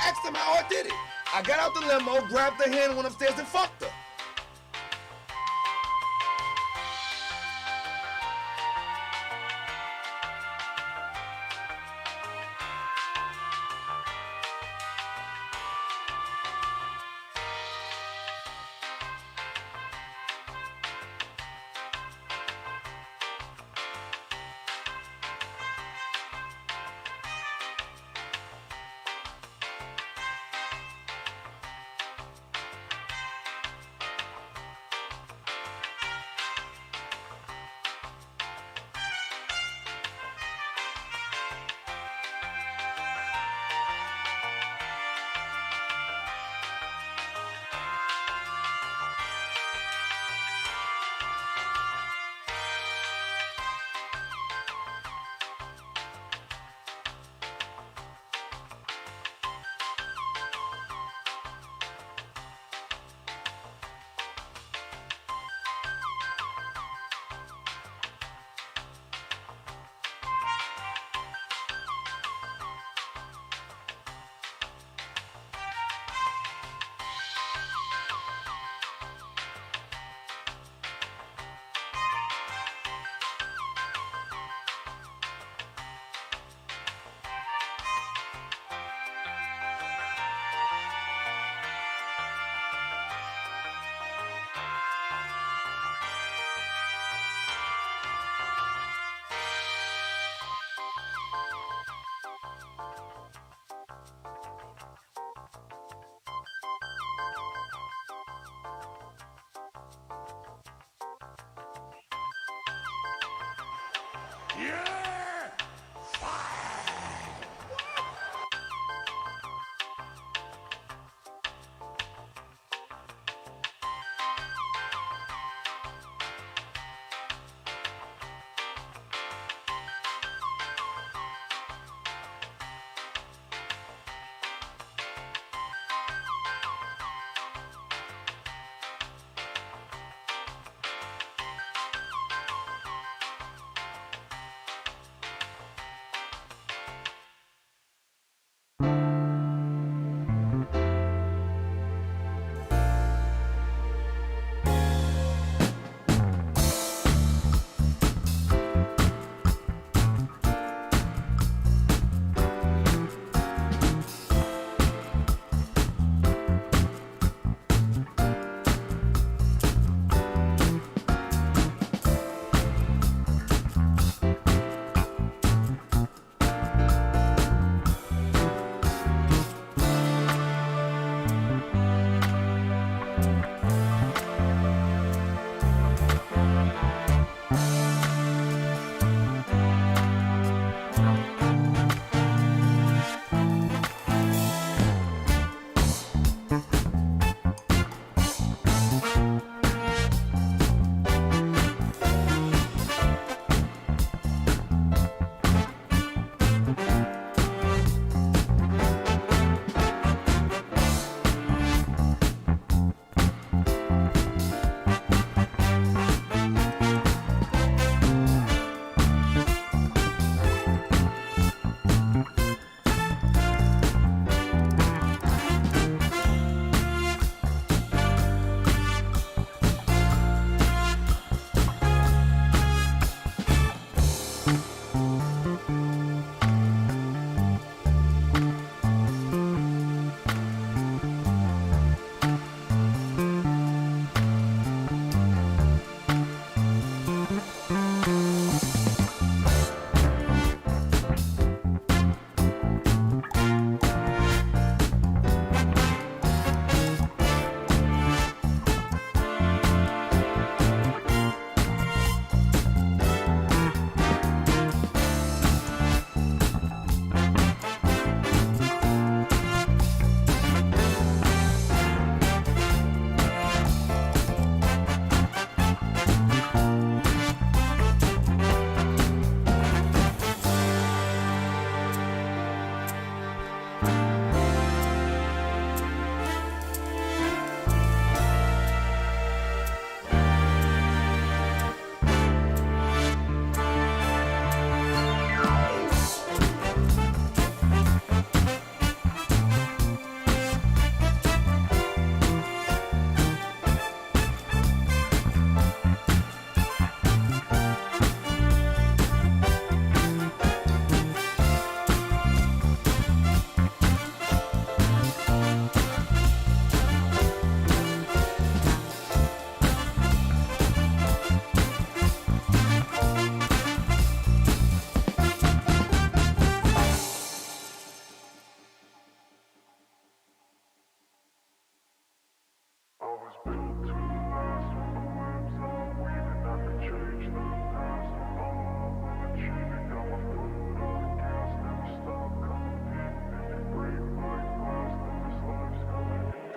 asked him how I did it. I got out the limo, grabbed her hand, went upstairs and fucked her.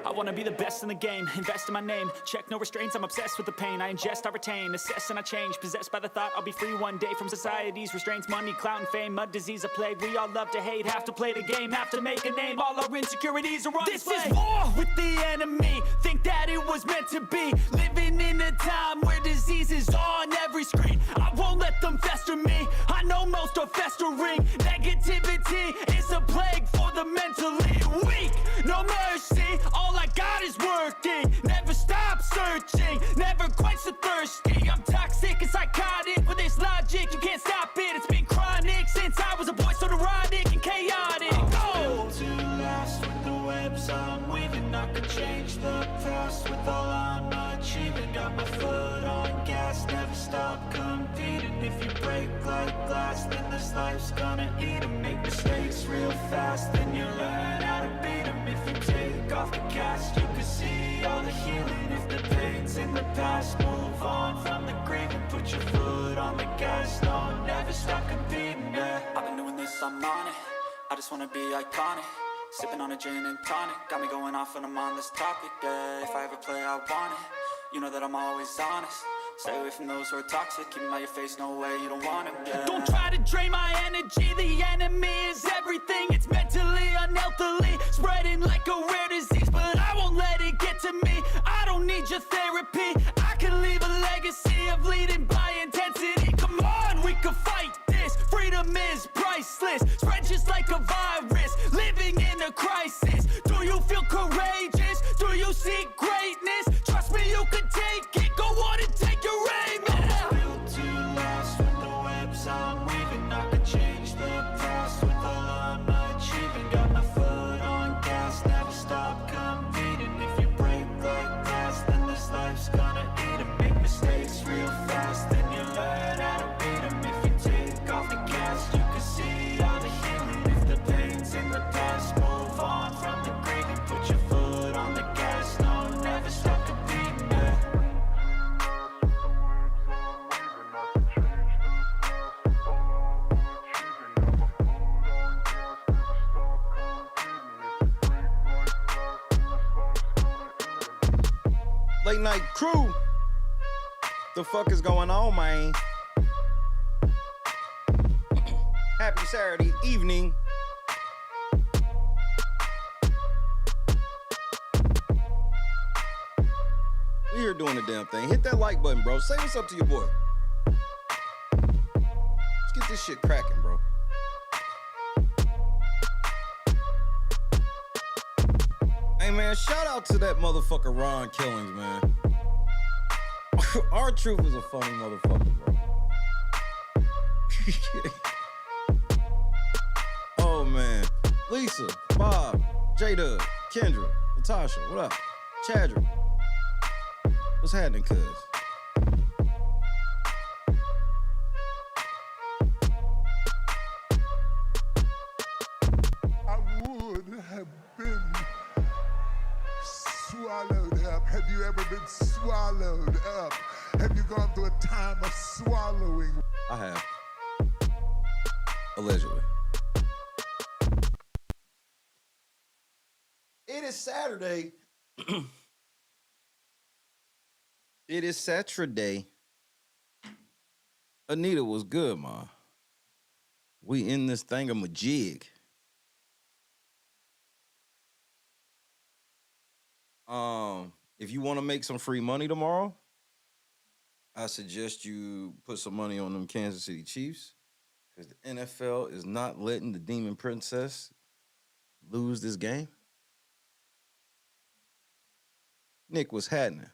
I wanna be the best in the game, invest in my name, check no restraints, I'm obsessed with the pain. I ingest, I retain, assess and I change, possessed by the thought I'll be free one day from society's restraints. Money, clout and fame, mud, disease, a plague. We all love to hate, have to play the game, have to make a name. All our insecurities are on display. This is war with the enemy, think that it was meant to be. Living in a time where disease is on every screen. I won't let them fester me, I know most are festering. Negativity is a plague for the mentally weak. No mercy, all I got is working. Never stop searching, never quite so thirsty. I'm toxic and psychotic with this logic, you can't stop it. It's been chronic since I was a boy, so neurotic and chaotic. I'm built to last with the webs I'm weaving. I could change the past with all I'm achieving. Got my foot on gas, never stop competing. If you break like glass, then this life's gonna eat 'em. Make mistakes real fast, then you learn how to beat 'em. If you take off the cast, you can see all the healing. If the pain's in the past, move on from the grave and put your foot on the gas. No, never stop competing, yeah. I've been doing this, I'm on it, I just wanna be iconic. Sipping on a gin and tonic, got me going off when I'm on this topic, yeah. If I ever play, I want it, you know that I'm always honest. Stay away from those who are toxic, keep them out your face, no way, you don't want it, yeah. Don't try to drain my energy, the enemy is everything. It's mentally, unhealthily, spreading like a rare disease. But I won't let it get to me, I don't need your therapy. I can leave a legacy of leading by intensity. Come on, we can fight this, freedom is priceless. Spread just like a virus, living in a crisis. Do you feel courageous? Do you seek greatness? Trust me, you can take it, go on and take your aim, yeah. I'm built to last with the webs I'm weaving. I could change the past with all I'm achieving. Got my foot on gas, never stop competing. If you break like glass, then this life's gonna eat 'em. Make mistakes real fast, then you learn how to beat 'em. If you take off the gas, you can see all the healing. If the pain's in the past, move on from the grave and put your foot on the gas. No, never stop competing, yeah. Late night crew. The fuck is going on, man? Happy Saturday evening. We here doing the damn thing. Hit that like button, bro. Say what's up to your boy. Let's get this shit cracking, bro. Hey, man, shout out to that motherfucker Ron Killings, man. R-Truth is a funny motherfucker, bro. Oh, man. Lisa, Bob, J-Dub, Kendra, Natasha, what up? Chadrick. What's happening, cuz? I would have been swallowed up. Have you ever been swallowed up? Have you gone through a time of swallowing? I have. Allegedly. It is Saturday. It is Saturday. Anita was good, ma. We in this thingamajig. If you want to make some free money tomorrow, I suggest you put some money on them Kansas City Chiefs, because the NFL is not letting the Demon Princess lose this game. Nick, what's happening?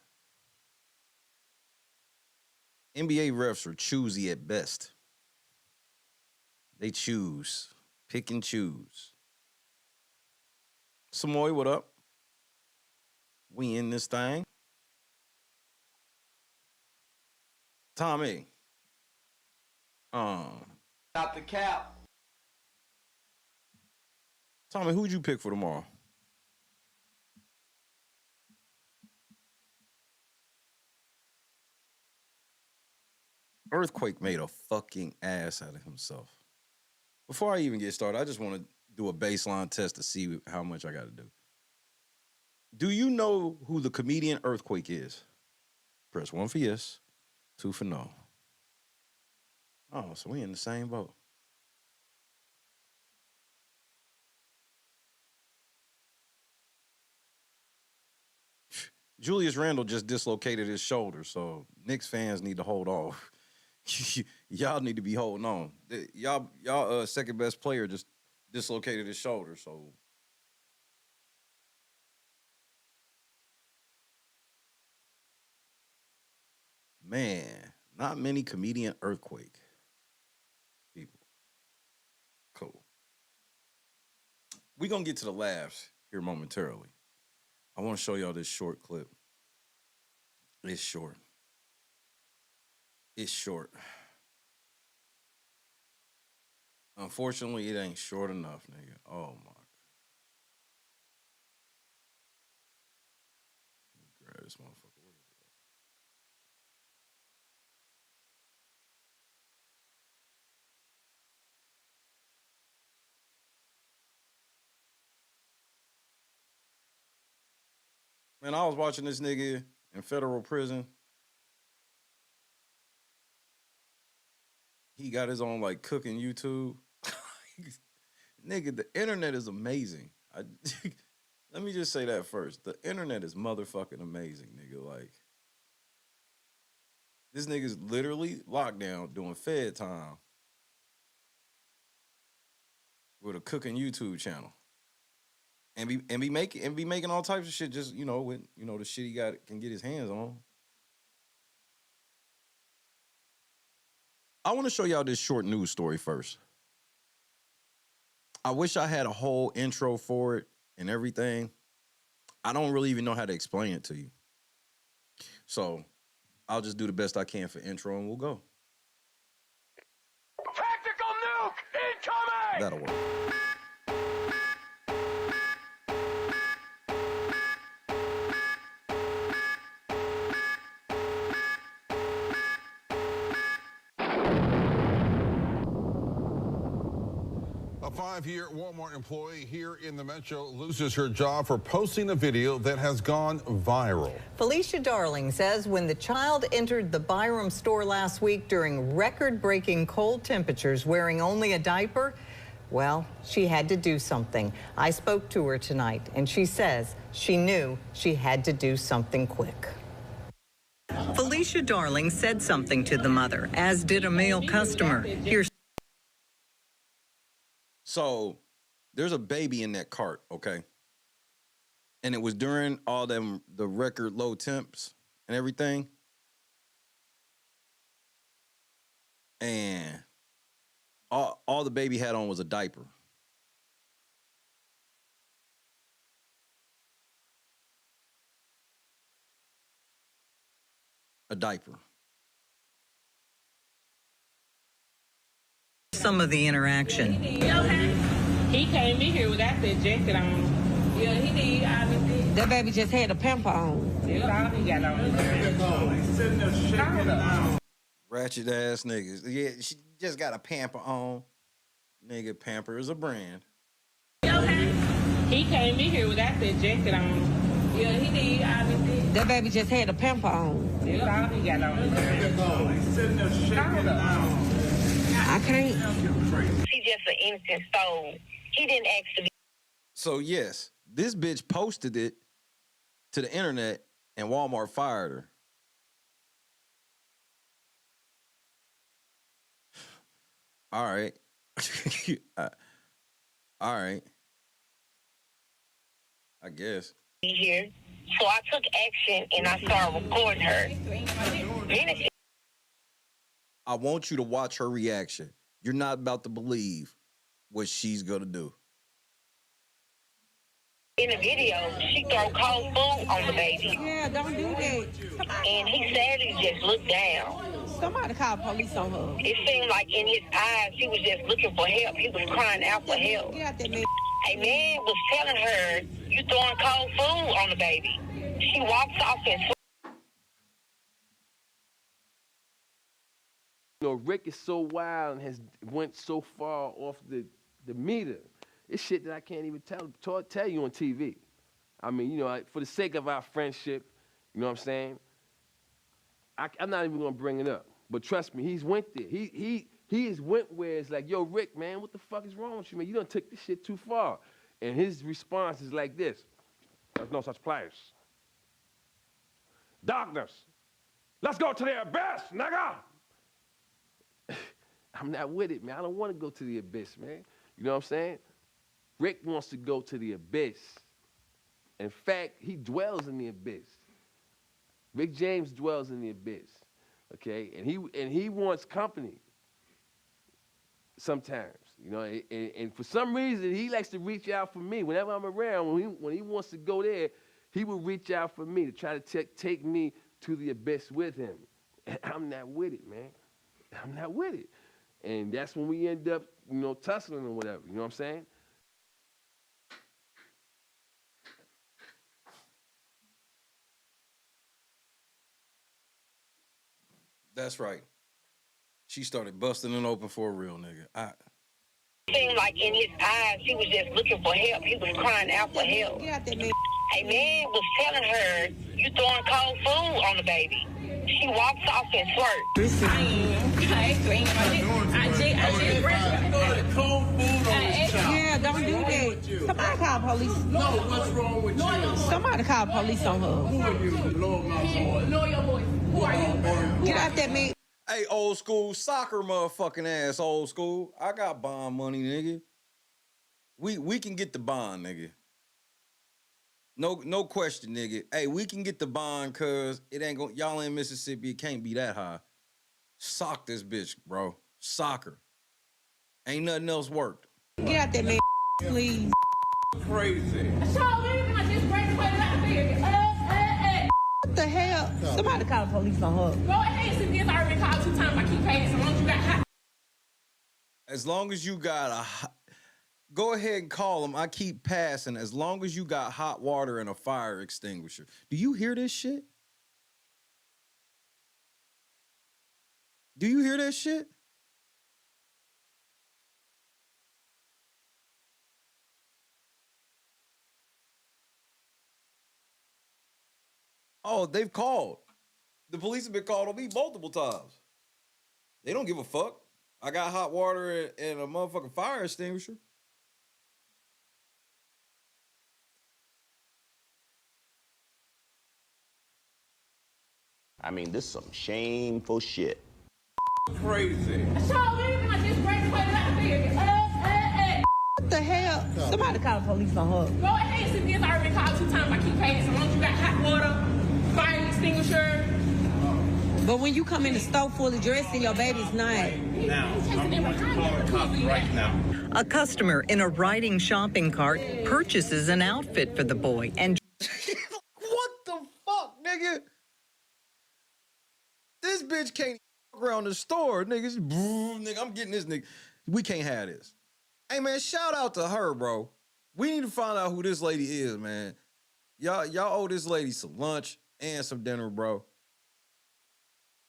NBA refs are choosy at best. They choose. Pick and choose. Samoy, what up? We in this thing. Tommy. Not the cap. Tommy, who'd you pick for tomorrow? Earthquake made a fucking ass out of himself. Before I even get started, I just want to do a baseline test to see how much I got to do. Do you know who the comedian Earthquake is? Press 1 for yes, 2 for no. Oh, so we in the same boat. Julius Randle just dislocated his shoulder, so Knicks fans need to hold off. Y'all need to be holding on. Y'all second best player just dislocated his shoulder, so man, not many comedian Earthquake people. Cool. We're gonna get to the laughs here momentarily. I want to show y'all this short clip. It's short. It's short. Unfortunately, it ain't short enough, nigga. Oh my. Let me grab this motherfucker. Where is it at? Man, I was watching this nigga in federal prison. He got his own like cooking YouTube. Nigga, the internet is amazing. Let me just say that first. The internet is motherfucking amazing, nigga. Like, this nigga's literally locked down doing fed time with a cooking YouTube channel. And be making all types of shit just, with the shit he can get his hands on. I want to show y'all this short news story first. I wish I had a whole intro for it and everything. I don't really even know how to explain it to you. So I'll just do the best I can for intro and we'll go. Tactical nuke incoming! That'll work. A 5-year Walmart employee here in the Metro loses her job for posting a video that has gone viral. Felicia Darling says when the child entered the Byram store last week during record-breaking cold temperatures wearing only a diaper, well, she had to do something. I spoke to her tonight, and she says she knew she had to do something quick. Felicia Darling said something to the mother, as did a male customer. Here's So there's a baby in that cart, okay? And it was during all the record low temps and everything. And all the baby had on was a diaper. A diaper. some of the interaction. He came in here without that jacket on. Yeah, he did. Obviously. That baby just had a pamper on. That's all he got on. He's sitting there shaking it. Ratchet ass niggas. Yeah, she just got a pamper on. Nigga, Pamper is a brand. He came in here without that jacket on. Yeah, he did. Obviously. That baby just had a pamper on. That's all he got on. He's sitting there shaking it. I can't. She's just an innocent soul. He didn't ask to be. So, yes, this bitch posted it to the internet and Walmart fired her. All right. All right. I guess. Here. So I took action and I started recording her. I want you to watch her reaction. You're not about to believe what she's going to do. In the video, she throw cold food on the baby. Yeah, don't do that. And he sadly just looked down. Somebody call police on her. It seemed like in his eyes, he was just looking for help. He was crying out for help. Get out that man. A man was telling her, you throwing cold food on the baby. She walks off and You know, Rick is so wild and has went so far off the meter. It's shit that I can't even tell you on TV. I mean, you know, for the sake of our friendship, you know what I'm saying? I'm not even gonna bring it up. But trust me, he's went there. He has went where it's like, yo, Rick, man, what the fuck is wrong with you, man? You done took this shit too far. And his response is like this: there's no such place. Darkness. Let's go to the abyss, nigga. I'm not with it, man. I don't want to go to the abyss, man. You know what I'm saying? Rick wants to go to the abyss. In fact, he dwells in the abyss. Rick James dwells in the abyss, okay? And he wants company sometimes, you know. And for some reason, he likes to reach out for me. Whenever I'm around, when he wants to go there, he will reach out for me to try to take me to the abyss with him. And I'm not with it, man. I'm not with it. And that's when we end up, you know, tussling or whatever. You know what I'm saying? That's right. She started busting it open for a real nigga. Seemed like in his eyes, he was just looking for help. He was crying out for help. Get out there, man. A man was telling her, you throwing cold food on the baby. She walks off and flirts. I am. I just Yeah, don't do that. Somebody call police. No, what's wrong with you? Somebody call police on her. Who are you? Lower my voice. Lower your voice. Who are you? Get out there, man. Hey, old school soccer motherfucking ass, old school. I got bond money, nigga. We can get the bond, nigga. No question, nigga. Hey, we can get the bond cause it ain't gonna, y'all in Mississippi, it can't be that high. Sock this bitch, bro. Soccer. Ain't nothing else worked. Get out there, man. Please. Crazy. What the hell? Somebody call the police on her. Go ahead, since this already called 2 times. I keep paying. So long as you got hot. As long as you got go ahead and call them. I keep passing. As long as you got hot water and a fire extinguisher. Do you hear this shit? Do you hear that shit? Oh, they've called. The police have been called on me multiple times. They don't give a fuck. I got hot water and a motherfucking fire extinguisher. I mean, this is some shameful shit. Crazy. What the hell? Somebody call the police on her. Go ahead, since this already called 2 times. I keep paying. So long as you got hot water, fire extinguisher. But when you come in the store fully dressed in your baby's name. Now, I'm going to call the cops right now. A customer in a riding shopping cart purchases an outfit for the boy and What the fuck, nigga? This bitch can't walk around the store, nigga. Nigga, I'm getting this nigga. We can't have this. Hey, man, shout out to her, bro. We need to find out who this lady is, man. Y'all owe this lady some lunch and some dinner, bro.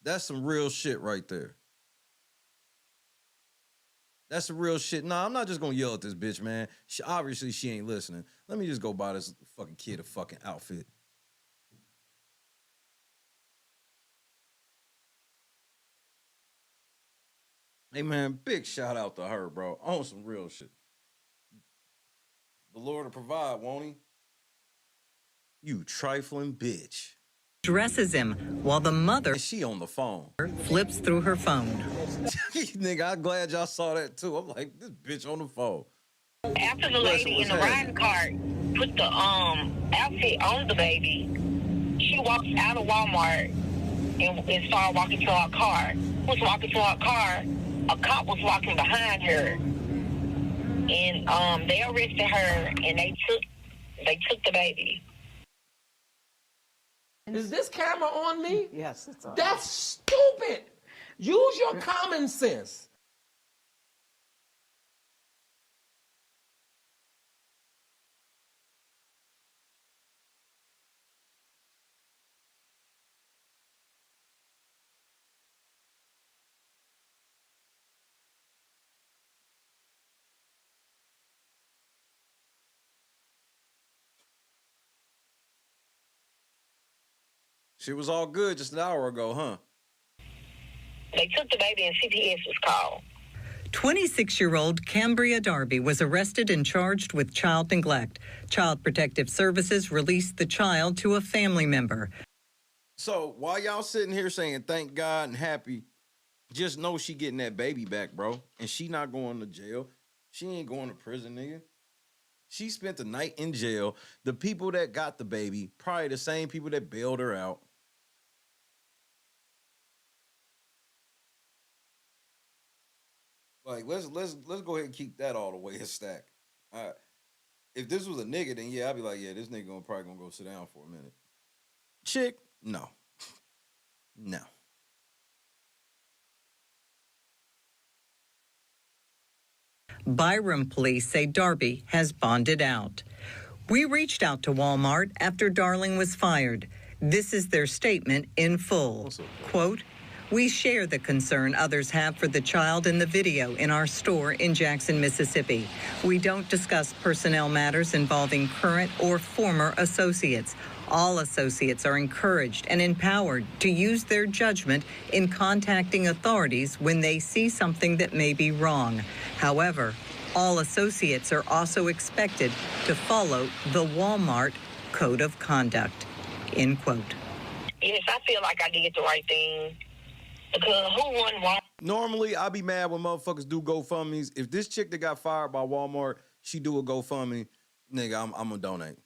That's some real shit right there. That's some real shit. Nah, I'm not just gonna yell at this bitch, man. Obviously, she ain't listening. Let me just go buy this fucking kid a fucking outfit. Hey, man, big shout out to her, bro. On some real shit. The Lord will provide, won't he? You trifling bitch. dresses him while the mother, she on the phone, flips through her phone. Nigga, I'm glad y'all saw that too. I'm like, this bitch on the phone. After the lady in the riding cart put the outfit on the baby, she walks out of Walmart and started walking to her car. Was walking to her car. A cop was walking behind her, and they arrested her and they took the baby. Is this camera on me? Yes, it's on. That's stupid. Use your common sense. Shit was all good just an hour ago, huh? They took the baby and CPS was called. 26-year-old Cambria Darby was arrested and charged with child neglect. Child Protective Services released the child to a family member. So while y'all sitting here saying thank God and happy, just know she getting that baby back, bro. And she not going to jail. She ain't going to prison, nigga. She spent the night in jail. The people that got the baby, probably the same people that bailed her out. Like, let's go ahead and keep that all the way a stack. If this was a nigga, then yeah, I'd be like, yeah, this nigga probably gonna go sit down for a minute. Chick, no. No. Byram police say Darby has bonded out. We reached out to Walmart after Darling was fired. This is their statement in full. Quote, "We share the concern others have for the child in the video in our store in Jackson, Mississippi. We don't discuss personnel matters involving current or former associates. All associates are encouraged and empowered to use their judgment in contacting authorities when they see something that may be wrong. However, all associates are also expected to follow the Walmart Code of Conduct." End quote. Yes, I feel like I did the right thing. Because who won Walmart? Normally, I be mad when motherfuckers do GoFundMes. If this chick that got fired by Walmart, she do a GoFundMe, nigga, I'm gonna donate.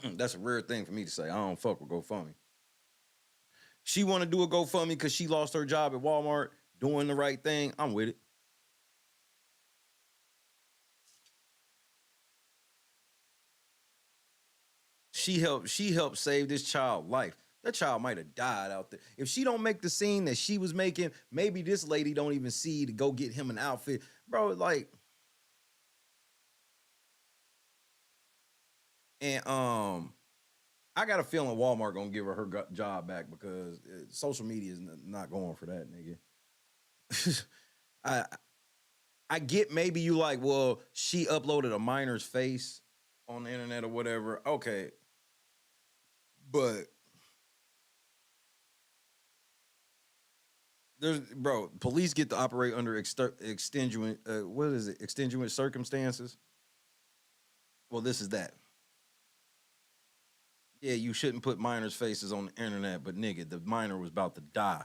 That's a rare thing for me to say. I don't fuck with GoFundMe. She want to do a GoFundMe because she lost her job at Walmart, doing the right thing. I'm with it. She helped save this child's life. That child might have died out there. If she don't make the scene that she was making, maybe this lady don't even see to go get him an outfit. Bro, like... And I got a feeling Walmart gonna give her job back because social media is not going for that, nigga. I get maybe you like, well, she uploaded a minor's face on the internet or whatever. Okay. But bro, police get to operate under extenuant, what is it? Extenuant circumstances. Well, this is that. Yeah, you shouldn't put minors' faces on the internet, but nigga, the minor was about to die.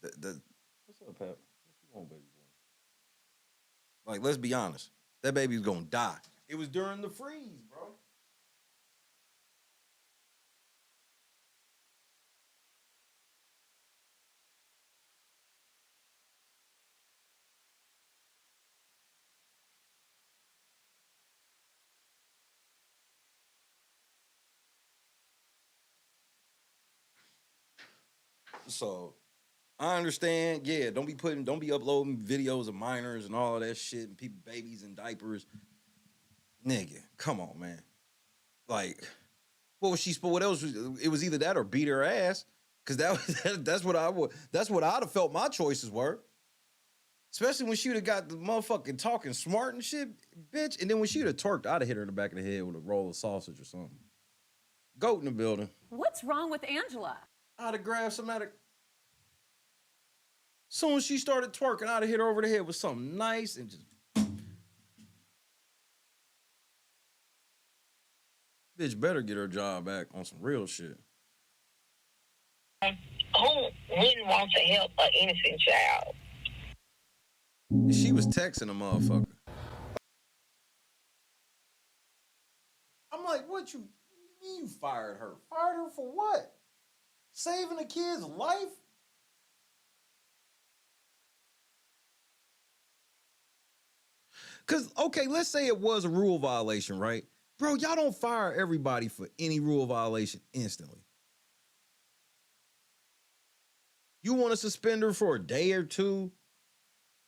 What's up, Pep? What you want, baby boy? Like, let's be honest. That baby's gonna die. It was during the freeze, bro. So I understand, yeah, don't be uploading videos of minors and all of that shit and people, babies in diapers. Nigga, come on, man. Like, what else it was either that or beat her ass. Cause that's what I'd have felt my choices were. Especially when she would have got the motherfucking talking smart and shit, bitch. And then when she would have twerked, I'd have hit her in the back of the head with a roll of sausage or something. Goat in the building. What's wrong with Angela? I'd have grabbed somebody. Soon as she started twerking, I'd have hit her over the head with something nice and just. Bitch better get her job back on some real shit. Who wouldn't want to help an innocent child? She was texting a motherfucker. I'm like, what you mean you fired her? Fired her for what? Saving a kid's life? Because, okay, let's say it was a rule violation, right? Bro, y'all don't fire everybody for any rule violation instantly. You want to suspend her for a day or two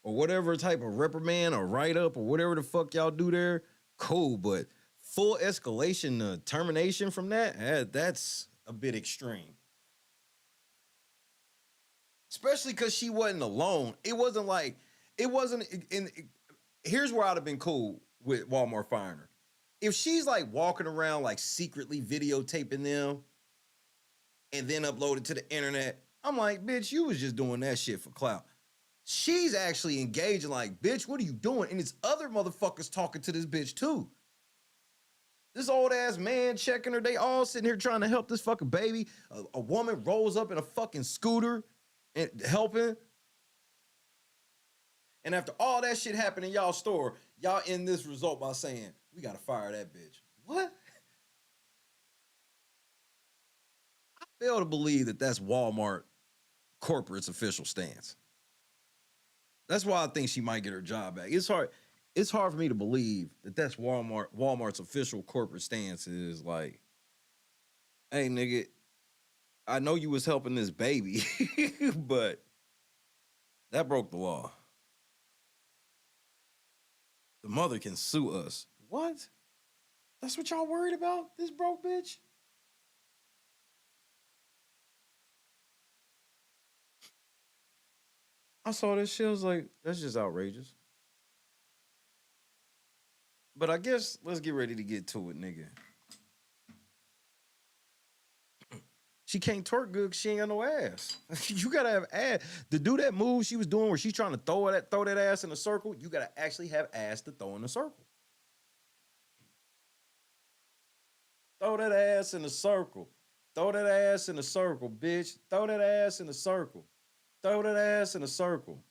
or whatever type of reprimand or write-up or whatever the fuck y'all do there, cool, but full escalation to termination from that's a bit extreme. Especially because she wasn't alone. Here's where I'd have been cool with Walmart firing her. If she's like walking around like secretly videotaping them and then upload it to the internet. I'm like, bitch, you was just doing that shit for clout. She's actually engaging like, bitch, what are you doing? And it's other motherfuckers talking to this bitch too. This old ass man checking her. They all sitting here trying to help this fucking baby. A woman rolls up in a fucking scooter and helping. And after all that shit happened in y'all store, y'all end this result by saying, we gotta fire that bitch. What? I fail to believe that that's Walmart corporate's official stance. That's why I think she might get her job back. It's hard for me to believe that that's Walmart's official corporate stance is like, hey, nigga, I know you was helping this baby, but that broke the law. The mother can sue us. What? That's what y'all worried about? This broke bitch? I saw this shit. I was like, that's just outrageous. But I guess let's get ready to get to it, nigga. She can't twerk good because she ain't got no ass. You gotta have ass. To do that move she was doing where she's trying to throw that ass in a circle, you gotta actually have ass to throw in a circle. Throw that ass in a circle. Throw that ass in a circle, bitch. Throw that ass in a circle. Throw that ass in a circle.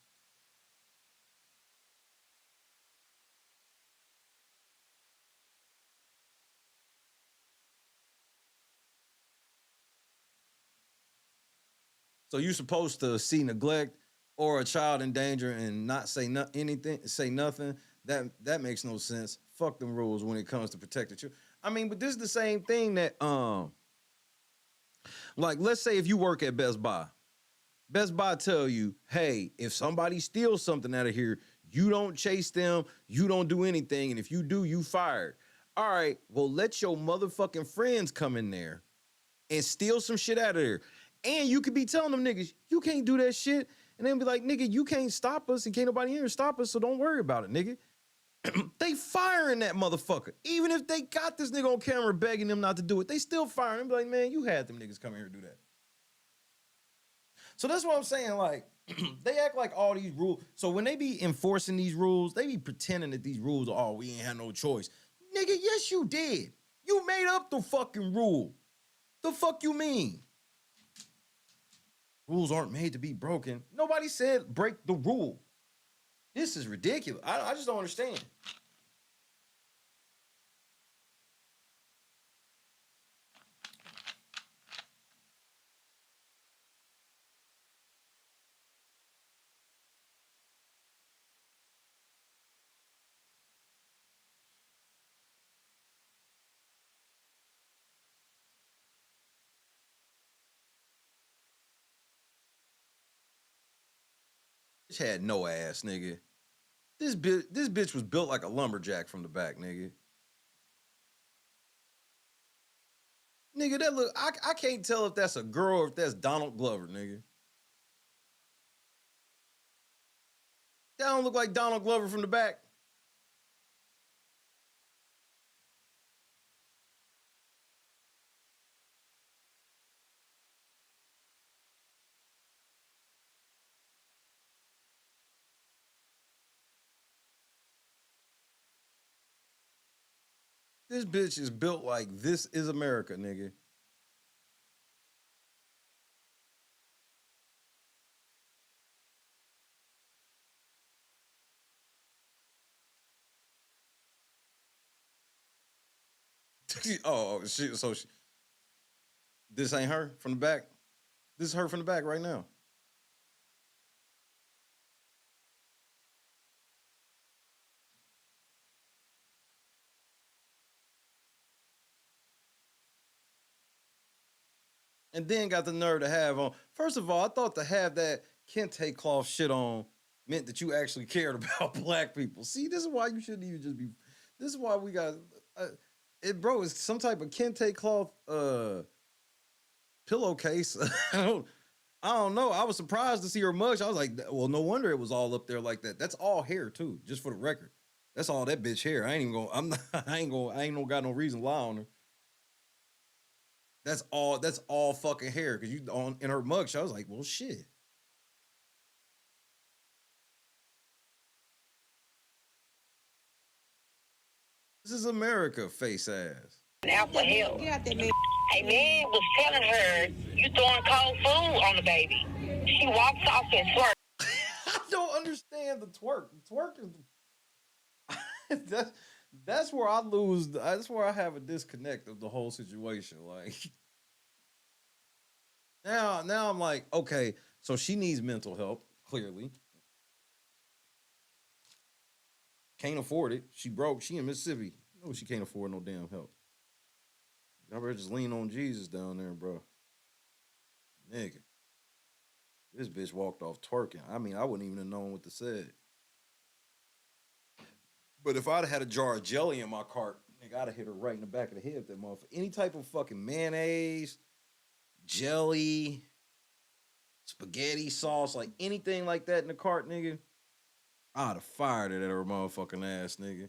So you're supposed to see neglect or a child in danger and not say nothing. That makes no sense. Fuck them rules when it comes to protecting children. I mean, but this is the same thing that like let's say if you work at Best Buy. Best Buy tell you, hey, if somebody steals something out of here, you don't chase them, you don't do anything, and if you do, you fired. All right, well, let your motherfucking friends come in there and steal some shit out of there. And you could be telling them niggas, you can't do that shit. And then be like, nigga, you can't stop us and can't nobody here stop us, so don't worry about it, nigga. They firing that motherfucker. Even if they got this nigga on camera begging them not to do it, they still firing him. Be like, man, you had them niggas come here and do that. So that's what I'm saying, like, they act like all these rules. So when they be enforcing these rules, they be pretending that these rules are, oh, we ain't had no choice. Nigga, yes, you did. You made up the fucking rule. The fuck you mean? Rules aren't made to be broken. Nobody said break the rule. This is ridiculous. I just don't understand. Had no ass, nigga. This bitch was built like a lumberjack from the back, nigga. Nigga, that look, I can't tell if that's a girl or if that's Donald Glover, nigga. That don't look like Donald Glover from the back. This bitch is built like This Is America, nigga. Oh, shit. So this ain't her from the back? This is her from the back right now. And then got the nerve to have on. First of all, I thought to have that kente cloth shit on meant that you actually cared about black people. See, this is why you shouldn't even just be. This is why we got bro. It's some type of kente cloth pillowcase. I don't know. I was surprised to see her mush. I was like, well, no wonder it was all up there like that. That's all hair too, just for the record. That's all that bitch hair. I ain't even gonna. I ain't gonna got no reason to lie on her. That's all fucking hair. Cause you on in her mugshot, I was like, well, shit. This is America, face ass. Out for help. Get out there, man. A man was telling her, you throwing cold food on the baby. She walks off and swerves. I don't understand the twerk. The twerk is that's where I lose. That's where I have a disconnect of the whole situation. Like now I'm like, okay, so she needs mental help, clearly. Can't afford it. She broke. She in Mississippi. No, she can't afford no damn help. Y'all better just lean on Jesus down there, bro. Nigga. This bitch walked off twerking. I mean, I wouldn't even have known what to say. But if I'd have had a jar of jelly in my cart, nigga, I'd have hit her right in the back of the head with that motherfucker. Any type of fucking mayonnaise, jelly, spaghetti sauce, like anything like that in the cart, nigga, I'd have fired it at her motherfucking ass, nigga.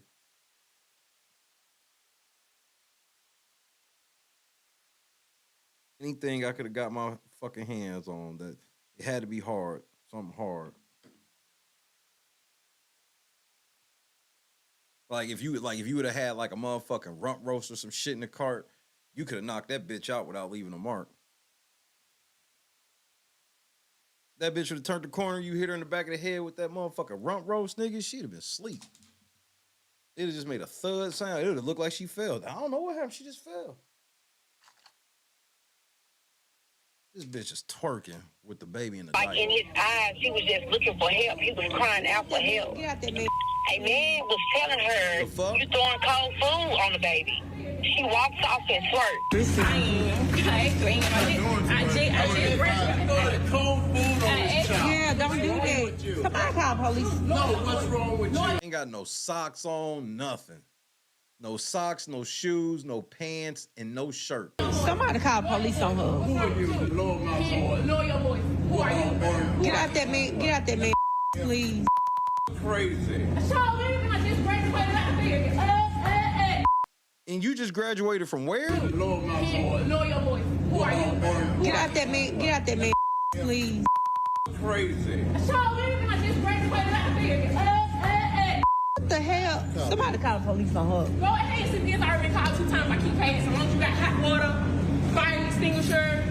Anything I could have got my fucking hands on, that it had to be hard, something hard. Like if you would have had like a motherfucking rump roast or some shit in the cart, you could have knocked that bitch out without leaving a mark. That bitch would have turned the corner, you hit her in the back of the head with that motherfucking rump roast, nigga, she'd have been asleep. It'd have just made a thud sound. It would have looked like she fell. I don't know what happened. She just fell. This bitch is twerking with the baby in the Like diaper. in his eyes, he was just looking for help. He was crying out for help. Get out there, man. A man was telling her, you throwing cold food on the baby. She walks off and swerves. I just Yeah, don't do that. Somebody call police. No, what's wrong with you? Ain't got no socks on, nothing. No socks, no shoes, no pants, and no shirt. Somebody call police on her. Who are you? Lord, my Lord. Lower your voice. Who are you? Get out there, man. Get out there, man. Please. Crazy. So, I just graduated out of here. And you just graduated from where? Lord, my Lord. Lower your voice. Who are you? Get out there, man. Get out there, man. Please. Crazy. So, I just graduated out of here. What the hell? Somebody call the police on her. Go ahead, since this I already called 2 times. I keep paying. So long as you got hot water, fire extinguisher.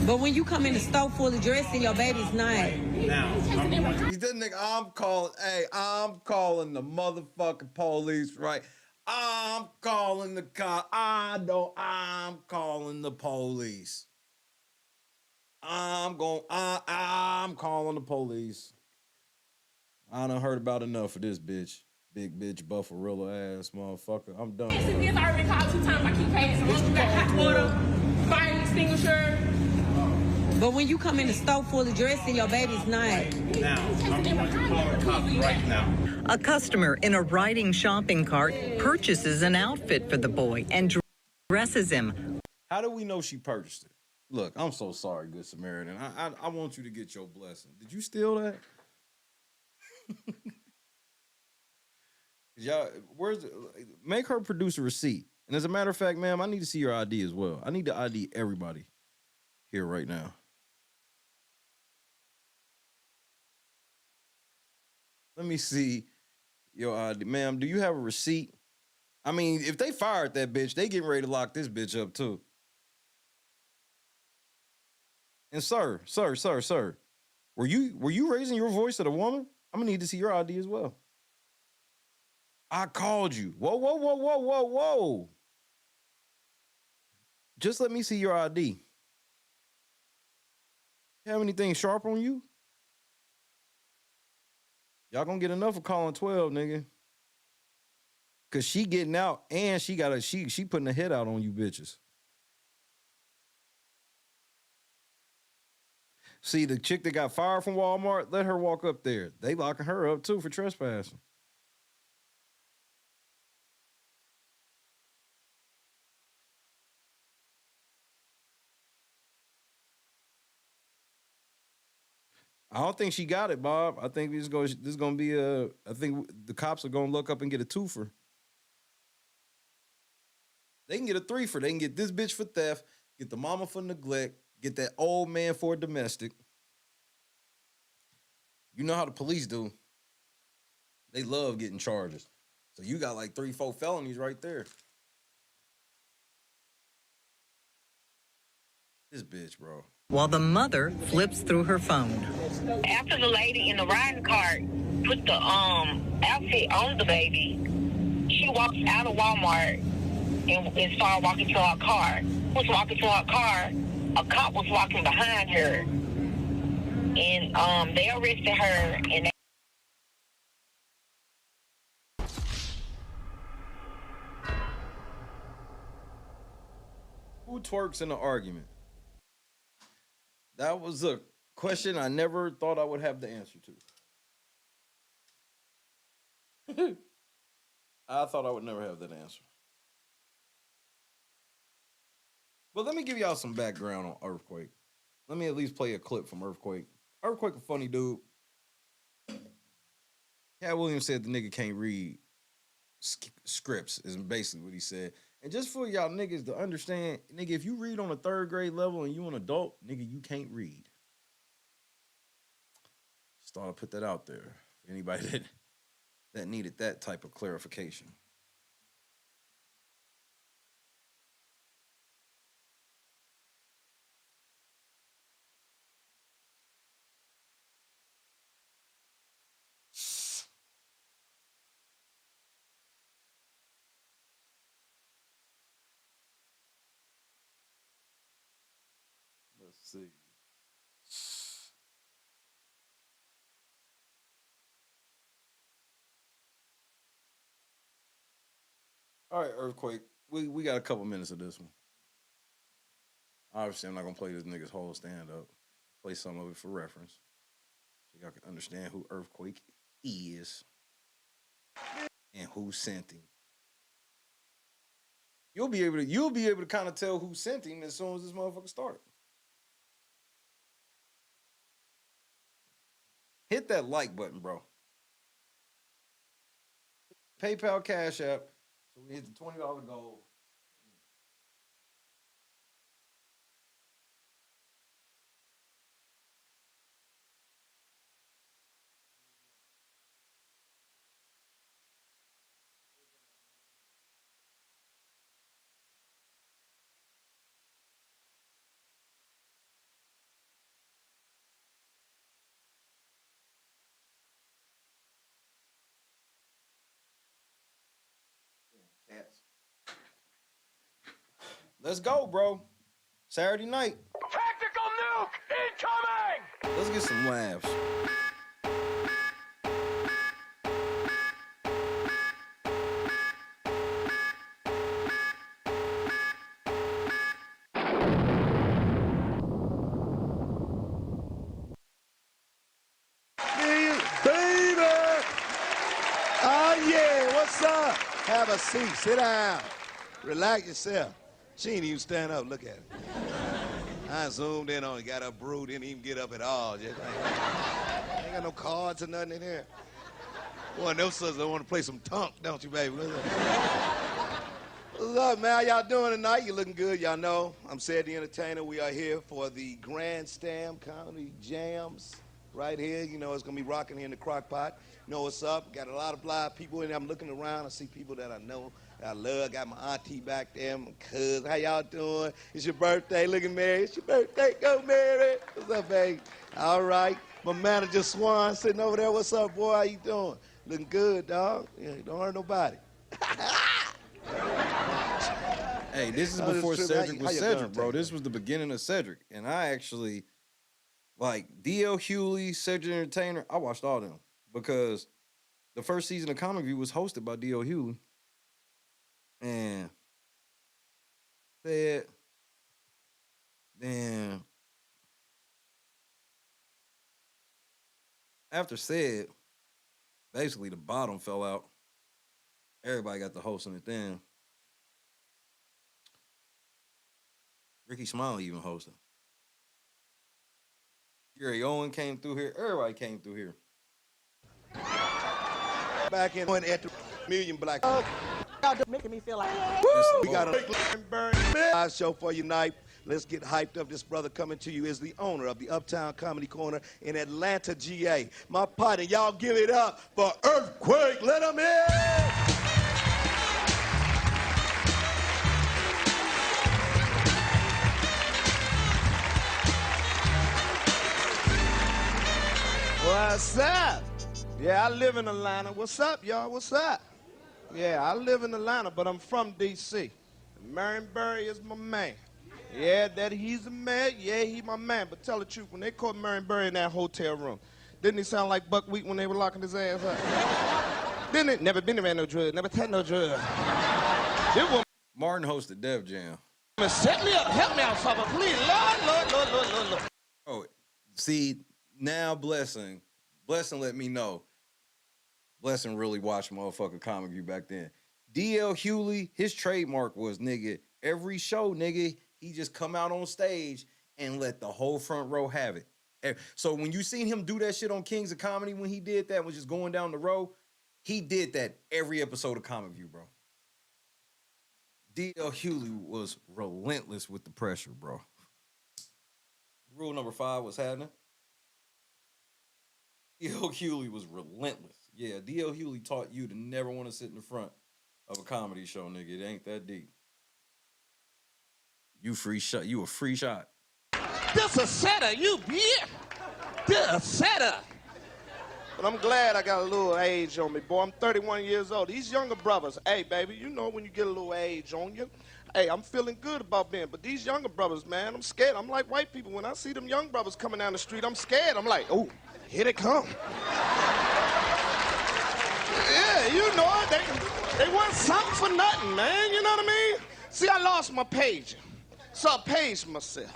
But when you come in the store full of dressing your baby's name. Now, He's that nigga, I'm calling the motherfucking police, right? I'm calling the cop. I'm calling the police. I'm calling the police. I done heard about enough of this bitch. Big bitch, bufferilla ass motherfucker. I'm done. Since this I already called 2 times. I keep paying. So long as you got hot water, fire extinguisher. But when you come in the store full of dressing your baby's name. now, I'm going to call the cops right now. A customer in a riding shopping cart purchases an outfit for the boy and dresses him. How do we know she purchased it? Look, I'm so sorry, Good Samaritan. I want you to get your blessing. Did you steal that? Y'all, make her produce a receipt. And as a matter of fact, ma'am, I need to see your ID as well. I need to ID everybody here right now. Let me see your ID. Ma'am, do you have a receipt? I mean, if they fired that bitch, they getting ready to lock this bitch up too. And sir, were you raising your voice at a woman? I'm gonna need to see your ID as well. I called you. Whoa. Just let me see your ID. Have anything sharp on you? Y'all gonna get enough of calling 12, nigga. Cause she getting out and she putting a hit out on you bitches. See, the chick that got fired from Walmart, let her walk up there. They locking her up too for trespassing. I don't think she got it, Bob. I think this is gonna be I think the cops are gonna look up and get a twofer. They can get a threefer. They can get this bitch for theft, get the mama for neglect, get that old man for a domestic. You know how the police do. They love getting charges. So you got like 3-4 felonies right there. This bitch, bro. While the mother flips through her phone. After the lady in the riding cart put the outfit on the baby, she walks out of Walmart and started walking to her car. Was walking to her car, a cop was walking behind her, and they arrested her. And who twerks in an argument? That was a question I never thought I would have the answer to. I thought I would never have that answer. But let me give y'all some background on Earthquake. Let me at least play a clip from Earthquake. Earthquake a funny dude. Cat Williams said the nigga can't read scripts, is basically what he said. And just for y'all niggas to understand, nigga, if you read on a 3rd grade level and you an adult, nigga, you can't read. Just thought I'd put that out there for anybody that needed that type of clarification. Let's see. All right, Earthquake. We got a couple minutes of this one. Obviously, I'm not gonna play this nigga's whole stand-up. Play some of it for reference, so y'all can understand who Earthquake is and who sent him. You'll be able to kind of tell who sent him as soon as this motherfucker started. Hit that like button, bro. PayPal, Cash App. So we hit the $20 goal. Cats. Let's go, bro. Saturday night. Tactical nuke incoming! Let's get some laughs. Baby! Oh, yeah, what's up? Have a seat, sit down, relax yourself. She ain't even stand up, look at it. I zoomed in on it, got up brewed, didn't even get up at all. Just ain't got no cards or nothing in here. Boy, and those sisters want to play some tunk, don't you, baby? What's up, man? How y'all doing tonight? You looking good, y'all know. I'm Sid the Entertainer. We are here for the Grandstand Comedy Jams right here. You know, it's going to be rocking here in the crock pot. You know what's up? Got a lot of live people in there. I'm looking around. I see people that I know, that I love. Got my auntie back there, my cousin. How y'all doing? It's your birthday. Looking Mary. It's your birthday. Go, Mary. What's up, babe? All right. My manager, Swan, sitting over there. What's up, boy? How you doing? Looking good, dog. Yeah, don't hurt nobody. Hey, this is before Cedric was Cedric, bro. This was the beginning of Cedric. And I actually, like, D.L. Hewley, Cedric the Entertainer, I watched all them. Because the first season of Comic View was hosted by D.L. Hewley. And then after said, basically the bottom fell out. Everybody got the hosting it then. Ricky Smiley even hosted. Gary Owen came through here. Everybody came through here. Back in at the Million Black. Y'all just making me feel like. We got a live show for you tonight. Let's get hyped up. This brother coming to you is the owner of the Uptown Comedy Corner in Atlanta, GA. My partner, y'all give it up for Earthquake. Let him in. What's up? Yeah, I live in Atlanta. What's up, y'all? What's up? Yeah, I live in Atlanta, but I'm from D.C. Marion is my man. Yeah, Daddy, he's a man. Yeah, he my man. But tell the truth, when they caught Marion in that hotel room, didn't he sound like Buckwheat when they were locking his ass up? Didn't it? Never been around no drugs. Never had no drugs. Martin hosted Def Jam. Set me up. Help me out, something, please. Lord. Oh, see, now Blessing let me know. Blessing really watched motherfucking Comic View back then. D.L. Hewley, his trademark was, nigga, every show, nigga, he just come out on stage and let the whole front row have it. So when you seen him do that shit on Kings of Comedy, when he did that, was just going down the row, he did that every episode of Comic View, bro. D.L. Hewley was relentless with the pressure, bro. Rule number 5 was happening. D.L. Hewley was relentless. Yeah, D.L. Hewley taught you to never want to sit in the front of a comedy show, nigga. It ain't that deep. You a free shot. This a setter, you bitch. This a setter. But I'm glad I got a little age on me, boy. I'm 31 years old. These younger brothers, hey, baby, you know when you get a little age on you, hey, I'm feeling good about being. But these younger brothers, man, I'm scared. I'm like white people. When I see them young brothers coming down the street, I'm scared. I'm like, oh, here they come. Yeah, you know it. They want something for nothing, man. You know what I mean? See, I lost my pager. So I paged myself.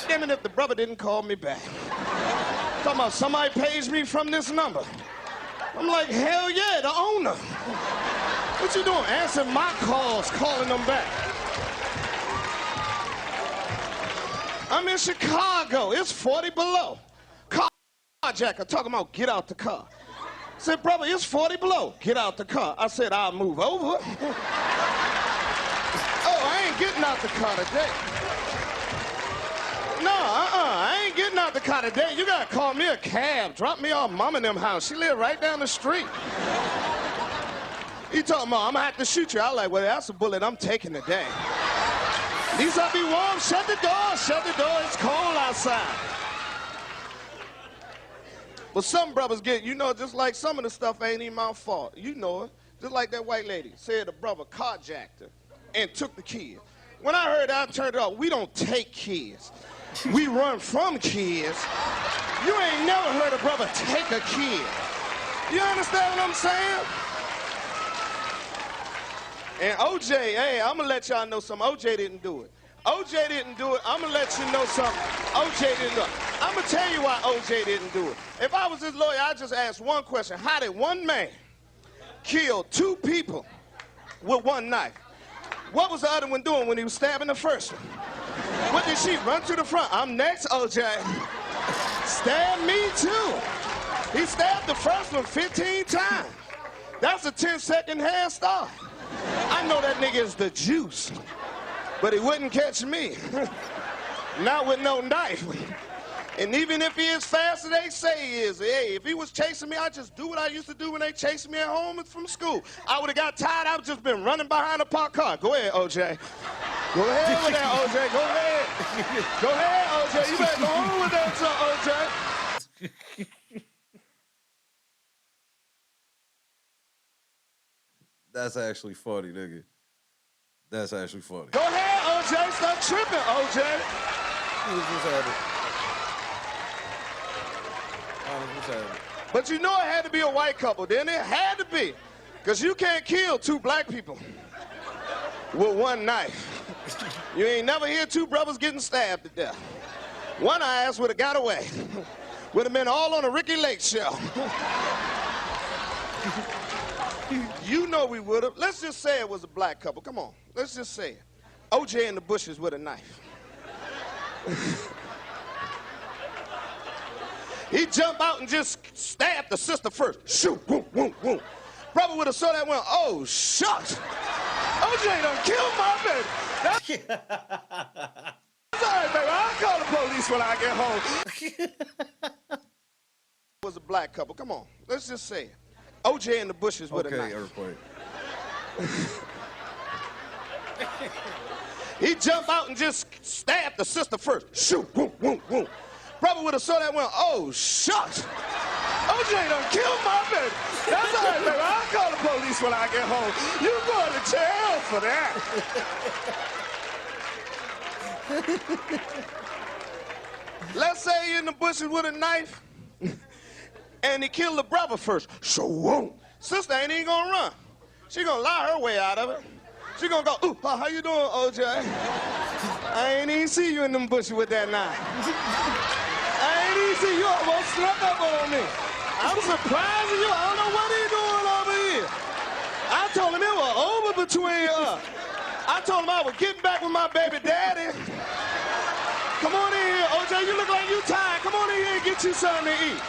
Damn it if the brother didn't call me back. Talking about somebody paged me from this number. I'm like, hell yeah, the owner. What you doing? Answering my calls, calling them back. I'm in Chicago. It's 40 below. Carjacker talking about get out the car. I said, brother, it's 40 below. Get out the car. I said, I'll move over. Oh, I ain't getting out the car today. No, I ain't getting out the car today. You gotta call me a cab. Drop me off mom and them house. She live right down the street. He talking about, I'm gonna have to shoot you. I like, well, that's a bullet I'm taking today. At least I'll be warm. Shut the door. It's cold outside. But some brothers get, you know, just like some of the stuff ain't even my fault. You know it. Just like that white lady said the brother carjacked her and took the kid. When I heard that, I turned it off. We don't take kids. We run from kids. You ain't never heard a brother take a kid. You understand what I'm saying? And OJ, hey, I'm gonna let y'all know something. OJ didn't do it. OJ didn't do it. I'm gonna let you know something. OJ didn't do it. I'm gonna tell you why OJ didn't do it. If I was his lawyer, I'd just ask one question. How did one man kill 2 people with one knife? What was the other one doing when he was stabbing the first one? What did she run to the front? I'm next, OJ. Stab me too. He stabbed the first one 15 times. That's a 10-second head start. I know that nigga is the juice, but he wouldn't catch me. Not with no knife. And even if he is fast as they say he is, hey, if he was chasing me, I'd just do what I used to do when they chased me at home from school. I would have got tired. I would just been running behind a parked car. Go ahead, OJ. Go ahead with that, OJ. Go ahead. Go ahead, OJ. You better go on with that, OJ. That's actually funny, nigga. That's actually funny. Go ahead, OJ. Stop tripping, OJ. What's happening? What's happening? But you know it had to be a white couple, didn't it? Had to be. Because you can't kill 2 black people with one knife. You ain't never hear 2 brothers getting stabbed to death. One ass would have got away. Would have been all on a Ricky Lake show. You know we would have. Let's just say it was a black couple. Come on. Let's just say it. OJ in the bushes with a knife. He jumped out and just stabbed the sister first. Shoot, boom, boom, boom. Brother would have saw that and went, oh, shucks. OJ done killed my baby. That's all right, baby. I'll call the police when I get home. It was a black couple. Come on. Let's just say it. OJ in the bushes with a knife. Earthquake. He jumped out and just stabbed the sister first. Shoot, boom, boom, boom. Brother would have saw that and went, oh, shucks. OJ done killed my baby. That's all right, baby. I'll call the police when I get home. You going to jail for that. Let's say you're in the bushes with a knife and he killed the brother first. So won't. Sister ain't even gonna run. She gonna lie her way out of it. She gonna go, ooh, how you doing, OJ? I ain't even see you in them bushes with that knife. I ain't even see you almost snuck up on me. I'm surprised at you. I don't know what he doing over here. I told him it was over between us. I told him I was getting back with my baby daddy. Come on in here, OJ. You look like you tired. Come on in here and get you something to eat.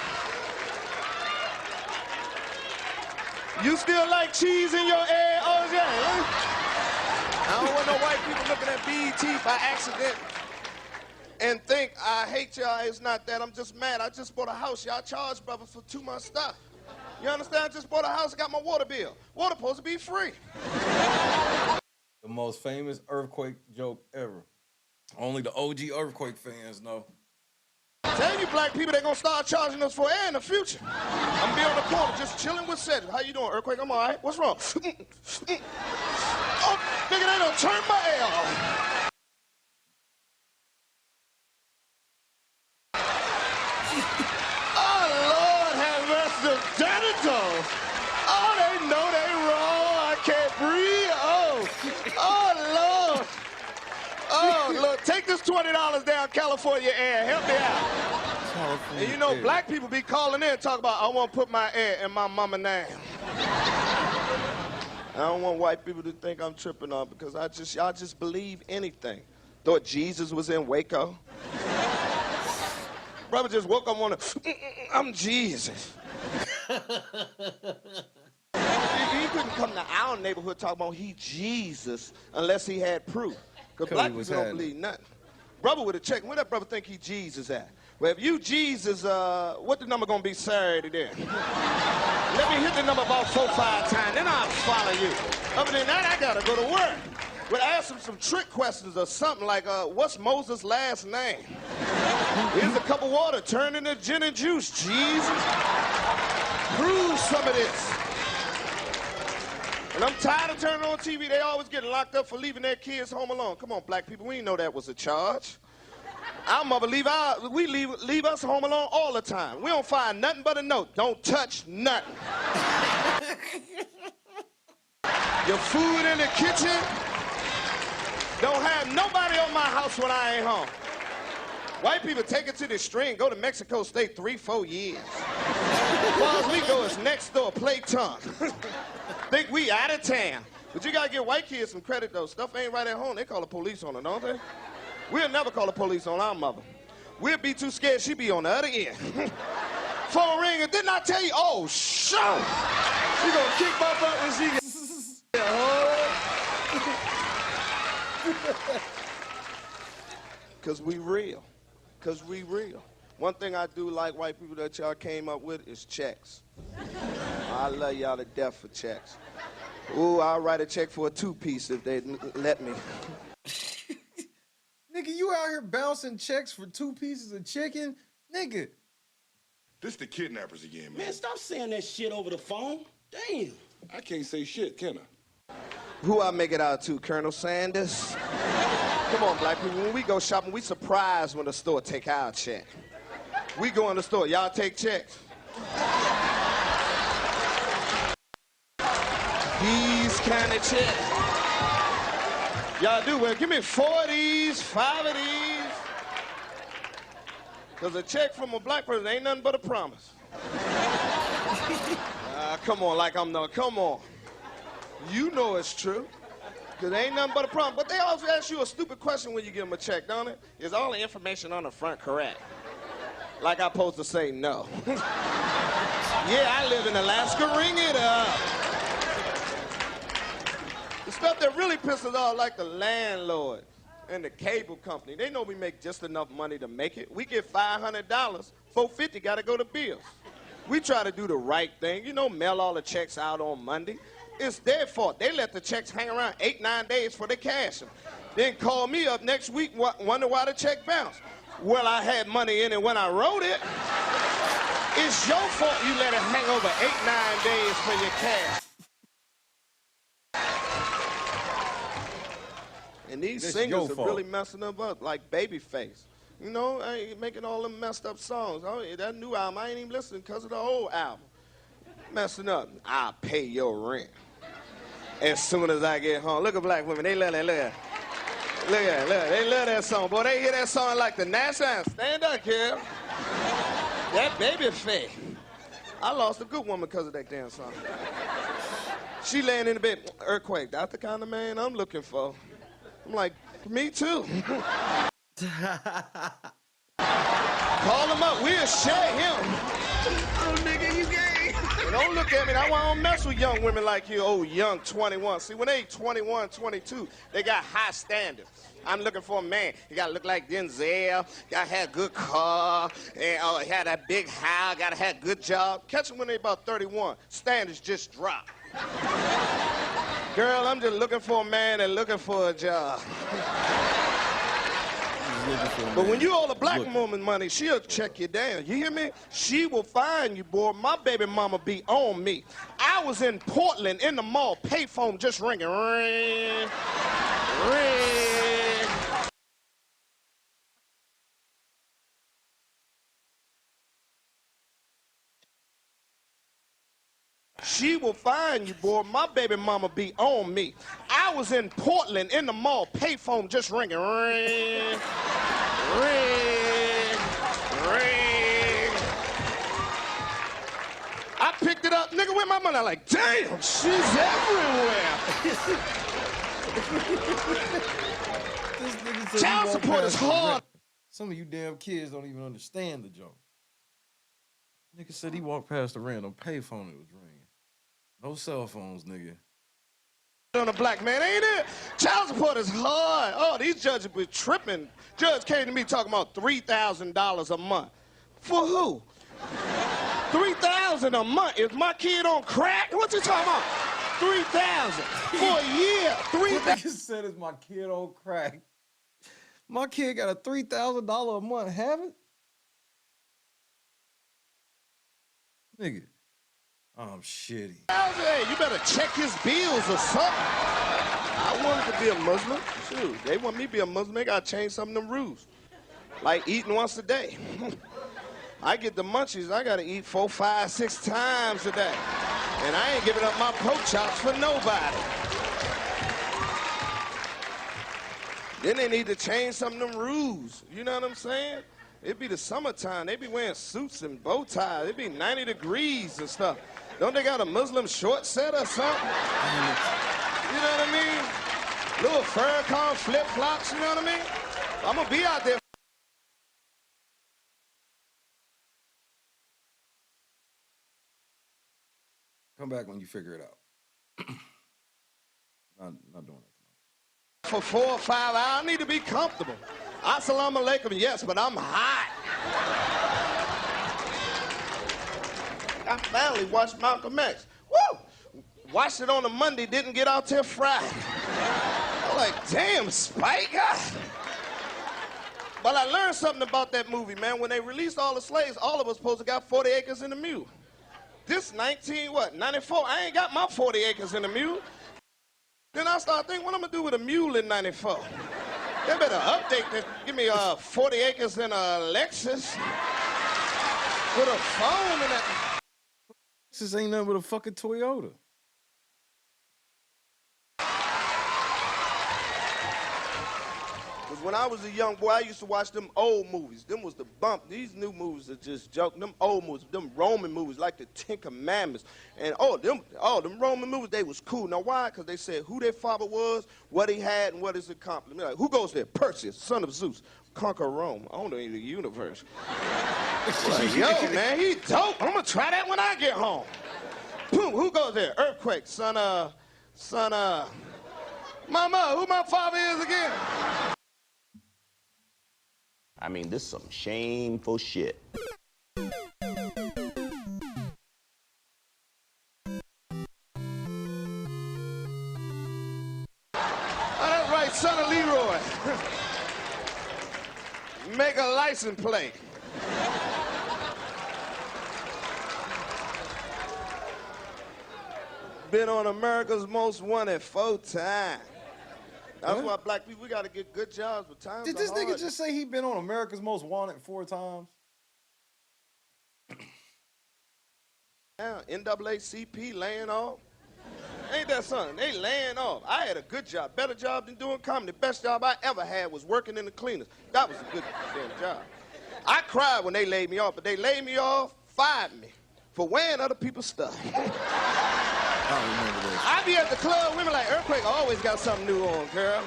You still like cheese in your egg, OJ? Huh? I don't want no white people looking at BET by accident and think, I hate y'all, it's not that, I'm just mad. I just bought a house, y'all charged brother for too much stuff. You understand? I just bought a house, got my water bill. Water supposed to be free. The most famous earthquake joke ever. Only the OG earthquake fans know. Tell you black people they're gonna start charging us for air in the future. I'm gonna be on the corner just chilling with Cedric. How you doing, earthquake? I'm all right. What's wrong? Oh, nigga, they done turned my air off. Oh, Lord, have mercy. Janitors. Oh, they know they wrong. I can't breathe. Oh, Lord. Oh, look, take this $20 down California air. Help me out. And you know, black people be calling in and talk about, I want to put my air in my mama name. I don't want white people to think I'm tripping on because y'all just believe anything. Thought Jesus was in Waco. Brother just woke up on I'm Jesus. He couldn't come to our neighborhood talking about he Jesus unless he had proof. Because black people don't believe nothing. Brother would have checked. Where that brother think he Jesus at? Well, if you Jesus, what the number gonna be Saturday then? Let me hit the number about 4 or 5 times, then I'll follow you. Other than that, I gotta go to work. We'll ask him some trick questions or something like, what's Moses' last name? Here's a cup of water, turn into gin and juice, Jesus. Prove some of this. And I'm tired of turning on TV. They always get locked up for leaving their kids home alone. Come on, black people, we didn't know that was a charge. Our mother leave us home alone all the time. We don't find nothing but a note. Don't touch nothing. Your food in the kitchen. Don't have nobody on my house when I ain't home. White people take it to the extreme. Go to Mexico, stay 3-4 years. As far as we go, it's next door, play tongue. Think we out of town. But you gotta give white kids some credit though. Stuff ain't right at home. They call the police on her, don't they? We'll never call the police on our mother. We'll be too scared she be on the other end. Phone ring and didn't I tell you? Oh, shoot! She gonna kick my butt when she gets Cause we real. Cause we real. One thing I do like white people that y'all came up with is checks. I love y'all to death for checks. Ooh, I'll write a check for a 2-piece if they let me. Nigga, you out here bouncing checks for 2 pieces of chicken? Nigga. This the kidnappers again, man. Man, stop saying that shit over the phone. Damn. I can't say shit, can I? Who I make it out to, Colonel Sanders? Come on, black people. When we go shopping, we surprised when the store take our check. We go in the store. Y'all take checks. These kind of checks. Y'all do well. Give me 4 of these, 5 of these. Because a check from a black person ain't nothing but a promise. Come on, like I'm not. Come on. You know it's true. Because ain't nothing but a promise. But they always ask you a stupid question when you give them a check, don't it? Is all the information on the front correct? Like I'm supposed to say no. Yeah, I live in Alaska. Ring it up. The stuff that really pisses off, like the landlord and the cable company, they know we make just enough money to make it. We get $500, $450 gotta go to bills. We try to do the right thing, you know, mail all the checks out on Monday. It's their fault. They let the checks hang around 8, 9 days for they cash them. Then call me up next week, wonder why the check bounced. Well, I had money in it when I wrote it. It's your fault you let it hang over 8, 9 days for your cash. And these singers are really messing them up, like Babyface. You know, I ain't making all them messed up songs. Oh, that new album, I ain't even listening because of the old album. Messing up. I'll pay your rent as soon as I get home. Look at black women, they love that, look at that. Look at that, they love that song. Boy, they hear that song like the national anthem. Stand up, kid. That Babyface. I lost a good woman because of that damn song. She laying in the bed, earthquake. That's the kind of man I'm looking for. I'm like, me too. Call him up, we'll share him. Oh, nigga, you gay. Don't look at me, that's why I don't mess with young women like you, oh, young 21. See, when they 21, 22, they got high standards. I'm looking for a man. He gotta look like Denzel, gotta have a good car, and had that big house, gotta have a good job. Catch them when they about 31, standards just drop. Girl, I'm just looking for a man and looking for a job. But when you owe a black woman money, she'll check you down. You hear me? She will find you, boy. My baby mama be on me. I was in Portland in the mall, payphone just ringing. Ring, ring. She will find you, boy. My baby mama be on me. I was in Portland in the mall, payphone just ringing. Ring, ring, ring. I picked it up, nigga, with my money. I'm like, damn, she's everywhere. Child support is hard. Some of you damn kids don't even understand the joke. Nigga said he walked past a random payphone that was ringing. No cell phones, nigga. On a black man, ain't it? Child support is hard. Oh, these judges be tripping. Judge came to me talking about $3,000 a month. For who? $3,000 a month? Is my kid on crack? What you talking about? $3,000 for a year. $3,000 said is my kid on crack. My kid got a $3,000 a month habit? Nigga. I'm shitty. Hey, you better check his bills or something. I wanted to be a Muslim. Shoot, they want me to be a Muslim. They gotta change some of them rules. Like eating once a day. I get the munchies. I gotta eat 4, 5, 6 times a day. And I ain't giving up my pork chops for nobody. Then they need to change some of them rules. You know what I'm saying? It'd be the summertime. They be wearing suits and bow ties. It'd be 90 degrees and stuff. Don't they got a Muslim short set or something? You know what I mean? Little fur coat, flip-flops, you know what I mean? I'm gonna be out there. Come back when you figure it out. Not doing it. For 4 or 5 hours, I need to be comfortable. Assalamu alaikum, yes, but I'm hot. I finally watched Malcolm X. Woo! Watched it on a Monday, didn't get out till Friday. I'm like, damn, Spike. But I learned something about that movie, man. When they released all the slaves, all of us supposed to got 40 acres in the mule. This 94, I ain't got my 40 acres in the mule. Then I started thinking, what I'm gonna do with a mule in 94? They better update this. Give me 40 acres in a Lexus with a phone in it. This ain't nothing but a fucking Toyota. Because when I was a young boy, I used to watch them old movies. Them was the bump. These new movies are just joke. Them old movies, them Roman movies like the Ten Commandments. And them Roman movies, they was cool. Now why? Because they said who their father was, what he had, and what his accomplishment. Like, who goes there? Perseus, son of Zeus, conquer Rome. I don't know the universe. Like, yo, man, he dope. I'm gonna try that when I get home. Boom, who goes there? Earthquake, son of Mama, who my father is again? I mean, this is some shameful shit. That's right, son of Leroy. Make a license plate. Been on America's Most Wanted 4 times. That's why black people, we got to get good jobs, but times Did are this hard. nigga just say he been on America's Most Wanted 4 times? Now, NAACP laying off. Ain't that something? They laying off. I had a good job, better job than doing comedy. Best job I ever had was working in the cleaners. That was a good damn job. I cried when they laid me off, but they laid me off, fired me for wearing other people's stuff. I don't remember this. I be at the club, women like, Earthquake always got something new on, girl.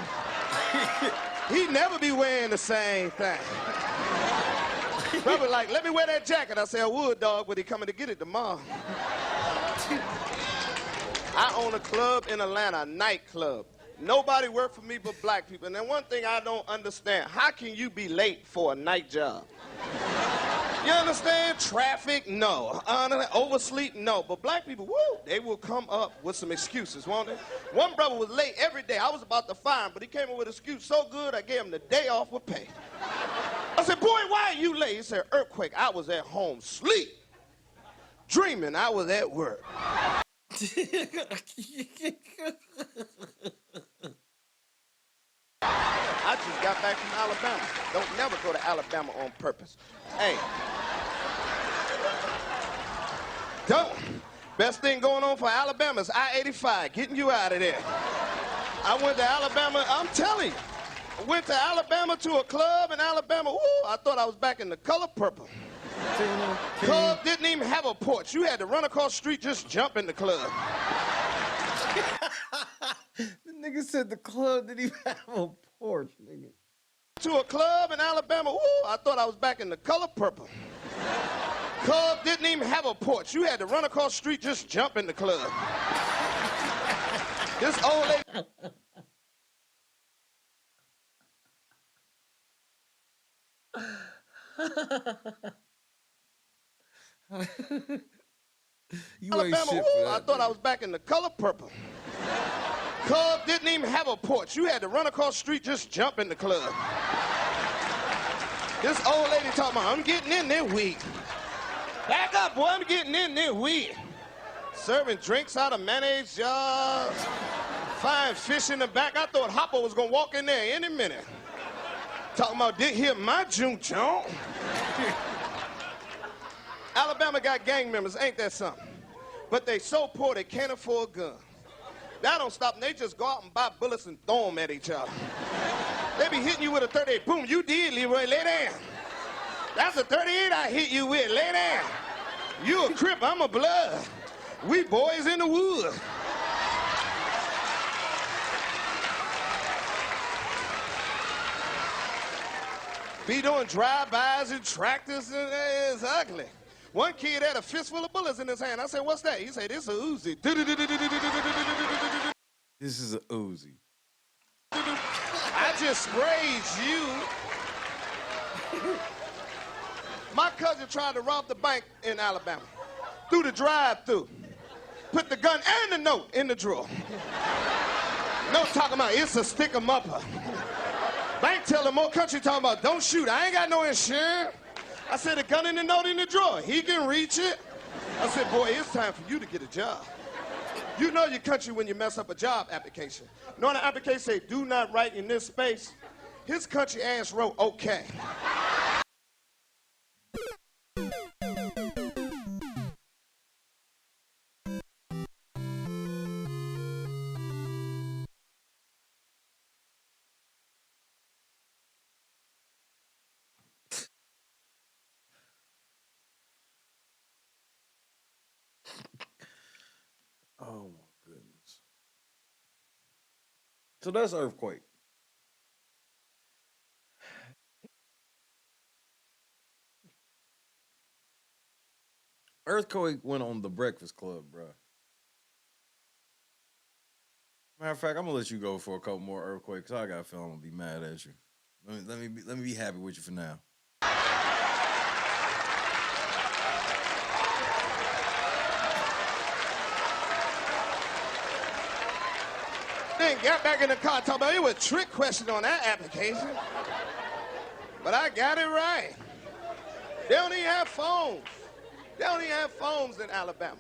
He never be wearing the same thing. Brother like, let me wear that jacket. I say, I would, dog, but he coming to get it tomorrow. I own a club in Atlanta, a nightclub. Nobody work for me but black people. And then one thing I don't understand, how can you be late for a night job? You understand? Traffic, no. Oversleep, no. But black people, woo, they will come up with some excuses, won't they? One brother was late every day. I was about to fire him, but he came up with an excuse so good, I gave him the day off with pay. I said, boy, why are you late? He said, Earthquake, I was at home, sleep, dreaming I was at work. I just got back from Alabama. Don't never go to Alabama on purpose. Hey. Don't. Best thing going on for Alabama is I-85, getting you out of there. I went to Alabama, I'm telling you. I went to Alabama to a club in Alabama. Woo, I thought I was back in the color purple. Club didn't even have a porch. You had to run across the street, just jump in the club. The nigga said the club didn't even have a porch, nigga. To a club in Alabama. Woo, I thought I was back in the color purple. Club didn't even have a porch. You had to run across the street, just jump in the club. This old lady. You Alabama, ain't shit woo, for that, I thought I was back in the color purple. Club didn't even have a porch. You had to run across the street, just jump in the club. This old lady talking about, I'm getting in there weak. Back up, boy, I'm getting in there weak. Serving drinks out of mayonnaise jars. Fine fish in the back. I thought Hopper was gonna walk in there any minute. Talking about, did hear my junk, John. Alabama got gang members, ain't that something? But they so poor they can't afford guns. That don't stop them. They just go out and buy bullets and throw them at each other. They be hitting you with a 38. Boom, you did, Leroy, lay down. That's a 38 I hit you with, lay down. You a Crip, I'm a Blood. We boys in the woods. Be doing drive-bys and tractors, and it's ugly. One kid had a fistful of bullets in his hand. I said, what's that? He said, this is a Uzi. This is a Uzi. I just sprayed you. My cousin tried to rob the bank in Alabama. Through the drive-through. Put the gun and the note in the drawer. No talking about, it's a stick-em-upper. Bank telling more country talking about, don't shoot, I ain't got no insurance. I said, the gun and the note in the drawer, he can reach it. I said, boy, it's time for you to get a job. You know your country when you mess up a job application. You know when the application say, do not write in this space? His country ass wrote, okay. Oh my goodness. So that's Earthquake. Earthquake went on the Breakfast Club, bro. Matter of fact, I'm gonna let you go for a couple more earthquakes. I got a feeling I'm gonna be mad at you. Let me be happy with you for now. Then got back in the car talking about it was a trick question on that application. But I got it right. They don't even have phones. They don't even have phones in Alabama.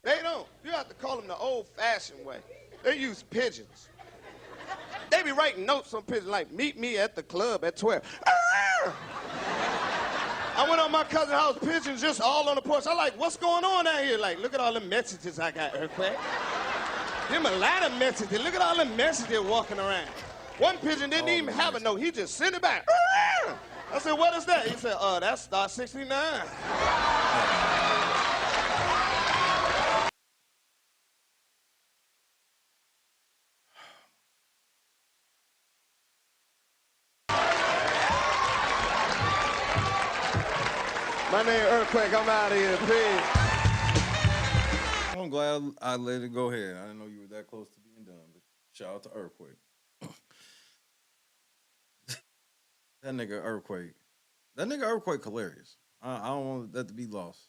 They don't. You have to call them the old-fashioned way. They use pigeons. They be writing notes on pigeons like, meet me at the club at 12. I went on my cousin's house, pigeons just all on the porch. I like, what's going on out here? Like, look at all the messages I got, Earthquake. Them a lot of messages. Look at all the messages walking around. One pigeon didn't even have a note. He just sent it back. I said, what is that? He said, that's Star 69. My name Earthquake. I'm out of here, please. I'm glad I let it go ahead. I didn't know you were that close to being done. But shout out to Earthquake. That nigga Earthquake hilarious. I don't want that to be lost.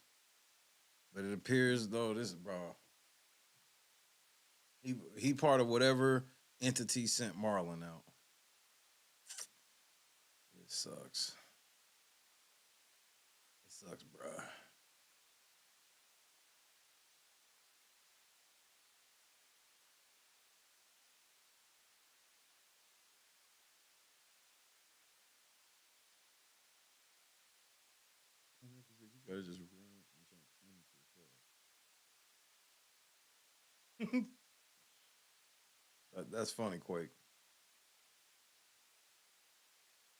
But it appears though he part of whatever entity sent Marlon out. It sucks. It sucks, bro. You gotta just that's funny, Quake.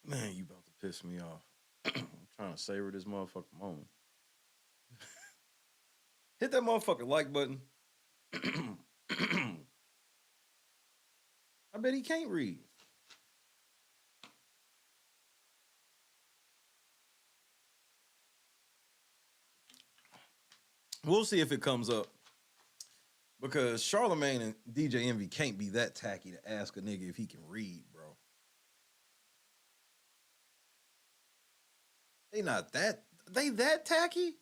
Man, you about to piss me off. I'm trying to savor this motherfucking moment. Hit that motherfucking like button. I bet he can't read. We'll see if it comes up. Because Charlamagne and DJ Envy can't be that tacky to ask a nigga if he can read, bro. They that tacky?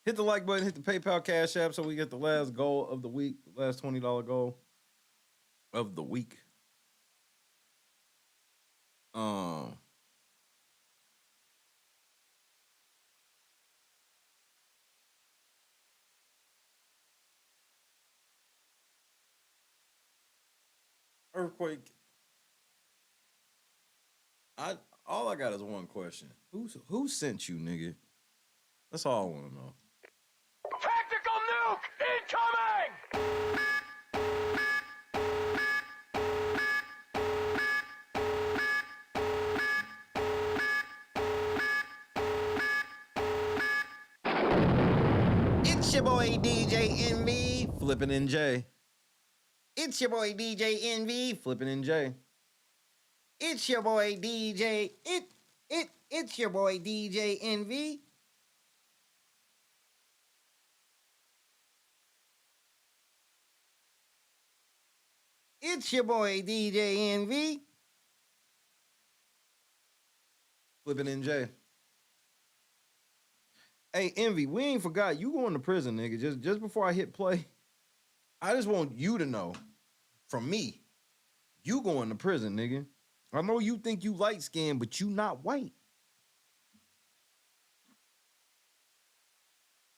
Hit the like button, hit the PayPal Cash App so we get the last goal of the week, last $20 goal of the week. Earthquake. All I got is one question. Who sent you, nigga? That's all I want to know. Tactical nuke incoming! It's your boy DJ Envy, flipping NJ. It's your boy DJ Envy, flipping NJ. It's your boy DJ. It's your boy DJ Envy. It's your boy DJ Envy. Flipping NJ. Hey, Envy, we ain't forgot you going to prison, nigga. Just before I hit play, I just want you to know, from me, you going to prison, nigga. I know you think you light-skinned, but you not white.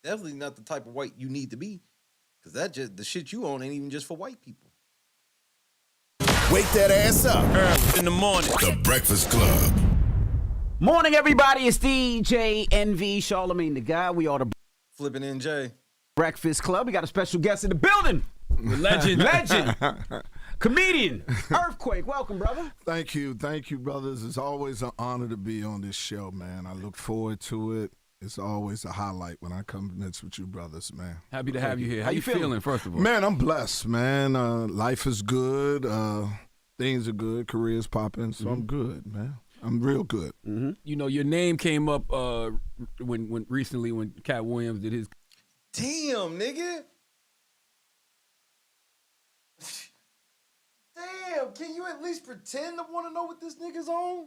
Definitely not the type of white you need to be, because that just the shit you own ain't even just for white people. Wake that ass up. Early in the morning. The Breakfast Club. Morning, everybody. It's DJ Envy, Charlamagne the Guy. We are the Flipping NJ Breakfast Club. We got a special guest in the building. Legend. Comedian, Earthquake. Welcome, brother. Thank you, brothers. It's always an honor to be on this show, man. I look forward to it. It's always a highlight when I come midst with you brothers, man. Happy to have you here. How you feeling, first of all? Man, I'm blessed, man. Life is good. Things are good. Career's popping, so I'm good, man. I'm real good. You know, your name came up when recently when Cat Williams did his. Damn, nigga. Damn, can you at least pretend to want to know what this nigga's on?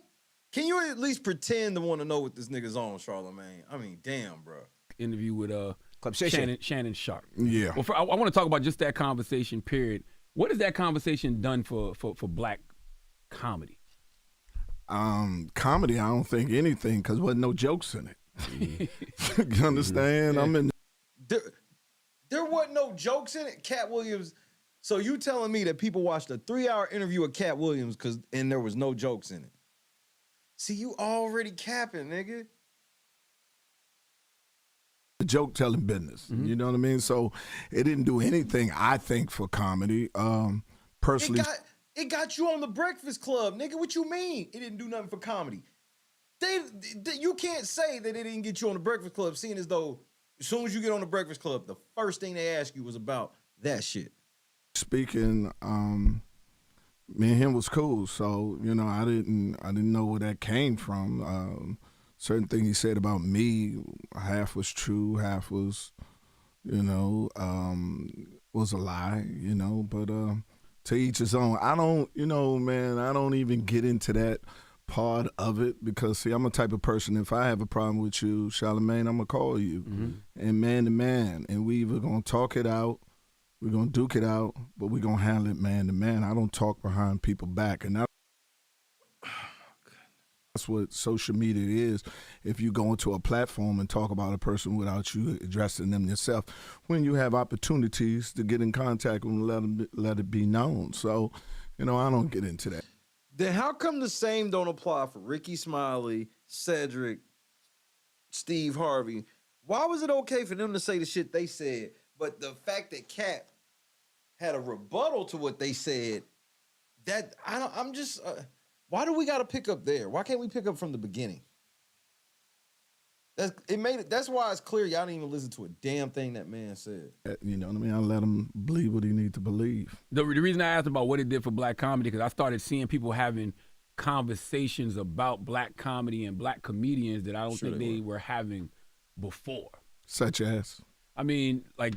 Can you at least pretend to want to know what this nigga's on, Charlamagne? I mean, damn, bro. Interview with Shannon Sharp. Yeah. Well, I want to talk about just that conversation, period. What has that conversation done for black comedy? Comedy, I don't think anything, because wasn't no jokes in it. You understand? I'm in. There wasn't no jokes in it. Cat Williams. So you telling me that people watched a 3-hour interview with Cat Williams and there was no jokes in it? See, you already capping, nigga. The joke telling business. You know what I mean? So it didn't do anything, I think, for comedy. Personally, it got you on the Breakfast Club, nigga. What you mean? It didn't do nothing for comedy. You can't say that it didn't get you on the Breakfast Club, seeing as though as soon as you get on the Breakfast Club, the first thing they ask you was about that shit. speaking, me and him was cool. So, you know, I didn't know where that came from. Certain things he said about me, half was true, half was, you know, was a lie, you know, but to each his own. I don't, you know, man, I don't even get into that part of it because, see, I'm a type of person, if I have a problem with you, Charlamagne, I'm going to call you, and man to man, and we either going to talk it out, we're going to duke it out, but we're going to handle it man to man. I don't talk behind people back, and that's what social media is. If you go into a platform and talk about a person without you addressing them yourself, when you have opportunities to get in contact with them, let it be known. So, you know, I don't get into that. Then how come the same don't apply for Ricky Smiley, Cedric, Steve Harvey? Why was it okay for them to say the shit they said, but the fact that Cap had a rebuttal to what they said, that I'm just why do we got to pick up there? Why can't we pick up from the beginning? That's why it's clear y'all didn't even listen to a damn thing that man said. You know what I mean? I let him believe what he need to believe. The reason I asked about what it did for black comedy, because I started seeing people having conversations about black comedy and black comedians that I don't think they were having before. Such as? I mean, like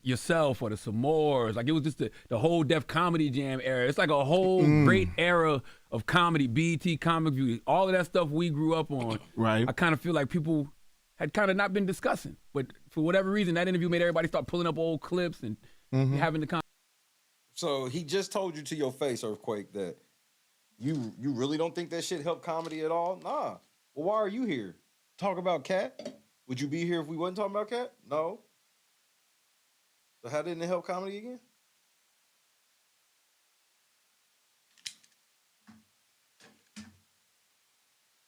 yourself or the Samores. Like, it was just the whole Def Comedy Jam era. It's like a whole great era of comedy, BET, Comic View, all of that stuff we grew up on. Right. I kind of feel like people had kind of not been discussing. But for whatever reason, that interview made everybody start pulling up old clips and having the conversation. So he just told you to your face, Earthquake, that you really don't think that shit helped comedy at all? Nah. Well, why are you here? Talk about Cat? Would you be here if we wasn't talking about Cat? No. So how didn't it help comedy again?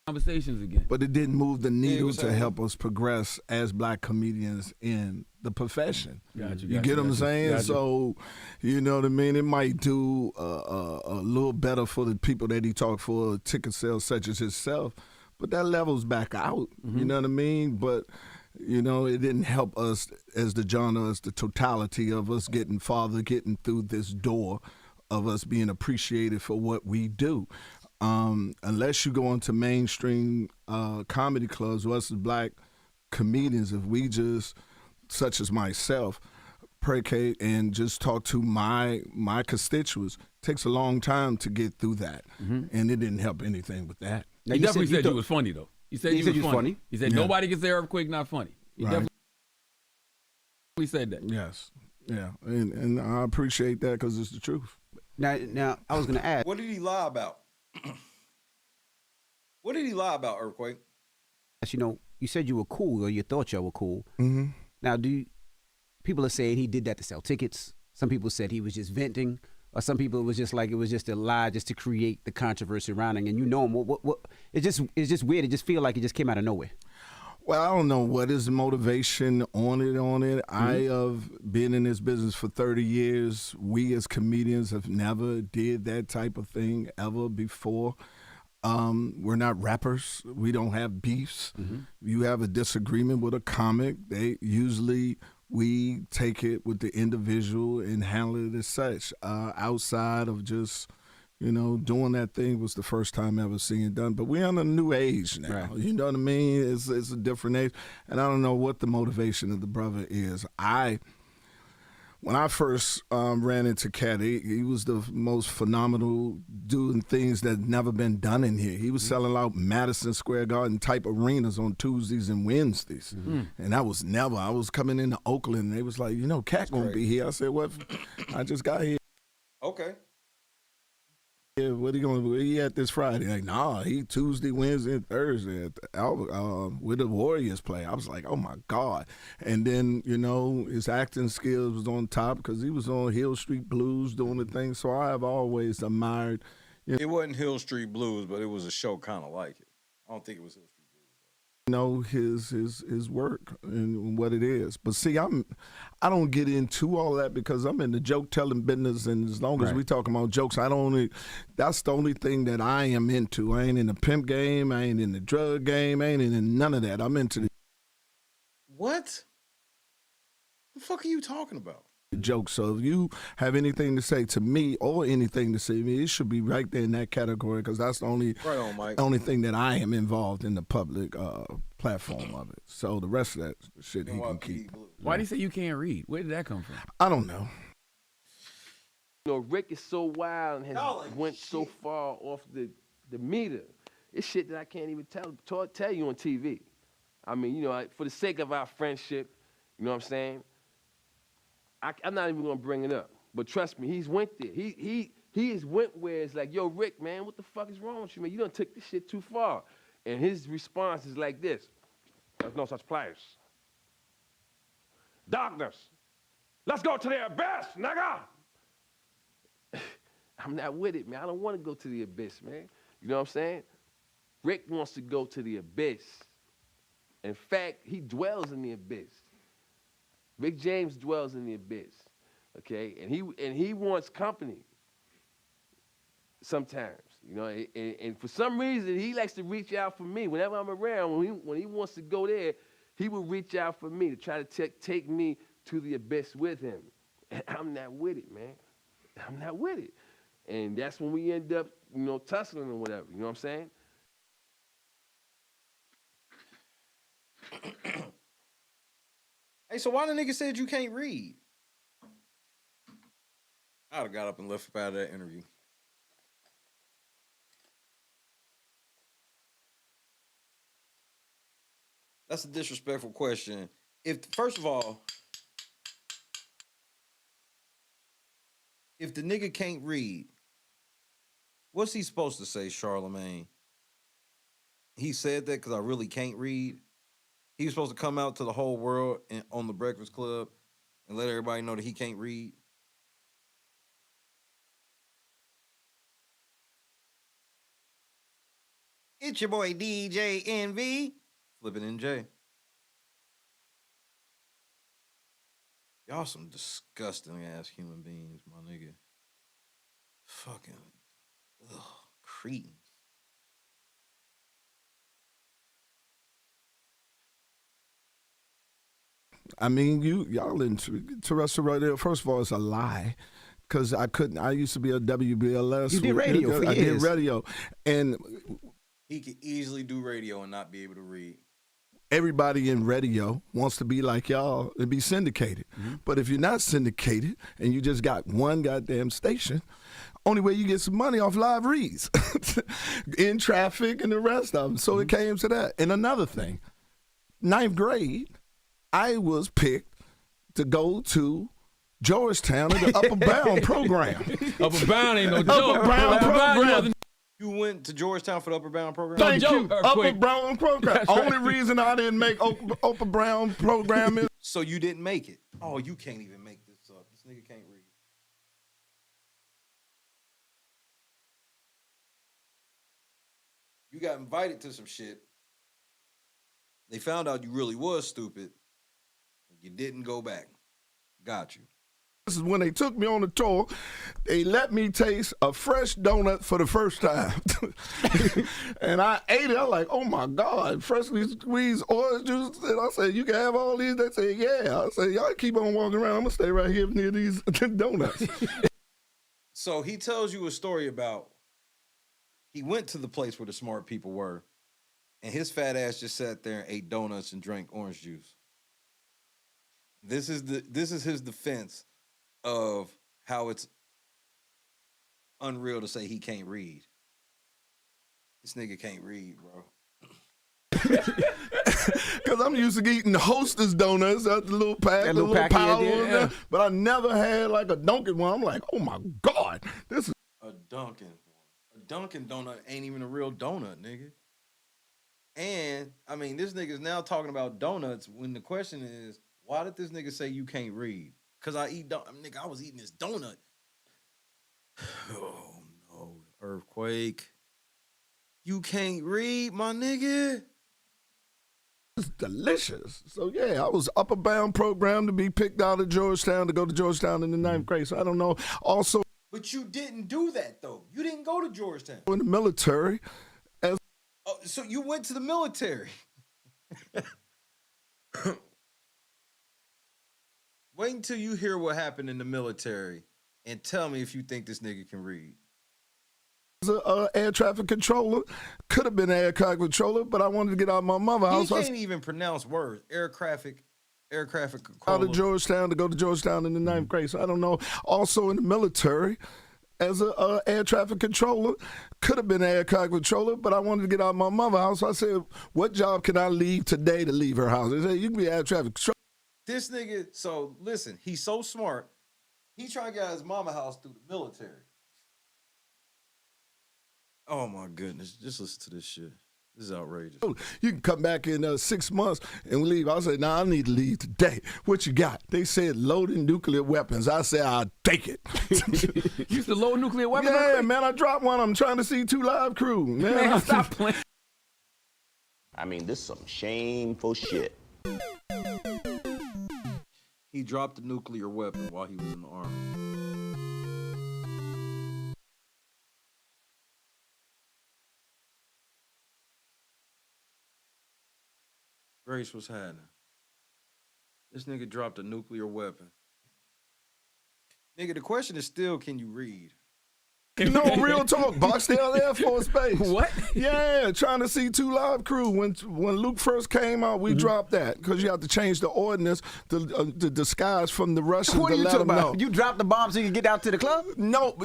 Conversations again. But it didn't move the needle to help us progress as black comedians in the profession. You get what I'm saying? So, you know what I mean? It might do a little better for the people that he talked for, ticket sales such as himself, but that levels back out. You know what I mean? But, you know, it didn't help us as the genre, as the totality of us getting farther, getting through this door of us being appreciated for what we do. Unless you go into mainstream comedy clubs, us as black comedians, if we just, such as myself, predicate and just talk to my constituents, takes a long time to get through that. And it didn't help anything with that. He definitely said you was funny, though. He said you was funny. He said nobody can say Earthquake not funny. He definitely said that. Yes. Yeah. And I appreciate that because it's the truth. Now I was going to ask. What did he lie about? What did he lie about, Earthquake? You know, you said you were cool, or you thought you were cool. Now, people are saying he did that to sell tickets. Some people said he was just venting, or some people it was just like it was just a lie just to create the controversy around him. And you know him. What? It's just weird. It just feel like it just came out of nowhere. Well, I don't know what is the motivation on it. I have been in this business for 30 years. We as comedians have never did that type of thing ever before. We're not rappers. We don't have beefs. You have a disagreement with a comic, we take it with the individual and handle it as such, outside of just, You know, doing that thing was the first time ever seeing it done. But we're in a new age now. Right. You know what I mean? It's a different age. And I don't know what the motivation of the brother is. When I first ran into Cat, he was the most phenomenal doing things that never been done in here. He was selling out Madison Square Garden type arenas on Tuesdays and Wednesdays. And that was never. I was coming into Oakland and they was like, you know, Cat gonna be here. I said, what? I just got here. Okay. Yeah, what he gonna do? He at this Friday? Like, nah, he Tuesday, Wednesday, and Thursday at with the Warriors play. I was like, oh my God. And then, you know, his acting skills was on top because he was on Hill Street Blues doing the thing. So I have always admired. You know, it wasn't Hill Street Blues, but it was a show kind of like it. I don't think it was Hill Street Blues. You know, his work and what it is. But see, I don't get into all that because I'm in the joke telling business, and as long as we talking about jokes, that's the only thing that I am into. I ain't in the pimp game, I ain't in the drug game, I ain't in none of that. I'm into the What? The fuck are you talking about? Joke. So if you have anything to say to me or anything to say to me, it should be right there in that category because that's the only thing that I am involved in the public platform of it. So the rest of that shit he can keep. Why do you say you can't read? Where did that come from? I don't know. You know, Rick is so wild and has went so far off the meter. It's shit that I can't even tell you on TV. I mean, you know, for the sake of our friendship, you know what I'm saying? I'm not even gonna bring it up, but trust me, he's went there. He has went where it's like, yo, Rick, man, what the fuck is wrong with you, man? You done took this shit too far. And his response is like this: there's no such place. Darkness. Let's go to the abyss, nigga. I'm not with it, man. I don't want to go to the abyss, man. You know what I'm saying? Rick wants to go to the abyss. In fact, he dwells in the abyss. Rick James dwells in the abyss, okay? And he wants company sometimes, you know? And for some reason, he likes to reach out for me. Whenever I'm around, when he wants to go there, he will reach out for me to try to take me to the abyss with him. And I'm not with it, man. I'm not with it. And that's when we end up, you know, tussling or whatever, you know what I'm saying? Hey, so why the nigga said you can't read? I'd have got up and left out of that interview. That's a disrespectful question. First of all, if the nigga can't read, what's he supposed to say, Charlemagne? He said that because I really can't read. He was supposed to come out to the whole world on the Breakfast Club and let everybody know that he can't read. It's your boy DJ NV. Flippin' NJ. Y'all some disgusting ass human beings, my nigga. Fucking cretins. I mean, y'all interested right there. First of all, it's a lie. Because I used to be a WBLS. You did radio for years. I did radio. And he could easily do radio and not be able to read. Everybody in radio wants to be like y'all and be syndicated. Mm-hmm. But if you're not syndicated and you just got one goddamn station, only way you get some money off live reads in traffic and the rest of them. So it came to that. And another thing, 9th grade, I was picked to go to Georgetown at the Upper Bound program. Upper Bound ain't no joke. Upper Bound program. You went to Georgetown for the Upper Bound program? Thank you. Upper Bound program. Only reason I didn't make Upper Bound program is... So you didn't make it. Oh, you can't even make this up. This nigga can't read. You got invited to some shit. They found out you really was stupid. You didn't go back. Got you. This is when they took me on the tour. They let me taste a fresh donut for the first time. And I ate it. I was like, oh my God, freshly squeezed orange juice. And I said, you can have all these? They said, yeah. I said, y'all keep on walking around. I'm going to stay right here near these donuts. So he tells you a story about He went to the place where the smart people were, and his fat ass just sat there and ate donuts and drank orange juice. This is his defense of how it's unreal to say he can't read. This nigga can't read, bro. Because I'm used to eating Hostess donuts, the little pack, the little powder, yeah. But I never had like a Dunkin' one. I'm like, oh my God, this is A Dunkin' donut ain't even a real donut, nigga. And I mean, this nigga's now talking about donuts when the question is, why did this nigga say you can't read? Because I eat nigga, I was eating this donut. Oh no, earthquake. You can't read, my nigga. It's delicious. So yeah, I was upper bound programmed to be picked out of Georgetown to go to Georgetown in the 9th grade. So I don't know. Also, But you didn't do that though. You didn't go to Georgetown. in the military, as Oh, so you went to the military. Wait until you hear what happened in the military and tell me if you think this nigga can read. a air traffic controller, could have been an air traffic controller, but I wanted to get out of my mother's house. He can't even pronounce words. Air traffic Out controller. of Georgetown to go to Georgetown in the 9th grade. So I don't know. Also in the military, as a air traffic controller, could have been an air traffic controller, but I wanted to get out of my mother's house. So I said, what job can I leave today to leave her house? They said, you can be air traffic controller. This nigga, so listen, he's so smart. He trying to get out of his mama house through the military. Oh my goodness, just listen to this shit. This is outrageous. You can come back in 6 months and leave. I said, I need to leave today. What you got? They said loading nuclear weapons. I said, I'll take it. You used to load nuclear weapons? Yeah, man, I dropped one. I'm trying to see 2 live crew. Man, stop playing. I mean, this is some shameful shit. He dropped a nuclear weapon while he was in the army. Grace was happening. This nigga dropped a nuclear weapon. Nigga, the question is still, can you read? No, real talk. Barksdale Air Force Base. What? Yeah, trying to see 2 live crew. When Luke first came out, we dropped that because you have to change the ordinance to disguise from the Russians. What are you let talking them about? know. You dropped the bomb so you could get out to the club? No,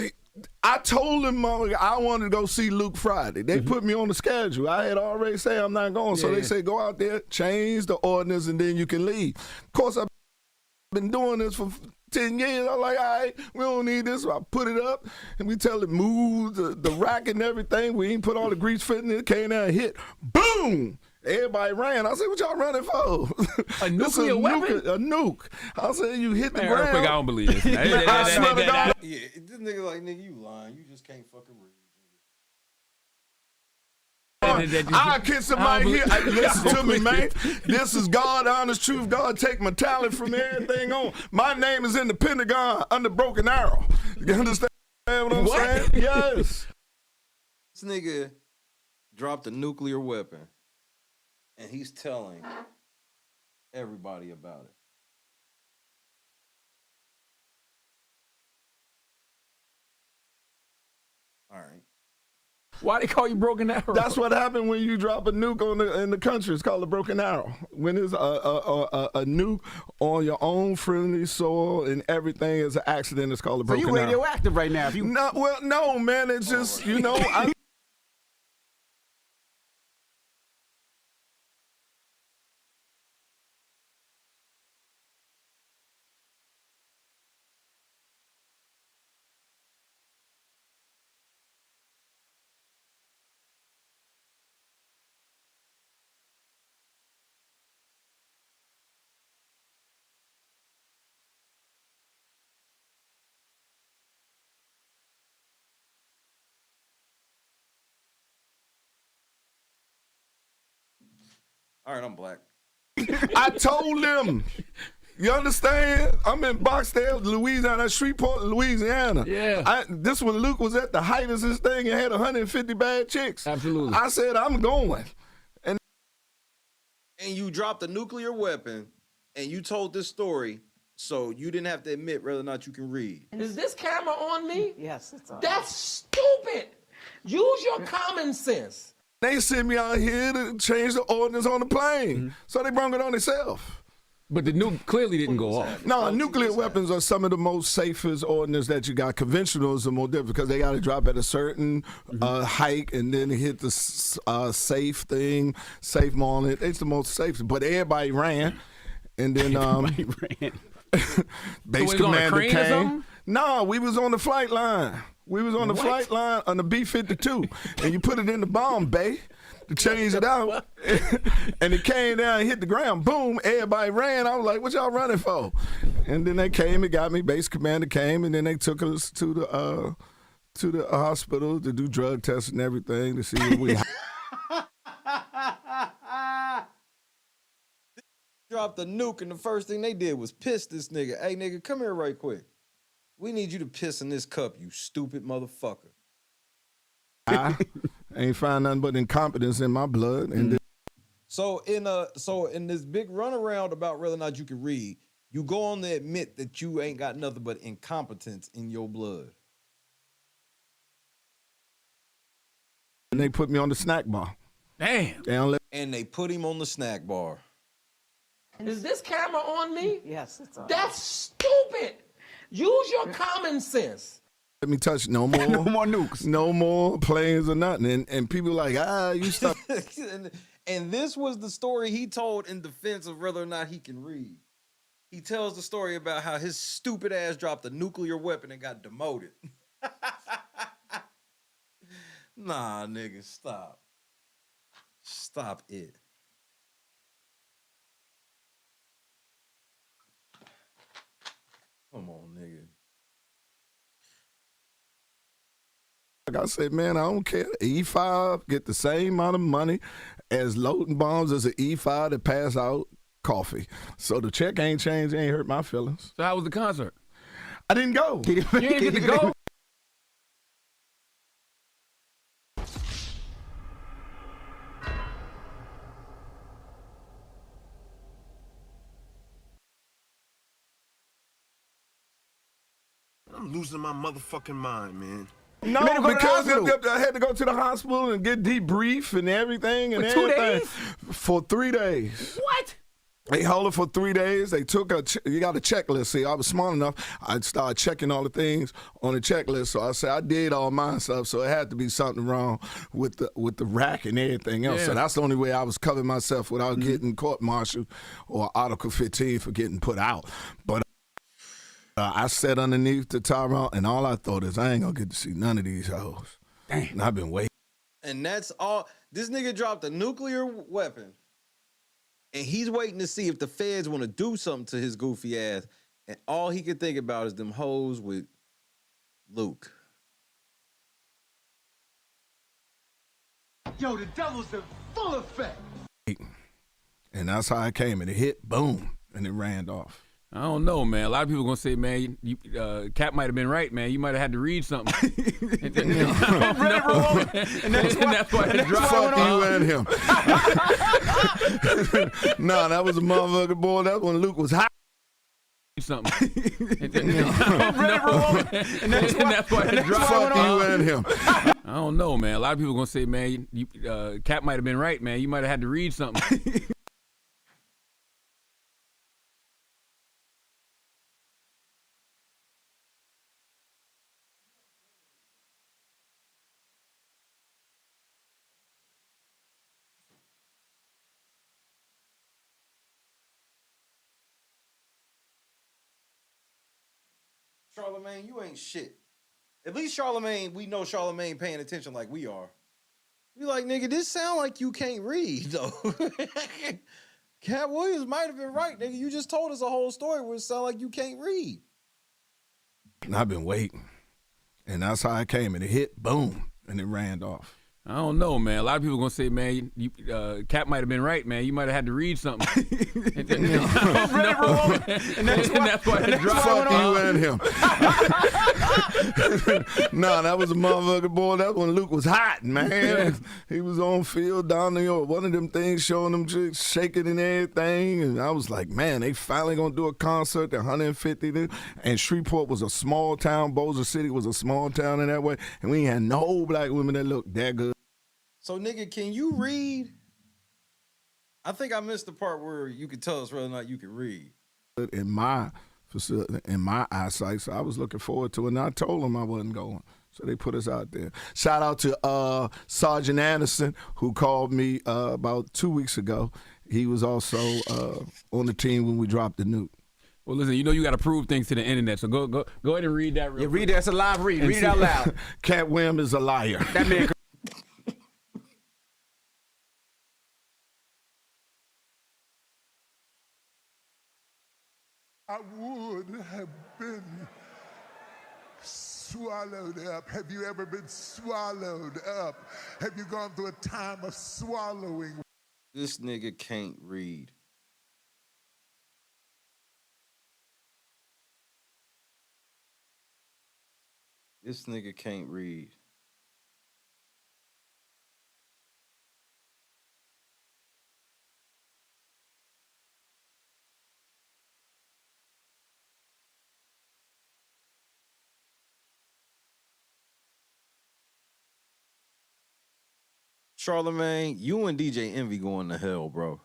I told them I wanted to go see Luke Friday. They put me on the schedule. I had already said I'm not going. So they say go out there, change the ordinance, and then you can leave. Of course, I've been doing this for 10 years. I'm like, all right, we don't need this. So I put it up, and we tell it move, the rack and everything. We ain't put all the grease fitting in it. Came down and hit. Boom! Everybody ran. I said, what y'all running for? A nuclear weapon? A nuke. I said, you hit the Man, ground. I don't believe this. Yeah, this nigga like, nigga, you lying. You just can't fucking read. I'll kiss somebody here. Listen to me, man. This is God, honest truth. God take my talent from everything on. My name is in the Pentagon under broken arrow. You understand what I'm saying? Yes. This nigga dropped a nuclear weapon, and he's telling everybody about it. All right. Why they call you broken arrow? That's what happened when you drop a nuke in the country. It's called a broken arrow. When it's a nuke on your own friendly soil and everything is an accident, it's called a broken arrow. So you radioactive right now. If you no, man. It's just, you know, All right, I'm black. I told them. You understand? I'm in Barksdale, Louisiana, Shreveport, Louisiana. Yeah. This when Luke was at the height of his thing and had 150 bad chicks. Absolutely. I said, I'm going. And you dropped a nuclear weapon, and you told this story, so you didn't have to admit whether or not you can read. Is this camera on me? Yes, it's on. That's stupid. Use your common sense. They sent me out here to change the ordinance on the plane. So they brought it on themselves. But the nuke clearly didn't go off. No, nuclear weapons are some of the most safest ordnance that you got. Conventionals are more difficult because they got to drop at a certain height and then hit the safe thing, safe Marlon. It's the most safe. But everybody ran. And then base commander came. No, we was on the flight line. We was on the flight line on the B-52. And you put it in the bomb bay to change it out. And it came down and hit the ground. Boom, everybody ran. I was like, what y'all running for? And then they came and got me. Base commander came, and then they took us to the hospital to do drug tests and everything to see if we dropped the nuke, and the first thing they did was piss this nigga. Hey, nigga, come here right quick. We need you to piss in this cup, you stupid motherfucker. I ain't find nothing but incompetence in my blood. And So in this big runaround about whether or not you can read, you go on to admit that you ain't got nothing but incompetence in your blood. And they put me on the snack bar. Damn. And they put him on the snack bar. Is this camera on me? Yes, it's on. That's stupid. Use your common sense. Let me touch no more. No more nukes. No more planes or nothing. And people like, you stop. And this was the story he told in defense of whether or not he can read. He tells the story about how his stupid ass dropped a nuclear weapon and got demoted. Nah, nigga, stop. Stop it. Come on, nigga. Like I said, man, I don't care. E5 get the same amount of money as loading bombs as an E5 that pass out coffee. So the check ain't changed, ain't hurt my feelings. So how was the concert? I didn't go. You didn't get to go? I'm losing my motherfucking mind, man. No, because I had to go to the hospital and get debrief and everything. And For 2 everything. days? For 3 days. What? They hold it for 3 days. They took you got a checklist. See, I was smart enough. I started checking all the things on the checklist. So I said I did all my stuff. So it had to be something wrong with the rack and everything else. Yeah. So that's the only way I was covering myself without getting court-martialed or Article 15 for getting put out. But I sat underneath the Tyrone, and all I thought is I ain't gonna get to see none of these hoes. Damn. And I've been waiting. And that's all. This nigga dropped a nuclear weapon, and he's waiting to see if the feds want to do something to his goofy ass. And all he could think about is them hoes with Luke. Yo, the devil's in full effect. And that's how it came. And it hit, boom, and it ran off. I don't know, man. A lot of people gonna say, man, Cap might have been right, man. You might have had to read something. and that's why it dropped. Fuck you and him. Nah, that was a motherfucker, boy. That when Luke was hot. Something. and that's why it dropped. Fuck you and him. I don't know, man. A lot of people gonna say, man, Cap might have been right, man. You might have had to read something. Charlemagne, you ain't shit. At least Charlemagne, we know Charlemagne paying attention like we are. We like, nigga, this sound like you can't read, though. Cat Williams might have been right, nigga. You just told us a whole story where it sound like you can't read. And I've been waiting. And that's how it came. And it hit, boom, and it ran off. I don't know, man. A lot of people gonna say, man, Cap might have been right, man. You might have had to read something. and that's why it dropped. Fuck you and him. No, that was a motherfucker, boy. That when Luke was hot, man. He was on field down there, one of them things showing them chicks shaking and everything. And I was like, man, they finally gonna do a concert. They're 150. And Shreveport was a small town. Bossier City was a small town in that way. And we ain't had no black women that looked that good. So, nigga, can you read? I think I missed the part where you could tell us whether or not you can read. In my facility, in my eyesight, so I was looking forward to it, and I told them I wasn't going. So they put us out there. Shout out to Sergeant Anderson, who called me about 2 weeks ago. He was also on the team when we dropped the nuke. Well, listen, you know you got to prove things to the internet, so go ahead and read that real quick. Read that. It's a live read. Read it out loud. Cat Williams is a liar. That man. I would have been swallowed up. Have you ever been swallowed up? Have you gone through a time of swallowing? This nigga can't read. This nigga can't read. Charlamagne, you and DJ Envy going to hell, bro.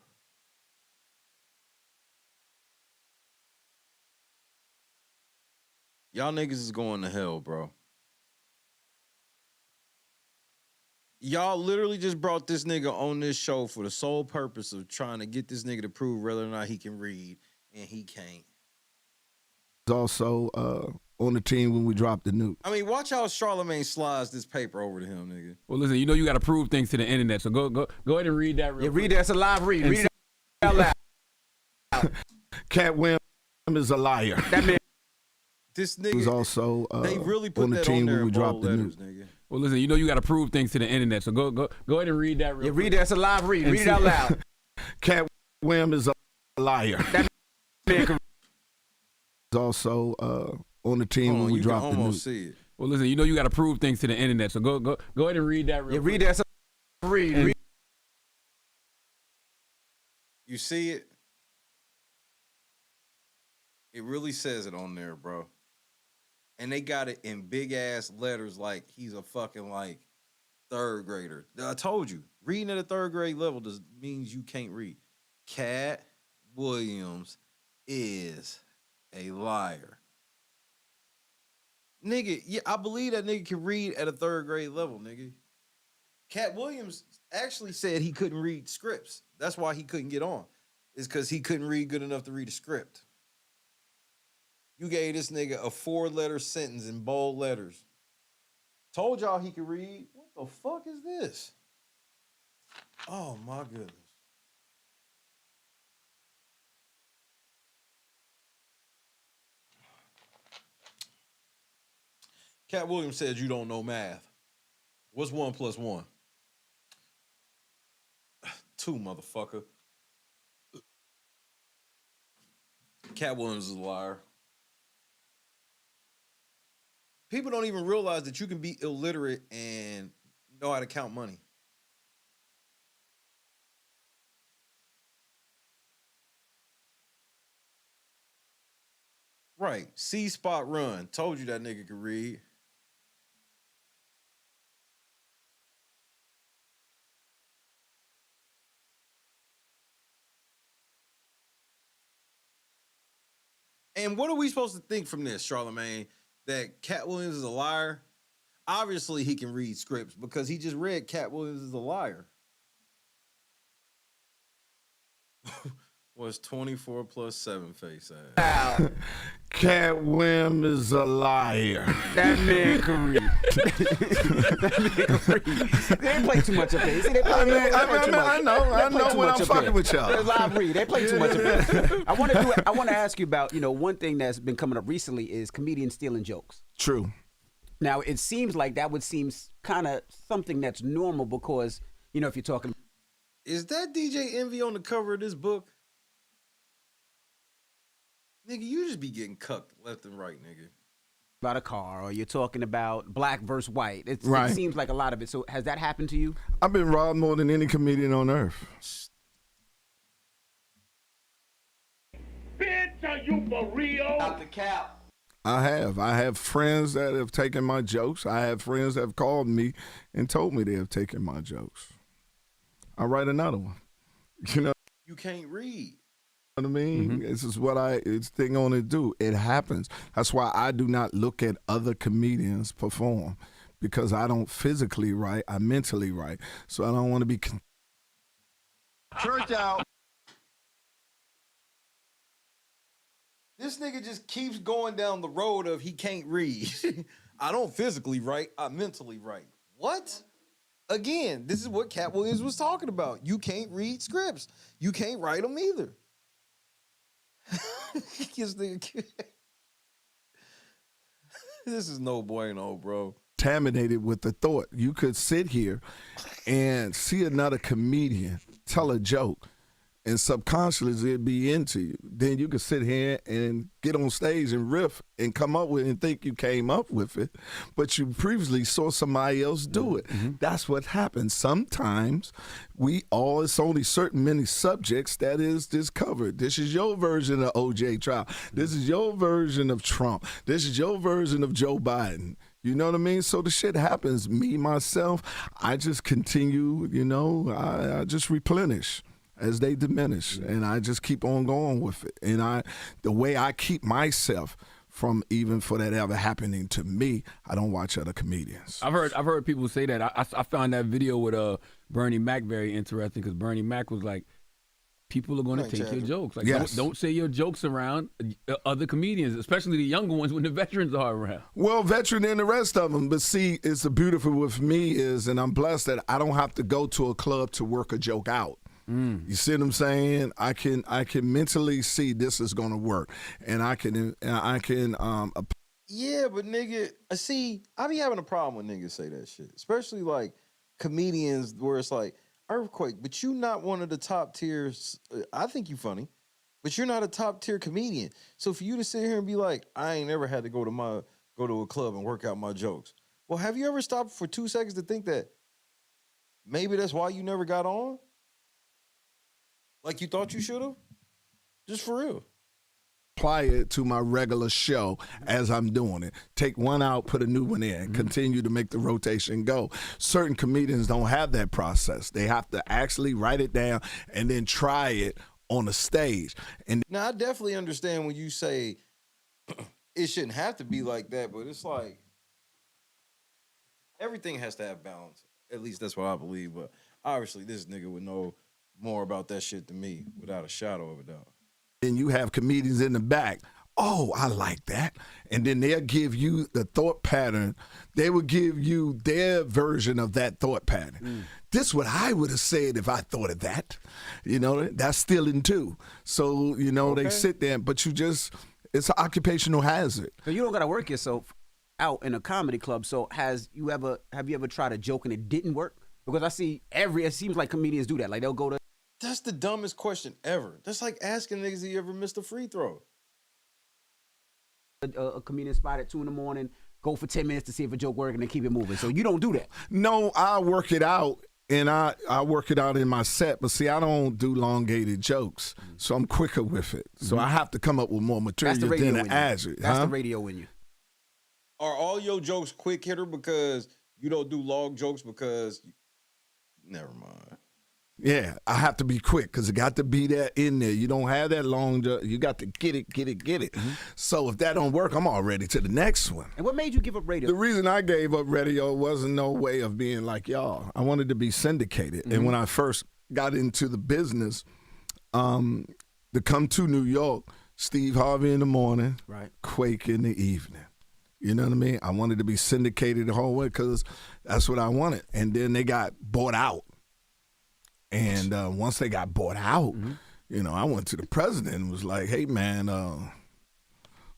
Y'all niggas is going to hell, bro. Y'all literally just brought this nigga on this show for the sole purpose of trying to get this nigga to prove whether or not he can read, and he can't. Also on the team when we dropped the nuke. I mean, watch how Charlamagne slides this paper over to him, nigga. Well, listen, you know you got to prove things to the internet, so go ahead and read that real quick. Read that. It's a live read. Read it out loud. Cat Williams is a liar. That man. This nigga was also they really put on the that team on there when we in dropped bold the letters, nuke. nigga. Well, listen, you know you got to prove things to the internet, so go ahead and read that real quick. Read that. It's a live read. Read it out loud. Cat Williams is a liar. That man. Was also on the team when we dropped the nuke. See it. Well, listen, you know you got to prove things to the internet, so go ahead and read that real quick. Read that. It's a read. You see it? It really says it on there, bro. And they got it in big ass letters like he's a fucking like third grader. I told you, reading at a third grade level means you can't read. Cat Williams is a liar. Nigga, yeah, I believe that nigga can read at a third grade level, nigga. Cat Williams actually said he couldn't read scripts. That's why he couldn't get on. It's because he couldn't read good enough to read a script. You gave this nigga a 4-letter sentence in bold letters. Told y'all he could read. What the fuck is this? Oh, my goodness. Cat Williams said you don't know math. What's 1 + 1? 2, motherfucker. Cat Williams is a liar. People don't even realize that you can be illiterate and know how to count money. Right. C spot run. Told you that nigga could read. And what are we supposed to think from this, Charlamagne? That Cat Williams is a liar? Obviously, he can read scripts because he just read Cat Williams is a liar. Was 24 + 7 face ass. Cat Williams is a liar. That man can read. That man can read. They ain't play too much up there. See, they play, I know when I'm fucking with y'all. There's live read. They play too much up there. I want to ask you about, one thing that's been coming up recently is comedians stealing jokes. True. Now, it seems like that would seem kind of something that's normal because, if you're talking. Is that DJ Envy on the cover of this book? Nigga, you just be getting cucked left and right, nigga. About a car, or you're talking about black versus white. It Right. seems like a lot of it. So has that happened to you? I've been robbed more than any comedian on earth. Bitch, are you for real? Out the cap. I have friends that have taken my jokes. I have friends that have called me and told me they have taken my jokes. I'll write another one. You know You can't read. what I mean? This is what it's thing on to do. It happens. That's why I do not look at other comedians perform, because I don't physically write, I mentally write. So I don't want to be Church out. This nigga just keeps going down the road of he can't read. I don't physically write, I mentally write. What? Again, this is what Cat Williams was talking about. You can't read scripts. You can't write them either. This nigga- This is no bueno, bro. contaminated with the thought. You could sit here and see another comedian tell a joke, and subconsciously it'd be into you. Then you could sit here and get on stage and riff and come up with it and think you came up with it, but you previously saw somebody else do it. That's what happens. Sometimes it's only certain many subjects that is discovered. This is your version of OJ trial. This is your version of Trump. This is your version of Joe Biden. You know what I mean? So the shit happens. Me, myself, I just continue, I just replenish as they diminish, and I just keep on going with it. And the way I keep myself from even for that ever happening to me, I don't watch other comedians. I've heard people say that. I found that video with Bernie Mac very interesting, because Bernie Mac was like, people are going to take your jokes. Like, Yes. don't say your jokes around other comedians, especially the younger ones when the veterans are around. Well, veteran and the rest of them. But see, it's the beautiful with me is, and I'm blessed that I don't have to go to a club to work a joke out. You see what I'm saying? I can mentally see this is gonna work, and I can. Yeah, but nigga, see, I be having a problem when niggas say that shit, especially like comedians where it's like Earthquake, but you not one of the top tiers. I think you funny, but you're not a top tier comedian. So for you to sit here and be like, I ain't never had to go to a club and work out my jokes. Well, have you ever stopped for 2 seconds to think that maybe that's why you never got on? Like you thought you should have? Just for real. Apply it to my regular show as I'm doing it. Take one out, put a new one in, continue to make the rotation go. Certain comedians don't have that process. They have to actually write it down and then try it on the stage. And now, I definitely understand when you say it shouldn't have to be like that, but it's like everything has to have balance. At least that's what I believe. But obviously, this nigga would know more about that shit than me, without a shadow of a doubt. then you have comedians in the back. Oh, I like that. And then they'll give you the thought pattern. They will give you their version of that thought pattern. This is what I would have said if I thought of that. That's stealing too. So, they sit there, but it's an occupational hazard. So you don't got to work yourself out in a comedy club. So have you ever tried a joke and it didn't work? Because I see it seems like comedians do that. Like they'll go to. That's the dumbest question ever. That's like asking niggas if you ever missed a free throw. A comedian spot at 2 a.m, go for 10 minutes to see if a joke works and then keep it moving. So you don't do that. No, I work it out. And I work it out in my set. But see, I don't do elongated jokes. So I'm quicker with it. So I have to come up with more material That's the radio than in an you. azure. That's the radio in you. Are all your jokes quick hitter because you don't do long jokes because... Never mind. Yeah, I have to be quick because it got to be that in there. You don't have that long. You got to get it. So if that don't work, I'm already to the next one. And what made you give up radio? The reason I gave up radio wasn't no way of being like y'all. I wanted to be syndicated. And when I first got into the business, to come to New York, Steve Harvey in the morning, right? Quake in the evening. You know what I mean? I wanted to be syndicated the whole way because that's what I wanted. And then they got bought out. And once they got bought out, I went to the president and was like, "Hey, man,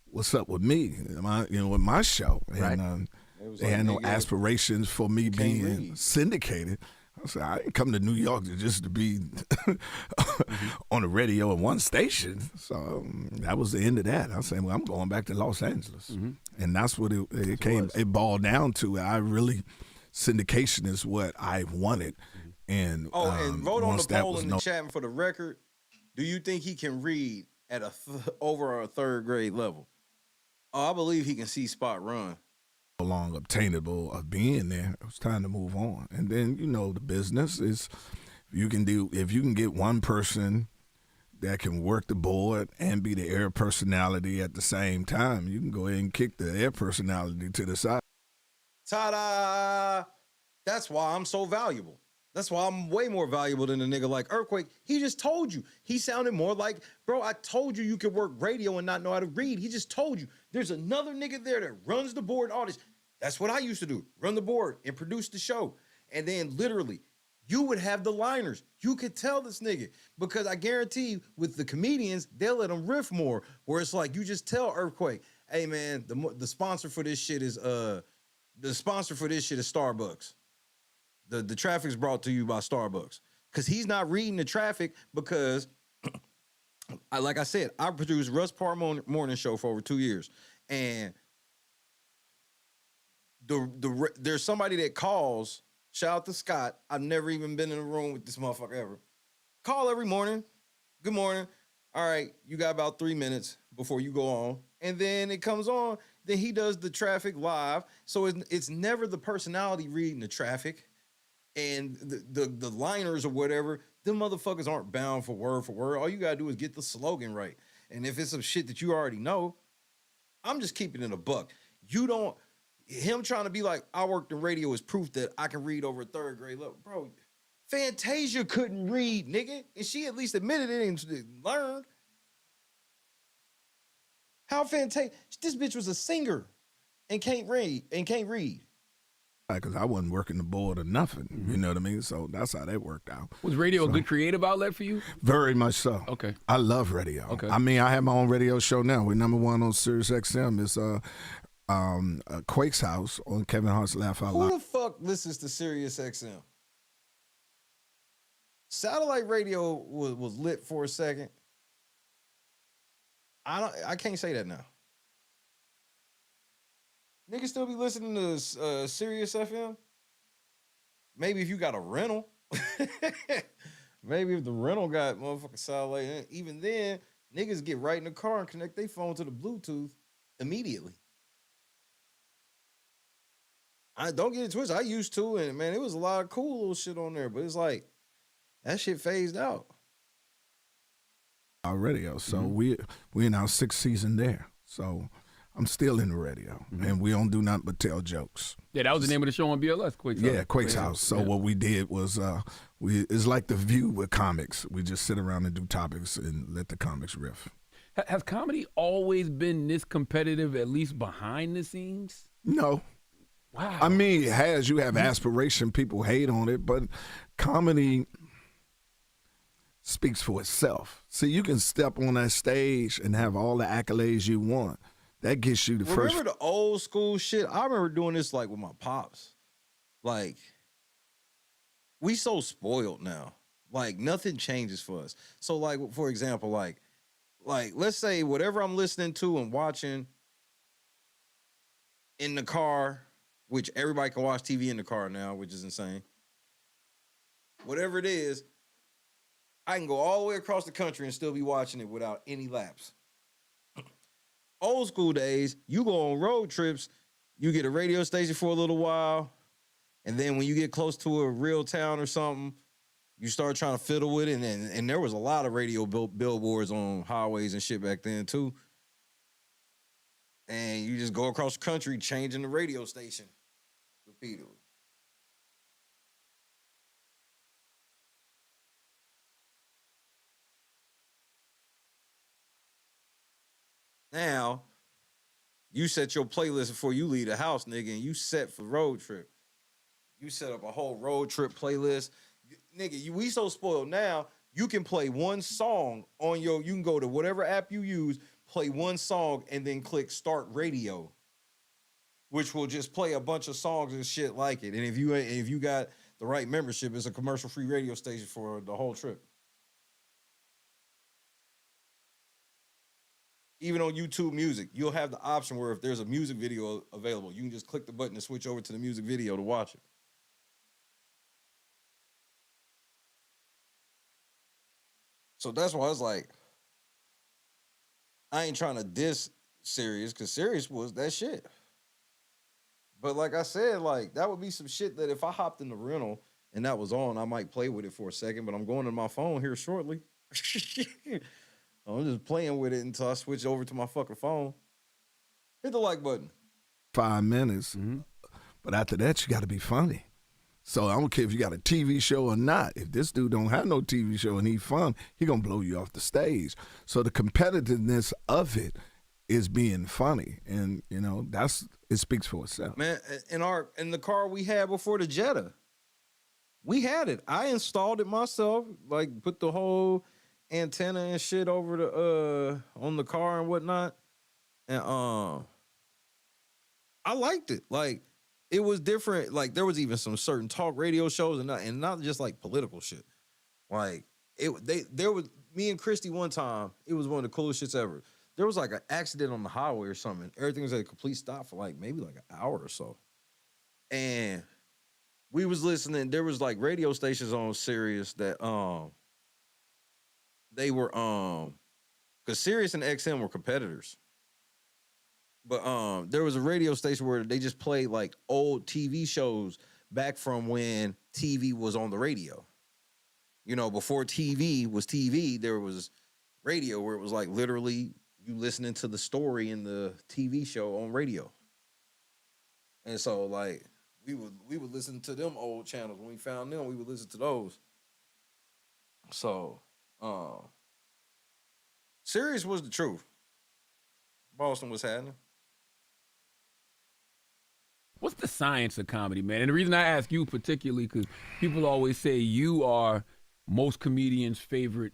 what's up with me? With my show?" And Right. they had no aspirations for me being syndicated. I said, I ain't come to New York just to be on the radio in one station. So that was the end of that. I said, well, I'm going back to Los Angeles. And that's what it boiled down to. Syndication is what I wanted. And and vote on once the that poll was in the chat. And for the record, do you think he can read at over a third grade level? Oh, I believe he can see spot run. No longer obtainable of being there. It was time to move on. And then, the business is if you can get one person that can work the board and be the air personality at the same time, you can go ahead and kick the air personality to the side. Ta-da! That's why I'm so valuable. That's why I'm way more valuable than a nigga like Earthquake. He just told you. He sounded more like, bro, I told you could work radio and not know how to read. He just told you. There's another nigga there that runs the board and all this. That's what I used to do. Run the board and produce the show. And then literally, you would have the liners. You could tell this nigga. Because I guarantee you, with the comedians, they'll let them riff more. Where it's like, you just tell Earthquake, hey man, the sponsor for this shit is Starbucks. The traffic's brought to you by Starbucks. Because he's not reading the traffic because, like I said, I produced Russ Parr Morning Show for over 2 years. And there's somebody that calls, shout out to Scott. I've never even been in a room with this motherfucker ever. Call every morning. Good morning. All right, you got about 3 minutes before you go on. And then it comes on. Then he does the traffic live. So it's never the personality reading the traffic. And the liners or whatever, them motherfuckers aren't bound for word. All you gotta do is get the slogan right. And if it's some shit that you already know, I'm just keeping it a buck. Him trying to be like, I worked in radio is proof that I can read over a third grade level. Bro, Fantasia couldn't read, nigga. And she at least admitted it and learned. How Fantasia? This bitch was a singer and can't read. Because I wasn't working the board or nothing, you know what I mean? So that's how that worked out. Was radio a good creative outlet for you? Very much so. Okay. I love radio. Okay. I mean, I have my own radio show now. We're #1 on Sirius XM. It's Quake's House on Kevin Hart's Laugh Out Loud. Who the fuck listens to Sirius XM? Satellite radio was lit for a second. I can't say that now. Niggas still be listening to Sirius FM? Maybe if you got a rental. Maybe if the rental got motherfucking satellite. Even then, niggas get right in the car and connect their phone to the Bluetooth immediately. I don't get it twisted. I used to, and man, it was a lot of cool little shit on there, but it's like, that shit phased out. Our radio. So we're in our 6th season there. So I'm still in the radio, and we don't do nothing but tell jokes. Yeah, that was the name of the show on BLS, Quake's House. Yeah, Quake's House. So what we did was, it's like The View with comics. We just sit around and do topics and let the comics riff. Has comedy always been this competitive, at least behind the scenes? No. Wow. I mean, you have aspiration, people hate on it, but comedy speaks for itself. See, you can step on that stage and have all the accolades you want. That gets you the first. Remember the old school shit? I remember doing this like with my pops. Like, we so spoiled now. Like, nothing changes for us. So, like, for example, like let's say whatever I'm listening to and watching in the car, which everybody can watch TV in the car now, which is insane. Whatever it is, I can go all the way across the country and still be watching it without any lapse. Old school days, you go on road trips, you get a radio station for a little while, and then when you get close to a real town or something, you start trying to fiddle with it, and there was a lot of radio billboards on highways and shit back then too. And you just go across the country changing the radio station repeatedly. Now, you set your playlist before you leave the house, nigga, and you set for road trip. You set up a whole road trip playlist. Nigga, we so spoiled now, you can play one song on you can go to whatever app you use, play one song, and then click start radio, which will just play a bunch of songs and shit like it. And if you got the right membership, it's a commercial-free radio station for the whole trip. Even on YouTube Music, you'll have the option where if there's a music video available, you can just click the button and switch over to the music video to watch it. So that's why it's like, I ain't trying to diss Sirius, because Sirius was that shit. But like I said, like, that would be some shit that if I hopped in the rental and that was on, I might play with it for a second, but I'm going to my phone here shortly. I'm just playing with it until I switch over to my fucking phone. Hit the like button. 5 minutes. But after that, you got to be funny. So I don't care if you got a TV show or not. If this dude don't have no TV show and he fun, he going to blow you off the stage. So the competitiveness of it is being funny. And, you know, it speaks for itself. Man, in the car we had before the Jetta, we had it. I installed it myself, like put the whole antenna and shit over the on the car and whatnot. And I liked it. Like, it was different. Like, there was even some certain talk radio shows and not just like political shit. Like, there was me and Christy one time, it was one of the coolest shits ever. There was like an accident on the highway or something. Everything was at a complete stop for like maybe like an hour or so. And we was listening. There was like radio stations on Sirius that they were because Sirius and XM were competitors. But there was a radio station where they just played like old TV shows back from when TV was on the radio. You know, before TV was TV, there was radio where it was like literally you listening to the story in the TV show on radio. And so like we would listen to them old channels. When we found them, we would listen to those. So Sirius was the truth. Boston was happening. What's the science of comedy, man? And the reason I ask you particularly, because people always say you are most comedians' favorite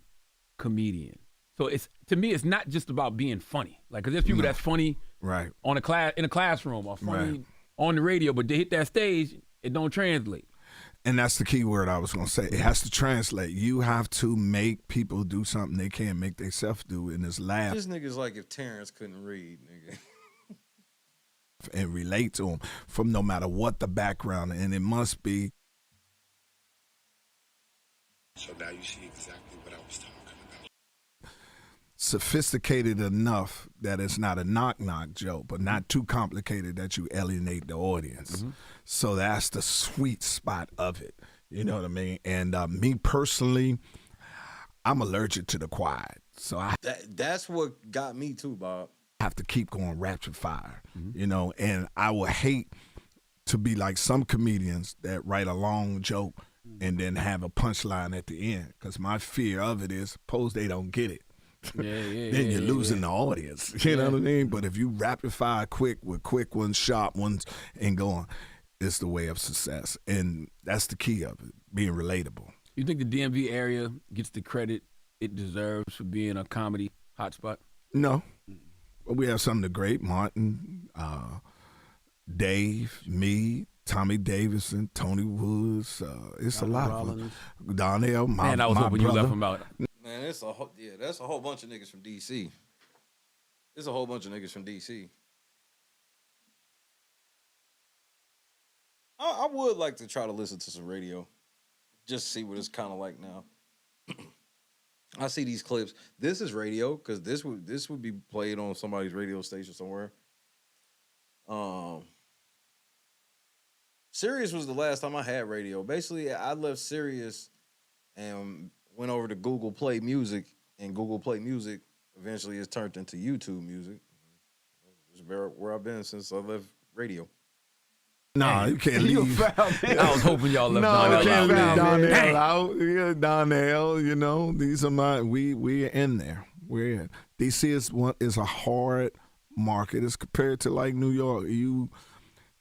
comedian. So to me, it's not just about being funny. Like, because there's people that's funny right in a classroom or funny on the radio, but they hit that stage, it don't translate. And that's the key word I was going to say. It has to translate. You have to make people do something they can't make themselves do in this lab. This nigga's like if Terrence couldn't read, nigga. And relate to them from no matter what the background. And it must be. So now you see exactly what I was talking about. Sophisticated enough that it's not a knock-knock joke, but not too complicated that you alienate the audience. So that's the sweet spot of it. You know what I mean? And me personally, I'm allergic to the quiet. So that's what got me too, Bob. Have to keep going rapid fire, you know, and I would hate to be like some comedians that write a long joke and then have a punchline at the end, because my fear of it is, suppose they don't get it. Then you're losing the audience. You know what I mean? But if you rapid fire quick with quick ones, sharp ones, and go on, it's the way of success. And that's the key of it, being relatable. You think the DMV area gets the credit it deserves for being a comedy hotspot? No. But we have some of the great, Martin, Dave, me, Tommy Davidson, Tony Woods. It's Donnell a lot Rollins. of them. Donnell, my Man, I was hoping brother. you left him out. Man, that's a whole bunch of niggas from DC. There's a whole bunch of niggas from DC. I would like to try to listen to some radio, just to see what it's kind of like now. I see these clips. This is radio because this would be played on somebody's radio station somewhere. Sirius was the last time I had radio. Basically, I left Sirius and went over to Google Play Music, and Google Play Music eventually has turned into YouTube Music. It's where I've been since I left radio. Nah, you can't leave. I was hoping y'all left Donnell you can't out. leave Donnell out. Yeah, Donnell, you know, these are my, we're in there. We're in. DC is a hard market as compared to like New York.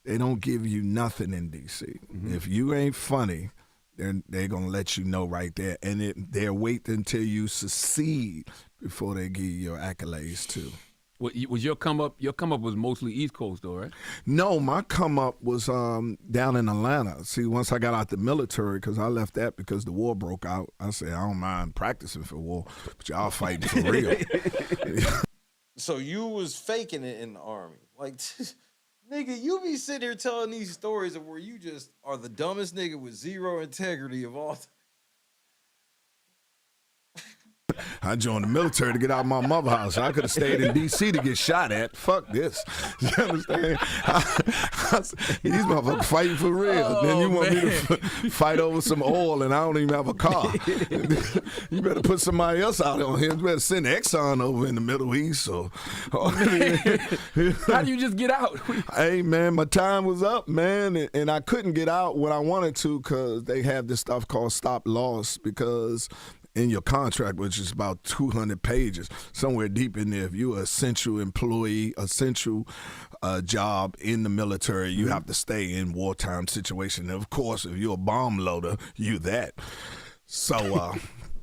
They don't give you nothing in DC. If you ain't funny, they're going to let you know right there. And they'll wait until you succeed before they give you your accolades too. Was your come up? Your come up was mostly East Coast, though, right? No, my come up was down in Atlanta. See, once I got out the military, because I left that because the war broke out, I said, I don't mind practicing for war, but y'all fighting for real. So you was faking it in the Army. Like, nigga, you be sitting here telling these stories of where you just are the dumbest nigga with zero integrity of all time. I joined the military to get out of my mother's house. I could have stayed in D.C. to get shot at. Fuck this. You understand? These motherfuckers fighting for real. Then you want me to fight over some oil and I don't even have a car. You better put somebody else out on here. You better send Exxon over in the Middle East. How do you just get out? Hey, man, my time was up, man. And I couldn't get out when I wanted to because they have this stuff called stop loss because in your contract, which is about 200 pages, somewhere deep in there, if you're an essential employee, essential job in the military, you have to stay in wartime situation. And of course, if you're a bomb loader, you that. So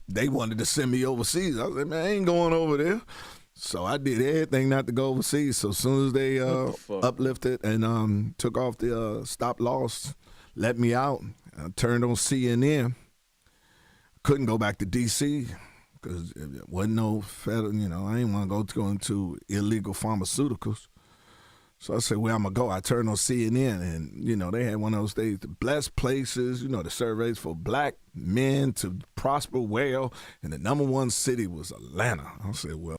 they wanted to send me overseas. I said, man, I ain't going over there. So I did everything not to go overseas. So as soon as they uplifted and took off the stop loss, let me out, I turned on CNN. Couldn't go back to D.C. because there wasn't no federal, I didn't want to go into illegal pharmaceuticals. So I said, where I'm going to go? I turned on CNN and, they had one of those days, the blessed places, the surveys for black men to prosper well. And the number one city was Atlanta. I said, well.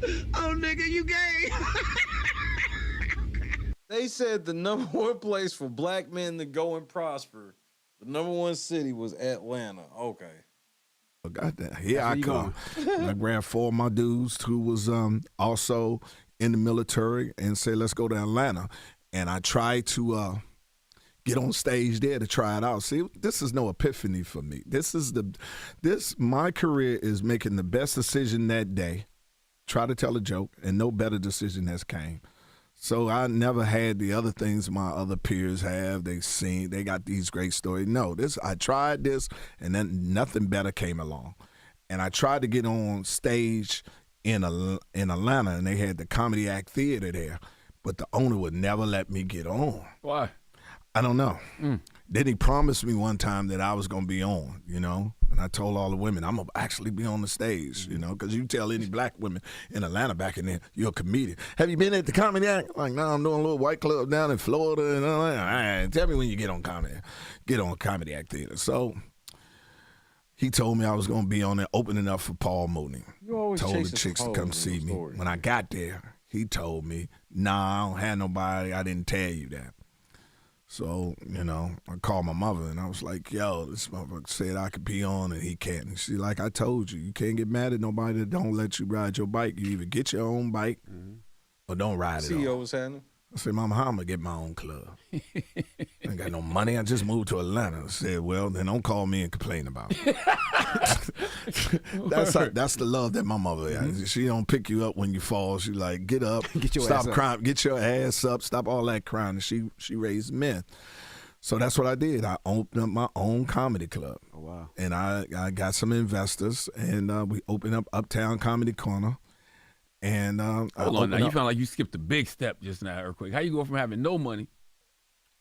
Oh, nigga, you gay. They said the number one place for black men to go and prosper, the number one city was Atlanta. Okay. Goddamn. Here I come. I grabbed 4 of my dudes who was also in the military and said, let's go to Atlanta. And I tried to get on stage there to try it out. See, this is no epiphany for me. My career is making the best decision that day, try to tell a joke, and no better decision has came. So I never had the other things my other peers have. They got these great stories. No, I tried this, and then nothing better came along. And I tried to get on stage in Atlanta, and they had the Comedy Act Theater there, but the owner would never let me get on. Why? I don't know. Then he promised me one time that I was going to be on, and I told all the women, I'm going to actually be on the stage, because you tell any black women in Atlanta back in there, you're a comedian. Have you been at the Comedy Act? Like, no, I'm doing a little white club down in Florida. And all right, tell me when you get on Comedy Act Theater. So he told me I was going to be on there opening up for Paul Mooney. You always told the chicks to come see me. When I got there, he told me, nah, I don't have nobody. I didn't tell you that. So, I called my mother and I was like, yo, this motherfucker said I could be on and he can't. And she's like, I told you can't get mad at nobody that don't let you ride your bike. You either get your own bike or don't ride it on. CEO was handling. I said, Mama, how I'm going to get my own club? I ain't got no money. I just moved to Atlanta. I said, well, then don't call me and complain about it. That's the love that my mother has. She don't pick you up when you fall. She like, get up, stop crying, get your ass up, stop all that crying. And she raised men. So that's what I did. I opened up my own comedy club. Oh, wow. And I got some investors, and we opened up Uptown Comedy Corner. And hold on now, you sound like you skipped a big step just now, real quick. How you go from having no money?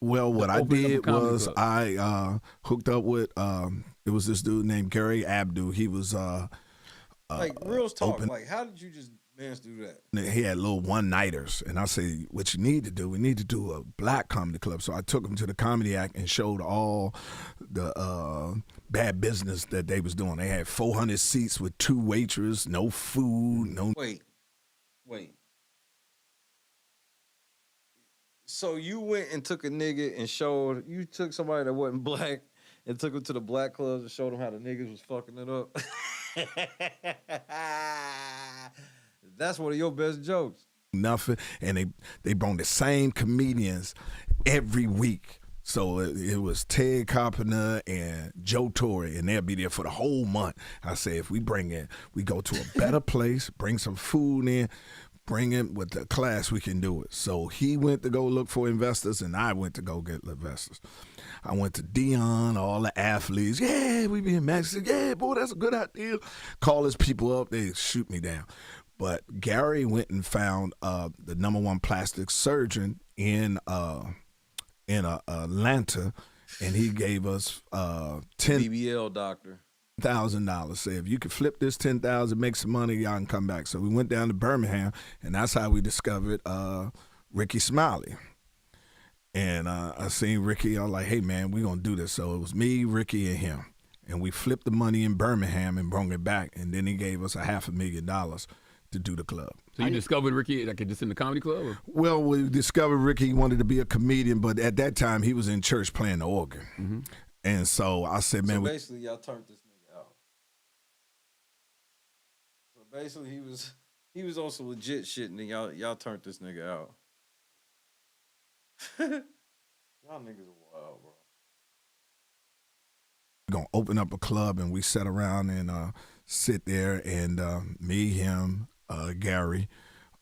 Well, what I did was I hooked up with it was this dude named Gary Abdu. He was like real talk. Like, how did you just manage to do that? He had little one-nighters, and I said, what you need to do, we need to do a black comedy club. So I took him to the Comedy Act and showed all the bad business that they was doing. They had 400 seats with 2 waitresses, no food, no. Wait. So you went and took a nigga and you took somebody that wasn't black and took him to the black clubs and showed him how the niggas was fucking it up. That's one of your best jokes. Nothing. And they brought the same comedians every week. So it was Ted Carpenter and Joe Torre, and they'll be there for the whole month. I say, if we go to a better place, bring some food in, bring it with the class, we can do it. So he went to go look for investors, and I went to go get investors. I went to Dion, all the athletes. Yeah, we be in Mexico. Yeah, boy, that's a good idea. Call his people up, they shoot me down. But Gary went and found the #1 plastic surgeon in Atlanta, and he gave us BBL doctor. $10,000. Say, if you could flip this 10,000, make some money, y'all can come back. So we went down to Birmingham, and that's how we discovered Ricky Smiley. And I seen Ricky. I was like, hey, man, we going to do this. So it was me, Ricky, and him. And we flipped the money in Birmingham and brought it back. And then he gave us $500,000 to do the club. So you discovered Ricky like just in the comedy club? Or? Well, we discovered Ricky wanted to be a comedian, but at that time he was in church playing the organ. Mm-hmm. And so I said, man. So basically, y'all turned this nigga out. So basically, he was on some legit shit, and then y'all turned this nigga out. Y'all niggas are wild, bro. We're going to open up a club, and we sat around and sit there, and me, him, Gary,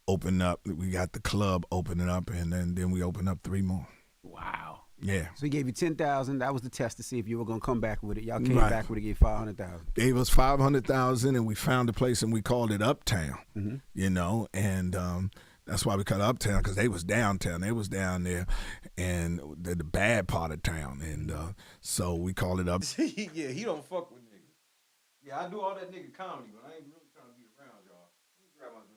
open up. We got the club opening up, and then we opened up 3 more. Wow. Yeah. So he gave you $10,000. That was the test to see if you were going to come back with it. Y'all came Right. back with it, gave $500,000. Gave us $500,000, and we found a place, and we called it Uptown. Mm-hmm. You know, and that's why we called it Uptown, because they was downtown. They was down there, and the bad part of town, and so we called it up. Yeah, he don't fuck with niggas. Yeah, I do all that nigga comedy, but I ain't really trying to be around y'all. Let me grab my drink.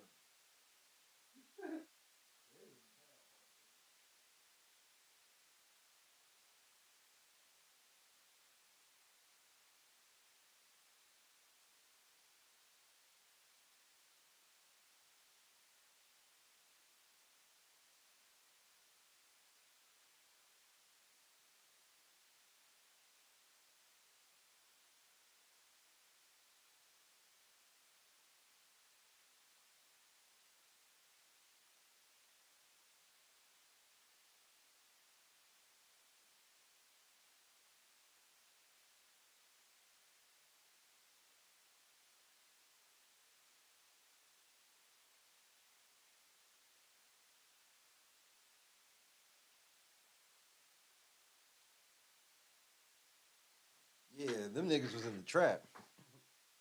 Yeah, them niggas was in the trap.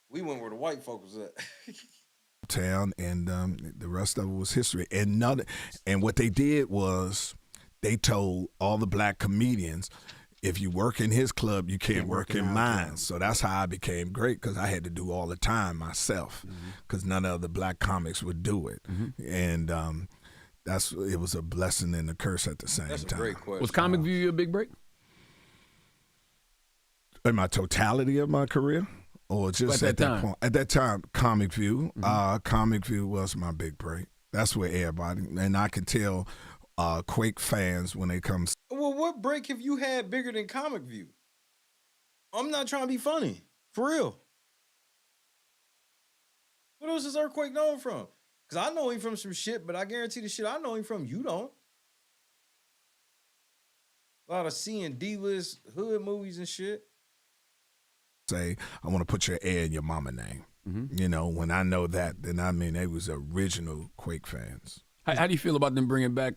We went where the white folks was at. Town, and the rest of it was history. And what they did was they told all the black comedians, if you work in his club, you can't work in mine. So that's how I became great, because I had to do all the time myself, because none of the black comics would do it. And it was a blessing and a curse at the same time. That's a great question. Was Comic View your big break? In my totality of my career, or just at that point? At that time, Comic View. Comic View was my big break. That's where everybody, and I can tell Quake fans when they come. Well, what break have you had bigger than Comic View? I'm not trying to be funny. For real. What else is Earthquake known from? Because I know him from some shit, but I guarantee the shit I know him from, you don't. A lot of C and D-list hood movies and shit. Say, I want to put your air in your mama name. You know, when I know that, then I mean they was original Quake fans. How do you feel about them bringing back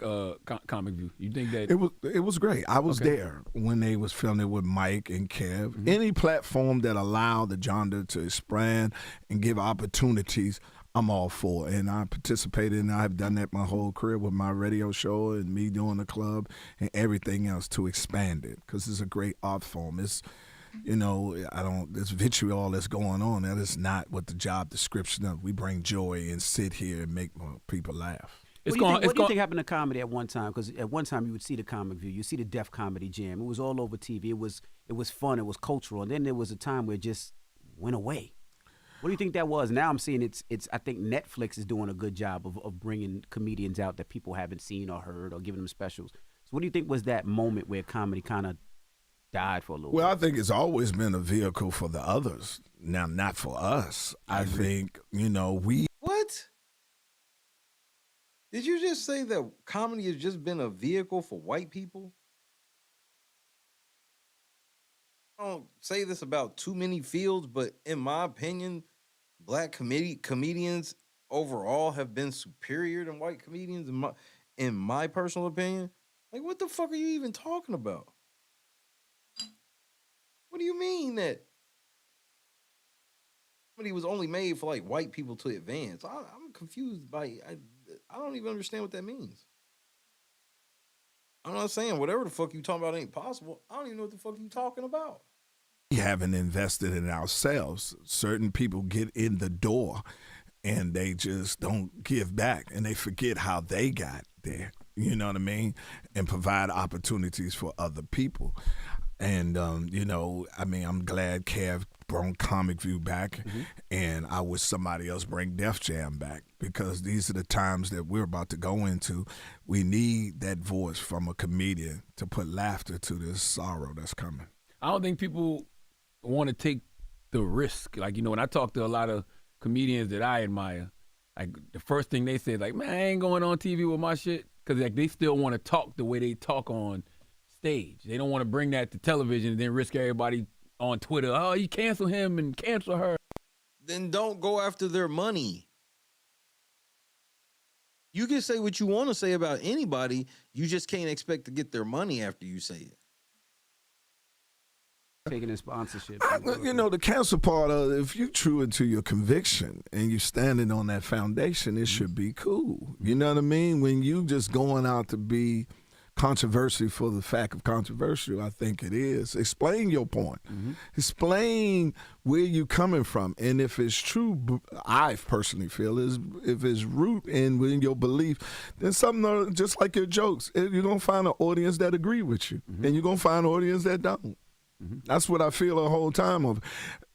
Comic View? You think that it was great? I was there when they was filming it with Mike and Kev. Any platform that allowed the genre to expand and give opportunities, I'm all for. And I participated, and I've done that my whole career with my radio show and me doing the club and everything else to expand it, because it's a great art form. It's, you know, this vitriol that's going on, that is not what the job description of. We bring joy and sit here and make people laugh. What do you think happened to comedy at one time? Because at one time you would see the Comic View, you see the Def Comedy Jam. It was all over TV. It was fun. It was cultural. And then there was a time where it just went away. What do you think that was? Now I'm seeing it's. I think Netflix is doing a good job of bringing comedians out that people haven't seen or heard, or giving them specials. So what do you think was that moment where comedy kind of died for a little Well, bit? I think it's always been a vehicle for the others. Now, not for us. I think, you know, What? Did you just say that comedy has just been a vehicle for white people? I don't say this about too many fields, but in my opinion, black comedians overall have been superior than white comedians in my personal opinion. Like, what the fuck are you even talking about? What do you mean that comedy was only made for like white people to advance? I'm confused by. I don't even understand what that means. I'm not saying whatever the fuck you talking about ain't possible. I don't even know what the fuck you talking about. We haven't invested in ourselves. Certain people get in the door and they just don't give back and they forget how they got there. You know what I mean? And provide opportunities for other people. And, you know, I mean, I'm glad Kev brought Comic View back, and I wish somebody else bring Def Jam back, because these are the times that we're about to go into. We need that voice from a comedian to put laughter to this sorrow that's coming. I don't think people want to take the risk. Like, you know, when I talk to a lot of comedians that I admire, like the first thing they say is like, man, I ain't going on TV with my shit, because like they still want to talk the way they talk on stage. They don't want to bring that to television and then risk everybody on Twitter. Oh, you cancel him and cancel her. Then don't go after their money. You can say what you want to say about anybody. You just can't expect to get their money after you say it. Taking in sponsorship. You know, the cancel part of, if you're true into your conviction and you're standing on that foundation, it should be cool. You know what I mean? When you just going out to be controversy for the fact of controversial, I think it is. Explain your point. Explain where you coming from. And if it's true, I personally feel, is if it's root in your belief, then something just like your jokes, you're going to find an audience that agree with you. And you're going to find an audience that don't. That's what I feel the whole time of.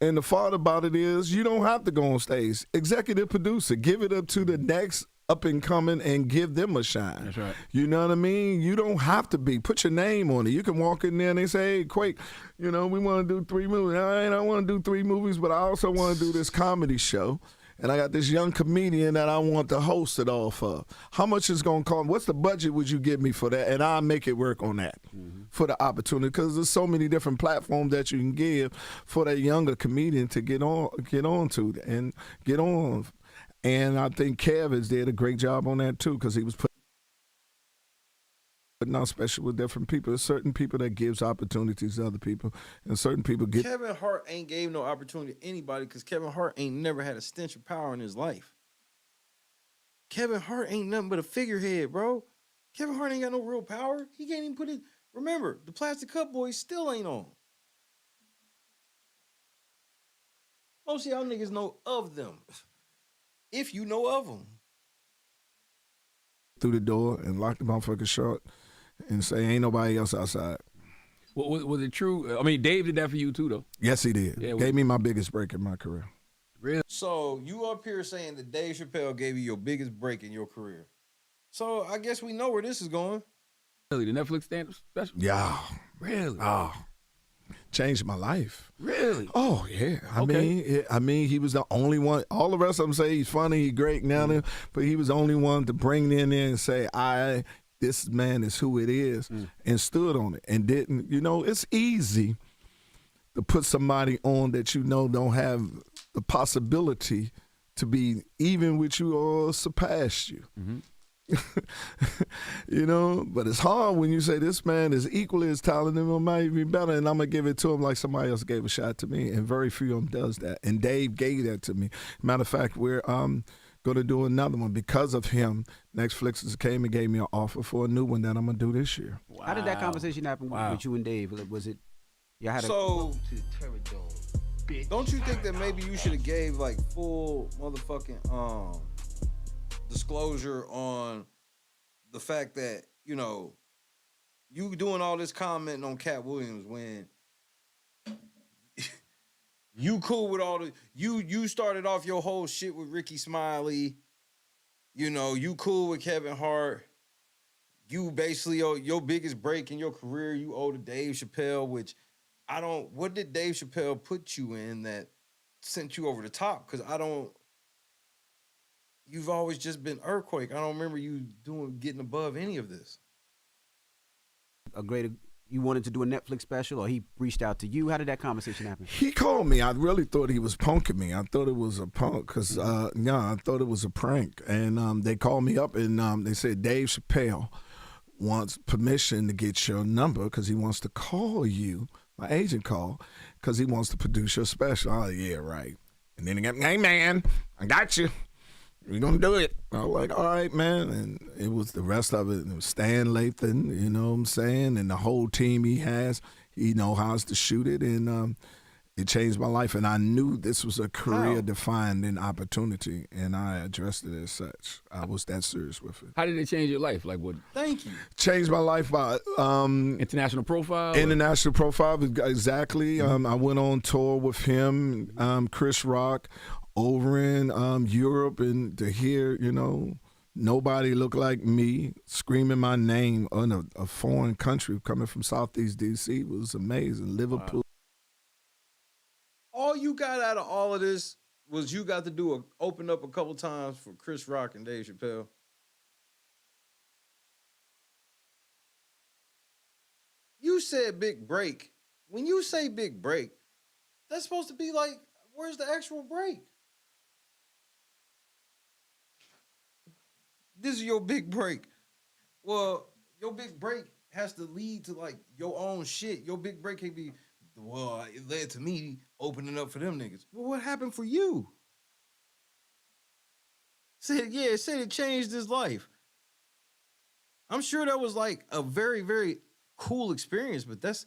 And the part about it is you don't have to go on stage. Executive producer, give it up to the next up and coming and give them a shine. That's right. You know what I mean? You don't have to be. Put your name on it. You can walk in there and they say, hey, Quake, you know, we want to do 3 movies. I want to do 3 movies, but I also want to do this comedy show. And I got this young comedian that I want to host it all for. How much is going to cost? What's the budget would you give me for that? And I'll make it work on that for the opportunity, because there's so many different platforms that you can give for that younger comedian to get on to and get on. And I think Kev has did a great job on that too, because he was putting out special with different people. There's certain people that gives opportunities to other people, and certain people get. Kevin Hart ain't gave no opportunity to anybody, because Kevin Hart ain't never had a stench of power in his life. Kevin Hart ain't nothing but a figurehead, bro. Kevin Hart ain't got no real power. He can't even put it. Remember, the Plastic Cup Boys still ain't on. Most of y'all niggas know of them, if you know of them. Through the door and lock the motherfucker short and say, ain't nobody else outside. Was it true? I mean, Dave did that for you too, though. Yes, he did. Yeah, gave me my biggest break in my career. Really? So you up here saying that Dave Chappelle gave you your biggest break in your career. So I guess we know where this is going. Really, the Netflix stand-up special? Yeah. Really? Oh, changed my life. Really? Oh, yeah. I mean, he was the only one. All the rest of them say he's funny, he's great now, but he was the only one to bring it in there and say, this man is who it is, and stood on it and didn't. You know, it's easy to put somebody on that you know don't have the possibility to be even with you or surpass you. You know, but it's hard when you say this man is equally as talented or might be better, and I'm gonna give it to him like somebody else gave a shot to me, and very few of them does that. And Dave gave that to me. Matter of fact, we're gonna do another one because of him. Netflix came and gave me an offer for a new one that I'm gonna do this year. Wow. How did that conversation happen with you and Dave? Was it? You had so. Don't you think that maybe you should have gave like full motherfucking disclosure on the fact that, you know, you doing all this commenting on Cat Williams when you cool with all the you started off your whole shit with Ricky Smiley, you know, you cool with Kevin Hart, you basically your biggest break in your career you owe to Dave Chappelle, which what did Dave Chappelle put you in that sent you over the top? Because you've always just been Earthquake. I don't remember you getting above any of this. You wanted to do a Netflix special, or he reached out to you? How did that conversation happen? He called me. I really thought he was punking me. I thought it was a punk because, I thought it was a prank. And they called me up and they said, Dave Chappelle wants permission to get your number because he wants to call you. My agent called because he wants to produce your special. Oh, yeah, right. And then he got, hey, man, I got you. we're going to do it. I was like, all right, man. And it was the rest of it. It was Stan Lathan, you know what I'm saying? And the whole team he has, he knows how to shoot it. And it changed my life. And I knew this was a career-defining opportunity, and I addressed it as such. I was that serious with it. How did it change your life? Like what? Thank you. Changed my life by international profile. International profile, exactly. I went on tour with him, Chris Rock, over in Europe, and to hear, you know, nobody looked like me screaming my name in a foreign country coming from Southeast D.C. was amazing. Liverpool. Wow. All you got out of all of this was you got to open up a couple times for Chris Rock and Dave Chappelle. You said big break. When you say big break, that's supposed to be like, where's the actual break? This is your big break. Well, your big break has to lead to like your own shit. Your big break can be, well, it led to me opening up for them niggas. Well, what happened for you? Said it changed his life. I'm sure that was like a very, very cool experience, but that's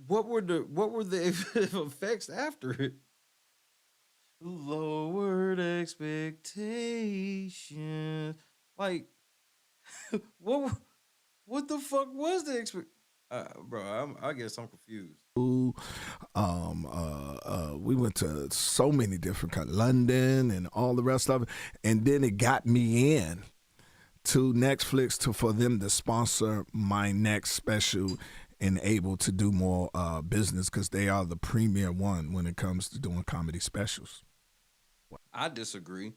what were the effects after it? Lowered expectations. Like, what the fuck was the expectation? Bro, I guess I'm confused. We went to so many different countries, London and all the rest of it, and then it got me in to Netflix for them to sponsor my next special and able to do more business because they are the premier one when it comes to doing comedy specials. I disagree.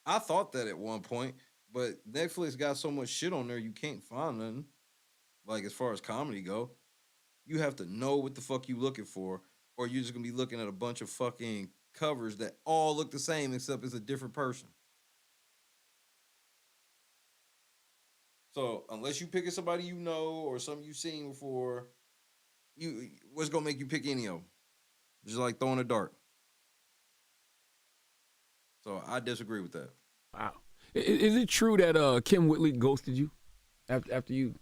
I thought that at one point, but Netflix got so much shit on there you can't find nothing. Like, as far as comedy go, you have to know what the fuck you looking for, or you're just gonna be looking at a bunch of fucking covers that all look the same except it's a different person. So unless you picking somebody you know or something you've seen before, what's gonna make you pick any of them? Just like throwing a dart. So I disagree with that. Wow. Is it true that Kim Whitley ghosted you after you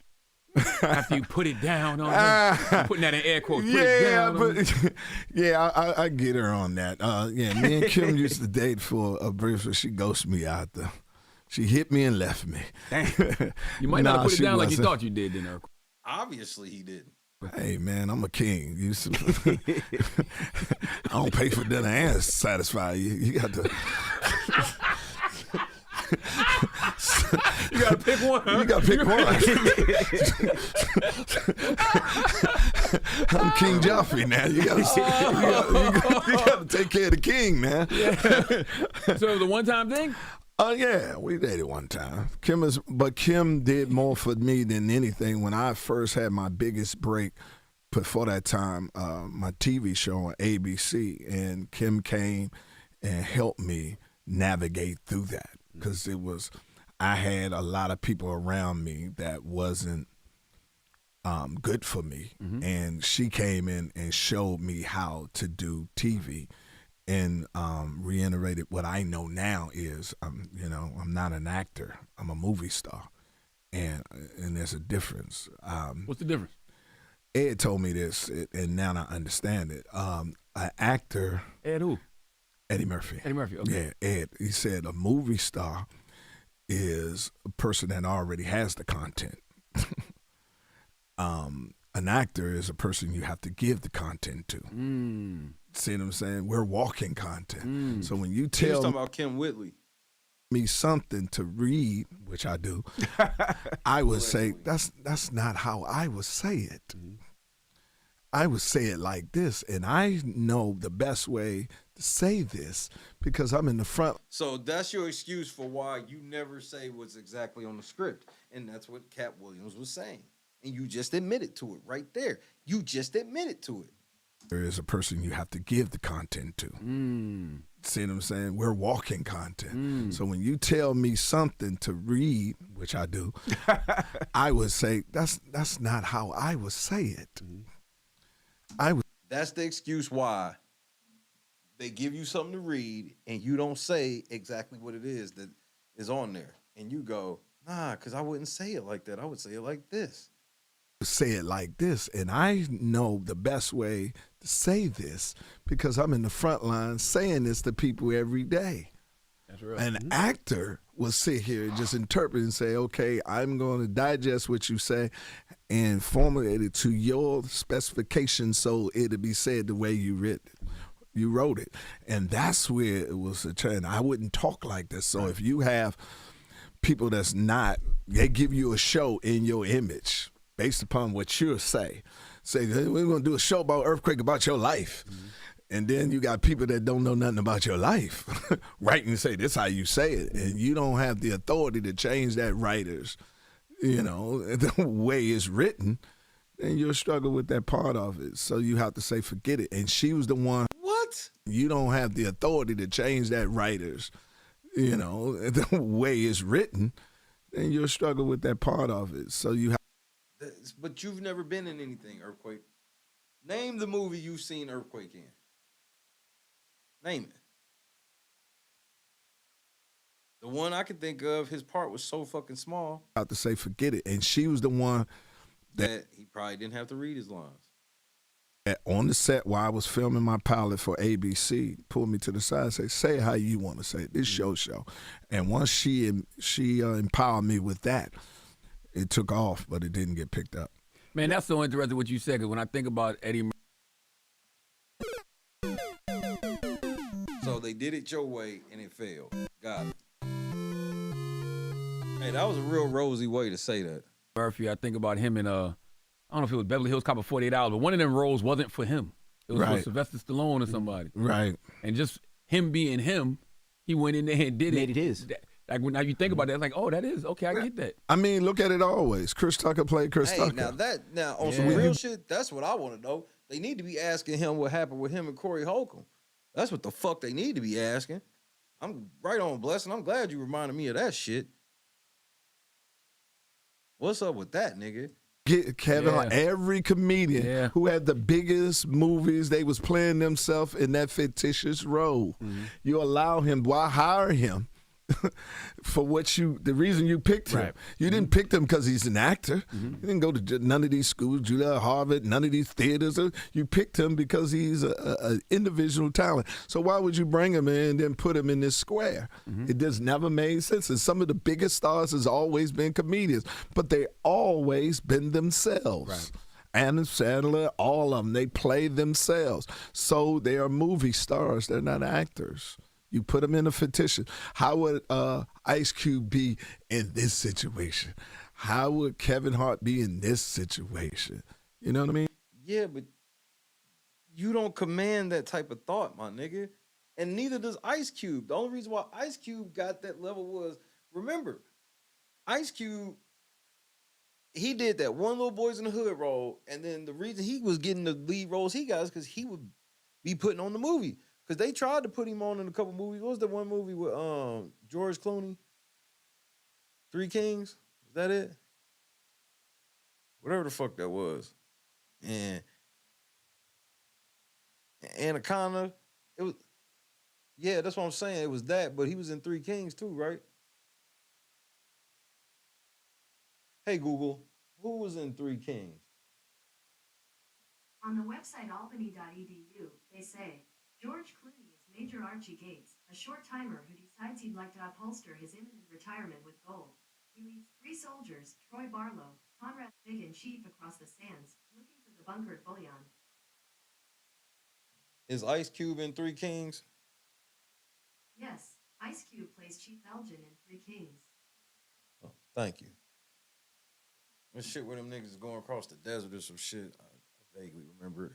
put it down on her? I'm putting that in air quotes. I get her on that. Me and Kim used to date for a brief, so she ghosted me out there. She hit me and left me. Damn. You might not have put it down like you thought you did, then. Obviously he didn't. Hey, man, I'm a king. I don't pay for dinner and satisfy you. You got to... You got to pick one, huh? You got to pick one. I'm King Joffrey now. You got to take care of the king, man. Yeah. So the one-time thing? Yeah, we dated one time. Kim did more for me than anything. When I first had my biggest break before that time, my TV show on ABC, and Kim came and helped me navigate through that because I had a lot of people around me that wasn't good for me, and she came in and showed me how to do TV. And reiterated what I know now is, I'm not an actor. I'm a movie star, and there's a difference. What's the difference? Ed told me this, and now I understand it. An actor. Ed who? Eddie Murphy. Eddie Murphy. Okay. Yeah, Ed. He said a movie star is a person that already has the content. An actor is a person you have to give the content to. See what I'm saying? We're walking content. So when you He was tell talking about Kim Whitley. me something to read, which I do, I would say that's not how I would say it. I would say it like this, and I know the best way to say this because I'm in the front. So that's your excuse for why you never say what's exactly on the script. And that's what Cat Williams was saying. And you just admitted to it right there. You just admitted to it. There is a person you have to give the content to. See what I'm saying? We're walking content. So when you tell me something to read, which I do, I would say that's not how I would say it. That's the excuse why they give you something to read and you don't say exactly what it is that is on there. And you go, nah, because I wouldn't say it like that. I would say it like this. Say it like this, and I know the best way to say this because I'm in the front line saying this to people every day. That's real. An actor will sit here and just interpret and say, okay, I'm going to digest what you say and formulate it to your specifications so it'll be said the way you wrote it. And that's where it was a trend. I wouldn't talk like this. So if you have people that's not, they give you a show in your image based upon what you say, hey, we're going to do a show about earthquake about your life. Mm-hmm. And then you got people that don't know nothing about your life, right? And say, this is how you say it. And you don't have the authority to change that writer's, the way it's written, then you'll struggle with that part of it. So you have to say, forget it. And she was the one. What? You don't have the authority to change that writer's, the way it's written, then you'll struggle with that part of it. So you have. But you've never been in anything, Earthquake. Name the movie you've seen Earthquake in. Name it. The one I can think of, his part was so fucking small. I have to say, forget it. And she was the one that he probably didn't have to read his lines. On the set while I was filming my pilot for ABC, pulled me to the side and said, say it how you want to say it. This show. And once she empowered me with that, it took off, but it didn't get picked up. Man, that's so interesting what you said, because when I think about Eddie So they did it your way, and it failed. Got it. Hey, that was a real rosy way to say that. Murphy, I think about him in, I don't know if it was Beverly Hills Cop or 48 Hours, but one of them roles wasn't for him. It was for Sylvester Stallone or somebody. Right. And just him being him, he went in there and did Made it his. Like when now you think about that, it's like, oh, that is okay. I get that. I mean, look at it always. Chris Tucker played Chris Tucker. Now on some real shit, that's what I want to know. They need to be asking him what happened with him and Corey Holcomb. That's what the fuck they need to be asking. I'm right on, Blessing. I'm glad you reminded me of that shit. What's up with that, nigga? Get Kevin, every comedian who had the biggest movies, they was playing themselves in that fictitious role. Mm-hmm. You allow him, why hire him? For the reason you picked him. Right. You didn't pick him because he's an actor. Mm-hmm. You didn't go to none of these schools, Juilliard, Harvard, none of these theaters. You picked him because he's an individual talent. So why would you bring him in and then put him in this square? Mm-hmm. It just never made sense. And some of the biggest stars has always been comedians, but they always been themselves. Right. Adam Sandler, all of them, they play themselves. So they are movie stars. They're not actors. You put them in a fictitious. How would Ice Cube be in this situation? How would Kevin Hart be in this situation? You know what I mean? Yeah, but you don't command that type of thought, my nigga. And neither does Ice Cube. The only reason why Ice Cube got that level was, remember, Ice Cube, he did that one Little Boys in the Hood role, and then the reason he was getting the lead roles he got is because he would be putting on the movie. Because they tried to put him on in a couple movies. What was that one movie with George Clooney? Three Kings? Was that it? Whatever the fuck that was. And Anaconda. It was, yeah, that's what I'm saying. It was that, but he was in Three Kings too, right? Hey, Google, who was in Three Kings? On the website albany.edu, they say, George Clooney is Major Archie Gates, a short-timer who decides he'd like to upholster his imminent retirement with gold. He leads 3 soldiers, Troy Barlow, Conrad Big and Chief across the sands, looking for the bunkered bullion. Is Ice Cube in Three Kings? Yes, Ice Cube plays Chief Elgin in Three Kings. Oh, thank you. This shit where them niggas going across the desert or some shit, I vaguely remember it.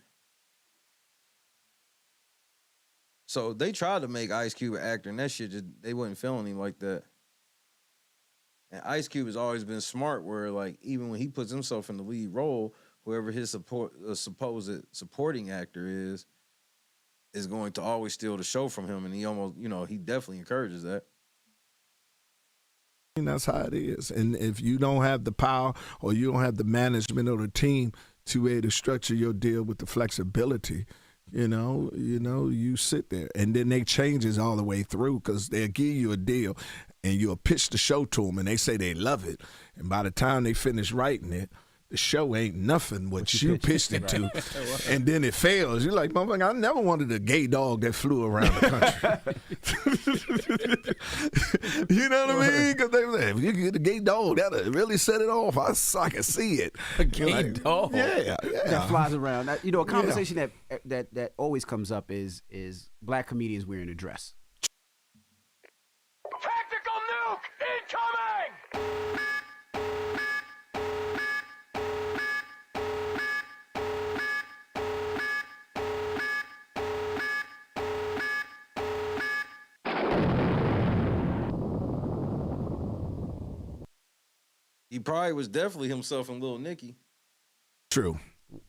So they tried to make Ice Cube an actor, and that shit they wasn't feeling him like that. And Ice Cube has always been smart, where like even when he puts himself in the lead role, whoever his supposed supporting actor is going to always steal the show from him, and he almost, he definitely encourages that. And that's how it is. And if you don't have the power or you don't have the management or the team to be able to structure your deal with the flexibility, You sit there, and then they changes all the way through because they'll give you a deal, and you'll pitch the show to them, and they say they love it, and by the time they finish writing it, the show ain't nothing what you pitched it to, and then it fails. You're like, motherfucker, I never wanted a gay dog that flew around the country. You know what I mean? Because they was like, if you get a gay dog, that'll really set it off. I can see it. A gay dog? Yeah. That flies around. Now, a conversation that always comes up is black comedians wearing a dress. Tactical nuke incoming! He probably was definitely himself in Lil Nicky. True.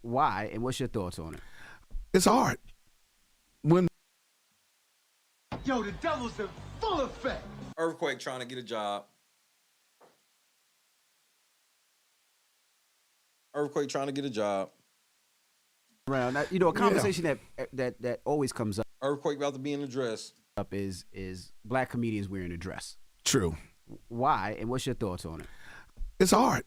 Why, and what's your thoughts on it? It's art. When Yo, the devil's in full effect. Earthquake trying to get a job. Earthquake trying to get a job. Around now, a conversation that always comes up. Earthquake about to be in the dress. Up is black comedians wearing a dress. True. Why, and what's your thoughts on it? It's art.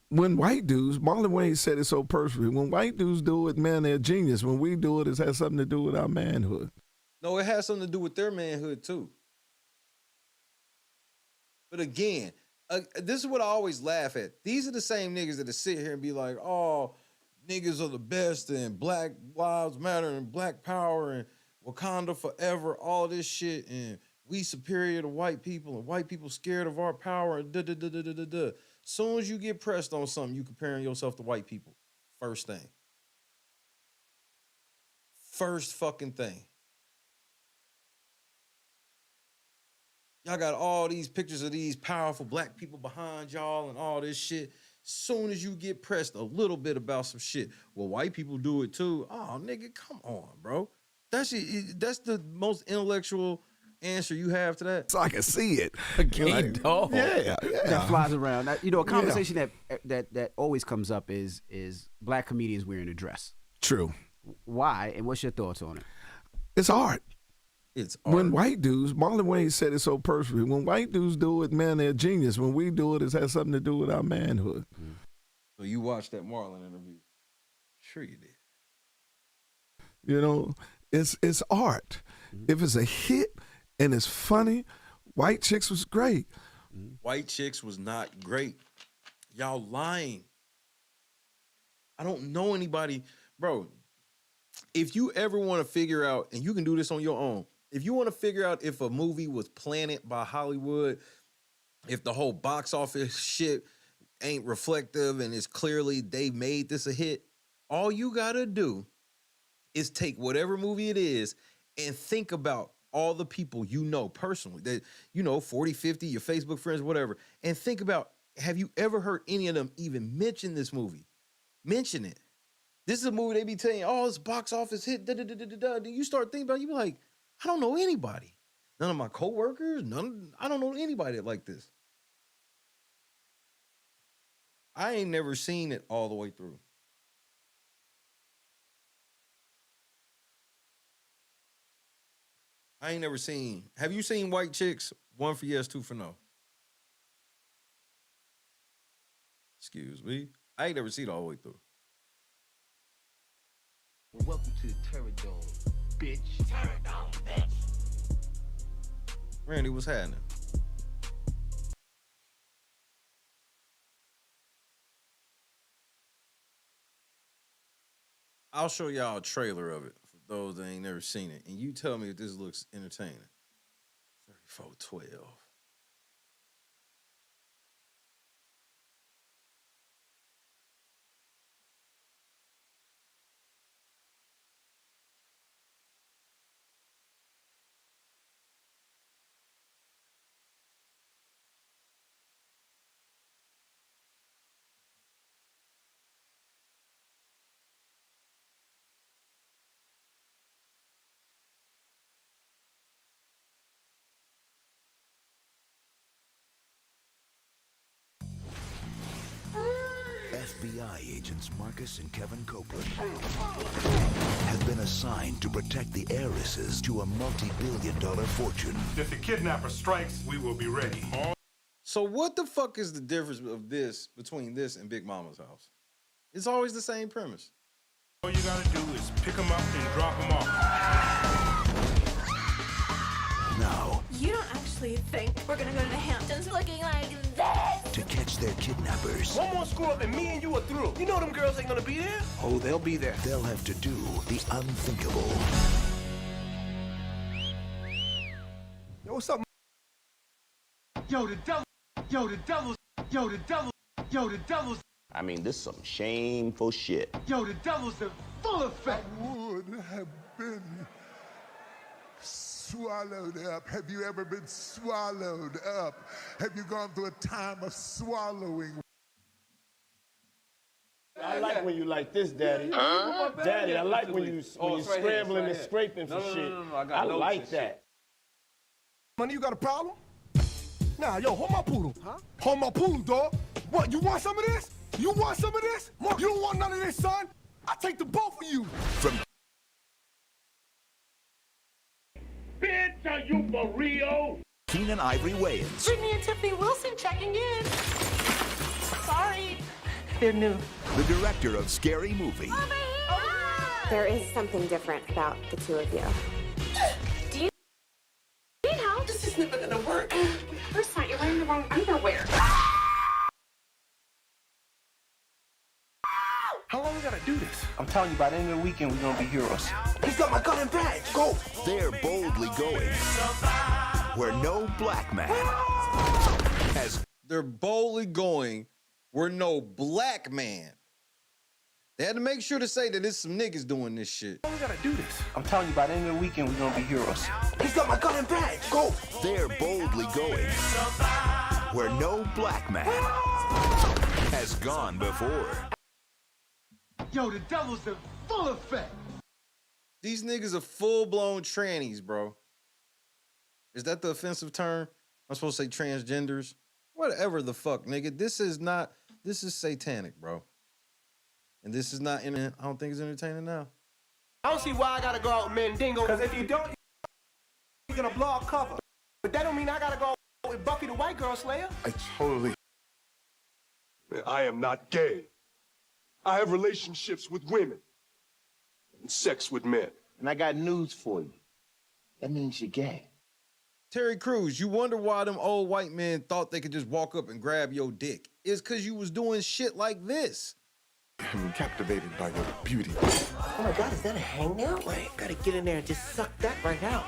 When white dudes, Marlon Wayans said it so perfectly, when white dudes do it, man, they're genius. When we do it, it has something to do with our manhood. No, it has something to do with their manhood, too. But again, this is what I always laugh at. These are the same niggas that sit here and be like, oh, niggas are the best, and Black Lives Matter, and Black Power, and Wakanda forever, all this shit, and we superior to white people, and white people scared of our power, and da-da-da-da-da-da. Soon as you get pressed on something, you comparing yourself to white people. First thing. First fucking thing. Y'all got all these pictures of these powerful black people behind y'all and all this shit. Soon as you get pressed a little bit about some shit, well, white people do it too. Oh, nigga, come on, bro. That's the most intellectual answer you have to that. So I can see it. A gay dog. Yeah. That flies around. Now, a conversation that always comes up is black comedians wearing a dress. True. Why, and what's your thoughts on it? It's art. It's art. When white dudes, Marlon Wayans said it so perfectly, when white dudes do it, man, they're genius. When we do it, it has something to do with our manhood. So you watched that Marlon interview? Sure you did. It's art. If it's a hit and it's funny, White Chicks was great. White Chicks was not great. Y'all lying. I don't know anybody. Bro, if you ever want to figure out, and you can do this on your own, if you want to figure out if a movie was planted by Hollywood, if the whole box office shit ain't reflective and it's clearly they made this a hit, all you got to do is take whatever movie it is and think about all the people you know personally, that 40, 50, your Facebook friends, whatever, and think about, have you ever heard any of them even mention this movie? Mention it. This is a movie they be telling you, oh, it's box office hit, da-da-da-da-da. Then you start thinking about it, you be like, I don't know anybody. None of my coworkers, I don't know anybody like this. I ain't never seen it all the way through. I ain't never seen. Have you seen White Chicks? 1 for yes, 2 for no. Excuse me. I ain't never seen it all the way through. Well, welcome to the Terradome, bitch. Terradome, bitch. Randy, what's happening? I'll show y'all a trailer of it for those that ain't never seen it. And you tell me if this looks entertaining. 3412. FBI agents Marcus and Kevin Copeland have been assigned to protect the heiresses to a multi-billion-dollar fortune. If the kidnapper strikes, we will be ready. So what the fuck is the difference of this between this and Big Mama's house? It's always the same premise. All you gotta do is pick them up and drop them off. Now, You don't actually think we're gonna go to the Hamptons looking like this? to catch their kidnappers, One more screw up and me and you are through. You know them girls ain't gonna be there? oh, they'll be there. They'll have to do the unthinkable. Yo, what's up? Yo, the devil. Yo, the devil's. Yo, the devil. Yo, the devil's. I mean, this is some shameful shit. Yo, the devil's in full effect. Would have been swallowed up. Have you ever been swallowed up? Have you gone through a time of swallowing? I like when you like this, Daddy. Daddy, I like when you scrambling and scraping for shit. I like that. Money, you got a problem? Nah, yo, hold my poodle. Huh? Hold my poodle, dog. What, you want some of this? You want some of this? Mark, you don't want none of this, son? I'll take the both of you. From Bitch, are you for real? Keenan Ivory Wayans, Brittany and Tiffany Wilson checking in. Sorry. They're new. the director of Scary Movie, There is something different about the two of you. Do you need help? This is never gonna work. First thought you're wearing the wrong underwear. How long we gotta do this? I'm telling you, by the end of the weekend, we're gonna be heroes. He's got my gun and badge. Go. they're boldly going where no black man has. They're boldly going where no black man. They had to make sure to say that it's some niggas doing this shit. How long we gotta do this? I'm telling you, by the end of the weekend, we're gonna be heroes. He's got my gun and badge. Go. They're boldly going where no black man has gone before. Yo, the devil's in full effect. These niggas are full-blown trannies, bro. Is that the offensive term? I'm supposed to say transgenders? Whatever the fuck, nigga. This is satanic, bro. And this is not, I don't think it's entertaining now. I don't see why I gotta go out with Mandingo. Cause if you don't, you're gonna blow our cover. But that don't mean I gotta go with Buffy the White Girl Slayer. I totally. I am not gay. I have relationships with women and sex with men. And I got news for you. That means you're gay. Terry Crews, you wonder why them old white men thought they could just walk up and grab your dick. It's because you was doing shit like this. I'm captivated by your beauty. Oh my God, is that a hangnail? Wait, gotta get in there and just suck that right out.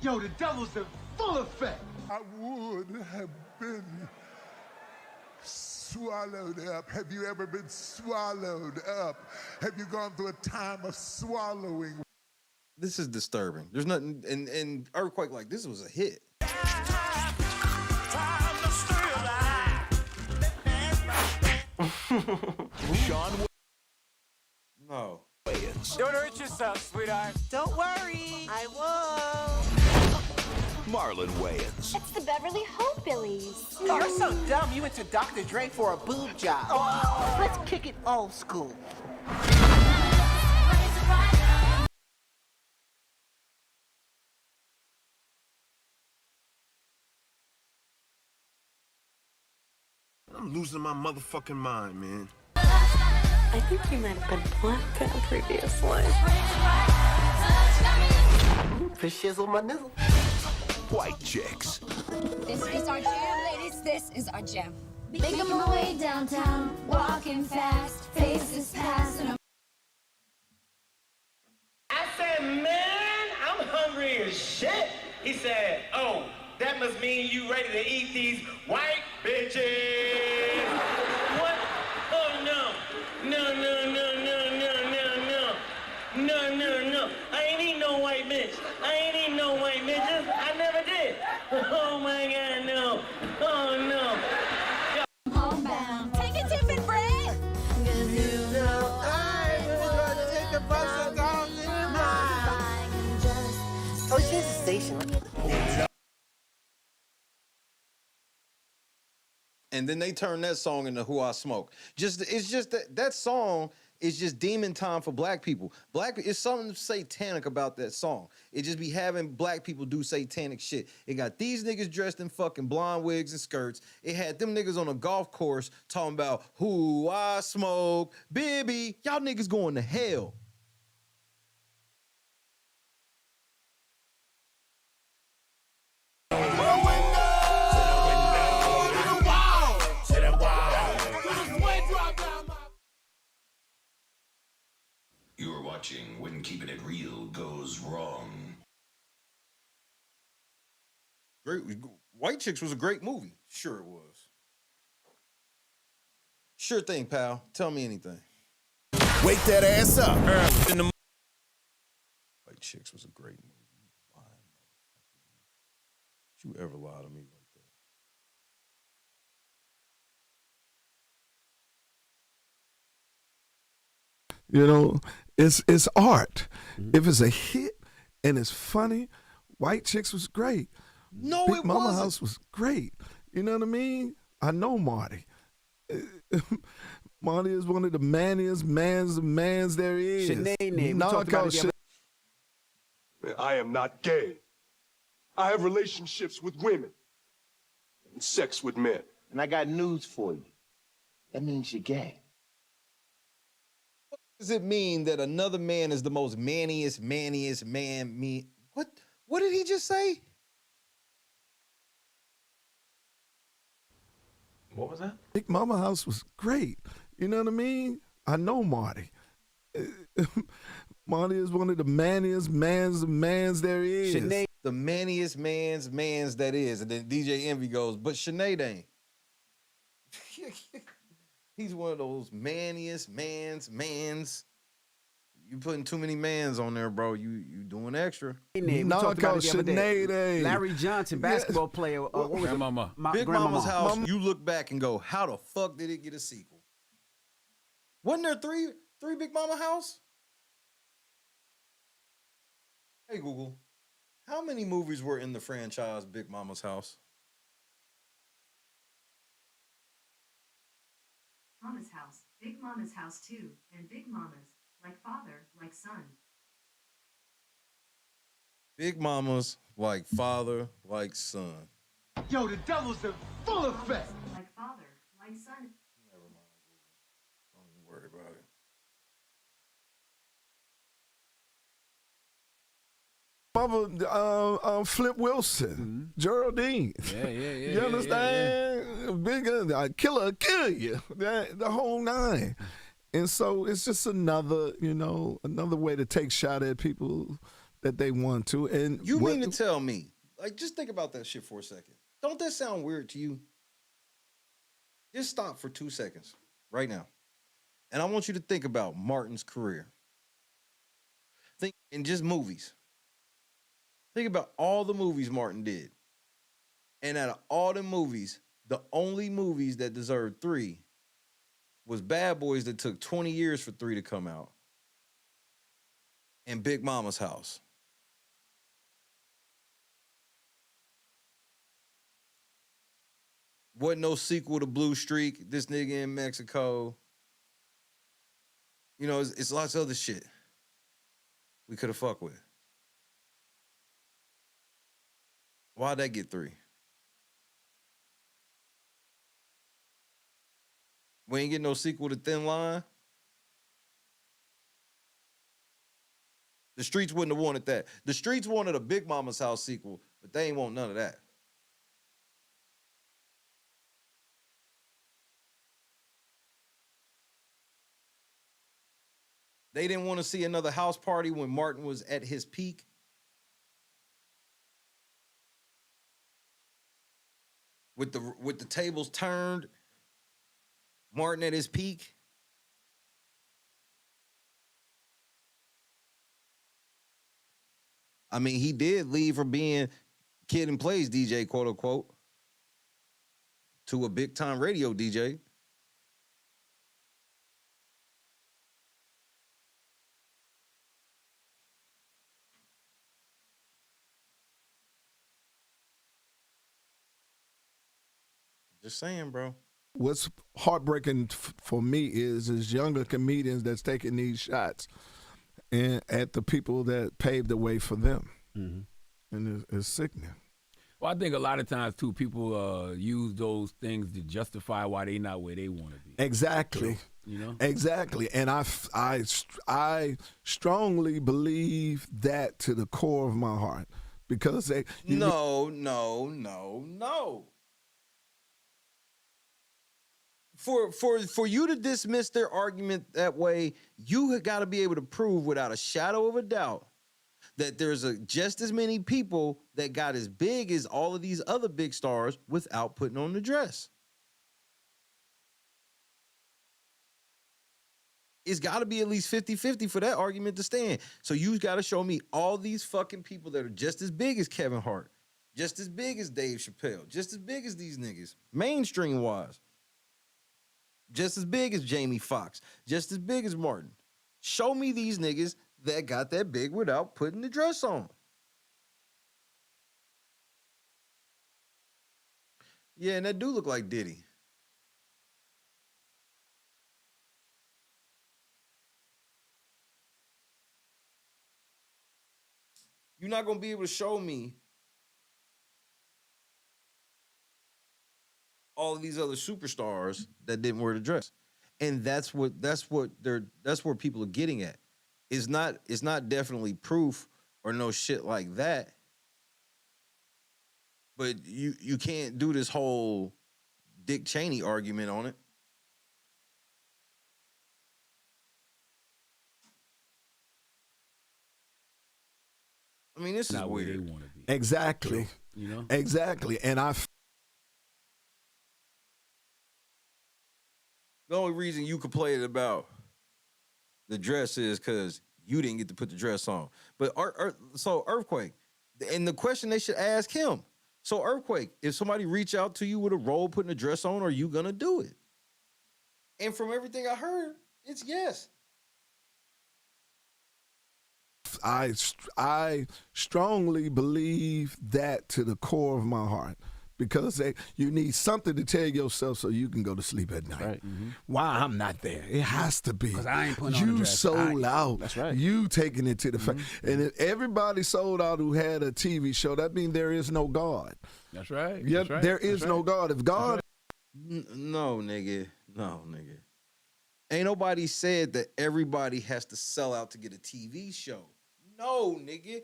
Yo, the devil's in full effect. I would have been swallowed up. Have you ever been swallowed up? Have you gone through a time of swallowing? This is disturbing. There's nothing, and Earthquake, like, this was a hit. Sean No. Wayans, Don't hurt yourself, sweetheart. Don't worry, I won't. Marlon Wayans, It's the Beverly Hillbillies. You're so dumb, you went to Dr. Dre for a boob job. Let's kick it old school. I'm losing my motherfucking mind, man. I think you might have been black in a previous life. For shizzle my nizzle. white chicks, This is our jam, ladies. This is our jam. Making my way downtown, walking fast, faces pass, and I'm I said, man, I'm hungry as shit. He said, oh, that must mean you ready to eat these white bitches. What? Oh, no. No, no, no, no, no, no, no. No, no, no. I ain't eat no white bitch. I ain't eat no white bitches. I never did. Oh, my God, no. Oh, no. homebound. Take a tip and break. You know I was gonna take a bus and go to Oh, she's a station. And then they turn that song into Who I Smoke. It's just that song is just demon time for black people. It's something satanic about that song. It just be having black people do satanic shit. It got these niggas dressed in fucking blonde wigs and skirts. It had them niggas on a golf course talking about Who I Smoke. Baby, y'all niggas going to hell. You're watching When Keeping It Real Goes Wrong. Great. White Chicks was a great movie. Sure it was. Sure thing, pal. Tell me anything. Wake that ass up. White Chicks was a great movie. Don't you ever lie to me like that? You know, it's art. If it's a hit and it's funny, White Chicks was great. No, Big it Mama wasn't. House was great. You know what I mean? I know Marty. Marty is one of the manliest mans there is. Sinead name. We talked about it the other- I am not gay. I have relationships with women and sex with men. And I got news for you. That means you're gay. What does it mean that another man is the most manniest man? What did he just say? What was that? Big Mama House was great. You know what I mean? I know Marty. Marty is one of the manliest mans there is. Sinead, the manniest mans that is. And then DJ Envy goes, but Sinead ain't. He's one of those manniest mans. You putting too many mans on there, bro. You doing extra. We talked about it the other day. Sinead. Larry Johnson, basketball player. What was it? Big Mama's House. Mama. You look back and go, how the fuck did it get a sequel? Wasn't there three Big Mama House? Hey Google, how many movies were in the franchise Big Mama's House? Mama's House, Big Mama's House 2, and Big Mamas, like father, like son. Big Mamas, like father, like son. Yo, the devil's in full effect. Like father, like son. Never mind, Google. Don't even worry about it. Mama, Flip Wilson, Geraldine. Yeah. You understand? Big killer, kill you. The whole nine. And so it's just another way to take shot at people that they want to. And You mean to tell me, like, just think about that shit for a second. Don't that sound weird to you? Just stop for 2 seconds right now. And I want you to think about Martin's career. Think in just movies. Think about all the movies Martin did. And out of all the movies, the only movies that deserved 3 was Bad Boys that took 20 years for 3 to come out. And Big Mama's House. Wasn't no sequel to Blue Streak, This Nigga in Mexico. You know, it's lots of other shit we could have fucked with. Why'd that get 3? We ain't getting no sequel to Thin Line. The streets wouldn't have wanted that. The streets wanted a Big Mama's House sequel, but they ain't want none of that. They didn't want to see another house party when Martin was at his peak. With the tables turned, Martin at his peak. I mean, he did leave from being Kid and Plays DJ, quote unquote, to a big time radio DJ. Just saying, bro. What's heartbreaking for me is younger comedians that's taking these shots and at the people that paved the way for them. And it's sickening. Well, I think a lot of times, too, people use those things to justify why they not where they want to be. Exactly. You know? Exactly. And I strongly believe that to the core of my heart. Because No. For you to dismiss their argument that way, you got to be able to prove without a shadow of a doubt that there's just as many people that got as big as all of these other big stars without putting on the dress. It's got to be at least 50-50 for that argument to stand. So you got to show me all these fucking people that are just as big as Kevin Hart, just as big as Dave Chappelle, just as big as these niggas, mainstream-wise. Just as big as Jamie Foxx, just as big as Martin. Show me these niggas that got that big without putting the dress on. Yeah, and that do look like Diddy. You're not going to be able to show me all of these other superstars that didn't wear the dress. And that's where people are getting at. It's not definitely proof or no shit like that. But you can't do this whole Dick Cheney argument on it. I mean, this is not weird. Where they want to be. Exactly. You know? Exactly. And the only reason you complained about the dress is because you didn't get to put the dress on. But so Earthquake, and the question they should ask him. So Earthquake, if somebody reach out to you with a role putting a dress on, are you gonna do it? And from everything I heard, it's yes. I strongly believe that to the core of my heart. Because you need something to tell yourself so you can go to sleep at night. Right. Why I'm not there? It has to be. Because I ain't putting on the You dress. sold out. That's right. You taking it to the fact. And if everybody sold out who had a TV show, that means there is no God. That's right. Yeah, That's right. there is That's no right. God. If God... No, nigga. Ain't nobody said that everybody has to sell out to get a TV show. No, nigga.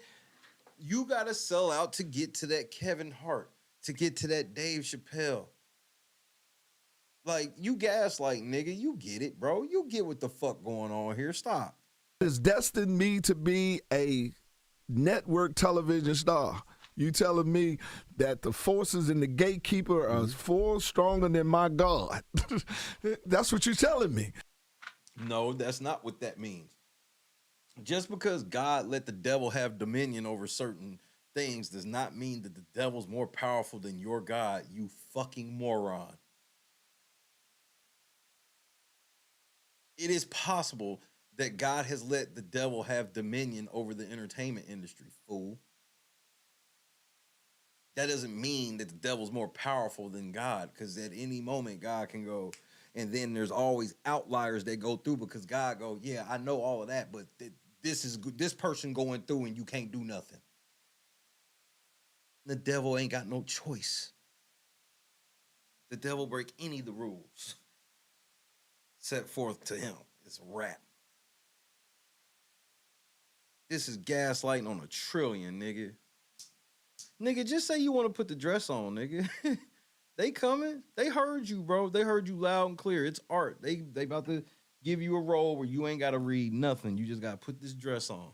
You got to sell out to get to that Kevin Hart, to get to that Dave Chappelle. Like, you gaslight, nigga. You get it, bro. You get what the fuck going on here. Stop. It's destined me to be a network television star. You telling me that the forces in the gatekeeper are far stronger than my God. That's what you're telling me. No, that's not what that means. Just because God let the devil have dominion over certain things does not mean that the devil's more powerful than your God, you fucking moron. It is possible that God has let the devil have dominion over the entertainment industry, fool. That doesn't mean that the devil's more powerful than God, because at any moment God can go, and then there's always outliers that go through because God go, yeah, I know all of that, but this person going through and you can't do nothing. The devil ain't got no choice. The devil break any of the rules set forth to him. It's a wrap. This is gaslighting on a trillion, nigga. Nigga, just say you want to put the dress on, nigga. They coming. They heard you, bro. They heard you loud and clear. It's art. They about to give you a role where you ain't got to read nothing. You just got to put this dress on.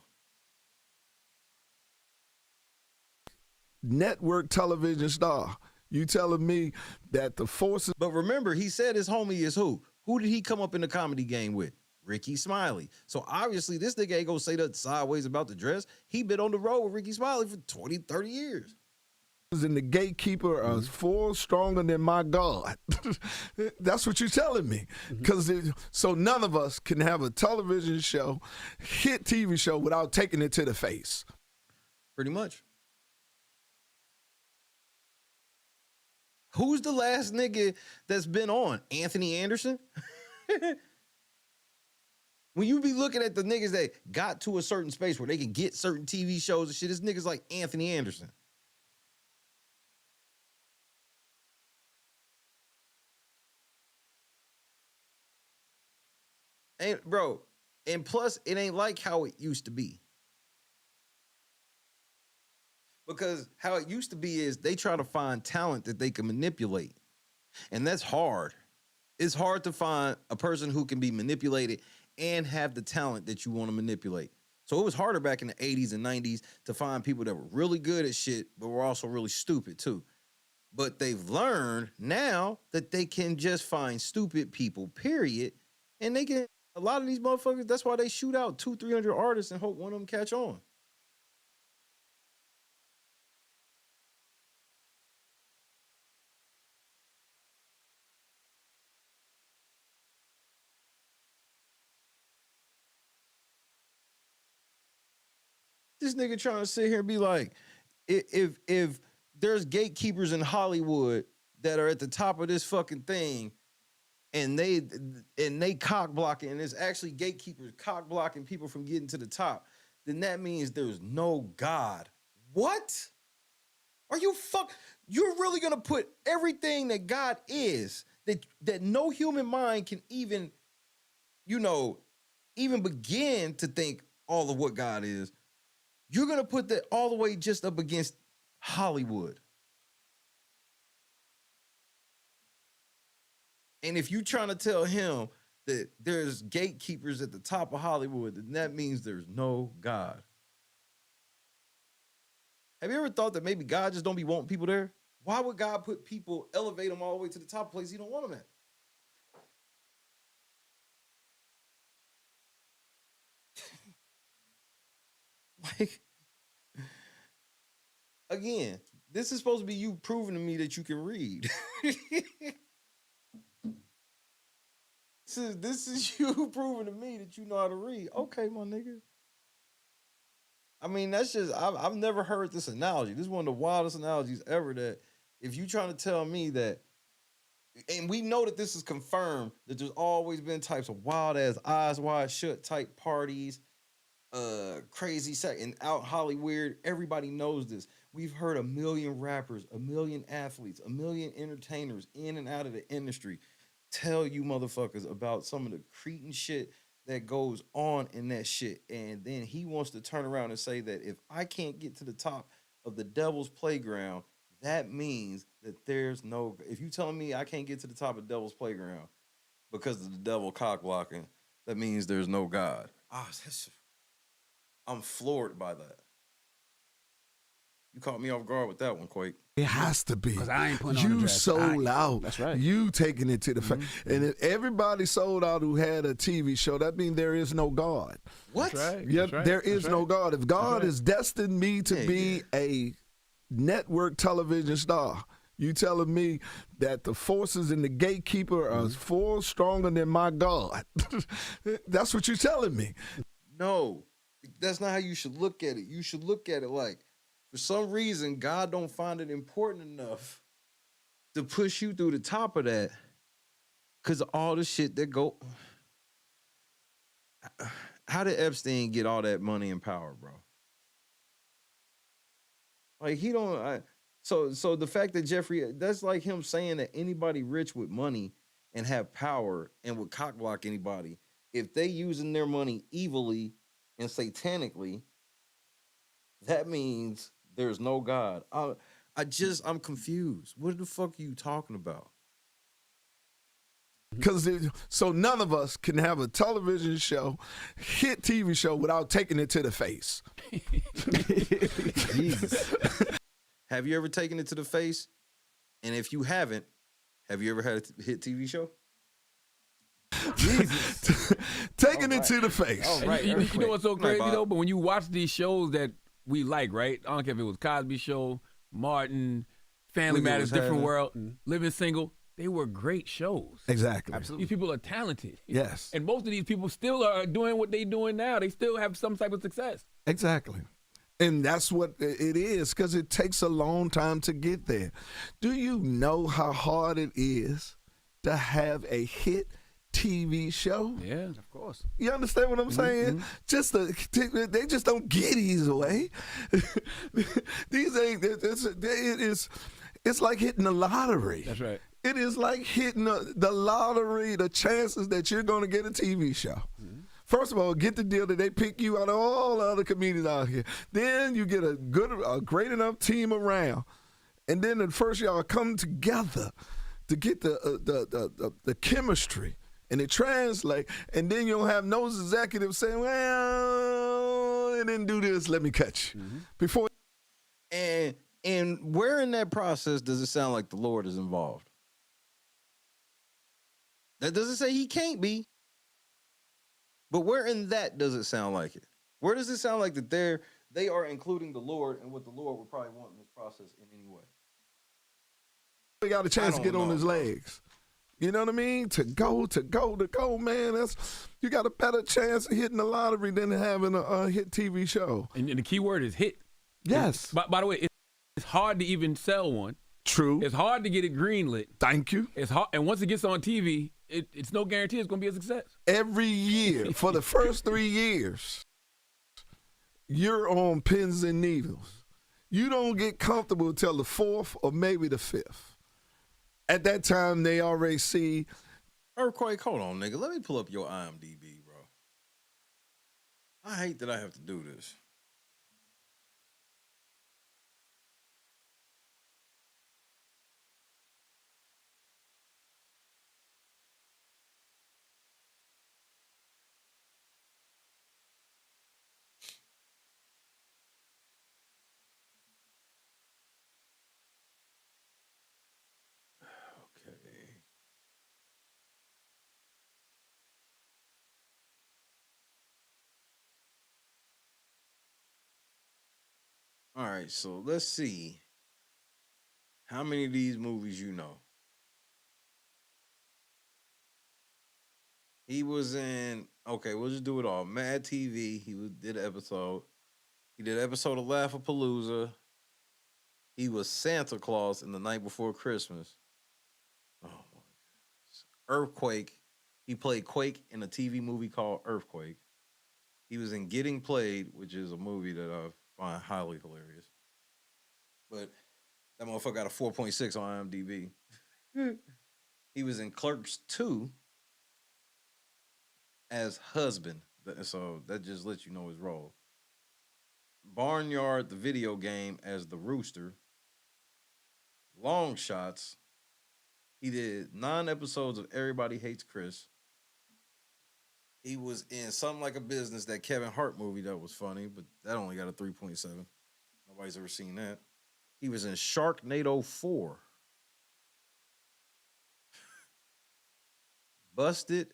Network television star. You telling me that the forces... But remember, he said his homie is who? Who did he come up in the comedy game with? Ricky Smiley. So obviously this nigga ain't gonna say that sideways about the dress. He been on the road with Ricky Smiley for 20, 30 years. And the gatekeeper are far stronger than my God. That's what you're telling me. So none of us can have a television show, hit TV show without taking it to the face. Pretty much. Who's the last nigga that's been on? Anthony Anderson? When you be looking at the niggas that got to a certain space where they can get certain TV shows and shit, this niggas like Anthony Anderson. And bro, and plus it ain't like how it used to be. Because how it used to be is they try to find talent that they can manipulate. And that's hard. It's hard to find a person who can be manipulated and have the talent that you want to manipulate. So it was harder back in the 80s and 90s to find people that were really good at shit, but were also really stupid too. But they've learned now that they can just find stupid people, period. And they can, a lot of these motherfuckers, that's why they shoot out 200-300 artists and hope one of them catch on. This nigga trying to sit here and be like, if there's gatekeepers in Hollywood that are at the top of this fucking thing, and they cock blocking, and it's actually gatekeepers cock blocking people from getting to the top, then that means there's no God. What? Are you you're really gonna put everything that God is, that no human mind can even, even begin to think all of what God is. You're going to put that all the way just up against Hollywood. And if you're trying to tell him that there's gatekeepers at the top of Hollywood, then that means there's no God. Have you ever thought that maybe God just don't be wanting people there? Why would God put people, elevate them all the way to the top place he don't want them at? Like, again, this is supposed to be you proving to me that you can read. This is you proving to me that you know how to read. Okay, my nigga. I mean, that's just, I've never heard this analogy. This is one of the wildest analogies ever, that if you trying to tell me that, and we know that this is confirmed, that there's always been types of wild ass, eyes wide shut type parties, crazy sex, and out Hollywood, everybody knows this. We've heard 1 million rappers, 1 million athletes, 1 million entertainers in and out of the industry tell you motherfuckers about some of the cretin shit that goes on in that shit. And then he wants to turn around and say that if I can't get to the top of the devil's playground, that means that there's no, if you telling me I can't get to the top of the devil's playground because of the devil cock blocking, that means there's no God. I'm floored by that. You caught me off guard with that one, Quake. It has to be. 'Cause I ain't putting on the You dress. sold out. That's right. You taking it to the face. And if everybody sold out who had a TV show, that means there is no God. What? That's right. Yep, That's right. there is That's no right. God. If God has destined me to Yeah, be a network television star, you telling me that the forces in the gatekeeper are far stronger than my God. That's what you're telling me. No, that's not how you should look at it. You should look at it like, for some reason, God don't find it important enough to push you through the top of that because of all the shit that go. How did Epstein get all that money and power, bro? Like, he don't. So the fact that Jeffrey, that's like him saying that anybody rich with money and have power and would cock block anybody, if they using their money evilly and satanically, that means there's no God. I'm confused. What the fuck are you talking about? Because so none of us can have a television show, hit TV show without taking it to the face. Jesus. Have you ever taken it to the face? And if you haven't, have you ever had a hit TV show? Jesus. Taking it to the face. Oh, right. You know what's so crazy though? But when you watch these shows that we like, right? I don't care if it was Cosby Show, Martin, Family Matters, Different World, Living Single. They were great shows. Exactly. Absolutely. These people are talented. Yes. And most of these people still are doing what they're doing now. They still have some type of success. Exactly. And that's what it is, because it takes a long time to get there. Do you know how hard it is to have a hit TV show? Yeah, of course. You understand what I'm saying? They just don't get easy way. It's like hitting the lottery. That's right. It is like hitting the lottery, the chances that you're going to get a TV show. First of all, get the deal that they pick you out of all the other comedians out here. Then you get a great enough team around. And then the first y'all come together to get the chemistry. And it translate, and then you'll have no executive saying, well, I didn't do this, let me cut you. Before. And where in that process does it sound like the Lord is involved? That doesn't say he can't be. But where in that does it sound like it? Where does it sound like that they are including the Lord and what the Lord would probably want in this process in any way? He got a chance to get on his legs. You know what I mean? To go, man. You got a better chance of hitting the lottery than having a hit TV show. And the key word is hit. Yes. By the way, it's hard to even sell one. True. It's hard to get it greenlit. Thank you. It's hard, and once it gets on TV, it's no guarantee it's going to be a success. Every year, for the first 3 years, you're on pins and needles. You don't get comfortable till the 4th or maybe the 5th. At that time, they already see. Earthquake, hold on, nigga. Let me pull up your IMDb, bro. I hate that I have to do this. All right, so let's see how many of these movies you know. He was in, okay, we'll just do it all. Mad TV, did an episode. He did an episode of Laugh-A-Palooza. He was Santa Claus in The Night Before Christmas. Oh, my goodness. Earthquake. He played Quake in a TV movie called Earthquake. He was in Getting Played, which is a movie that I find highly hilarious. But that motherfucker got a 4.6 on IMDb. He was in Clerks 2 as husband. So that just lets you know his role. Barnyard, the video game, as the rooster. Long Shots. He did 9 episodes of Everybody Hates Chris. He was in Something Like a Business, that Kevin Hart movie that was funny, but that only got a 3.7. Nobody's ever seen that. He was in Sharknado 4. Busted,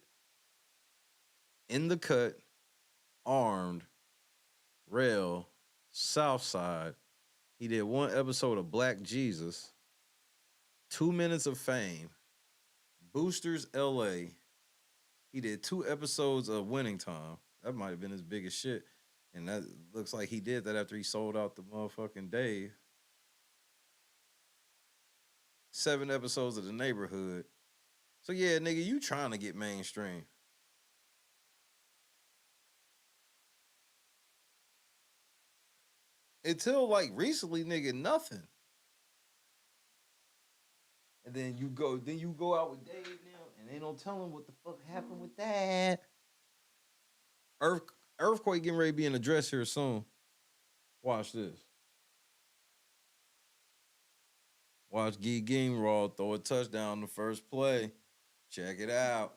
In the Cut, Armed, Rail, Southside. He did 1 episode of Black Jesus, 2 Minutes of Fame, Boosters LA. He did 2 episodes of Winning Time. That might have been his biggest shit. And that looks like he did that after he sold out the motherfucking Dave. 7 episodes of The Neighborhood. So yeah, nigga, you trying to get mainstream. Until like recently, nigga, nothing. And then you go out with Dave now, and they don't tell him what the fuck happened with that. Earthquake getting ready to be in the dress here soon. Watch this. Watch Guy Gingraw throw a touchdown in the first play. Check it out.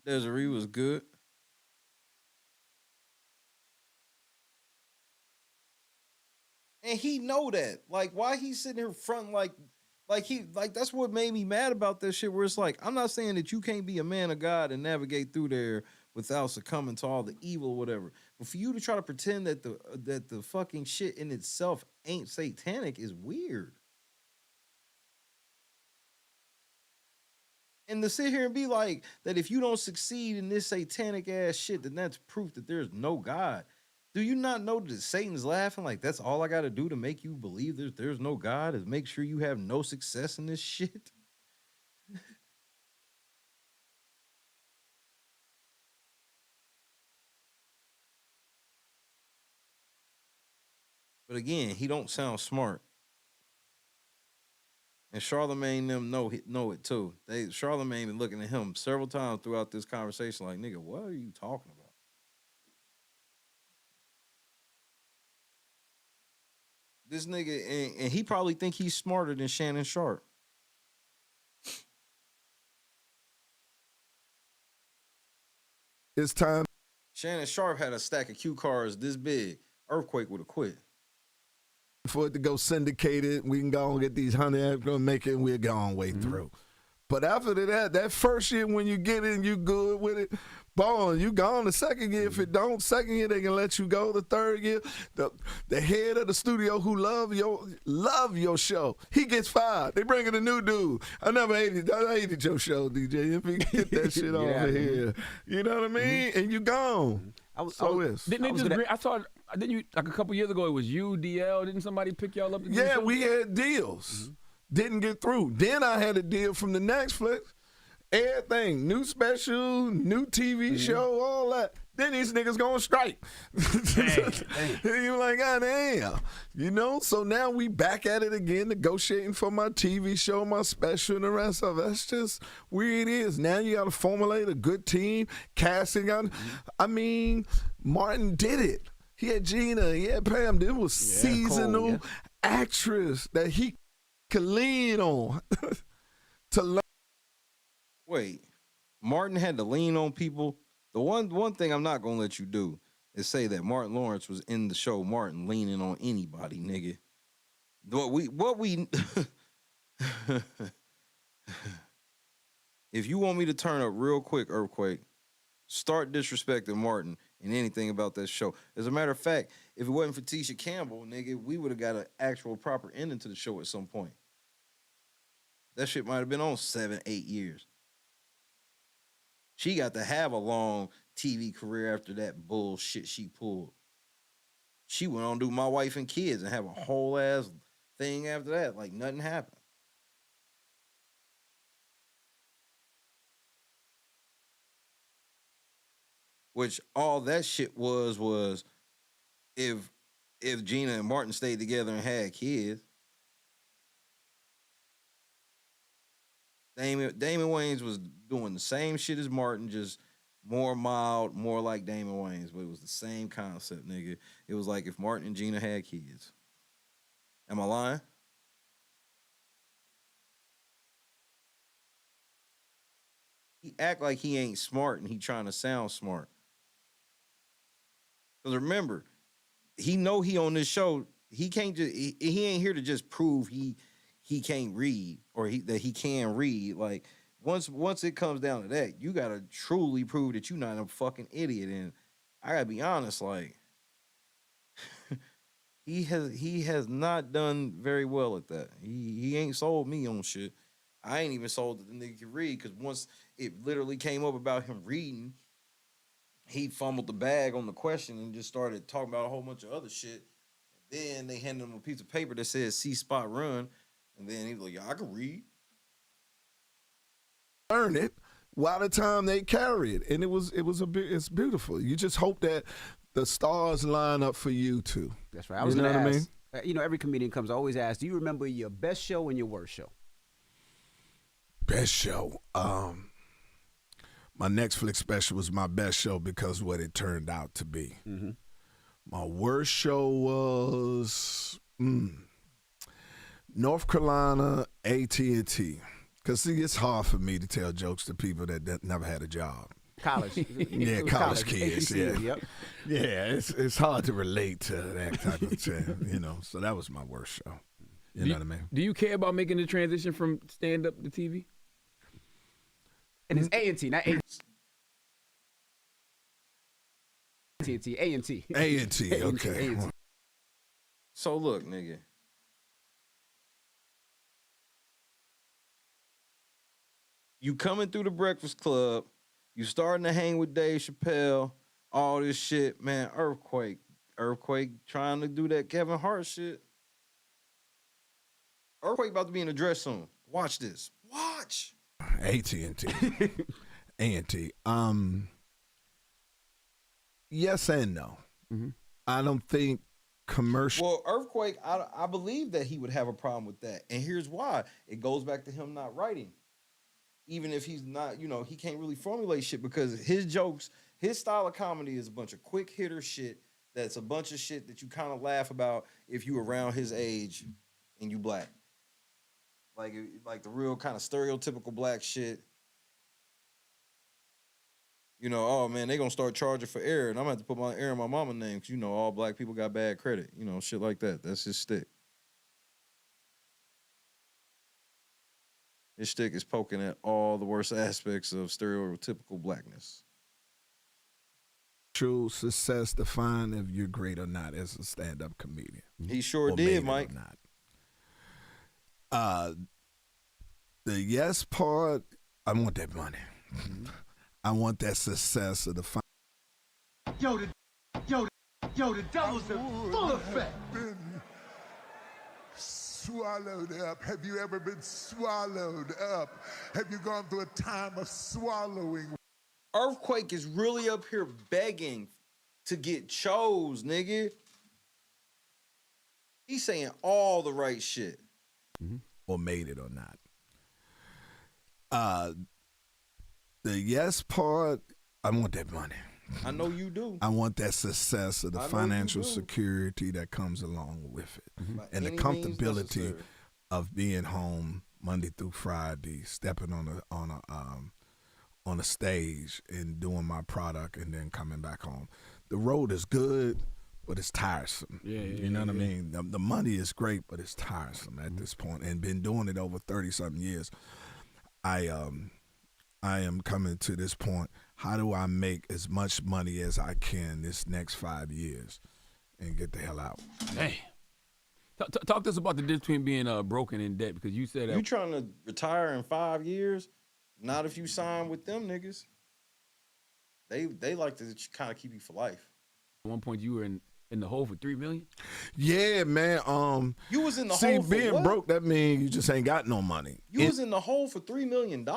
Desiree was good. And he know that. Like, why he sitting here front like that's what made me mad about this shit, where it's like, I'm not saying that you can't be a man of God and navigate through there without succumbing to all the evil or whatever. But for you to try to pretend that the fucking shit in itself ain't satanic is weird. And to sit here and be like that if you don't succeed in this satanic ass shit, then that's proof that there's no God. Do you not know that Satan's laughing? Like, that's all I got to do to make you believe there's no God is make sure you have no success in this shit? But again, he don't sound smart. And Charlemagne them know it too. Charlemagne been looking at him several times throughout this conversation like, nigga, what are you talking about? This nigga, and he probably think he's smarter than Shannon Sharp. It's time. Shannon Sharp had a stack of cue cards this big. Earthquake would have quit. For it to go syndicated, we can go and get these 100 gonna make it, and we're going way through. But after that first year when you get in, you good with it. Boom, you gone the second year. If it don't, second year they can let you go. The third year, the head of the studio who love your show, he gets fired. They bring in a new dude. I hated your show, DJ. If you get that shit over here, you know what I mean? And you gone. I saw didn't you like a couple years ago? It was you, DL. Didn't somebody pick y'all up? Yeah, we had deals. Didn't get through. Then I had a deal from the Netflix. Everything, new special, new TV show, all that. Then these niggas gonna strike. You're like, God damn. You know, so now we back at it again, negotiating for my TV show, my special, and the rest of it. That's just where it is. Now you gotta formulate a good team, casting out. I mean, Martin did it. He had Gina, he had Pam. This was seasonal actress that he could lean on to learn. Wait, Martin had to lean on people. The one thing I'm not gonna let you do is say that Martin Lawrence was in the show Martin leaning on anybody, nigga. What we if you want me to turn up real quick, Earthquake, start disrespecting Martin and anything about that show. As a matter of fact, if it wasn't for Tisha Campbell, nigga, we would have got an actual proper ending to the show at some point. That shit might have been on 7-8 years. She got to have a long TV career after that bullshit she pulled. She went on to do My Wife and Kids and have a whole ass thing after that, like nothing happened. Which all that shit was if Gina and Martin stayed together and had kids. Damon Wayans was doing the same shit as Martin, just more mild, more like Damon Wayans, but it was the same concept, nigga. It was like if Martin and Gina had kids. Am I lying? He act like he ain't smart and he trying to sound smart. Because remember, he know he on this show, he can't just he ain't here to just prove he can't read or that he can read. Like once it comes down to that, you gotta truly prove that you're not a fucking idiot. And I gotta be honest, like he has not done very well at that. He ain't sold me on shit. I ain't even sold that the nigga can read, because once it literally came up about him reading, he fumbled the bag on the question and just started talking about a whole bunch of other shit. Then they handed him a piece of paper that said C spot run. And then he was like, yeah, I can read. Learn it while the time they carry it. And it's beautiful. You just hope that the stars line up for you too. That's right. I was going to ask, you know, every comedian always asks, do you remember your best show and your worst show? Best show. My Netflix special was my best show because of what it turned out to be. Mm-hmm. My worst show was North Carolina AT&T. Because, see, it's hard for me to tell jokes to people that never had a job. College. Yeah, college kids. AT&T, yeah. Yep. Yeah, it's hard to relate to that type of thing, you know. So that was my worst show. You know what I mean? Do you care about making the transition from stand-up to TV? And it's A&T, not A&T. A&T. A&T, okay. A&T. So look, nigga. You coming through the Breakfast Club, you starting to hang with Dave Chappelle, all this shit, man. Earthquake trying to do that Kevin Hart shit. Earthquake about to be in the dress soon. Watch this. Watch. AT&T. A&T. Yes and no. Mm-hmm. I don't think commercial. Well, Earthquake, I believe that he would have a problem with that. And here's why. It goes back to him not writing. Even if he's not, he can't really formulate shit because his jokes, his style of comedy is a bunch of quick hitter shit that's a bunch of shit that you kind of laugh about if you around his age and you black. Like the real kind of stereotypical black shit. Oh man, they gonna start charging for air, and I'm gonna have to put my air in my mama's name because all black people got bad credit. Shit like that. That's his stick. His stick is poking at all the worst aspects of stereotypical blackness. True success define if you're great or not as a stand-up comedian. He sure did, Mike. The yes part, I want that money. I want that success of the fun. Yo, the devil's in full effect. Swallowed up. Have you ever been swallowed up? Have you gone through a time of swallowing? Earthquake is really up here begging to get chose, nigga. He's saying all the right shit. Or made it or not. The yes part, I want that money. I know you do. I want that success of the financial security that comes along with it. And the comfortability of being home Monday through Friday, stepping on a stage and doing my product and then coming back home. The road is good, but it's tiresome. You know what I mean? The money is great, but it's tiresome at this point. And been doing it over 30-something years. I am coming to this point. How do I make as much money as I can this next 5 years and get the hell out? Hey, talk to us about the difference between being broken in debt, because you said that you trying to retire in 5 years. Not if you sign with them niggas. They like to kind of keep you for life. At one point you were in the hole for $3 million. Yeah, man. You was in the see, hole for being what? broke, that means you just ain't got no money. You was in the hole for $3 million.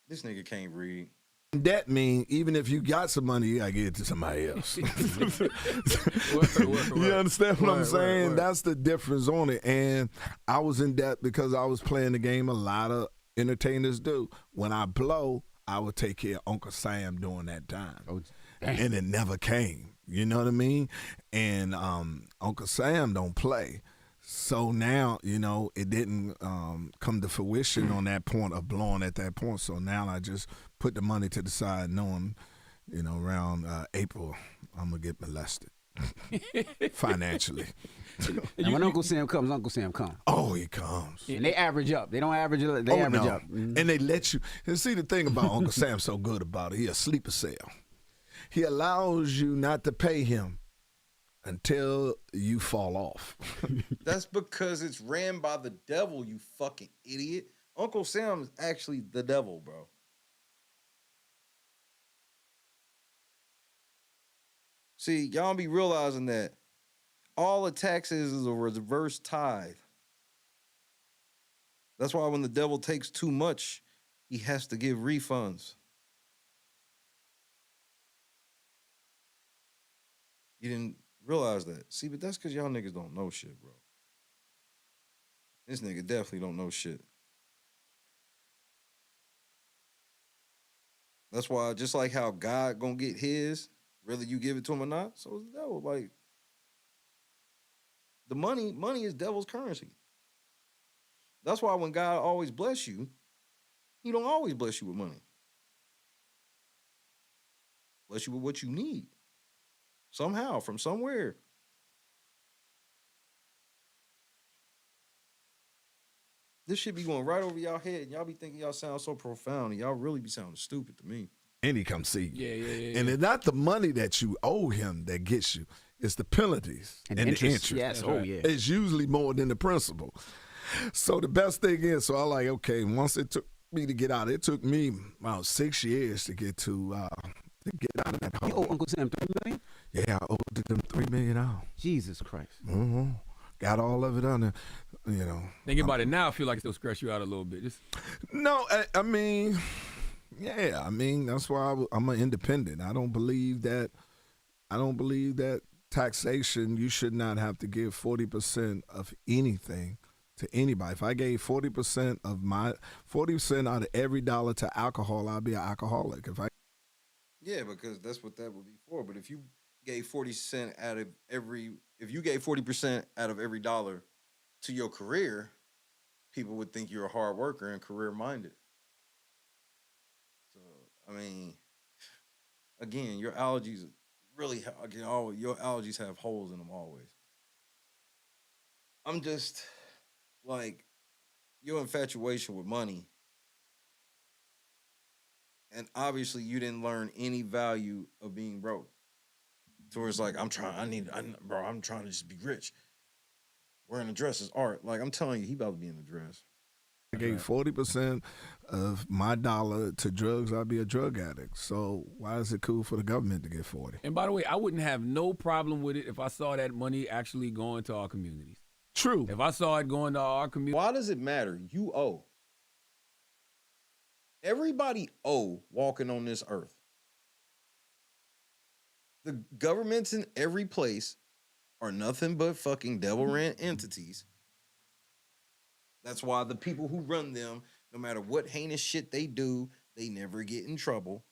This nigga can't read. That mean even if you got some money, you gotta give it to somebody else. You understand what I'm saying? That's the difference on it. And I was in debt because I was playing the game a lot of entertainers do. When I blow, I would take care of Uncle Sam during that time. And it never came. You know what I mean? And Uncle Sam don't play. So now, it didn't come to fruition on that point of blowing at that point. So now I just put the money to the side knowing, around April, I'm going to get molested financially. And when Uncle Sam comes, Uncle Sam comes. Oh, he comes. And they average up. They don't average up. They average up. And they let you. And see, the thing about Uncle Sam's so good about it, he a sleeper cell. He allows you not to pay him until you fall off. That's because it's ran by the devil, you fucking idiot. Uncle Sam is actually the devil, bro. See, y'all be realizing that all the taxes is a reverse tithe. That's why when the devil takes too much, he has to give refunds. You didn't realize that. See, but that's because y'all niggas don't know shit, bro. This nigga definitely don't know shit. That's why, just like how God gonna get his, whether you give it to him or not, so is the devil. Like, the money is devil's currency. That's why when God always bless you, he don't always bless you with money. Bless you with what you need. Somehow, from somewhere. This shit be going right over y'all head, and y'all be thinking y'all sound so profound, and y'all really be sounding stupid to me. And he come see you. Yeah. And it's not the money that you owe him that gets you. It's the penalties and the interest. Yes, oh yeah. It's usually more than the principal. So the best thing is, so I like, okay, once it took me to get out, it took me about 6 years to get out of that hole. You owe Uncle Sam $3 million? Yeah, I owed them $3 million. Jesus Christ. Mm-hmm. Got all of it under, you know. Thinking about it now, I feel like it'll stress you out a little bit. No, I mean, yeah, I mean, that's why I'm an independent. I don't believe that taxation, you should not have to give 40% of anything to anybody. If I gave 40% out of every dollar to alcohol, I'd be an alcoholic. Yeah, because that's what that would be for. But if you gave 40% out of if you gave 40% out of every dollar to your career, people would think you're a hard worker and career minded. So, I mean, again, your allergies really, your allergies have holes in them always. I'm just like, your infatuation with money, and obviously you didn't learn any value of being broke. So it's like, I'm trying to just be rich. Wearing a dress is art. Like, I'm telling you, he about to be in a dress. I gave 40% of my dollar to drugs, I'd be a drug addict. So why is it cool for the government to get 40? And by the way, I wouldn't have no problem with it if I saw that money actually going to our communities. True. If I saw it going to our community. Why does it matter? You owe. Everybody owe walking on this earth. The governments in every place are nothing but fucking devil-ran entities. That's why the people who run them, no matter what heinous shit they do, they never get in trouble.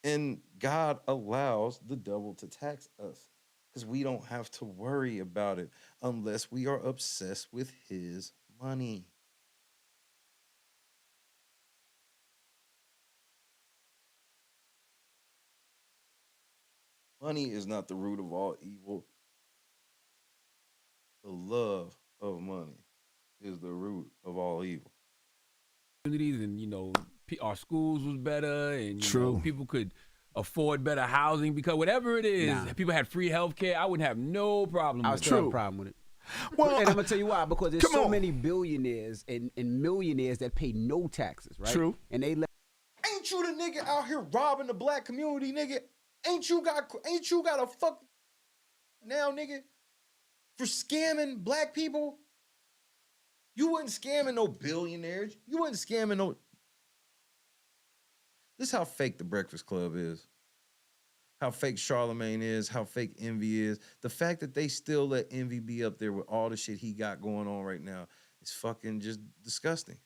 And God allows the devil to tax us because we don't have to worry about it unless we are obsessed with his money. Money is not the root of all evil. The love of money is the root of all evil. Communities, and our schools was better, and True. People could afford better housing, because whatever it is, people had free health care. I wouldn't have no problem. I would still have a problem with it. Well, and I'm gonna tell you why, because there's so many billionaires and millionaires that pay no taxes, right? True. And they ain't you the nigga out here robbing the black community, nigga? Ain't you got a fuck now, nigga, for scamming black people? You wasn't scamming no billionaires. You wasn't scamming no. This is how fake the Breakfast Club is. How fake Charlemagne is. How fake Envy is. The fact that they still let Envy be up there with all the shit he got going on right now is fucking just disgusting.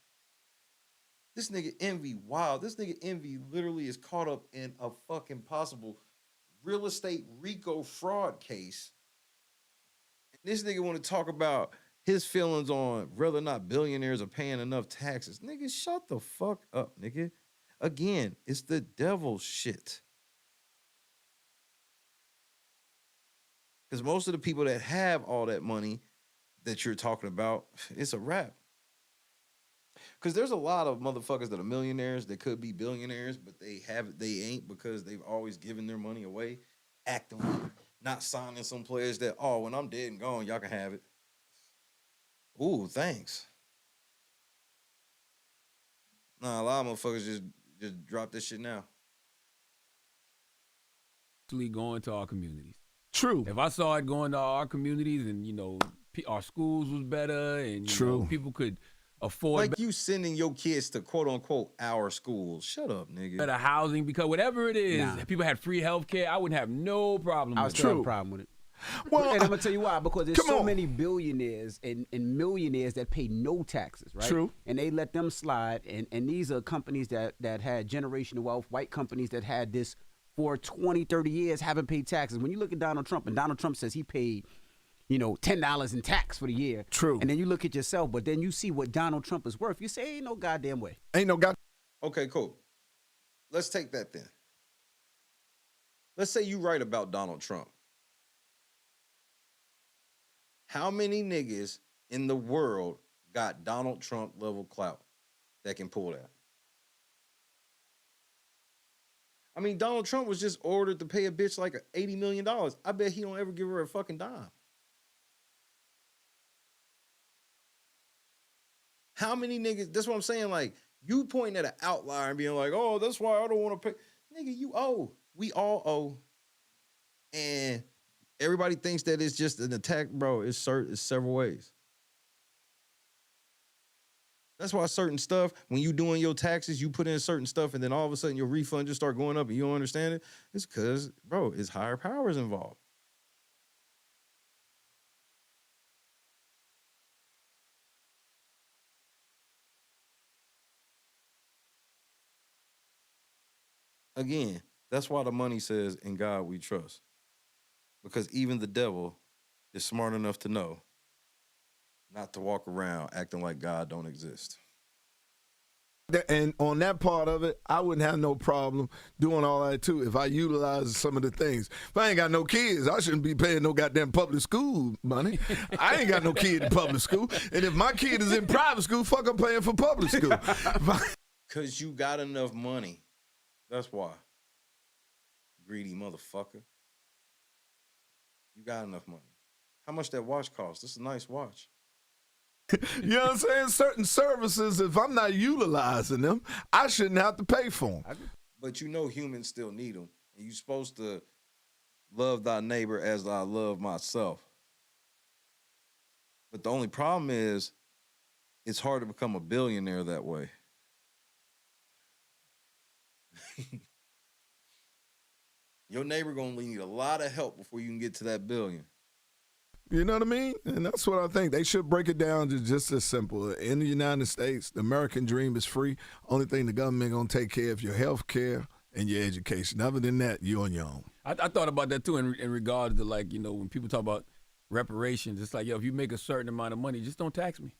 This nigga Envy, wow. This nigga Envy literally is caught up in a fucking possible real estate RICO fraud case. And this nigga want to talk about his feelings on whether or not billionaires are paying enough taxes. Nigga, shut the fuck up, nigga. Again, it's the devil's shit. Because most of the people that have all that money that you're talking about, it's a wrap. Because there's a lot of motherfuckers that are millionaires that could be billionaires, but they ain't, because they've always given their money away actively, not signing some players that, oh, when I'm dead and gone, y'all can have it. Ooh, thanks. Nah, a lot of motherfuckers just drop this shit now. Actually going to our communities. True. If I saw it going to our communities, and our schools was better, and people could afford like you sending your kids to quote unquote our schools. Shut up, nigga. Better housing, because whatever it is, people had free health care. I wouldn't have no problem. I would still have a problem with it. Well, and I'm gonna tell you why, because there's so many billionaires and millionaires that pay no taxes, right? True. And they let them slide, and these are companies that had generational wealth, white companies that had this for 20, 30 years, haven't paid taxes. When you look at Donald Trump, and Donald Trump says he paid, $10 in tax for the year. True. And then you look at yourself, but then you see what Donald Trump is worth. You say, ain't no goddamn way. Ain't no god. Okay, cool. Let's take that then. Let's say you write about Donald Trump. How many niggas in the world got Donald Trump level clout? that can pull that. I mean, Donald Trump was just ordered to pay a bitch like $80 million. I bet he don't ever give her a fucking dime. How many niggas, that's what I'm saying, like, you pointing at an outlier and being like, oh, that's why I don't want to pay. Nigga, you owe. We all owe. And everybody thinks that it's just an attack, bro. It's several ways. That's why certain stuff, when you doing your taxes, you put in certain stuff, and then all of a sudden your refund just start going up and you don't understand it. It's because, bro, it's higher powers involved. Again, that's why the money says, in God we trust. Because even the devil is smart enough to know not to walk around acting like God don't exist. And on that part of it, I wouldn't have no problem doing all that too if I utilize some of the things. If I ain't got no kids, I shouldn't be paying no goddamn public school money. I ain't got no kid in public school. And if my kid is in private school, fuck, I'm paying for public school. Because you got enough money. That's why. Greedy motherfucker. You got enough money. How much that watch cost? This is a nice watch. You know what I'm saying? Certain services, if I'm not utilizing them, I shouldn't have to pay for them. But you know humans still need them. And you're supposed to love thy neighbor as I love myself. But the only problem is it's hard to become a billionaire that way. Your neighbor gonna need a lot of help before you can get to that billion. You know what I mean? And that's what I think. They should break it down to just as simple. In the United States, the American dream is free. Only thing the government gonna take care of your health care and your education. Other than that, you're on your own. I thought about that too in regards to, like, you know, when people talk about reparations, it's like, yo, if you make a certain amount of money, just don't tax me.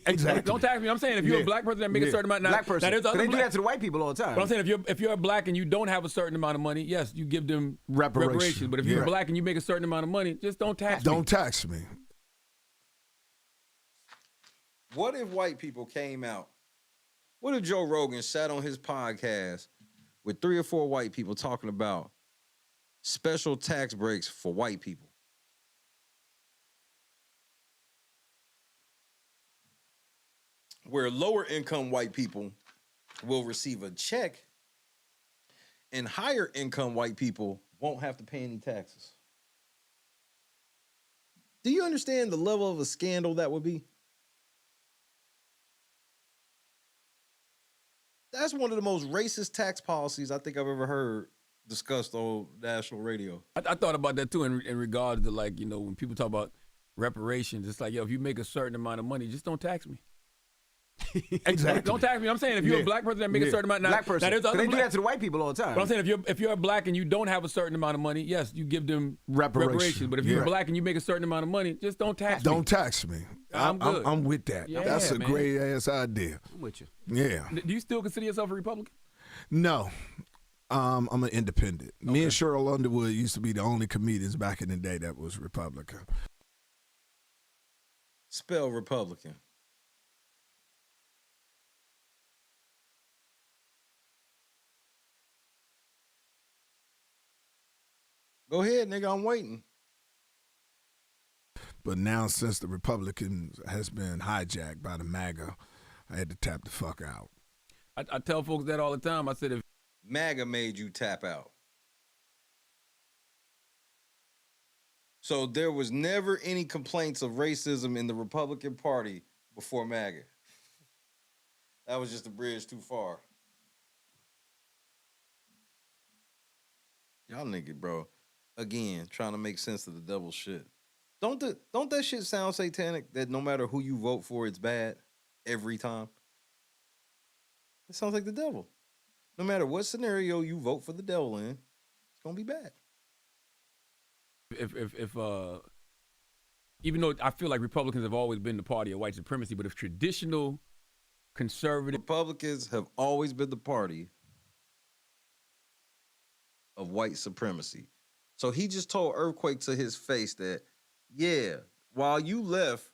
Exactly. Don't tax me. I'm saying if you're a black person that make a certain amount, Black person. They do that to the white people all the time. But I'm saying if you're a black and you don't have a certain amount of money, yes, you give them reparations. But if you're black and you make a certain amount of money, just don't tax me. Don't tax me. What if white people came out? What if Joe Rogan sat on his podcast with 3 or 4 white people talking about special tax breaks for white people? Where lower income white people will receive a check and higher income white people won't have to pay any taxes. Do you understand the level of a scandal that would be? That's one of the most racist tax policies I think I've ever heard discussed on national radio. I thought about that too in regards to, like, you know, when people talk about reparations, it's like, yo, if you make a certain amount of money, just don't tax me. Exactly. Don't tax me. I'm saying if you're a black person that make a certain amount, black person. They do that to the white people all the time. But I'm saying if you're a black and you don't have a certain amount of money, yes, you give them reparations. But if you're black and you make a certain amount of money, just don't tax me. Don't tax me. I'm with that. Yeah, that's a man. great ass idea. I'm with you. Yeah. Do you still consider yourself a Republican? No. I'm an independent. Okay. Me and Cheryl Underwood used to be the only comedians back in the day that was Republican. Spell Republican. Go ahead, nigga. I'm waiting. But now, since the Republicans has been hijacked by the MAGA, I had to tap the fuck out. I tell folks that all the time. I said, if MAGA made you tap out. So there was never any complaints of racism in the Republican Party before MAGA. That was just a bridge too far. Y'all nigga, bro. Again, trying to make sense of the devil shit. Don't that shit sound satanic? That no matter who you vote for, it's bad every time. It sounds like the devil. No matter what scenario you vote for the devil in, it's gonna be bad. If even though I feel like Republicans have always been the party of white supremacy, but if traditional conservative Republicans have always been the party of white supremacy. So he just told Earthquake to his face that, yeah, while you left,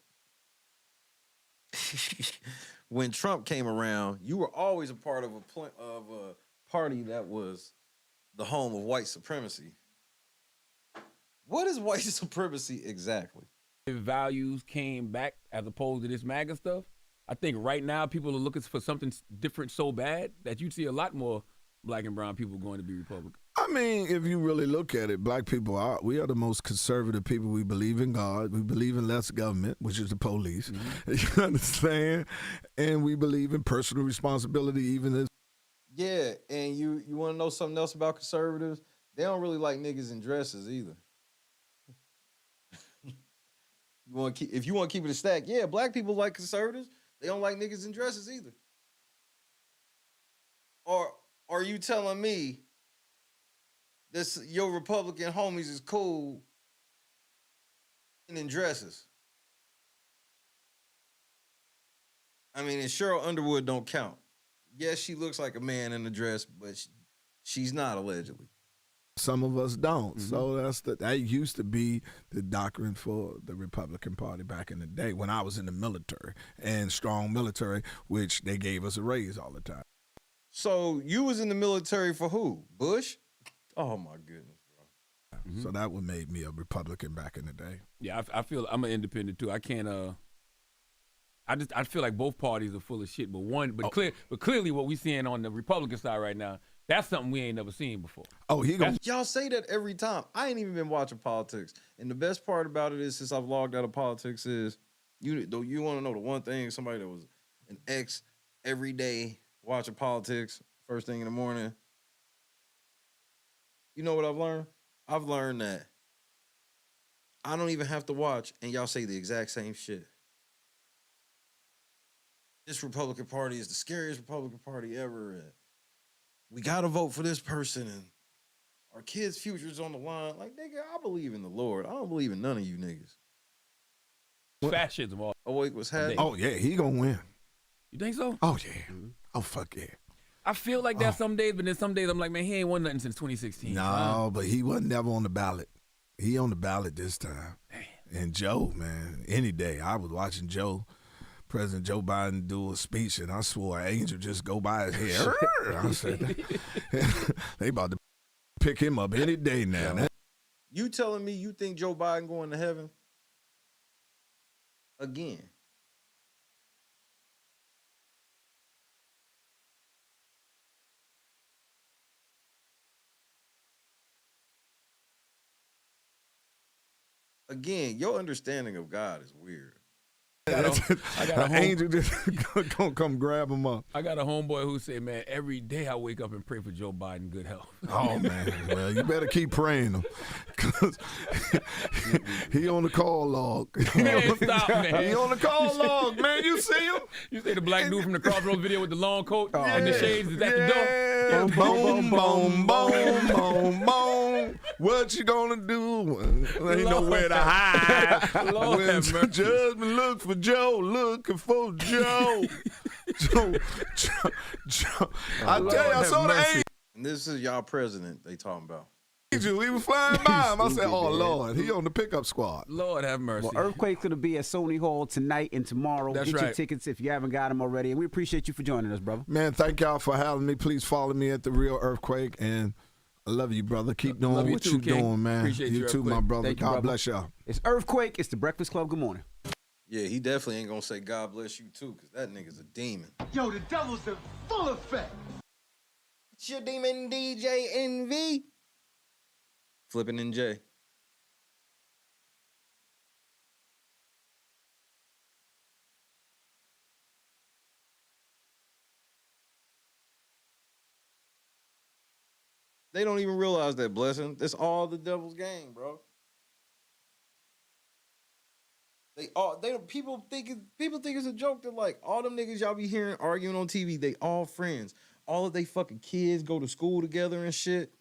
when Trump came around, you were always a part of a party that was the home of white supremacy. What is white supremacy exactly? Values came back as opposed to this MAGA stuff. I think right now people are looking for something different so bad that you'd see a lot more black and brown people going to be Republican. I mean, if you really look at it, black people we are the most conservative people. We believe in God. We believe in less government, which is the police. You understand? And we believe in personal responsibility, even as. Yeah, and you want to know something else about conservatives? They don't really like niggas in dresses either. If you want to keep it a stack, yeah, black people like conservatives. They don't like niggas in dresses either. Or are you telling me this your Republican homies is cool in dresses? I mean, and Cheryl Underwood don't count. Yes, she looks like a man in a dress, but she's not, allegedly. Some of us don't. So that used to be the doctrine for the Republican Party back in the day when I was in the military, and strong military, which they gave us a raise all the time. So you was in the military for who? Bush? Oh my goodness, bro. So that would made me a Republican back in the day. Yeah, I feel I'm an independent too. I can't. I feel like both parties are full of shit. But clearly, what we seeing on the Republican side right now, that's something we ain't never seen before. Oh, y'all say that every time. I ain't even been watching politics, and the best part about it is, since I've logged out of politics, is you want to know the one thing, somebody that was an ex every day watching politics first thing in the morning. You know what I've learned? I've learned that I don't even have to watch, and y'all say the exact same shit. This Republican Party is the scariest Republican Party ever. And we got to vote for this person, and our kids' future's on the line. Like, nigga, I believe in the Lord. I don't believe in none of you niggas. Fascism. Awake was happening. Oh, yeah, he gonna win. You think so? Oh, yeah. Oh, fuck yeah. I feel like that some days, but then some days I'm like, man, he ain't won nothing since 2016. No, but he wasn't never on the ballot. He on the ballot this time. Damn. And Joe, man, any day. I was watching President Joe Biden do a speech, and I swore an angel just go by his head. I said, they about to pick him up any day now. You telling me you think Joe Biden going to heaven? Again. Again, your understanding of God is weird. An angel just gonna come grab him up. I got a homeboy who said, man, every day I wake up and pray for Joe Biden good health. Oh, man. Well, you better keep praying him, because he on the call log. Man, stop, man. He on the call log, man. You see him? You see the black dude from the Crossroads video with the long coat and the shades is at the door? Boom, boom, boom, boom, boom. What you gonna do? Ain't nowhere to hide. Lord When have mercy. judgment look for Joe, looking for Joe. Joe. I tell you, I saw the angel. And this is y'all president they talking about. He was flying by him. I said, oh, Lord, he on the pickup squad. Lord have mercy. Well, Earthquake's going to be at Sony Hall tonight and tomorrow. That's Get your right. tickets if you haven't got them already. And we appreciate you for joining us, brother. Man, thank y'all for having me. Please follow me at The Real Earthquake. And I love you, brother. Keep doing Love you what too, you're King. doing, man. Appreciate you, too, my Earthquake. brother. Thank you, God brother. bless y'all. It's Earthquake. It's the Breakfast Club. Good morning. Yeah, he definitely ain't gonna say God bless you too, because that nigga's a demon. Yo, the devil's in full effect. It's your demon DJ NV. Flipping in J. They don't even realize that, blessing. That's all the devil's game, bro. People think it's a joke that, like, all them niggas y'all be hearing arguing on TV, they all friends. All of they fucking kids go to school together and shit.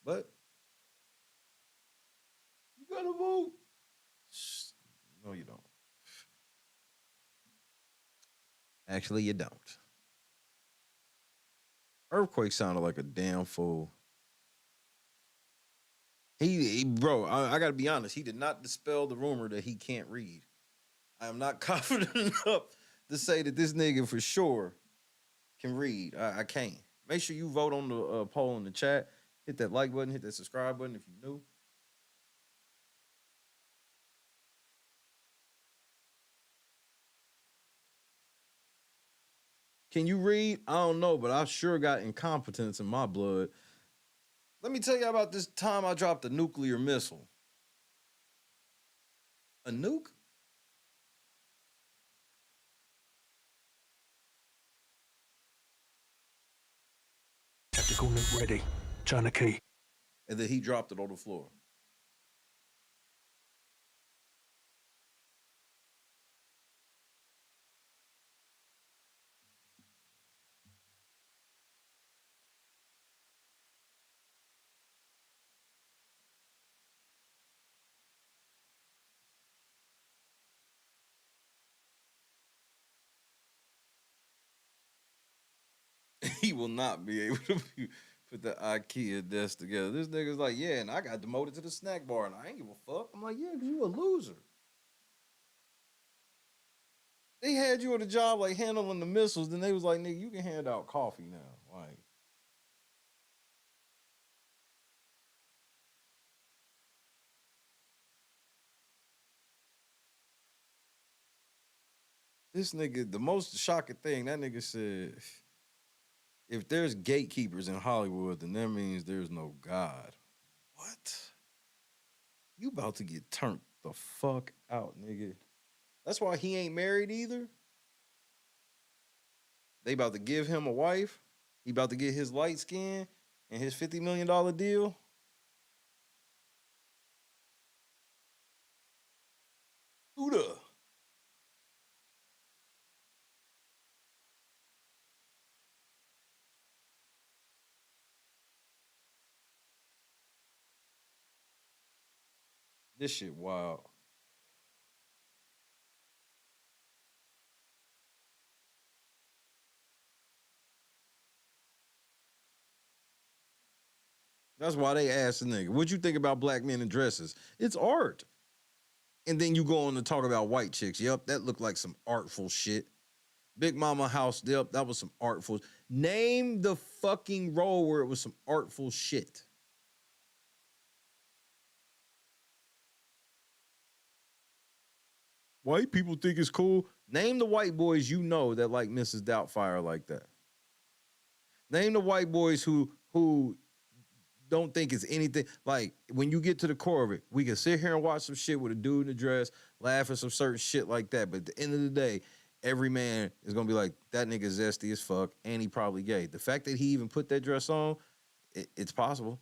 But you gotta vote. No, you don't. Actually, you don't. Earthquake sounded like a damn fool. Bro, I gotta be honest. He did not dispel the rumor that he can't read. I am not confident enough to say that this nigga for sure can read. I can't. Make sure you vote on the poll in the chat. Hit that like button. Hit that subscribe button if you're new. Can you read? I don't know, but I sure got incompetence in my blood. Let me tell you about this time I dropped a nuclear missile. A nuke? Tactical nuke ready. China key. And then he dropped it on the floor. He will not be able to put the IKEA desk together. This nigga's like, yeah, and I got demoted to the snack bar, and I ain't give a fuck. I'm like, yeah, because you a loser. They had you at a job like handling the missiles, then they was like, nigga, you can hand out coffee now. Like, this nigga, the most shocking thing, that nigga said, if there's gatekeepers in Hollywood, then that means there's no God. What? You about to get turned the fuck out, nigga. That's why he ain't married either. They about to give him a wife. He about to get his light skin and his $50 million deal. Uda. This shit wild. That's why they asked the nigga, what'd you think about black men in dresses? It's art. And then you go on to talk about white chicks. Yep, that looked like some artful shit. Big Mama House, yep, that was some artful. Name the fucking role where it was some artful shit. White people think it's cool. Name the white boys you know that like Mrs. Doubtfire like that. Name the white boys who don't think it's anything. Like, when you get to the core of it, we can sit here and watch some shit with a dude in a dress, laugh at some certain shit like that. But at the end of the day, every man is going to be like, that nigga zesty as fuck, and he probably gay. The fact that he even put that dress on, it's possible.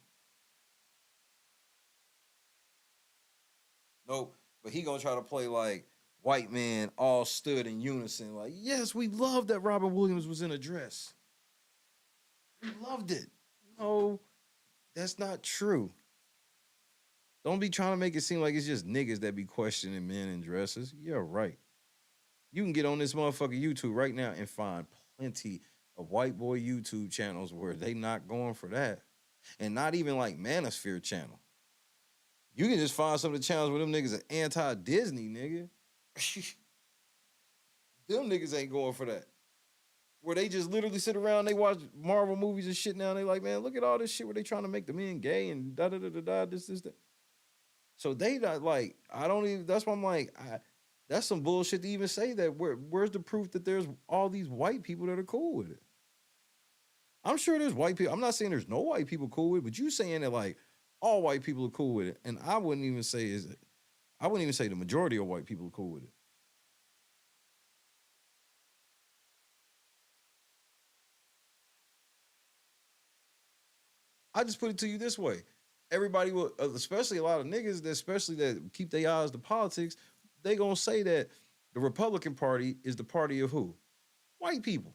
Nope. But he going to try to play like white man all stood in unison. Like, yes, we love that Robin Williams was in a dress. We loved it. No. That's not true. Don't be trying to make it seem like it's just niggas that be questioning men in dresses. Yeah, right. You can get on this motherfucker YouTube right now and find plenty of white boy YouTube channels where they not going for that. And not even like Manosphere channel. You can just find some of the channels where them niggas are anti-Disney, nigga. Them niggas ain't going for that. Where they just literally sit around, they watch Marvel movies and shit now, and they like, man, look at all this shit where they trying to make the men gay and da-da-da-da-da, this, that. So they not like, I don't even, that's why I'm like, that's some bullshit to even say that. Where's the proof that there's all these white people that are cool with it? I'm sure there's white people. I'm not saying there's no white people cool with it, but you saying that like all white people are cool with it. And I wouldn't even say the majority of white people are cool with it. I just put it to you this way. Everybody will, especially a lot of niggas that keep their eyes to politics, they gonna say that the Republican Party is the party of who? White people.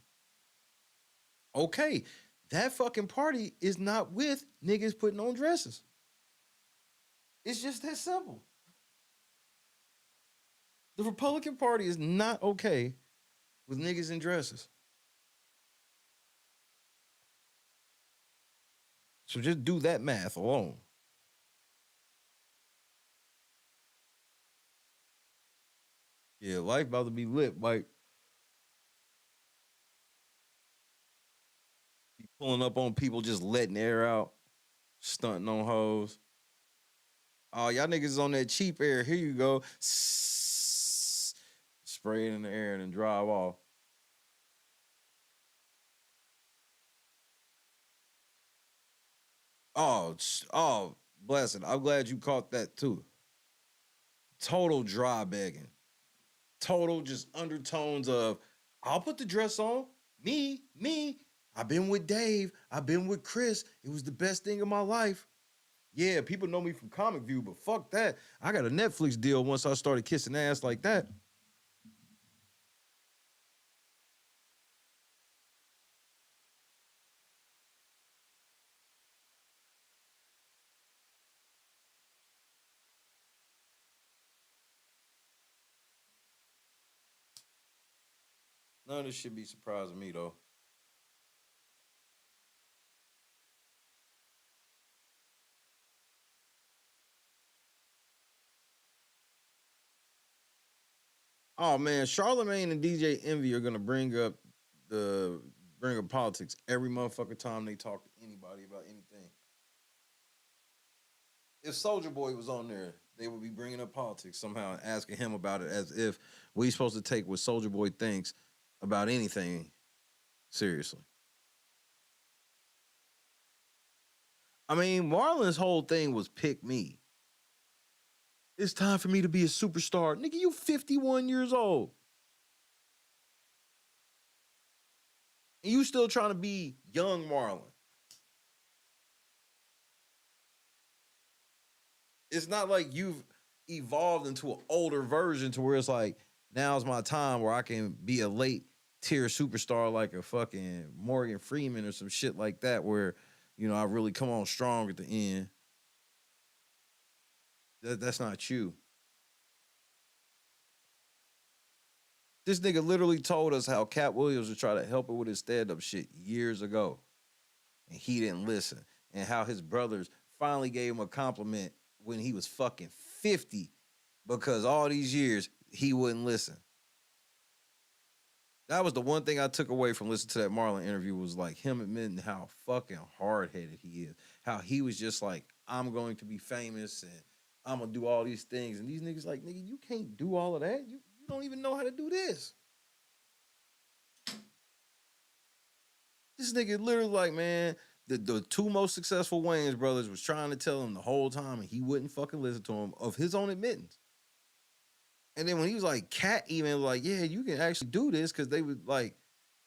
Okay, that fucking party is not with niggas putting on dresses. It's just that simple. The Republican Party is not okay with niggas in dresses. So just do that math alone. Yeah, life about to be lit, Mike. Be pulling up on people just letting air out, stunting on hoes. Oh, y'all niggas is on that cheap air. Here you go. Spray it in the air and then drive off. Oh, blessing. I'm glad you caught that too. Total dry begging. Total just undertones of, I'll put the dress on. Me. I've been with Dave. I've been with Chris. It was the best thing of my life. Yeah, people know me from Comic View, but fuck that. I got a Netflix deal once I started kissing ass like that. None of this should be surprising me though. Oh man, Charlemagne and DJ Envy are gonna bring up politics every motherfucking time they talk to anybody about anything. If Soldier Boy was on there, they would be bringing up politics somehow and asking him about it as if we supposed to take what Soldier Boy thinks about anything seriously. I mean, Marlon's whole thing was pick me. It's time for me to be a superstar. Nigga, you 51 years old. And you still trying to be young Marlon. It's not like you've evolved into an older version to where it's like, now's my time where I can be a late tier superstar like a fucking Morgan Freeman or some shit like that where, you know, I really come on strong at the end. That's not you. This nigga literally told us how Cat Williams was trying to help her with his stand-up shit years ago. And he didn't listen. And how his brothers finally gave him a compliment when he was fucking 50 because all these years he wouldn't listen. That was the one thing I took away from listening to that Marlon interview was like him admitting how fucking hard-headed he is. How he was just like, I'm going to be famous and I'm going to do all these things. And these niggas like, nigga, you can't do all of that. You don't even know how to do this. This nigga literally like, man, the two most successful Wayans brothers was trying to tell him the whole time and he wouldn't fucking listen to him of his own admittance. And then when he was like, Cat even like, yeah, you can actually do this because they would like,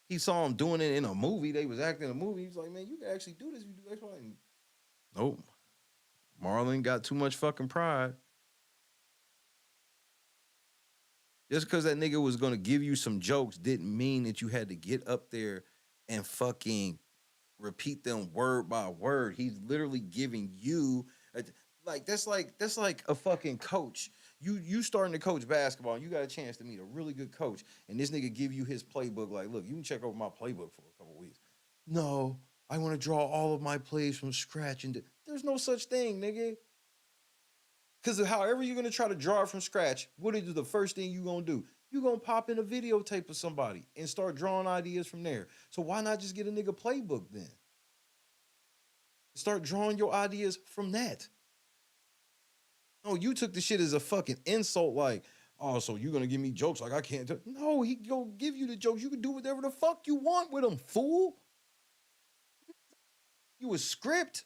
he saw him doing it in a movie. They was acting in a movie. He was like, man, you can actually do this if you do X, Y, and nope. Marlon got too much fucking pride. Just because that nigga was going to give you some jokes didn't mean that you had to get up there and fucking repeat them word by word. He's literally giving you that's like a fucking coach. You starting to coach basketball and you got a chance to meet a really good coach and this nigga give you his playbook like, look, you can check over my playbook for a couple weeks. No, I want to draw all of my plays from scratch and there's no such thing, nigga. Because however you're going to try to draw it from scratch, what is the first thing you're going to do? You're going to pop in a videotape of somebody and start drawing ideas from there. So why not just get a nigga playbook then? Start drawing your ideas from that. No, you took the shit as a fucking insult like, oh, so you're going to give me jokes like I can't do. No, he go give you the jokes. You can do whatever the fuck you want with them, fool. You a script.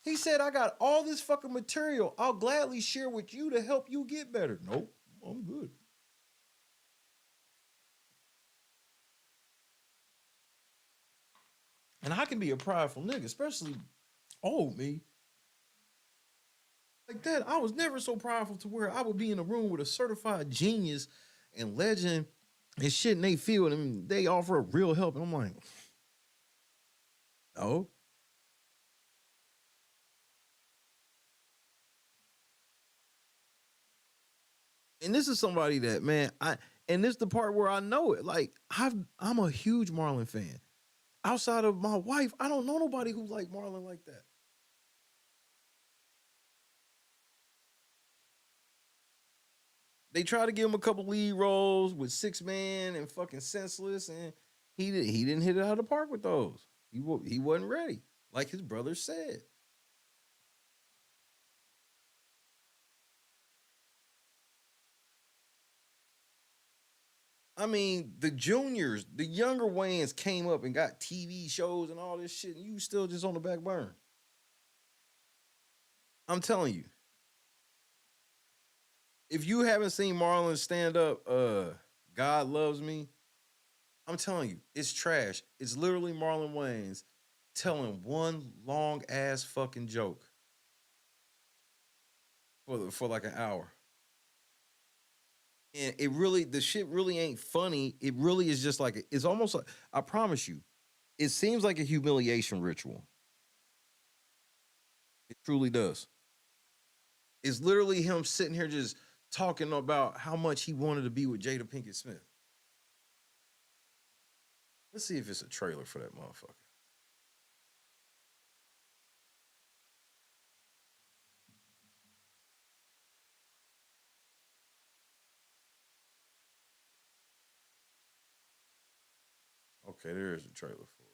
He said, I got all this fucking material. I'll gladly share with you to help you get better. Nope, I'm good. And I can be a prideful nigga, especially old me. Like that, I was never so prideful to where I would be in a room with a certified genius and legend and shit in they field and they offer a real help. And I'm like, no. And this is somebody that, man, and this is the part where I know it. Like, I'm a huge Marlon fan. outside of my wife, I don't know nobody who like Marlon like that. They tried to give him a couple lead roles with 6 Man and fucking Senseless, and he didn't hit it out of the park with those. He wasn't ready, like his brother said. I mean, the juniors, the younger Wayans came up and got TV shows and all this shit, and you still just on the back burner. I'm telling you. If you haven't seen Marlon stand up, God Loves Me, I'm telling you, it's trash. It's literally Marlon Wayans telling one long ass fucking joke for like an hour. And the shit really ain't funny. It really is just like, it's almost like, I promise you, it seems like a humiliation ritual. It truly does. It's literally him sitting here just talking about how much he wanted to be with Jada Pinkett Smith. Let's see if it's a trailer for that motherfucker. Okay, there is a trailer for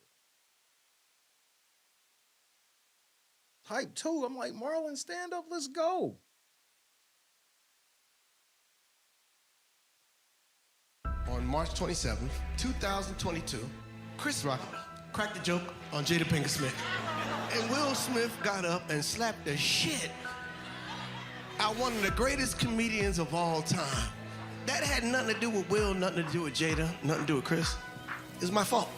it. Type 2. I'm like, Marlon, stand up. Let's go. On March 27th, 2022, Chris Rock cracked a joke on Jada Pinkett Smith. And Will Smith got up and slapped the shit out one of the greatest comedians of all time. That had nothing to do with Will, nothing to do with Jada, nothing to do with Chris. It's my fault.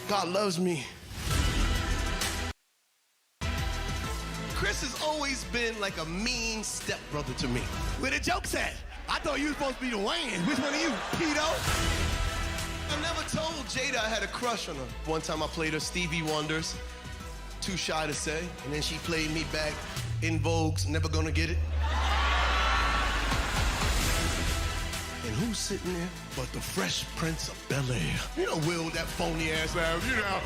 God loves me. Chris has always been like a mean stepbrother to me. Where the joke's at? I thought you were supposed to be the Wayans. Which one of you, pedo? I never told Jada I had a crush on her. One time I played her Stevie Wonders, Too Shy to Say, and then she played me back In Vogue's Never Gonna Get It. And who's sitting there but the Fresh Prince of Bel-Air? You know Will, that phony ass laugh, you know.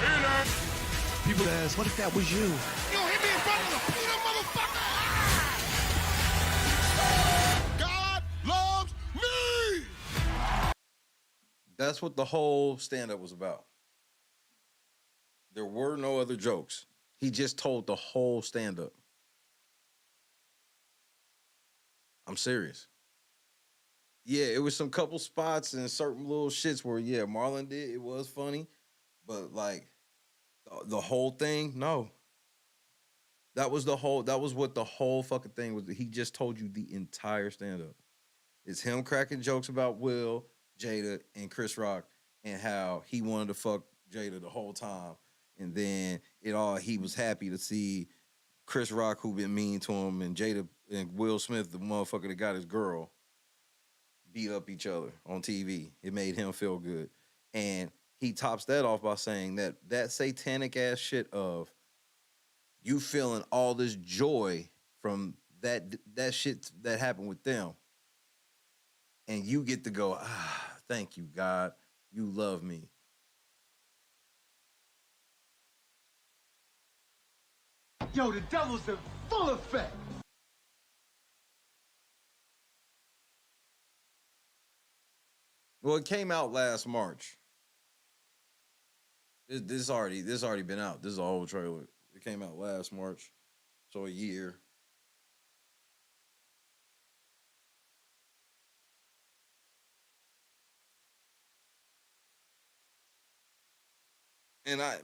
You know. People ask, what if that was you? You hit me in front of the pedo motherfucker! God loves me! That's what the whole stand-up was about. There were no other jokes. He just told the whole stand-up. I'm serious. Yeah, it was some couple spots and certain little shits where, yeah, Marlon did. It was funny. But, like, the whole thing, no. That was what the whole fucking thing was. He just told you the entire stand-up. It's him cracking jokes about Will, Jada, and Chris Rock, and how he wanted to fuck Jada the whole time. And then he was happy to see Chris Rock, who been mean to him, and Jada and Will Smith, the motherfucker that got his girl, beat up each other on TV. It made him feel good. And he tops that off by saying that satanic ass shit of you feeling all this joy from that shit that happened with them. And you get to go, thank you, God. You love me. Yo, the devil's in full effect. Well, it came out last March. This already been out. This is a whole trailer. It came out last March, so a year. And I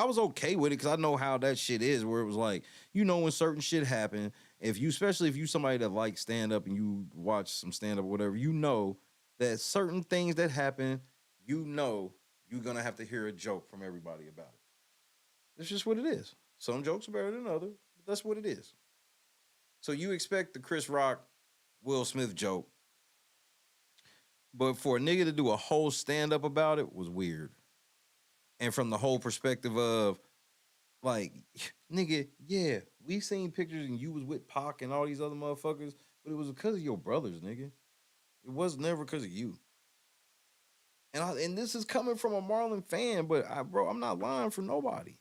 was okay with it because I know how that shit is. Where it was like, when certain shit happen, especially if you somebody that likes stand up and you watch some stand up or whatever, that certain things that happen, you're gonna have to hear a joke from everybody about it. It's just what it is. Some jokes are better than others, but that's what it is. So you expect the Chris Rock, Will Smith joke, but for a nigga to do a whole stand up about it was weird. And from the whole perspective of, like, nigga, yeah, we seen pictures and you was with Pac and all these other motherfuckers, but it was because of your brothers, nigga. It was never because of you. And this is coming from a Marlon fan, but bro, I'm not lying for nobody.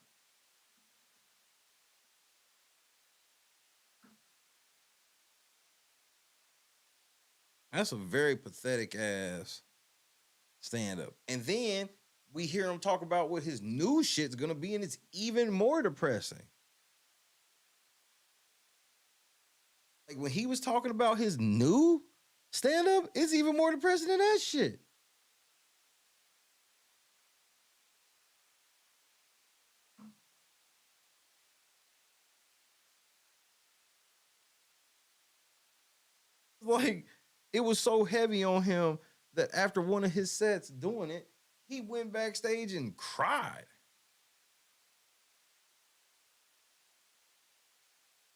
That's a very pathetic ass stand up. And then we hear him talk about what his new shit's gonna be, and it's even more depressing. Like when he was talking about his new stand up, it's even more depressing than that shit. Like it was so heavy on him that after one of his sets doing it, he went backstage and cried.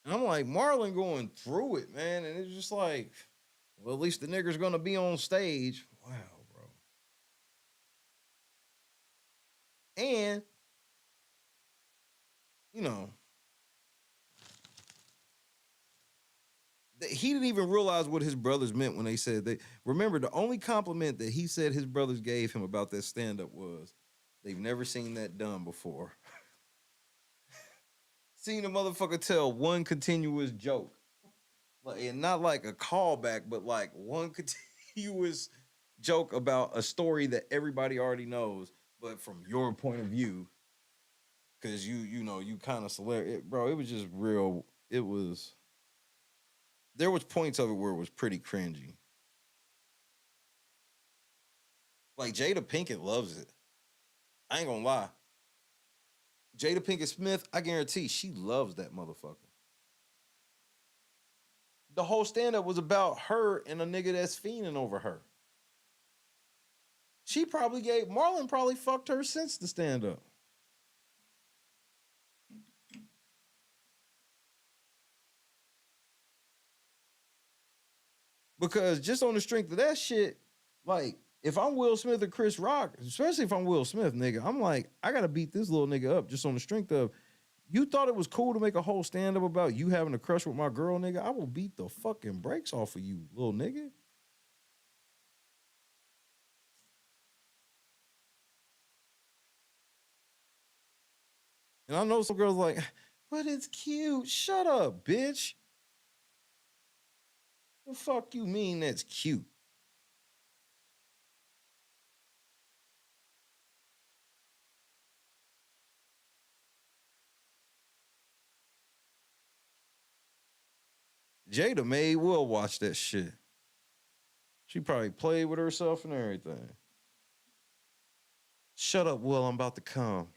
And I'm like, Marlon going through it, man. And it's just like, well, at least the nigger's gonna be on stage. Wow, bro. And, you know, he didn't even realize what his brothers meant when they said they remember the only compliment that he said his brothers gave him about that stand-up was they've never seen that done before. Seen a motherfucker tell one continuous joke. Like, and not like a callback, but like one continuous joke about a story that everybody already knows, but from your point of view, because you know, you kind of bro, it was just real. It was there was points of it where it was pretty cringy. Like Jada Pinkett loves it. I ain't gonna lie. Jada Pinkett Smith, I guarantee she loves that motherfucker. The whole stand-up was about her and a nigga that's fiending over her. Marlon probably fucked her since the stand-up. Because just on the strength of that shit, like, if I'm Will Smith or Chris Rock, especially if I'm Will Smith, nigga, I'm like, I gotta beat this little nigga up just on the strength of, you thought it was cool to make a whole stand-up about you having a crush with my girl, nigga? I will beat the fucking brakes off of you, little nigga. And I know some girls like, but it's cute. Shut up, bitch. The fuck you mean that's cute? Jada made Will watch that shit. She probably played with herself and everything. Shut up, Will. I'm about to come.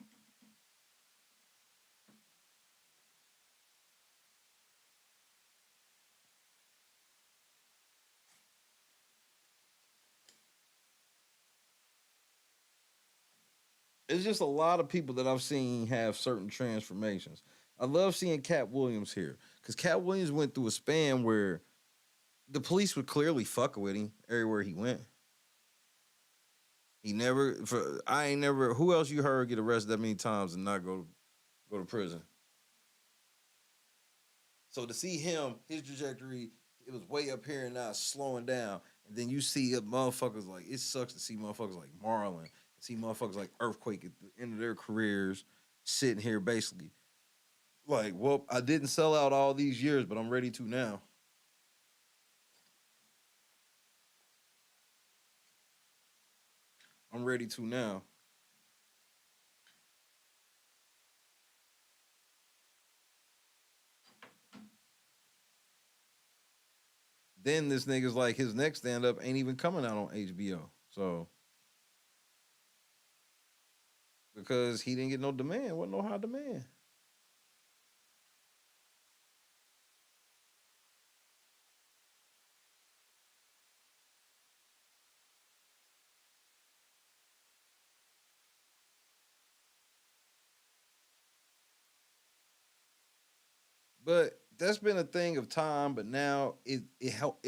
It's just a lot of people that I've seen have certain transformations. I love seeing Cat Williams here because Cat Williams went through a span where the police would clearly fuck with him everywhere he went. I ain't never, who else you heard get arrested that many times and not go to prison? So to see him, his trajectory, it was way up here and now it's slowing down. And then you see motherfuckers like, it sucks to see motherfuckers like Marlon, see motherfuckers like Earthquake at the end of their careers sitting here basically like, well, I didn't sell out all these years, but I'm ready to now. I'm ready to now. Then this nigga's like, his next stand-up ain't even coming out on HBO. So, because he didn't get no demand, wasn't no high demand. But that's been a thing of time, but now it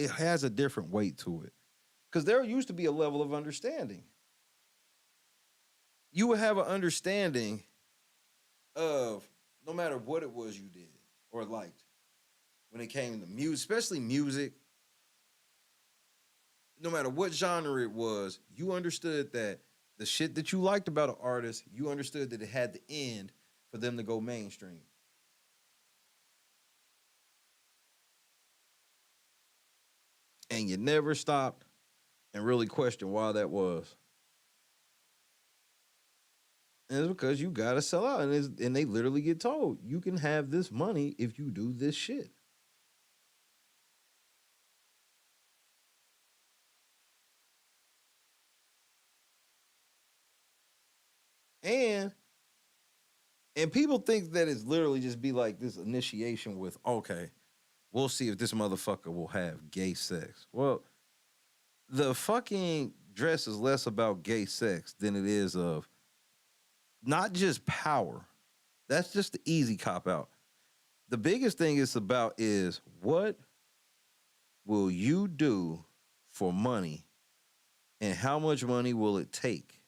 has a different weight to it. Because there used to be a level of understanding. You would have an understanding of no matter what it was you did or liked when it came to music, especially music. no matter what genre it was, you understood that the shit that you liked about an artist, you understood that it had to end for them to go mainstream. And you never stopped and really questioned why that was. And it's because you gotta sell out. And they literally get told, you can have this money if you do this shit. And people think that it's literally just be like this initiation with, okay, we'll see if this motherfucker will have gay sex. Well, the fucking dress is less about gay sex than it is of not just power. That's just the easy cop out. The biggest thing it's about is what will you do for money and how much money will it take?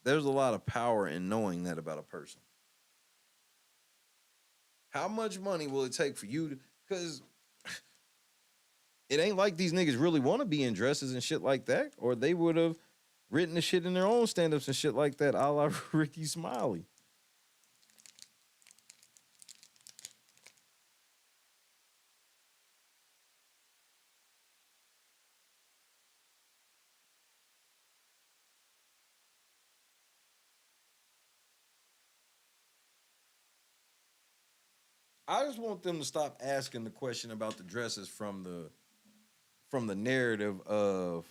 There's a lot of power in knowing that about a person. How much money will it take for you to, because it ain't like these niggas really want to be in dresses and shit like that, or they would have written the shit in their own stand-ups and shit like that, a la Ricky Smiley. I just want them to stop asking the question about the dresses from the narrative of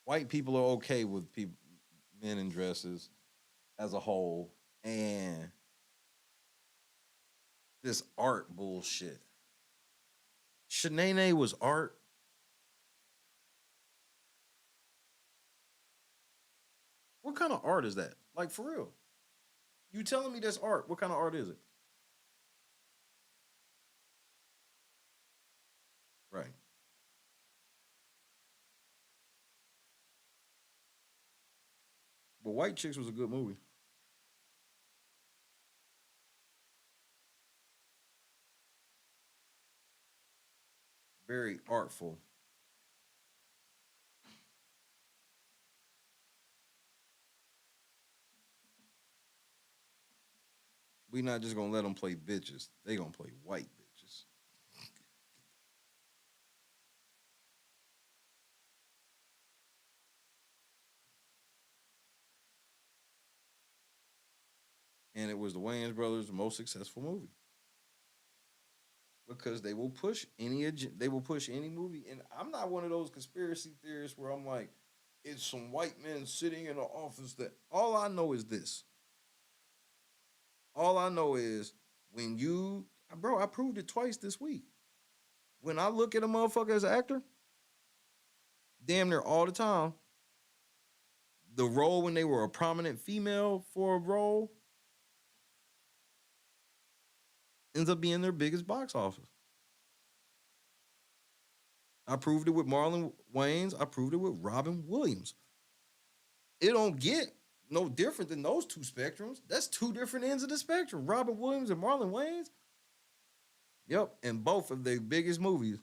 white people are okay with people, men in dresses as a whole, and this art bullshit. Shanae was art. What kind of art is that? Like, for real? You telling me that's art? What kind of art is it? Right. But White Chicks was a good movie. Very artful. We not just gonna let them play bitches. They gonna play white bitches. And it was the Wayans brothers' most successful movie. Because they will push any movie. And I'm not one of those conspiracy theorists where I'm like, it's some white men sitting in an office that all I know is this. All I know is when you, bro, I proved it twice this week. When I look at a motherfucker as an actor, damn near all the time, the role when they were a prominent female for a role ends up being their biggest box office. I proved it with Marlon Wayans. I proved it with Robin Williams. It don't get no different than those two spectrums. That's two different ends of the spectrum. Robin Williams and Marlon Wayans. Yep, and both of their biggest movies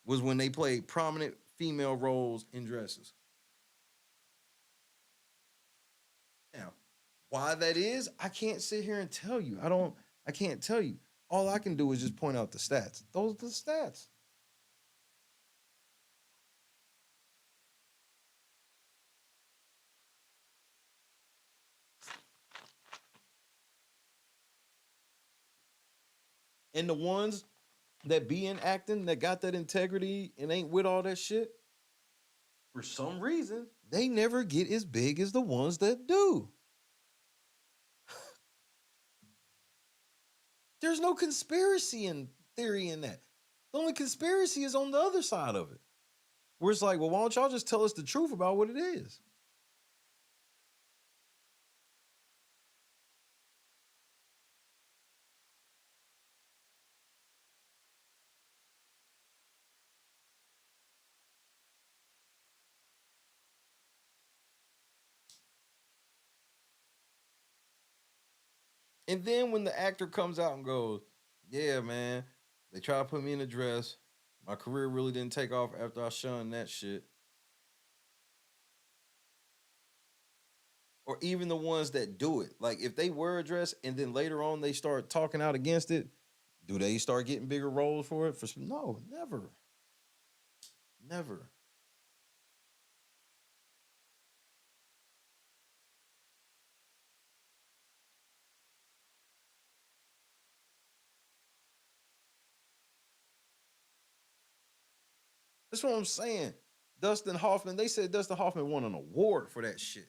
was when they played prominent female roles in dresses. Now, why that is, I can't sit here and tell you. I can't tell you. All I can do is just point out the stats. Those are the stats. And the ones that be in acting, that got that integrity and ain't with all that shit, for some reason, they never get as big as the ones that do. There's no conspiracy in theory in that. The only conspiracy is on the other side of it. Where it's like, well, why don't y'all just tell us the truth about what it is? And then when the actor comes out and goes, yeah, man, they try to put me in a dress. My career really didn't take off after I shunned that shit. Or even the ones that do it. Like, if they wear a dress and then later on they start talking out against it, do they start getting bigger roles for it? No, never. Never. That's what I'm saying. Dustin Hoffman, they said Dustin Hoffman won an award for that shit.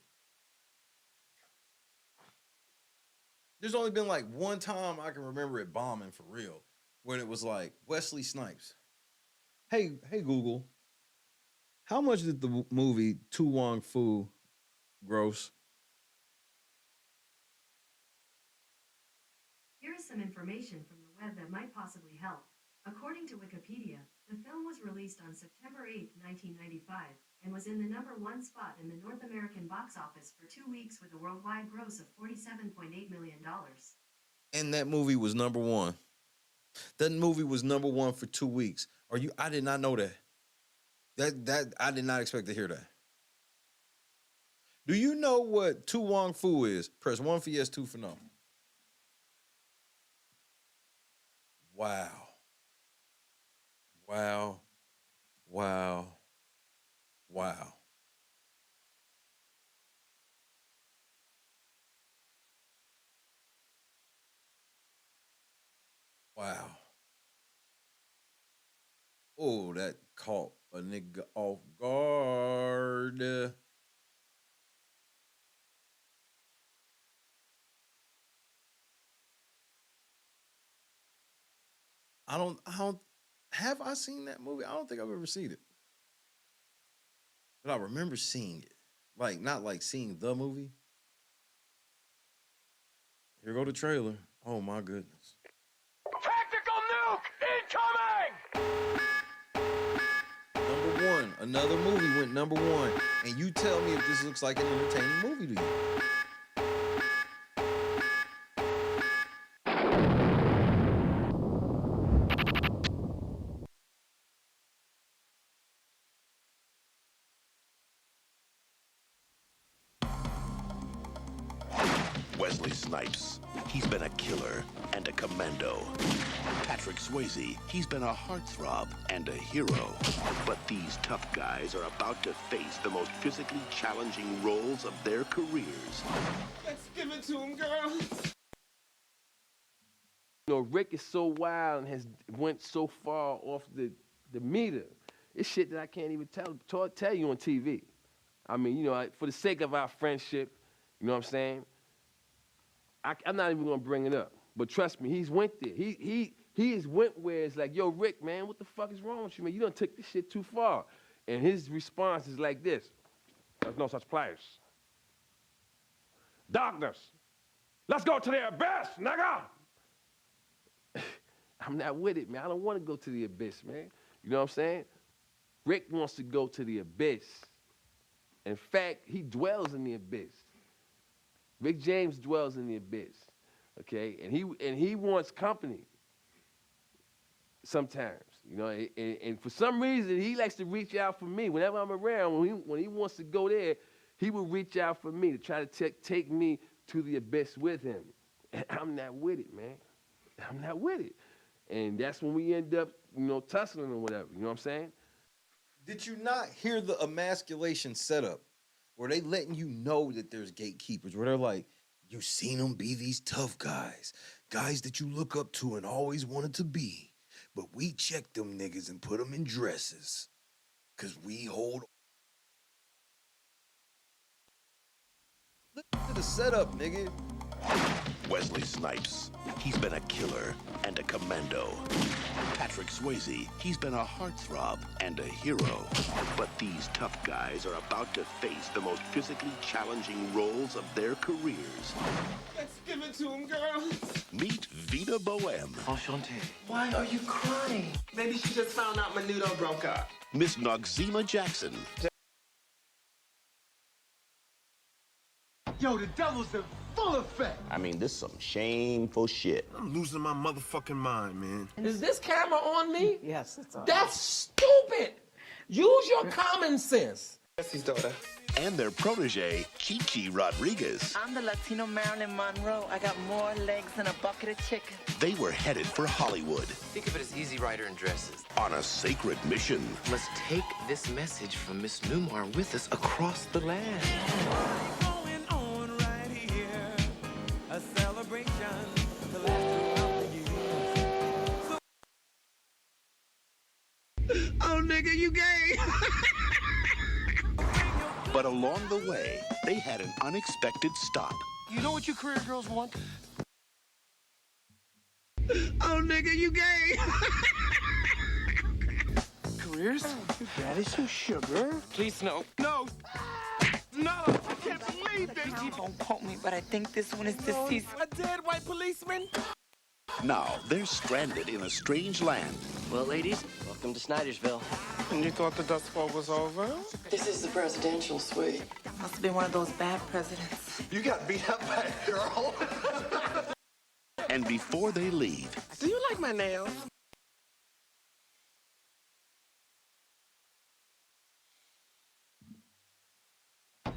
There's only been like one time I can remember it bombing for real, when it was like Wesley Snipes. Hey Google, how much did the movie Tu Wong Fu gross? Here is some information from the web that might possibly help. According to Wikipedia, the film was released on September 8, 1995, and was in the #1 spot in the North American box office for 2 weeks with a worldwide gross of $47.8 million. And that movie was #1. That movie was #1 for 2 weeks. I did not know that. That I did not expect to hear that. Do you know what Tu Wong Fu is? Press 1 for yes, 2 for no. Wow. Wow. Wow. Wow. Wow. Oh, that caught a nigga off guard. I don't have I seen that movie? I don't think I've ever seen it. But I remember seeing it. Like, not like seeing the movie. Here go the trailer. Oh my goodness. Tactical nuke incoming! #1. Another movie went #1. And you tell me if this looks like an entertaining movie to you. Wesley Snipes, he's been a killer and a commando. Patrick Swayze, he's been a heartthrob and a hero. But these tough guys are about to face the most physically challenging roles of their careers. Let's give it to him, girls. You know, Rick is so wild and has went so far off the meter. It's shit that I can't even tell you on TV. I mean, you know, for the sake of our friendship, you know what I'm saying? I'm not even gonna bring it up. But trust me, he's went there. He has went where it's like, yo, Rick, man, what the fuck is wrong with you, man? You done took this shit too far. And his response is like this: there's no such place. Darkness. Let's go to the abyss, nigga. I'm not with it, man. I don't want to go to the abyss, man. You know what I'm saying? Rick wants to go to the abyss. In fact, he dwells in the abyss. Rick James dwells in the abyss, okay? And he wants company sometimes, you know? And for some reason, he likes to reach out for me. Whenever I'm around, when he wants to go there, he will reach out for me to try to take me to the abyss with him. And I'm not with it, man. I'm not with it. And that's when we end up, you know, tussling or whatever, you know what I'm saying? Did you not hear the emasculation setup where they letting you know that there's gatekeepers, where they're like, you seen them be these tough guys that you look up to and always wanted to be, but we check them niggas and put them in dresses because we hold. Look at the setup, nigga. Wesley Snipes, he's been a killer and a commando. Patrick Swayze, he's been a heartthrob and a hero. But these tough guys are about to face the most physically challenging roles of their careers. Let's give it to him, girls. Meet Vida Bohème. Enchanté. Why are you crying? Maybe she just found out Menudo broke up. Miss Noxzema Jackson. Yo, the devil's in full effect. I mean, this some shameful shit. I'm losing my motherfucking mind, man. Is this camera on me? Yes, it's on. That's stupid. Use your common sense. That's his daughter. And their protege, Kiki Rodriguez. I'm the Latino Marilyn Monroe. I got more legs than a bucket of chicken. They were headed for Hollywood Think of it as Easy Rider in dresses. on a sacred mission. Let's take this message from Miss Newmar with us across the land. Going on right here, a celebration to last throughout the years. Oh, nigga, you gay. But along the way, they had an unexpected stop. You know what you career girls want? Oh, nigga, you gay. Careers? Daddy, some sugar. Please, no. No. No, I can't believe this. Don't quote me, but I think this one is deceased. A dead white policeman? Now they're stranded in a strange land. Well, ladies, welcome to Snydersville. And you thought the Dust Bowl was over? This is the presidential suite. Must have been one of those bad presidents. You got beat up by a girl? And before they leave, Do you like my nails?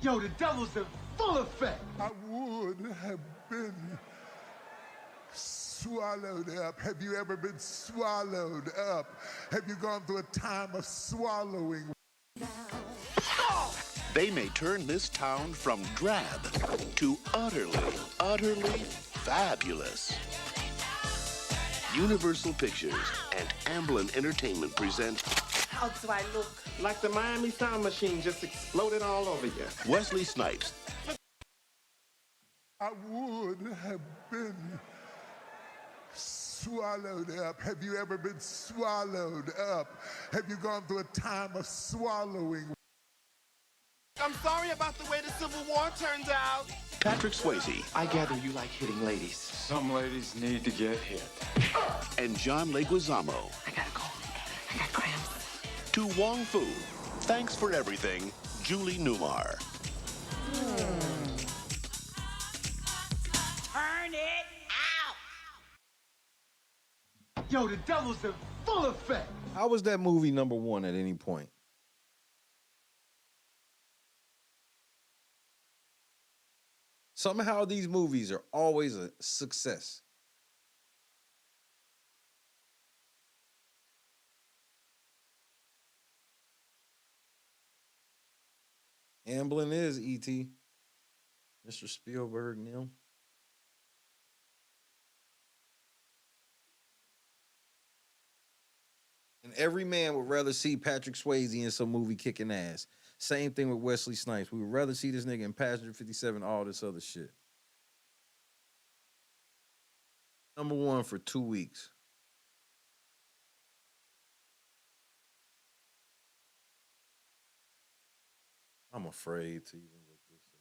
Yo, the devil's in full effect. I would have been swallowed up. Have you ever been swallowed up? Have you gone through a time of swallowing? they may turn this town from drab to utterly fabulous. Universal Pictures and Amblin Entertainment present How do I look? Like the Miami Sound Machine just exploded all over you. Wesley Snipes, I would have been swallowed up. Have you ever been swallowed up? Have you gone through a time of swallowing? I'm sorry about the way the Civil War turned out. Patrick Swayze, I gather you like hitting ladies. Some ladies need to get hit. and John Leguizamo. I gotta go. I got cramps. To Wong Fu, thanks for everything, Julie Newmar. Turn it out! Yo, the devil's in full effect. How was that movie number one at any point? Somehow these movies are always a success. Amblin is E.T. Mr. Spielberg now. And every man would rather see Patrick Swayze in some movie kicking ass. Same thing with Wesley Snipes. We would rather see this nigga in Passenger 57, all this other shit. Number one for 2 weeks. I'm afraid to even look this up.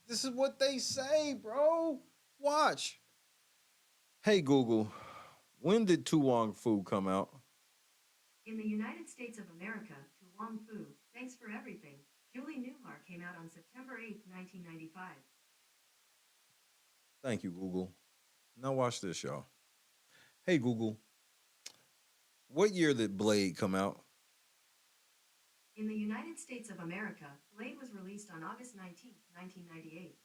This is what they say, bro. Watch. Hey, Google, when did Tu Wong Fu come out? In the United States of America, To Wong Fu, Thanks for Everything, Julie Newmar came out on September 8, 1995. Thank you, Google. Now watch this, y'all. Hey, Google, what year did Blade come out? In the United States of America, Blade was released on August 19, 1998.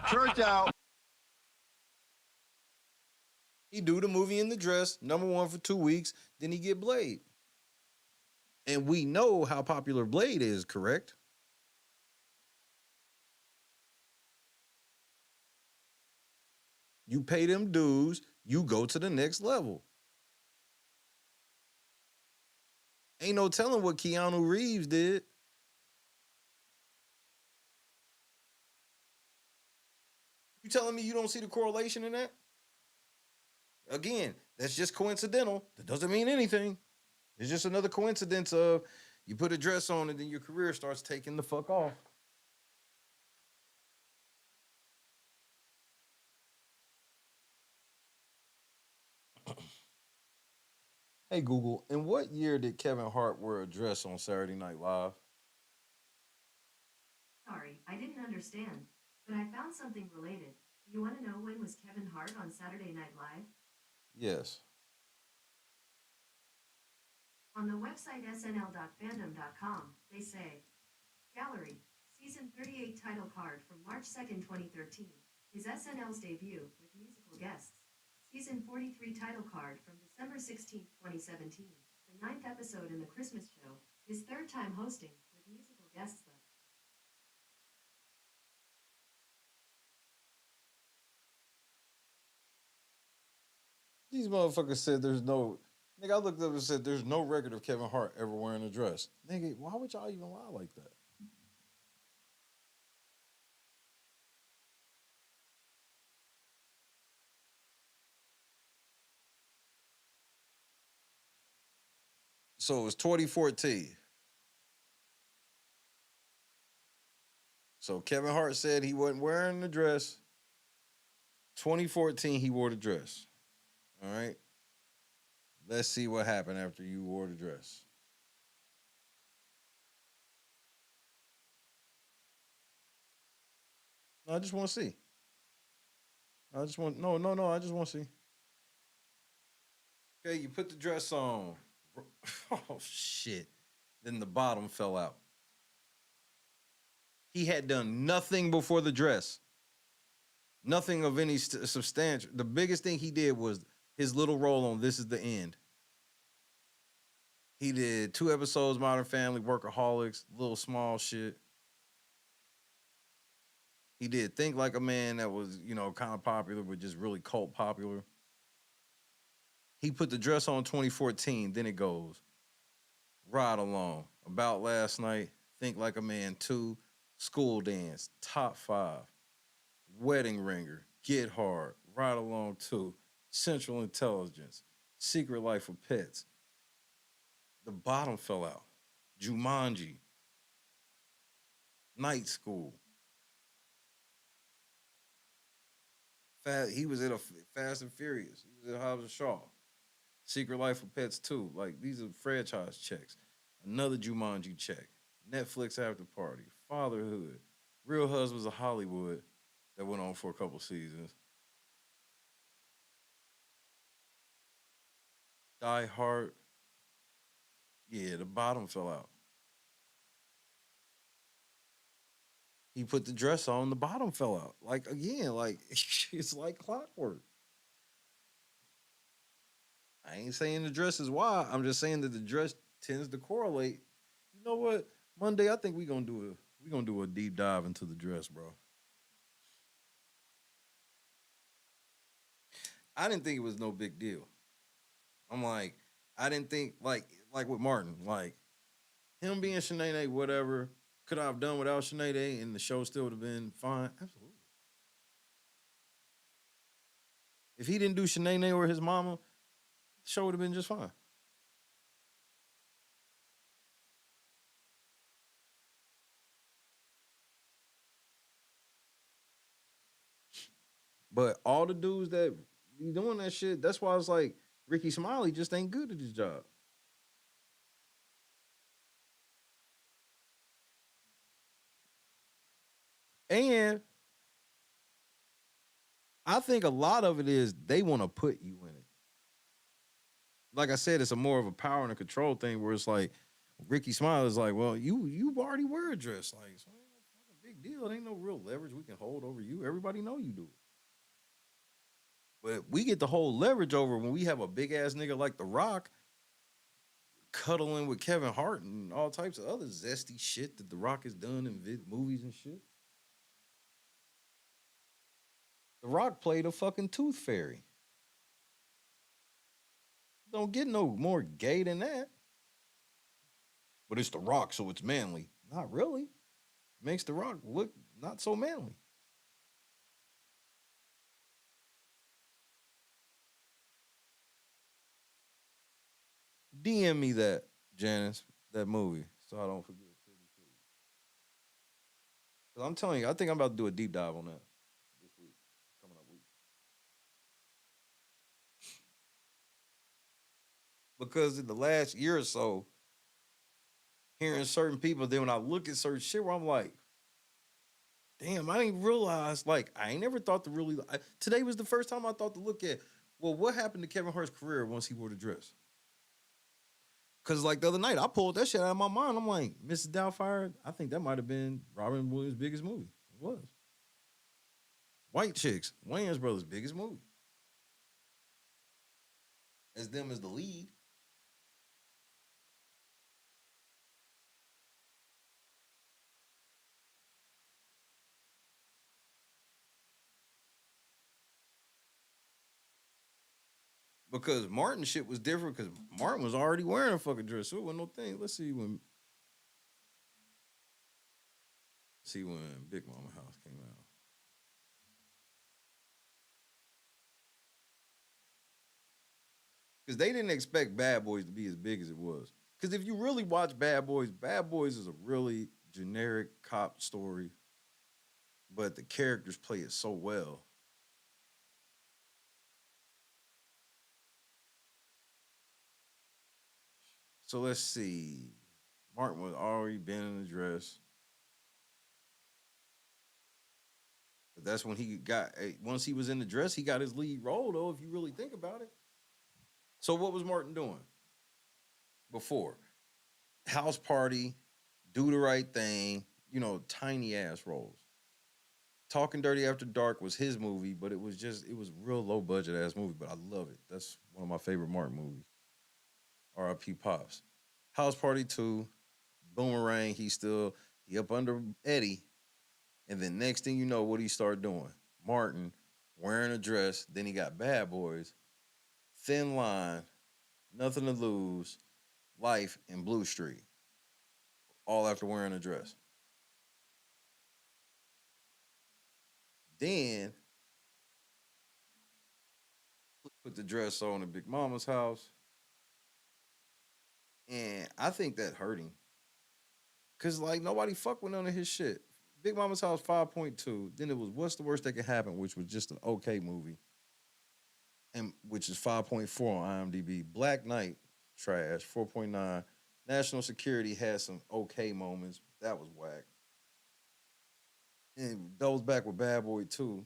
Church out. He do the movie In the Dress, number one for 2 weeks, then he get Blade. And we know how popular Blade is, correct? You pay them dues, you go to the next level. Ain't no telling what Keanu Reeves did. telling me you don't see the correlation in that? Again, that's just coincidental. That doesn't mean anything. It's just another coincidence of you put a dress on and then your career starts taking the fuck off. Hey, Google, in what year did Kevin Hart wear a dress on Saturday Night Live? Sorry, I didn't understand, but I found something related. You want to know when was Kevin Hart on Saturday Night Live? Yes. On the website snl.fandom.com, they say, Gallery, Season 38 title card from March 2nd, 2013, is SNL's debut with musical guests. Season 43 title card from December 16th, 2017, the 9th episode in the Christmas show, his third time hosting with musical guests though. These motherfuckers said there's no. Nigga, I looked up and said there's no record of Kevin Hart ever wearing a dress. Nigga, why would y'all even lie like that? So it was 2014. So Kevin Hart said he wasn't wearing the dress. 2014, he wore the dress. All right. Let's see what happened after you wore the dress. No, I just want to see. I just want I just want to see. Okay, you put the dress on. Oh shit. Then the bottom fell out. He had done nothing before the dress. Nothing of any substantial. The biggest thing he did was his little role on This Is the End. He did 2 episodes, Modern Family, Workaholics, little small shit. He did Think Like a Man that was, kind of popular, but just really cult popular. He put the dress on 2014, then it goes Ride Along, About Last Night, Think Like a Man 2, School Dance, Top 5, Wedding Ringer, Get Hard, Ride Along 2, Central Intelligence, Secret Life of Pets. The bottom fell out. Jumanji, Night School. He was in a Fast and Furious. He was in Hobbs and Shaw. Secret Life of Pets 2. Like, these are franchise checks. Another Jumanji check. Netflix After Party. Fatherhood. Real Husbands of Hollywood. That went on for a couple seasons. Die Hard. Yeah, the bottom fell out. He put the dress on, the bottom fell out. Like, again, like, it's like clockwork. I ain't saying the dress is why. I'm just saying that the dress tends to correlate. You know what? Monday, I think we're gonna do a deep dive into the dress, bro. I didn't think it was no big deal. I'm like, I didn't think like with Martin, like him being Sinead, whatever. Could I have done without Sinead and the show still would have been fine? Absolutely. If he didn't do Sinead or his mama, the show would have been just fine. But all the dudes that be doing that shit, that's why it's like Ricky Smiley just ain't good at his job. And I think a lot of it is they want to put you in it. Like I said, it's a more of a power and a control thing where it's like Ricky Smiley is like, well, you already wear a dress. Like, so it ain't no fucking big deal. It ain't no real leverage we can hold over you. Everybody know you do it. But we get the whole leverage over when we have a big ass nigga like The Rock cuddling with Kevin Hart and all types of other zesty shit that The Rock has done in movies and shit. The Rock played a fucking tooth fairy. Don't get no more gay than that. But it's The Rock, so it's manly. Not really. Makes The Rock look not so manly. DM me that, Janice, that movie, so I don't forget. Because I'm telling you, I think I'm about to do a deep dive on that this week, coming up week. Because in the last year or so, hearing certain people, then when I look at certain shit where I'm like, damn, I didn't realize, like, I ain't never thought to really, today was the first time I thought to look at, well, what happened to Kevin Hart's career once he wore the dress? Because, like, the other night, I pulled that shit out of my mind. I'm like, Mrs. Doubtfire, I think that might have been Robin Williams' biggest movie. It was. White Chicks, Wayans Brothers' biggest movie. As them as the lead. Because Martin shit was different because Martin was already wearing a fucking dress. So it wasn't no thing. Let's see when Big Mama House came out. Because they didn't expect Bad Boys to be as big as it was. Because if you really watch Bad Boys is a really generic cop story, but the characters play it so well. So let's see. Martin was already been in the dress. But that's when he got, once he was in the dress, he got his lead role, though, if you really think about it. So what was Martin doing before? House Party, Do the Right Thing, tiny ass roles. Talking Dirty After Dark was his movie, but it was real low budget ass movie, but I love it. That's one of my favorite Martin movies. R.I.P. Pops. House Party 2, Boomerang, he up under Eddie. And then next thing you know, what he started doing? Martin wearing a dress, then he got Bad Boys, Thin Line, Nothing to Lose, Life, and Blue Street. All after wearing a dress. Then put the dress on in Big Mama's house. And I think that hurt him. Because, like, nobody fucked with none of his shit. Big Mama's House 5.2. Then it was What's the Worst That Could Happen, which was just an okay movie. And which is 5.4 on IMDb. Black Knight, trash, 4.9. National Security had some okay moments. That was whack. And doubles back with Bad Boy 2.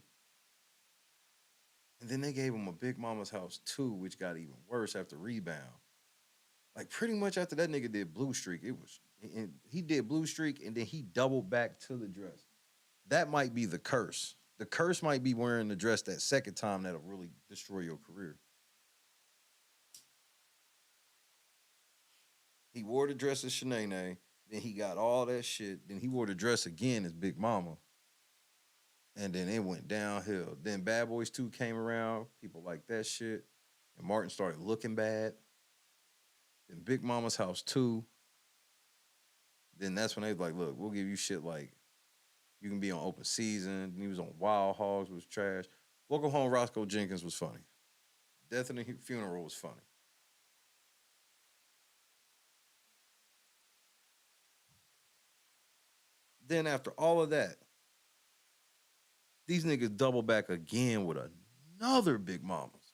And then they gave him a Big Mama's House 2, which got even worse after Rebound. Like, pretty much after that nigga did Blue Streak, he did Blue Streak, and then he doubled back to the dress. That might be the curse. The curse might be wearing the dress that second time that'll really destroy your career. He wore the dress as Shanae, then he got all that shit, then he wore the dress again as Big Mama. And then it went downhill. Then Bad Boys 2 came around. People like that shit. And Martin started looking bad. Then Big Mama's House 2. Then that's when they was like, look, we'll give you shit like you can be on Open Season. And he was on Wild Hogs, was trash. Welcome Home, Roscoe Jenkins was funny. Death in the Funeral was funny. Then after all of that, these niggas double back again with another Big Mamas.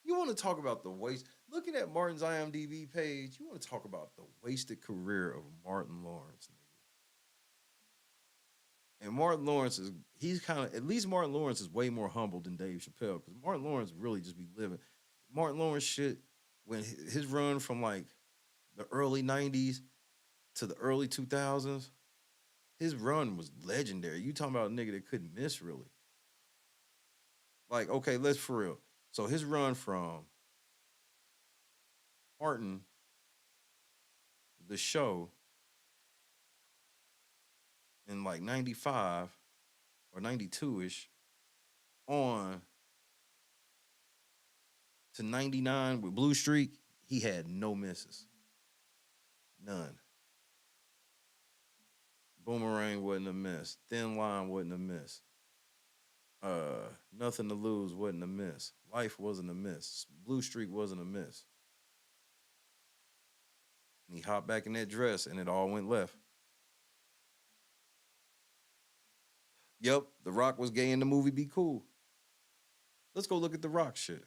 You want to talk about the waste? Looking at Martin's IMDb page, you want to talk about the wasted career of Martin Lawrence, nigga. And Martin Lawrence at least Martin Lawrence is way more humble than Dave Chappelle, because Martin Lawrence really just be living. Martin Lawrence shit, when his run from like the early 90s to the early 2000s, his run was legendary. You talking about a nigga that couldn't miss, really. Like, okay, let's for real. So his run from Martin, the show, in like 95 or 92-ish, on to 99 with Blue Streak, he had no misses. None. Boomerang wasn't a miss. Thin Line wasn't a miss. Nothing to Lose wasn't a miss. Life wasn't a miss. Blue Streak wasn't a miss. hopped back in that dress and it all went left. Yep, The Rock was gay in the movie Be Cool. Let's go look at The Rock shit.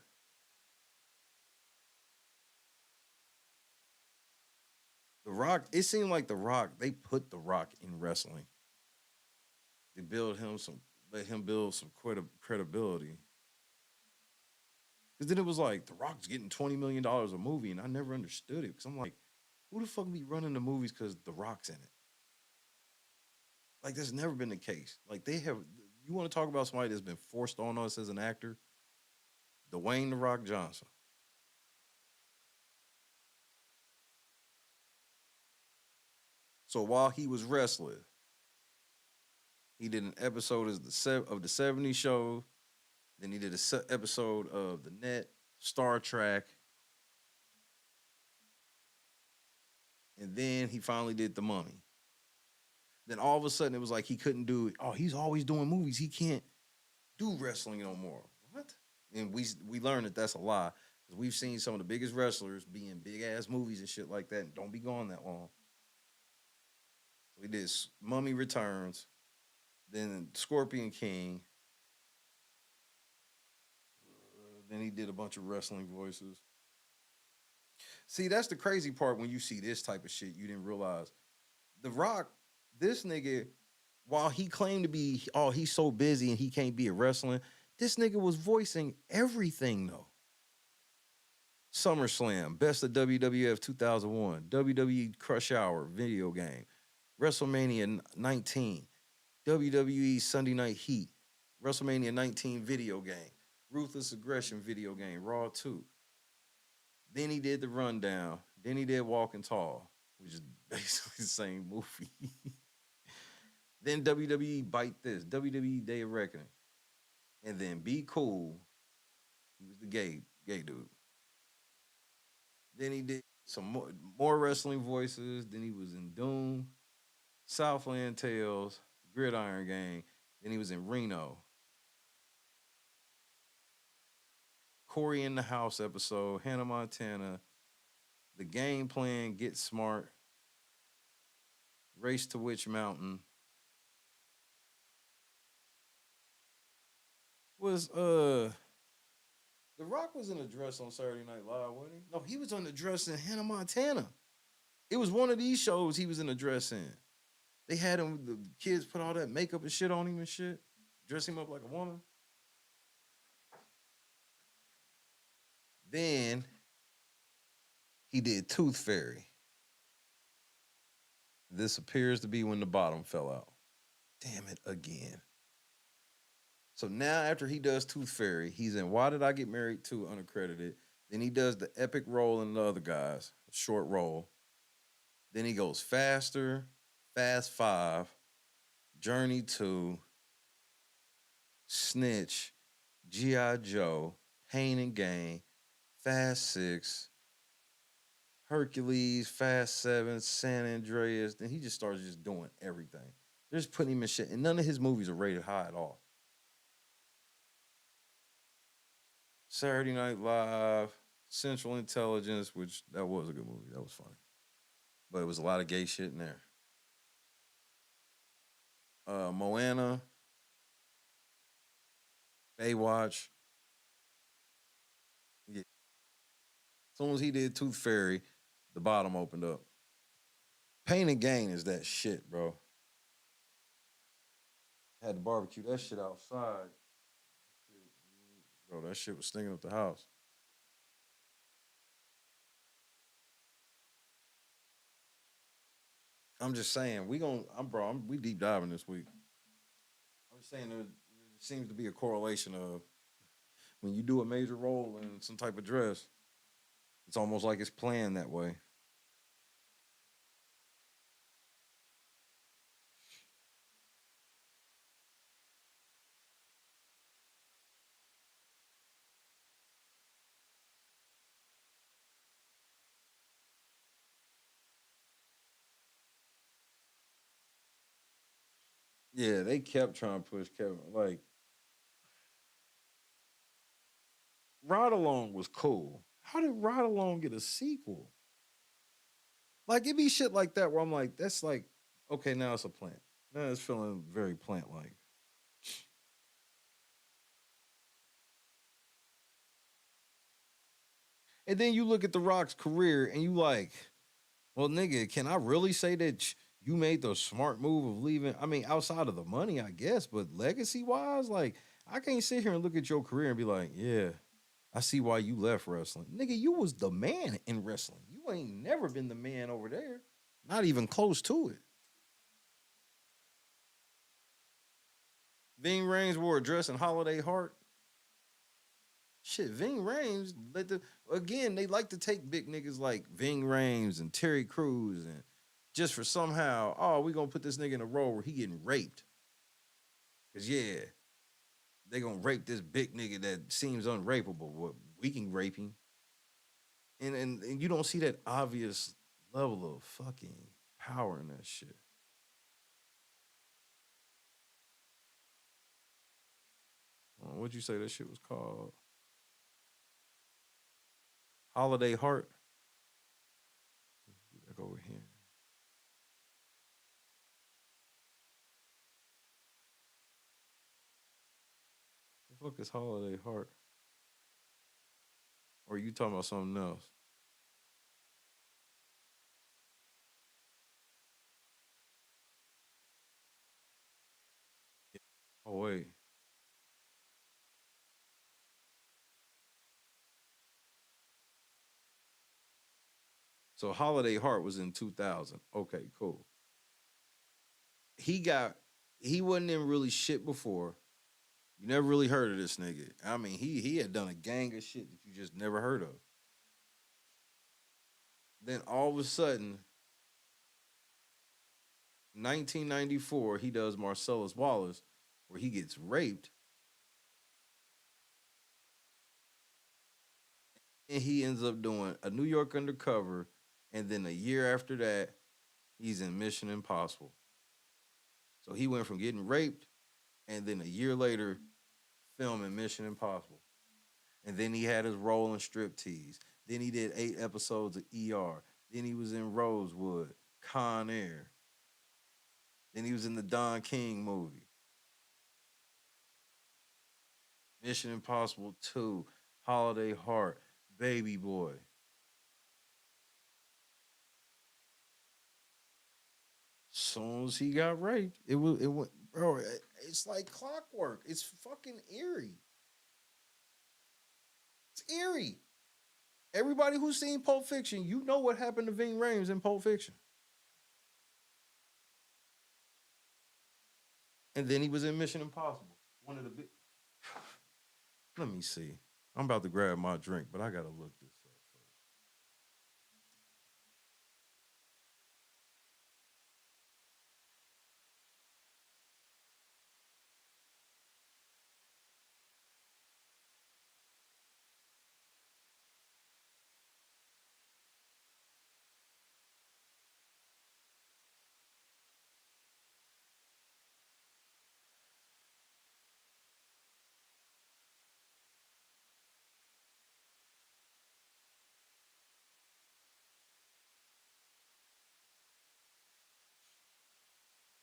The Rock, it seemed like The Rock, they put The Rock in wrestling. They let him build some credibility. Because then it was like, The Rock's getting $20 million a movie, and I never understood it. Because I'm like, who the fuck be running the movies because The Rock's in it? Like, that's never been the case. Like, you want to talk about somebody that's been forced on us as an actor? Dwayne The Rock Johnson. So while he was wrestling, he did an episode of the 70s show. Then he did an episode of The Net, Star Trek. And then he finally did The Mummy. Then all of a sudden it was like he couldn't do it. Oh, he's always doing movies. He can't do wrestling no more. What? And we learned that that's a lie. Because we've seen some of the biggest wrestlers be in big-ass movies and shit like that and don't be gone that long. So he did Mummy Returns, then Scorpion King. Then he did a bunch of wrestling voices. See, that's the crazy part when you see this type of shit you didn't realize. The Rock, this nigga, while he claimed to be, oh, he's so busy and he can't be a wrestling, this nigga was voicing everything, though. SummerSlam, Best of WWF 2001, WWE Crush Hour video game, WrestleMania 19, WWE Sunday Night Heat, WrestleMania 19 video game, Ruthless Aggression video game, Raw 2. Then he did The Rundown. Then he did Walking Tall, which is basically the same movie. Then WWE Bite This, WWE Day of Reckoning. And then Be Cool, he was the gay dude. Then he did some more wrestling voices. Then he was in Doom, Southland Tales, Gridiron Gang. Then he was in Reno. Corey in the House episode, Hannah Montana, The Game Plan, Get Smart, Race to Witch Mountain. The Rock was in a dress on Saturday Night Live, wasn't he? No, he was on the dress in Hannah Montana. It was one of these shows he was in a dress in. They had him, the kids put all that makeup and shit on him and shit, dress him up like a woman. Then he did Tooth Fairy. This appears to be when the bottom fell out. Damn it again. So now after he does Tooth Fairy, he's in Why Did I Get Married To, unaccredited. Then he does the epic role in The Other Guys, a short role. Then he goes Faster, Fast 5, Journey 2, Snitch, G.I. Joe, Pain and Gain, Fast 6, Hercules, Fast 7, San Andreas. Then he just starts just doing everything. They're just putting him in shit. And none of his movies are rated high at all. Saturday Night Live, Central Intelligence, which that was a good movie. That was funny. But it was a lot of gay shit in there. Moana, Baywatch. Yeah. As soon as he did Tooth Fairy, the bottom opened up. Pain and Gain is that shit, bro. Had to barbecue that shit outside. Bro, that shit was stinking up the house. I'm just saying, we deep diving this week. I'm just saying there seems to be a correlation of when you do a major role in some type of dress, it's almost like it's planned that way. Yeah, they kept trying to push Kevin. Like, Ride Along was cool. How did Ride Along get a sequel? Like it be shit like that where I'm like, that's like, okay, now it's a plant. Now it's feeling very plant like. And then you look at The Rock's career and you like, well, nigga, can I really say that you made the smart move of leaving? I mean, outside of the money, I guess, but legacy wise, like, I can't sit here and look at your career and be like, yeah, I see why you left wrestling. Nigga, you was the man in wrestling. You ain't never been the man over there. Not even close to it. Ving Rhames wore a dress in Holiday Heart. Shit, Ving Rhames, they like to take big niggas like Ving Rhames and Terry Crews and just for somehow, oh, we gonna put this nigga in a role where he getting raped. Cause yeah, they gonna rape this big nigga that seems unrapeable. Well, we can rape him. And you don't see that obvious level of fucking power in that shit. What'd you say that shit was called? Holiday Heart. Back over here. The fuck is Holiday Heart? Or are you talking about something else? Oh wait. So Holiday Heart was in 2000. Okay, cool. He wasn't in really shit before. You never really heard of this nigga. I mean, he had done a gang of shit that you just never heard of. Then all of a sudden, 1994, he does Marcellus Wallace, where he gets raped. And he ends up doing a New York Undercover. And then a year after that, he's in Mission Impossible. So he went from getting raped, and then a year later, filming Mission Impossible. And then he had his role in Striptease. Then he did 8 episodes of ER. Then he was in Rosewood, Con Air. Then he was in the Don King movie. Mission Impossible 2, Holiday Heart, Baby Boy. Soon as he got raped, it went, bro, it's like clockwork. It's fucking eerie. It's eerie. Everybody who's seen Pulp Fiction, you know what happened to Ving Rhames in Pulp Fiction. And then he was in Mission Impossible. One of the big. Let me see. I'm about to grab my drink, but I gotta look this up first.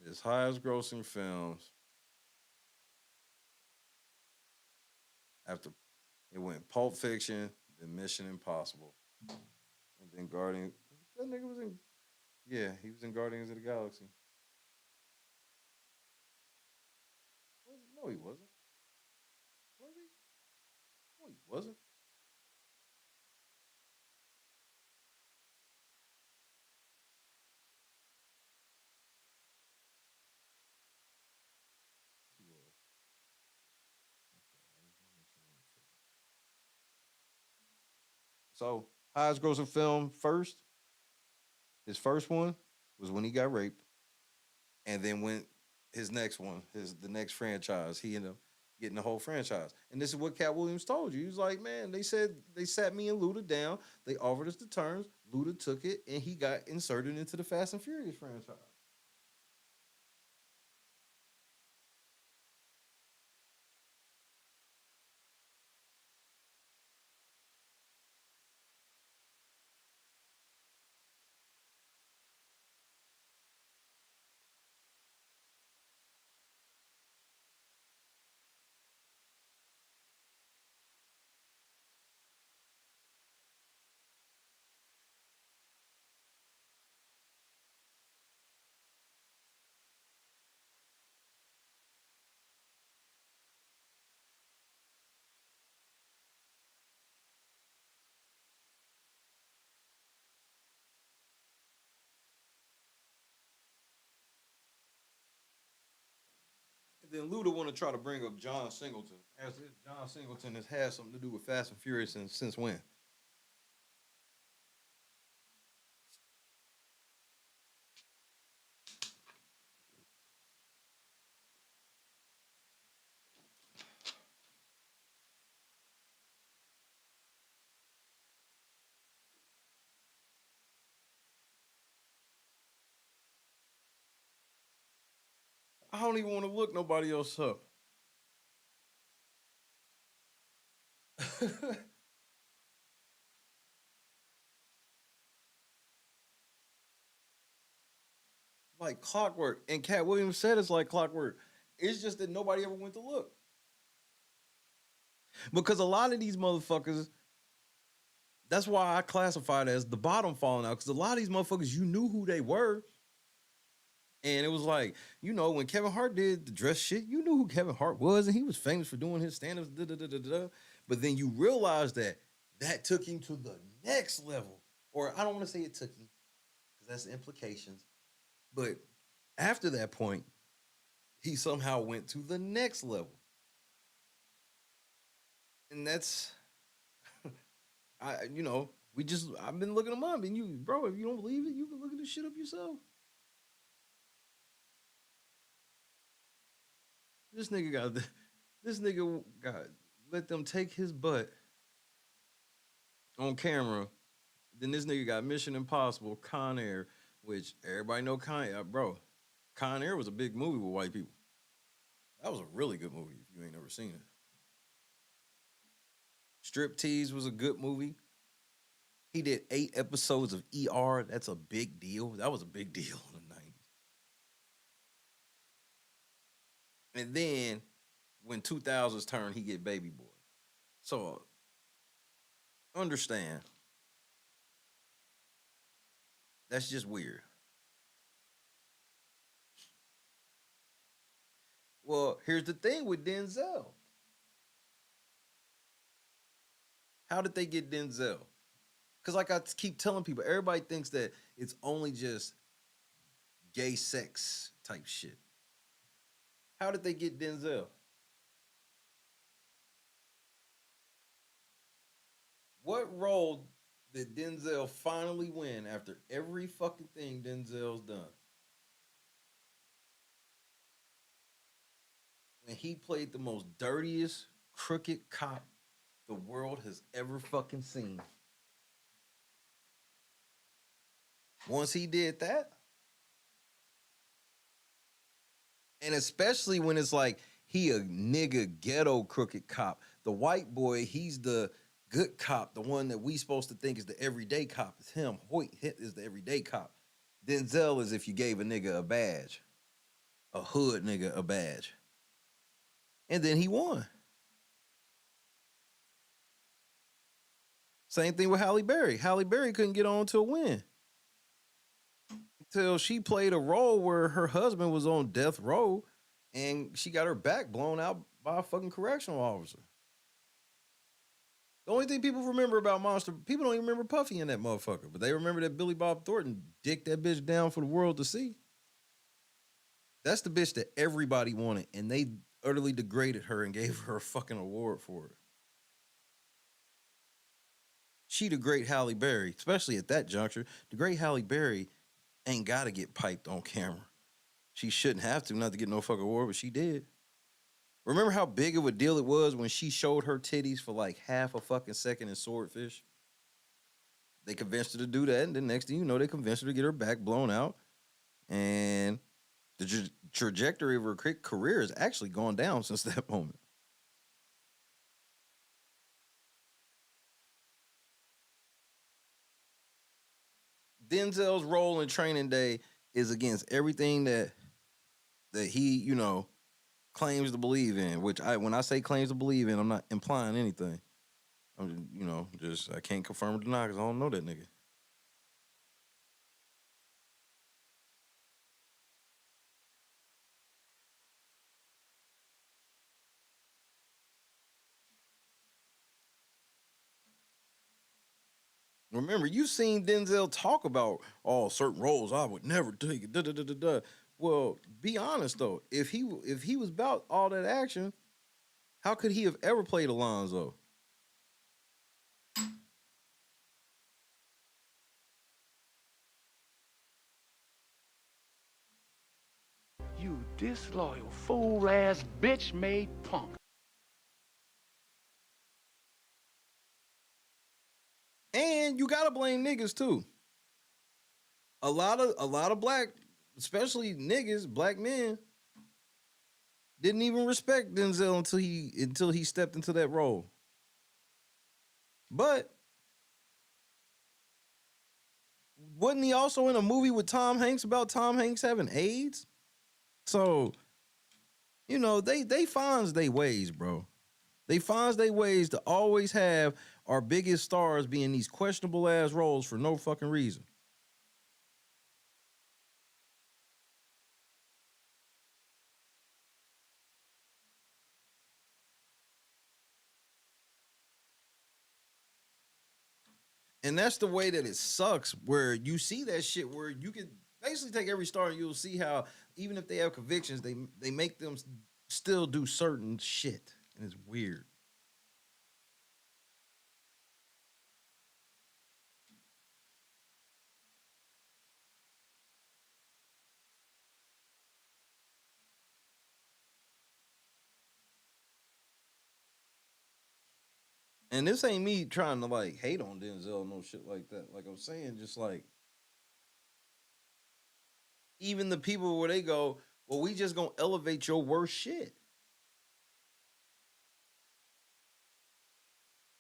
His highest grossing films after it went Pulp Fiction, then Mission Impossible, and then Guardian. That nigga was in. Yeah, he was in Guardians of the Galaxy. No, he wasn't. Was he? No, he wasn't. He was. So, highest grossing film first, his first one was when he got raped. And then when his next one, the next franchise, he ended up getting the whole franchise. And this is what Cat Williams told you. He was like, man, they said they sat me and Luda down. They offered us the terms. Luda took it, and he got inserted into the Fast and Furious franchise. Then Luda want to try to bring up John Singleton, as if John Singleton has had something to do with Fast and Furious since when? I don't even want to look nobody else up. Like clockwork. And Cat Williams said it's like clockwork. It's just that nobody ever went to look. Because a lot of these motherfuckers, that's why I classified as the bottom falling out. Because a lot of these motherfuckers, you knew who they were. And it was like, you know, when Kevin Hart did the dress shit, you knew who Kevin Hart was, and he was famous for doing his stand-ups, But then you realize that took him to the next level. Or I don't want to say it took him, because that's the implications. But after that point, he somehow went to the next level. And that's, I've been looking him up, and if you don't believe it, you can look at this shit up yourself. This nigga got let them take his butt on camera. Then this nigga got Mission Impossible, Con Air, which everybody know Con Air. Bro, Con Air was a big movie with white people. That was a really good movie if you ain't never seen it. Striptease was a good movie. He did 8 episodes of ER. That's a big deal. That was a big deal in the 90s. And then when 2000s turned, he get Baby Boy. So understand. That's just weird. Well, here's the thing with Denzel. How did they get Denzel? Because like I keep telling people, everybody thinks that it's only just gay sex type shit. How did they get Denzel? What role did Denzel finally win after every fucking thing Denzel's done? When he played the most dirtiest, crooked cop the world has ever fucking seen. Once he did that, and especially when it's like he a nigga ghetto crooked cop. The white boy, he's the good cop, the one that we supposed to think is the everyday cop. It's him. Hoyt is the everyday cop. Denzel is if you gave a nigga a badge. A hood nigga a badge. And then he won. Same thing with Halle Berry. Halle Berry couldn't get on to a win. Until she played a role where her husband was on death row and she got her back blown out by a fucking correctional officer. The only thing people remember about Monster, people don't even remember Puffy in that motherfucker, but they remember that Billy Bob Thornton dicked that bitch down for the world to see. That's the bitch that everybody wanted, and they utterly degraded her and gave her a fucking award for it. She the great Halle Berry, especially at that juncture. The great Halle Berry ain't got to get piped on camera. She shouldn't have to, not to get no fucking award, but she did. Remember how big of a deal it was when she showed her titties for like half a fucking second in Swordfish? They convinced her to do that, and then next thing you know, they convinced her to get her back blown out. And the trajectory of her career has actually gone down since that moment. Denzel's role in Training Day is against everything that he, claims to believe in, which when I say claims to believe in, I'm not implying anything. I'm I can't confirm or deny because I don't know that nigga. Remember, you've seen Denzel talk about certain roles I would never take it. Well, be honest though. If he was about all that action, how could he have ever played Alonzo? You disloyal, fool-ass, bitch-made punk. And you gotta blame niggas too. A lot of black, especially niggas, black men, didn't even respect Denzel until he stepped into that role. But wasn't he also in a movie with Tom Hanks about Tom Hanks having AIDS? So, you know, they finds they ways, bro. They finds they ways to always have our biggest stars being these questionable ass roles for no fucking reason. And that's the way that it sucks, where you see that shit where you can basically take every star and you'll see how even if they have convictions, they make them still do certain shit. And it's weird. And this ain't me trying to like hate on Denzel, no shit like that. Like I'm saying, just like even the people where they go, well, we just gonna elevate your worst shit.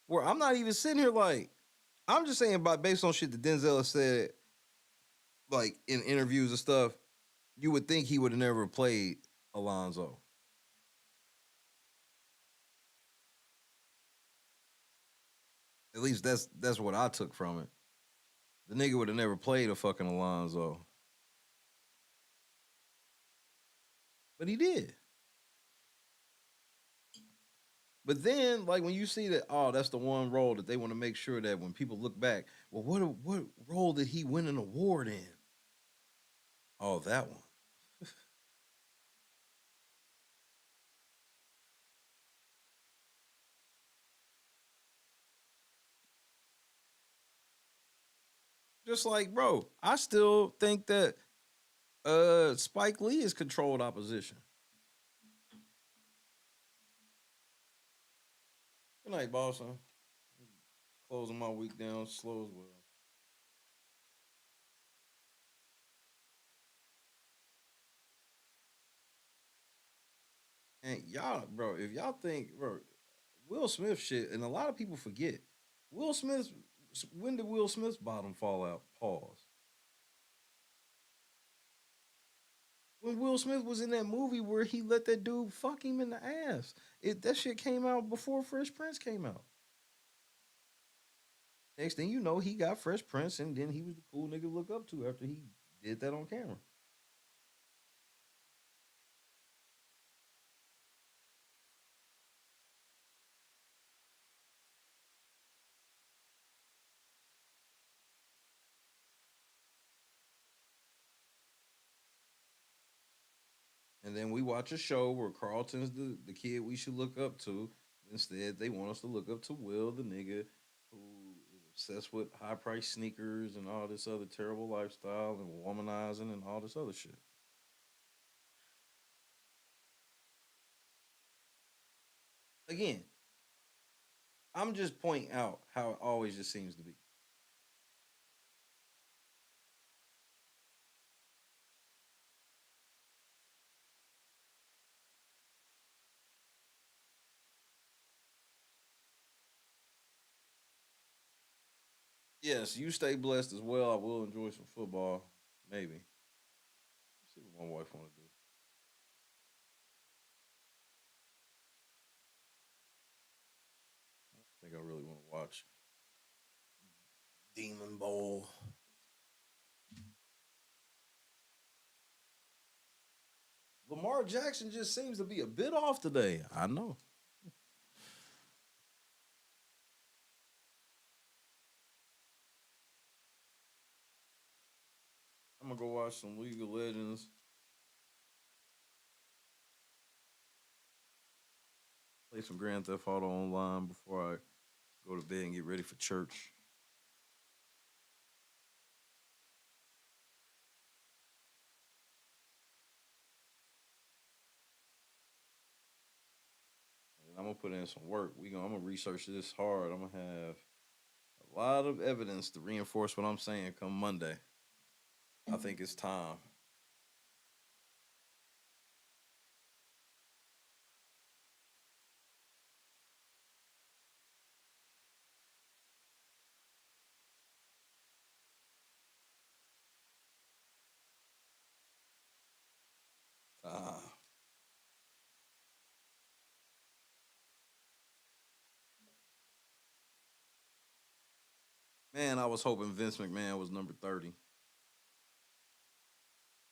Where I'm not even sitting here like, I'm just saying based on shit that Denzel said, like in interviews and stuff, you would think he would have never played Alonzo. At least that's what I took from it. The nigga would have never played a fucking Alonzo. But he did. But then, like when you see that, oh, that's the one role that they want to make sure that when people look back, well, what role did he win an award in? Oh, that one. Just like, bro, I still think that Spike Lee is controlled opposition. Good night, boss. Huh? Closing my week down slow as well. And y'all, bro, if y'all think, bro, Will Smith shit, and a lot of people forget, Will Smith, when did Will Smith's bottom fall out? Pause. When Will Smith was in that movie where he let that dude fuck him in the ass. That shit came out before Fresh Prince came out. Next thing you know, he got Fresh Prince, and then he was the cool nigga to look up to after he did that on camera. And then we watch a show where Carlton's the kid we should look up to. Instead, they want us to look up to Will, the nigga who is obsessed with high price sneakers and all this other terrible lifestyle and womanizing and all this other shit. Again, I'm just pointing out how it always just seems to be. Yes, you stay blessed as well. I will enjoy some football, maybe. See what my wife want to do. I think I really want to watch Demon Bowl. Lamar Jackson just seems to be a bit off today. I know. I'm gonna go watch some League of Legends. some Grand Theft Auto Online before I go to bed and get ready for church. And I'm gonna put in some work. I'm gonna research this hard. I'm gonna have a lot of evidence to reinforce what I'm saying come Monday. I think it's time. Man, I was hoping Vince McMahon was number 30.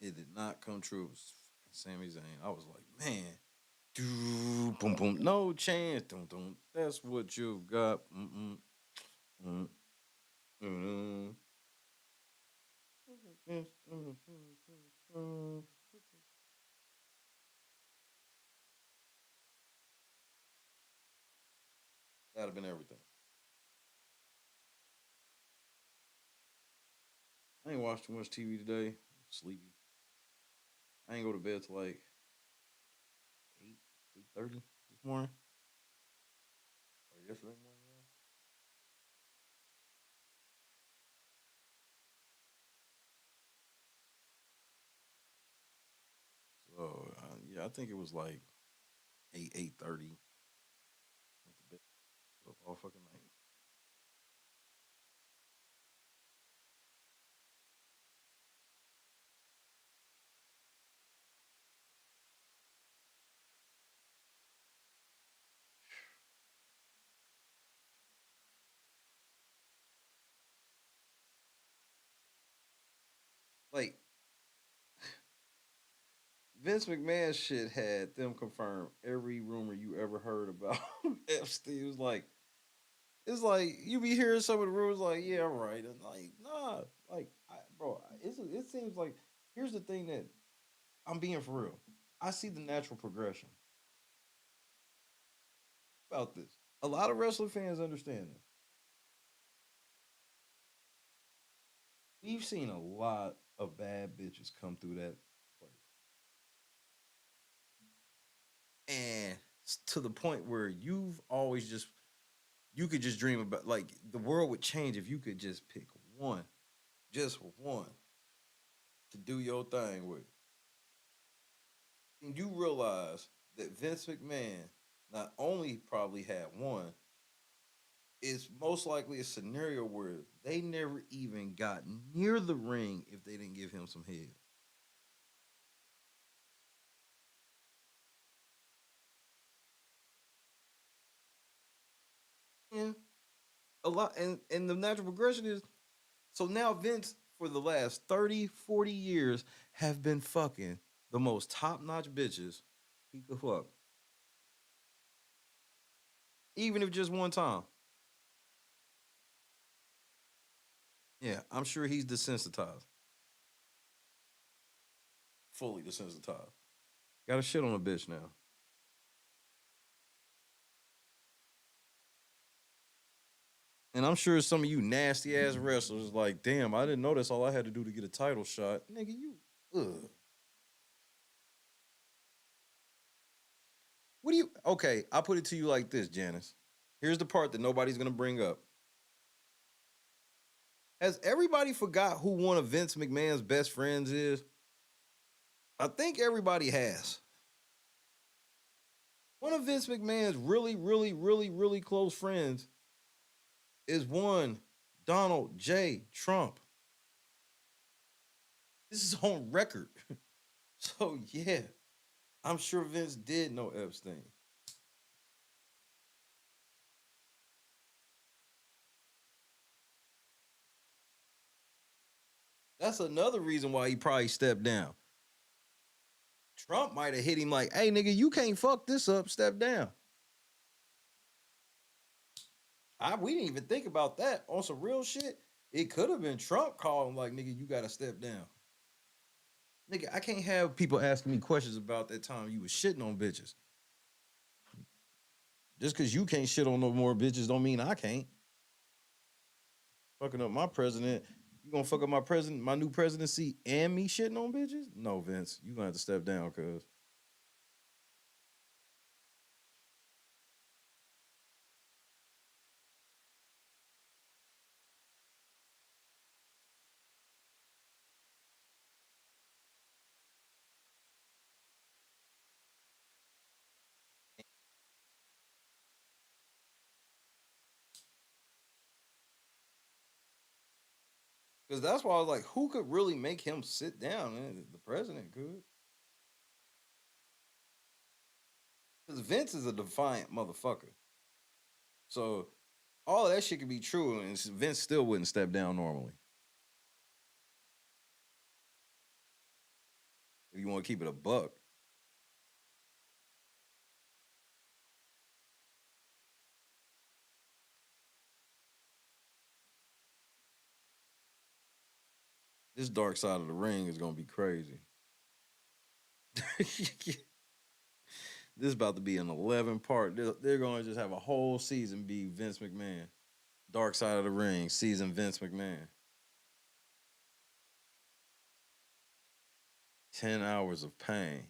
It did not come true. It was Sami Zayn. I was like, man, doo, boom, boom, no chance. Dum, dum. That's what you've got. That'd have been everything. I ain't watched too much TV today. I'm sleepy. I ain't go to bed till like 8:30 this morning. Or yesterday morning. So yeah, I think it was like 8:30. Went to bed up all fucking night. Like Vince McMahon shit had them confirm every rumor you ever heard about Epstein. It's like you be hearing some of the rumors, like, yeah, right, and like, nah, like, it seems like here's the thing that I'm being for real. I see the natural progression about this. A lot of wrestling fans understand this. We've seen a lot of bad bitches come through that place, and to the point where you could just dream about, like, the world would change if you could just pick one, just one, to do your thing with. And you realize that Vince McMahon not only probably had one, it's most likely a scenario where they never even got near the ring if they didn't give him some head. Yeah. A lot, and the natural progression is, so now Vince for the last 30, 40 years have been fucking the most top-notch bitches he could fuck. Even if just one time. Yeah, I'm sure he's desensitized. Fully desensitized. Got a shit on a bitch now. And I'm sure some of you nasty ass wrestlers like, damn, I didn't know that's all I had to do to get a title shot. Nigga, you, ugh. Okay, I'll put it to you like this, Janice. Here's the part that nobody's gonna bring up. Has everybody forgot who one of Vince McMahon's best friends is? I think everybody has. One of Vince McMahon's really, really, really, really close friends is one Donald J. Trump. This is on record. So, yeah, I'm sure Vince did know Epstein. That's another reason why he probably stepped down. Trump might have hit him like, hey, nigga, you can't fuck this up, step down. We didn't even think about that. On some real shit, it could have been Trump calling like, nigga, you got to step down. Nigga, I can't have people asking me questions about that time you was shitting on bitches. Just because you can't shit on no more bitches don't mean I can't. Fucking up my president. You gonna fuck up my new presidency and me shitting on bitches? No, Vince. You gonna have to step down, cuz. Because that's why I was like, who could really make him sit down? The president could. Because Vince is a defiant motherfucker. So all of that shit could be true, and Vince still wouldn't step down normally. If you want to keep it a buck. This Dark Side of the Ring is gonna be crazy. This is about to be an 11-part. They're gonna just have a whole season be Vince McMahon. Dark Side of the Ring, season Vince McMahon. 10 hours of pain.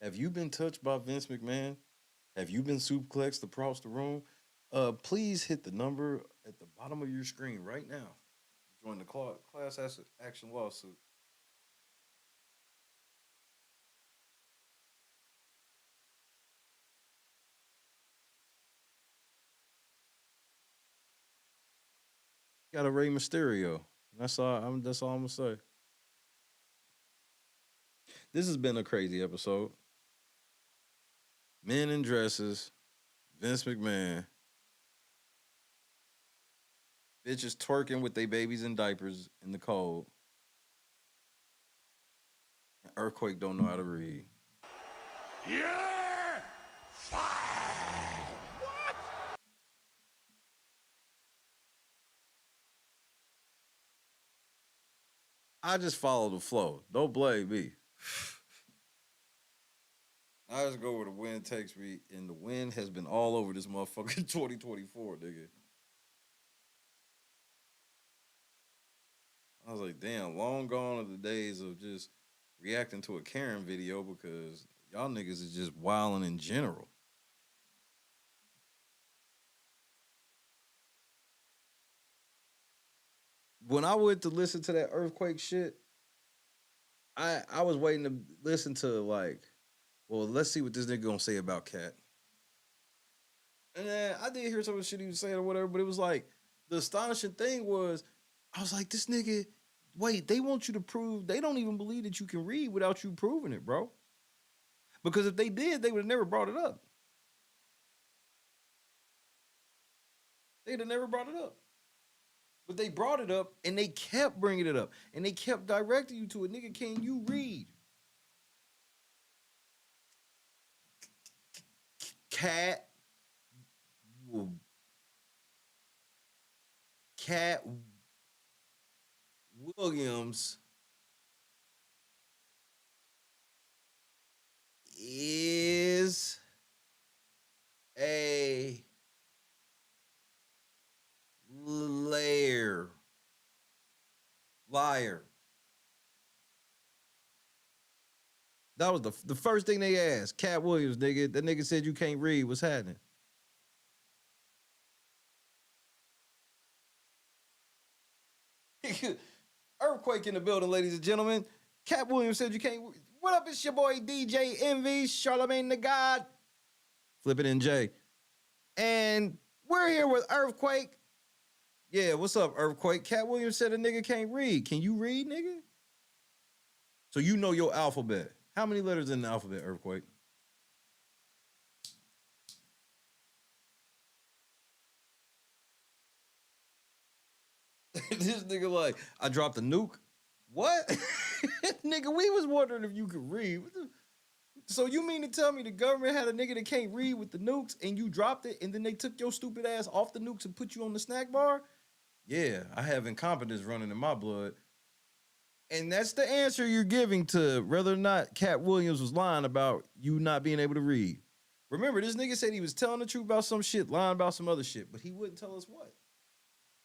Have you been touched by Vince McMahon? Have you been suplexed across the room? Please hit the number at the bottom of your screen right now. Join the class action lawsuit. Got a Rey Mysterio. That's all I'm gonna say. This has been a crazy episode. Men in dresses, Vince McMahon, bitches twerking with their babies in diapers in the cold. Earthquake don't know how to read. Yeah! I just follow the flow. Don't blame me. I just go where the wind takes me, and the wind has been all over this motherfucker in 2024, nigga. I was like, damn, long gone are the days of just reacting to a Karen video because y'all niggas is just wilding in general. When I went to listen to that earthquake shit, I was waiting to listen to like, well, let's see what this nigga gonna say about Cat. And then I did hear some of the shit he was saying or whatever, but it was like the astonishing thing was, I was like, this nigga, wait, they want you to prove, they don't even believe that you can read without you proving it, bro. Because if they did, they would have never brought it up. They'd have never brought it up. But they brought it up and they kept bringing it up and they kept directing you to it. Nigga, can you read? Cat Williams is a liar. That was the first thing they asked. Cat Williams, nigga. That nigga said you can't read. What's happening? Earthquake in the building, ladies and gentlemen. Cat Williams said you can't. What up? It's your boy DJ Envy, Charlamagne the God, Flip It in J. And we're here with Earthquake. Yeah, what's up, Earthquake? Cat Williams said a nigga can't read. Can you read, nigga? So you know your alphabet. How many letters in the alphabet, Earthquake? This nigga like, I dropped a nuke. What? Nigga, we was wondering if you could read. What the So you mean to tell me the government had a nigga that can't read with the nukes and you dropped it and then they took your stupid ass off the nukes and put you on the snack bar? Yeah, I have incompetence running in my blood. And that's the answer you're giving to whether or not Cat Williams was lying about you not being able to read. Remember, this nigga said he was telling the truth about some shit, lying about some other shit, but he wouldn't tell us what.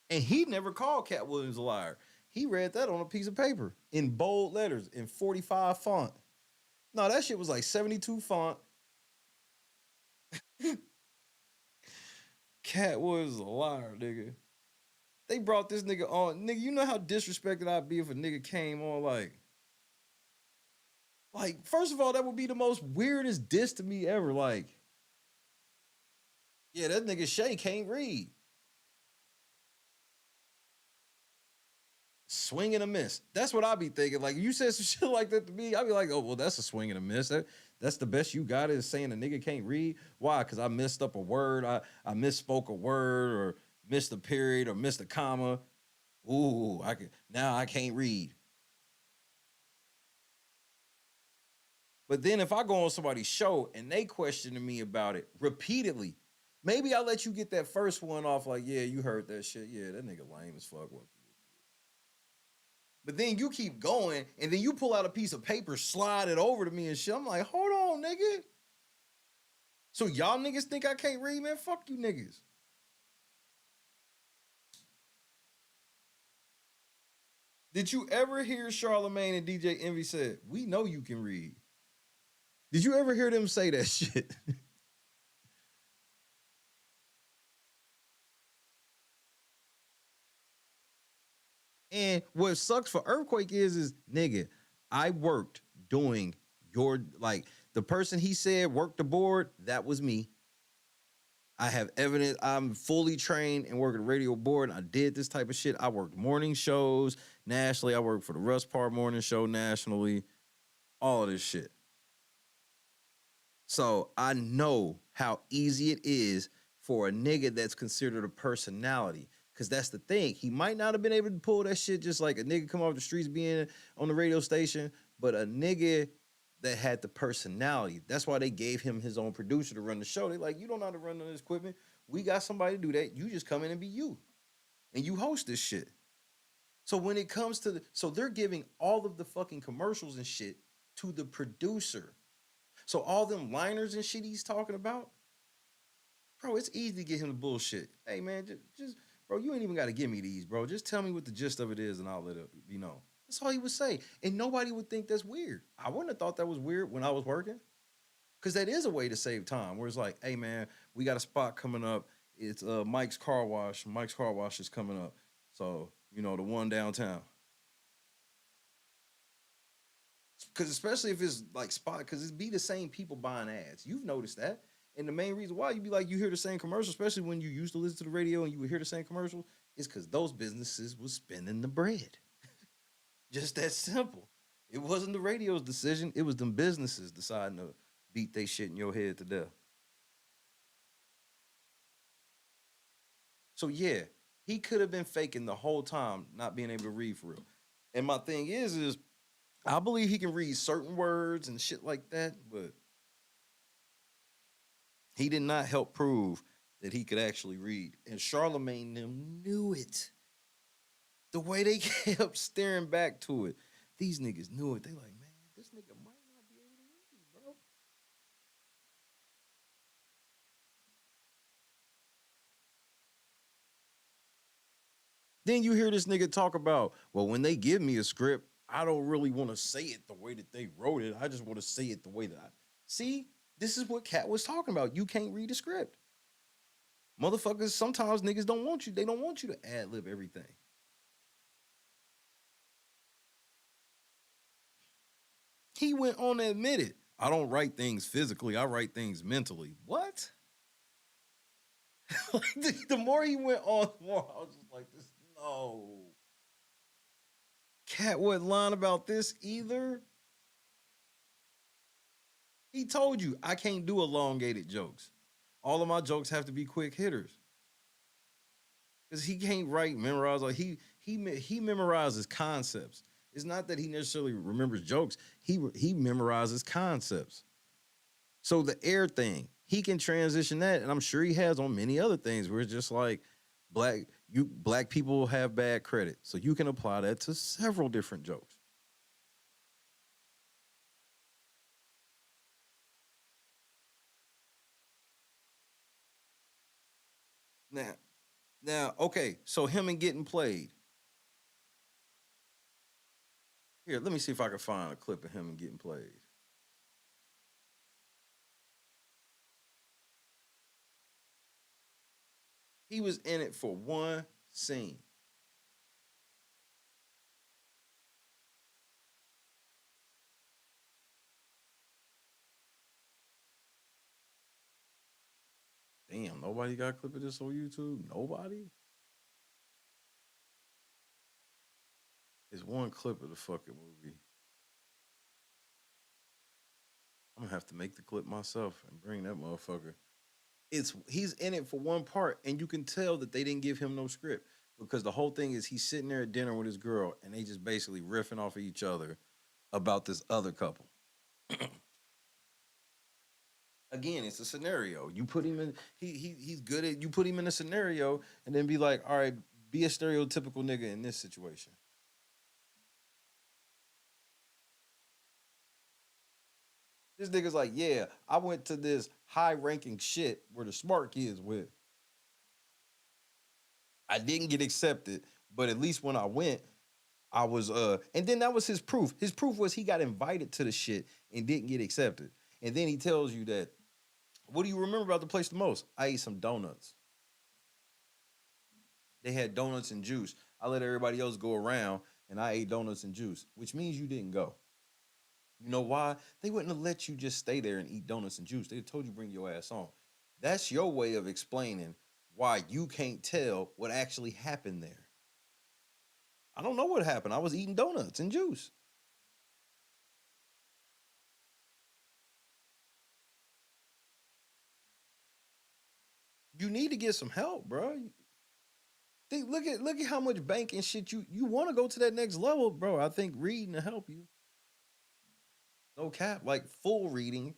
And he never called Cat Williams a liar. He read that on a piece of paper in bold letters in 45 font. No, that shit was like 72 font. Cat was a liar, nigga. They brought this nigga on. Nigga, you know how disrespected I'd be if a nigga came on like, first of all, that would be the most weirdest diss to me ever. Like, yeah, that nigga Shay can't read. Swing and a miss. That's what I be thinking. Like, you said some shit like that to me, I'd be like, oh, well, that's a swing and a miss. That's the best you got is saying a nigga can't read. Why? Because I messed up a word. I misspoke a word or missed a period or missed a comma. Ooh, now I can't read. But then if I go on somebody's show and they questioning me about it repeatedly, maybe I'll let you get that first one off like, yeah, you heard that shit. Yeah, that nigga lame as fuck. But then you keep going, and then you pull out a piece of paper, slide it over to me and shit. I'm like, hold on, nigga. So y'all niggas think I can't read, man? Fuck you niggas. Did you ever hear Charlamagne and DJ Envy said, we know you can read? Did you ever hear them say that shit? And what sucks for Earthquake is nigga, I worked doing like the person he said worked the board, that was me. I have evidence. I'm fully trained and working the radio board. And I did this type of shit. I worked morning shows nationally. I worked for the Russ Parr morning show nationally. All of this shit. So I know how easy it is for a nigga that's considered a personality. Because that's the thing. He might not have been able to pull that shit just like a nigga come off the streets being on the radio station, but a nigga that had the personality. That's why they gave him his own producer to run the show. They like, you don't know how to run this equipment. We got somebody to do that. You just come in and be you. And you host this shit. So when it comes to so they're giving all of the fucking commercials and shit to the producer. So all them liners and shit he's talking about, bro, it's easy to get him the bullshit. Hey, man, just bro, you ain't even got to give me these, bro. Just tell me what the gist of it is and I'll let it be known. That's all he would say. And nobody would think that's weird. I wouldn't have thought that was weird when I was working. Because that is a way to save time. Where it's like, hey, man, we got a spot coming up. It's Mike's Car Wash. Mike's Car Wash is coming up. So, you know, the one downtown. Because especially if it's like spot, because it's be the same people buying ads. You've noticed that. And the main reason why you be like, you hear the same commercial, especially when you used to listen to the radio and you would hear the same commercial, is because those businesses was spending the bread. Just that simple. It wasn't the radio's decision. It was them businesses deciding to beat they shit in your head to death. So yeah, he could have been faking the whole time, not being able to read for real. And my thing is I believe he can read certain words and shit like that, but he did not help prove that he could actually read. And Charlamagne them knew it. The way they kept staring back to it. These niggas knew it. They like, man, this nigga might not be able to read, bro. Then you hear this nigga talk about, well, when they give me a script, I don't really want to say it the way that they wrote it. I just want to say it the way that I... See, this is what Cat was talking about. You can't read a script. Motherfuckers, sometimes niggas don't want you. They don't want you to ad-lib everything. He went on to admit it. I don't write things physically. I write things mentally. What? The more he went on, the more I was just like, this, no. Cat wasn't lying about this either. He told you, I can't do elongated jokes. All of my jokes have to be quick hitters. Because he can't memorize. Like he memorizes concepts. It's not that he necessarily remembers jokes. He memorizes concepts. So the air thing, he can transition that, and I'm sure he has on many other things where it's just like black people have bad credit. So you can apply that to several different jokes. Now, okay, so him and getting played. Here, let me see if I can find a clip of him and getting played. He was in it for one scene. Damn, nobody got a clip of this on YouTube? Nobody? It's one clip of the fucking movie. I'm gonna have to make the clip myself and bring that motherfucker. He's in it for one part, and you can tell that they didn't give him no script because the whole thing is he's sitting there at dinner with his girl, and they just basically riffing off of each other about this other couple. Again, it's a scenario. You put him in. He's good at. You put him in a scenario, and then be like, all right, be a stereotypical nigga in this situation. This nigga's like, yeah, I went to this high-ranking shit where the smart kids went. I didn't get accepted, but at least when I went, I was and then that was his proof. His proof was he got invited to the shit and didn't get accepted. And then he tells you that, what do you remember about the place the most? I ate some donuts. They had donuts and juice. I let everybody else go around and I ate donuts and juice, which means you didn't go. You know why? They wouldn't have let you just stay there and eat donuts and juice. They told you bring your ass on. That's your way of explaining why you can't tell what actually happened there. I don't know what happened. I was eating donuts and juice. You need to get some help, bro. Look at how much banking shit you want to go to that next level, bro. I think reading to help you. No cap, like full reading.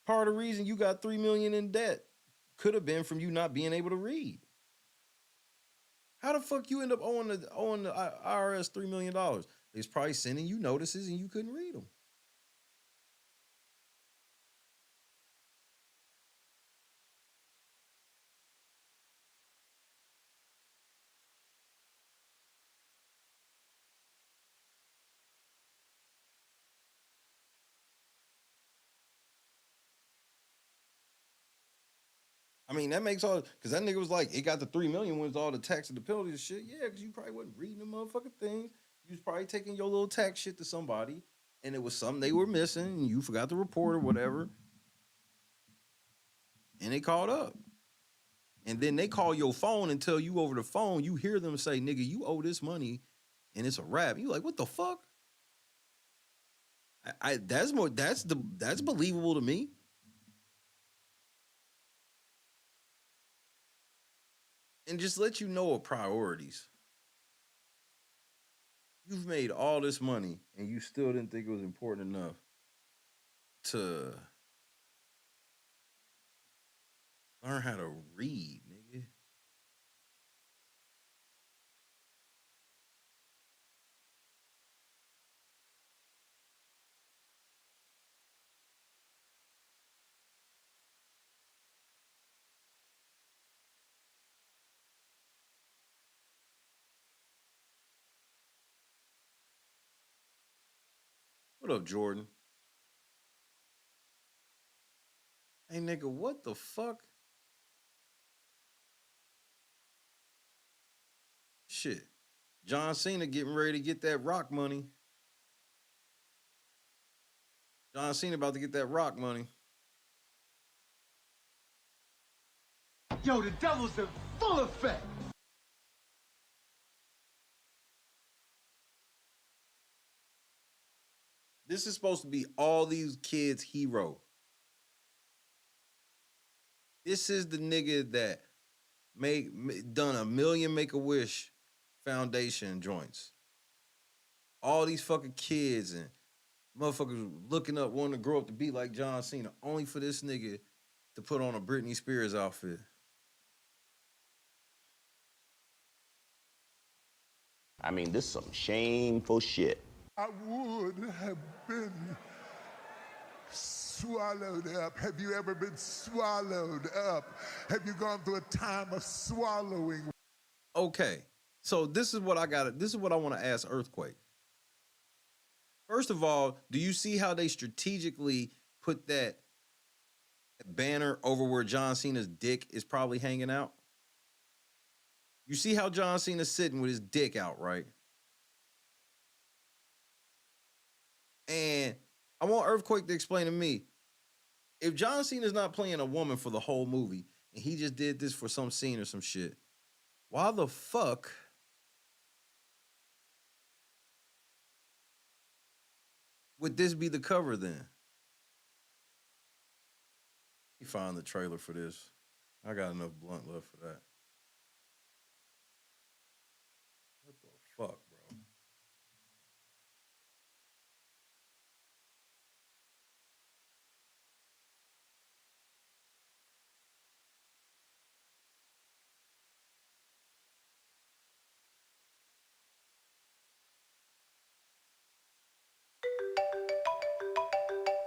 Part of the reason you got $3 million in debt could have been from you not being able to read. How the fuck you end up owing the IRS $3 million? They was probably sending you notices and you couldn't read them. I mean, that makes all, because that nigga was like, it got the $3 million was all the tax and the penalties and shit. Yeah, because you probably wasn't reading the motherfucking things. You was probably taking your little tax shit to somebody, and it was something they were missing, and you forgot to report or whatever. And they called up. And then they call your phone and tell you over the phone, you hear them say, nigga, you owe this money, and it's a wrap. You like, what the fuck? That's believable to me. And just let you know of priorities. You've made all this money and you still didn't think it was important enough to learn how to read, nigga. What up, Jordan? Hey, nigga, what the fuck? Shit. John Cena getting ready to get that rock money. John Cena about to get that rock money. Yo, the devil's in full effect. This is supposed to be all these kids' hero. This is the nigga that done 1 million Make-A-Wish Foundation joints. All these fucking kids and Motherfuckers looking up, wanting to grow up to be like John Cena, only for this nigga to put on a Britney Spears outfit. I mean, this is some shameful shit. I would have been swallowed up. Have you ever been swallowed up? Have you gone through a time of swallowing? Okay, so this is what I got. This is what I want to ask Earthquake. First of all, do you see how they strategically put that banner over where John Cena's dick is probably hanging out? You see how John Cena's sitting with his dick out, right? And I want Earthquake to explain to me, if John Cena's not playing a woman for the whole movie and he just did this for some scene or some shit, why the fuck would this be the cover then? Let me find the trailer for this. I got enough blunt love for that. What the fuck, bro?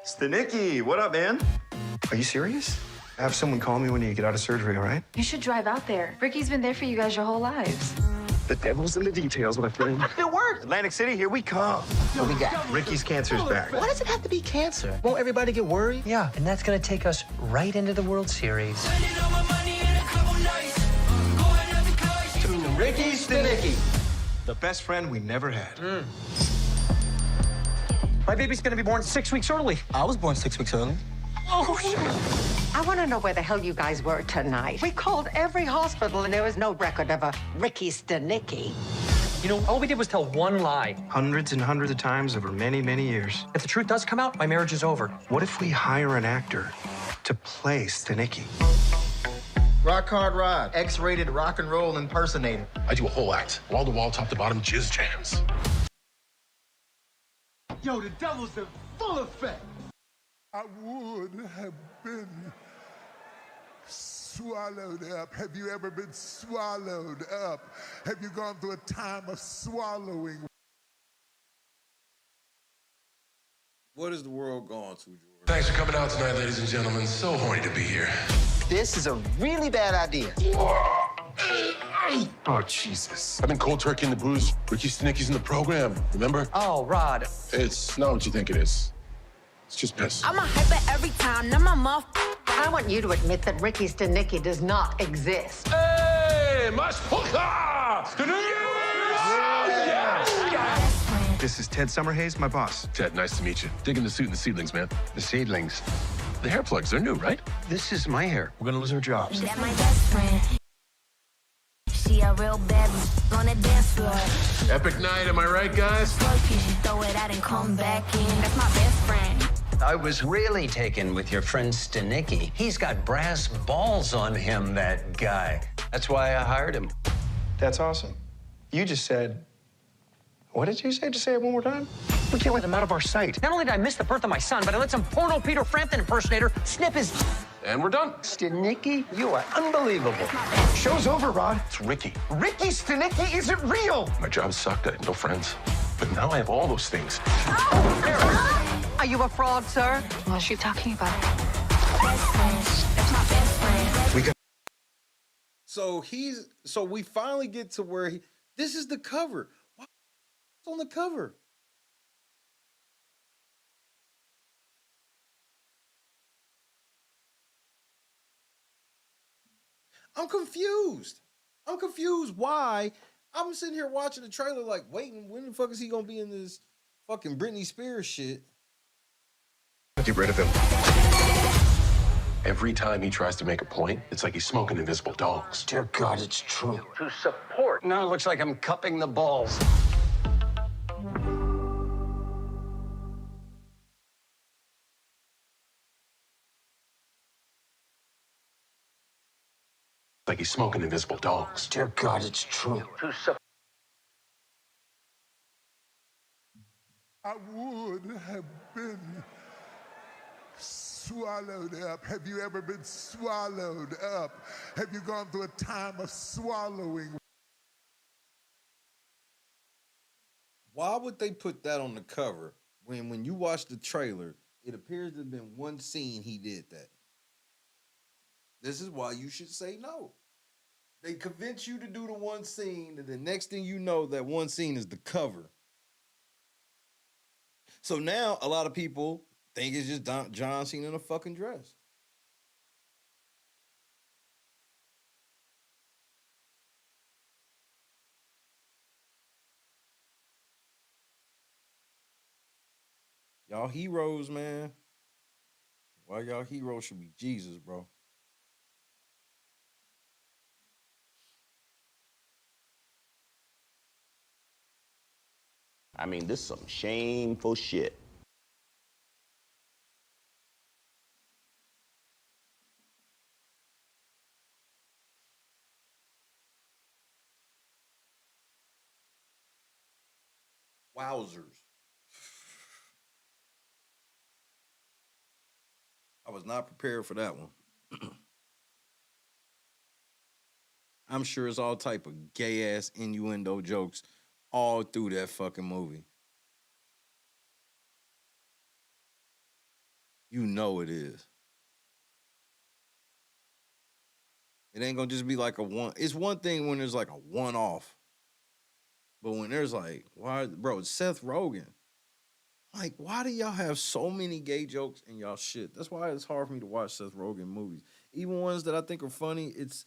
Stanicki, what up, man? Are you serious? Have someone call me when you get out of surgery, all right? You should drive out there. Ricky's been there for you guys your whole lives. The devil's in the details, my friend. It worked! Atlantic City, here we come. What we got? Ricky's cancer's back. Why does it have to be cancer? Won't everybody get worried? Yeah, and that's gonna take us right into the World Series. To Ricky Stanicki, the best friend we never had. My baby's gonna be born 6 weeks early. I was born 6 weeks early. Oh, I want to know where the hell you guys were tonight. We called every hospital and there was no record of a Ricky Stanicki. You know, all we did was tell one lie. Hundreds and hundreds of times over many, many years. If the truth does come out, my marriage is over. What if we hire an actor to play Stanicki? Rock Hard Rod, X-rated rock and roll impersonator. I do a whole act, wall to wall, top to bottom, jizz jams. Yo, the devil's in full effect. I would have been swallowed up. Have you ever been swallowed up? Have you gone through a time of swallowing? What is the world going to, George? Thanks for coming out tonight, ladies and gentlemen. So horny to be here. This is a really bad idea. Oh, Jesus. I've been cold turkey in the booze. Ricky Stanicki's in the program, remember? Oh, Rod. It's not what you think it is. It's just piss. I'm a hyper every time. Now my mouth. I want you to admit that Ricky Stanicki does not exist. Hey, Mashpoka! This is Ted Summerhays, my boss. Ted, nice to meet you. Digging the suit and the seedlings, man. The seedlings. The hair plugs, they're new, right? This is my hair. We're gonna lose our jobs. That's my best friend. She a real bad on the dance floor. Epic night, am I right, guys? She throw it out and come back in. That's my best friend. I was really taken with your friend Stanicki. He's got brass balls on him, that guy. That's why I hired him. That's awesome. You just said, what did you say? Just say it one more time. We can't let him out of our sight. Not only did I miss the birth of my son, but I let some porno Peter Frampton impersonator snip his... And we're done. Stanicki, you are unbelievable. Show's over, Rod. It's Ricky. Ricky Stanicki isn't real. My job sucked, I had no friends. But now I have all those things. Are you a fraud, sir? What's she talking about? Best friend. That's my best friend. We got. So we finally get to where this is the cover. What's on the cover? I'm confused. Why? I'm sitting here watching the trailer like, waiting, when the fuck is he gonna be in this fucking Britney Spears shit? Get rid of him. Every time he tries to make a point, it's like he's smoking invisible dogs. Dear God, it's true. To support. Now it looks like I'm cupping the balls. Like he's smoking invisible dogs. Dear God, it's true. I I would have been swallowed up. Have you ever been swallowed up? Have you gone through a time of swallowing? Why would they put that on the cover when you watch the trailer, it appears to have been one scene he did that? This is why you should say no. They convince you to do the one scene, and the next thing you know, that one scene is the cover. So now a lot of people think it's just John Cena in a fucking dress. Y'all heroes, man. Why y'all heroes should be Jesus, bro. I mean, this is some shameful shit. Wowzers. I was not prepared for that one. I'm sure it's all type of gay ass innuendo jokes all through that fucking movie. You know it is. It ain't gonna just be like a one. It's one thing when there's like a one-off. But when there's like, why, bro, it's Seth Rogen. Like, why do y'all have so many gay jokes in y'all shit? That's why it's hard for me to watch Seth Rogen movies. Even ones that I think are funny, it's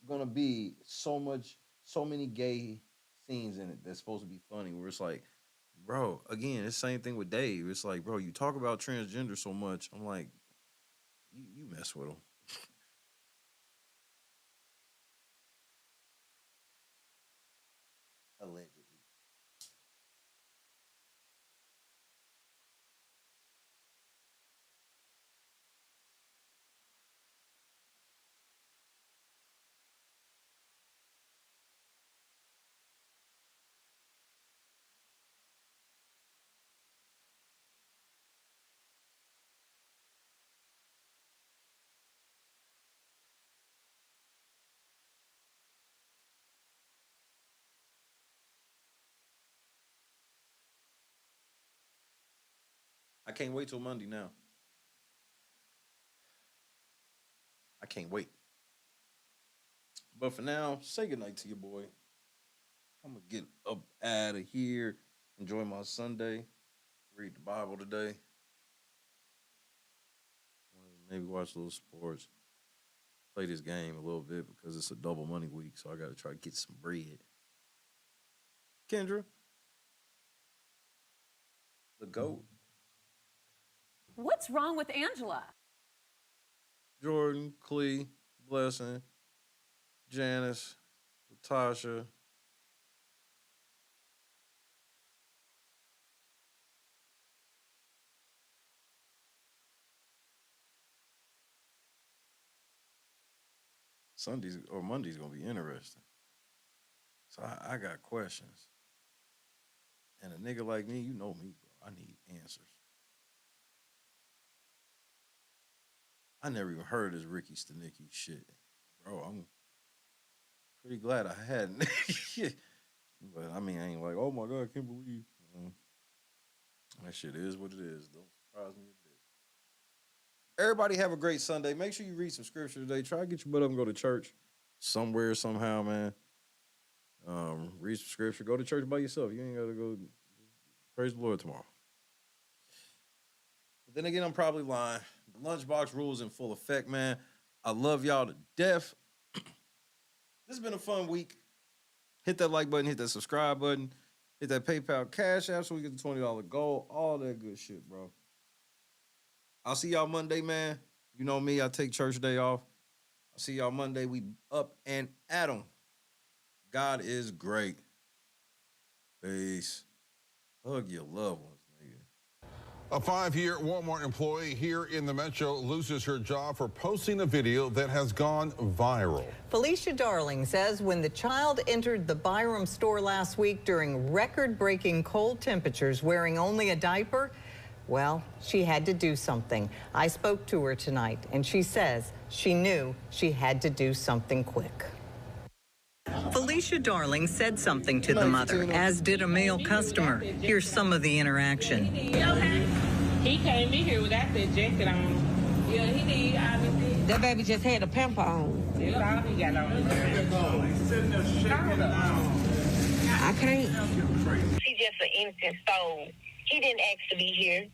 gonna be so many gay scenes in it that's supposed to be funny. Where it's like, bro, again, it's the same thing with Dave. It's like, bro, you talk about transgender so much. I'm like, you mess with him. Allegedly. I can't wait till Monday now. I can't wait. But for now, say goodnight to your boy. I'm gonna get up out of here. Enjoy my Sunday. Read the Bible today. Maybe watch a little sports. Play this game a little bit because it's a double money week, so I gotta try to get some bread. Kendra, the GOAT. What's wrong with Angela? Jordan, Clee, Blessing, Janice, Latasha. Sundays or Mondays gonna be interesting. So I got questions. And a nigga like me, you know me, bro. I need answers. I never even heard of this Ricky Stenicki shit. Bro, I'm pretty glad I hadn't. But I mean, I ain't like, oh my God, I can't believe. That shit is what it is. Don't surprise me a bit. Everybody have a great Sunday. Make sure you read some scripture today. Try to get your butt up and go to church somewhere, somehow, man. Read some scripture. Go to church by yourself. You ain't got to go praise the Lord tomorrow. But then again, I'm probably lying. The lunchbox rule is in full effect, man. I love y'all to death. This has been a fun week. Hit that like button, hit that subscribe button, hit that PayPal Cash App so we get the $20 goal. All that good shit, bro. I'll see y'all Monday, man. You know me, I take church day off. I'll see y'all Monday. We up and at 'em. God is great. Peace. Hug your loved ones, nigga. A 5-year Walmart employee here in the Metro loses her job for posting a video that has gone viral. Felicia Darling says when the child entered the Byram store last week during record-breaking cold temperatures wearing only a diaper, well, she had to do something. I spoke to her tonight, and she says she knew she had to do something quick. Felicia Darling said something to the mother, as did a male customer. Here's some of the interaction. He came in here without that jacket on. Yeah, he did. That baby just had a pamper on. That's all he got on. I can't. She's just an innocent soul. He didn't ask to be here.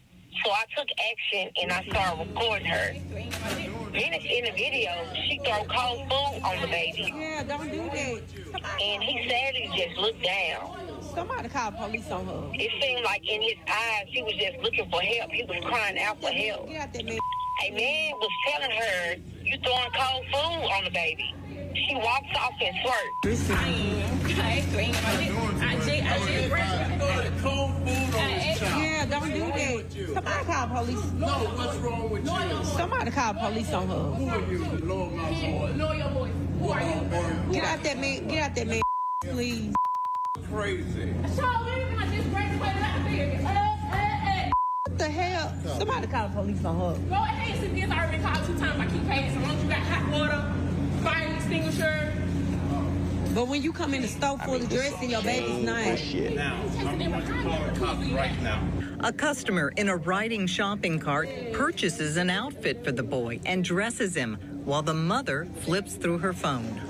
So I took action and I started recording her. Minutes in the video, she threw cold food on the baby. Yeah, don't do that. And he sadly just looked down. Somebody called police on her. It seemed like in his eyes, he was just looking for help. He was crying out for help. Get out there, man. A man was telling her, you throwing cold food on the baby. She walks off and swerves. I am. Yeah, don't do that. Somebody call police. No, what's wrong with you? Somebody call police on her. Who are you? Lower my voice. Lower your voice. Who are you? Get out that man. Get out that man, please. Crazy. What the hell? Somebody call the police on her. Go ahead, since this already called 2 times. I keep paying. So once you got hot water, fire extinguisher. But when you come in the store full of dress in your baby's name. Now, I'm going to call the cops right now. A customer in a riding shopping cart purchases an outfit for the boy and dresses him while the mother flips through her phone.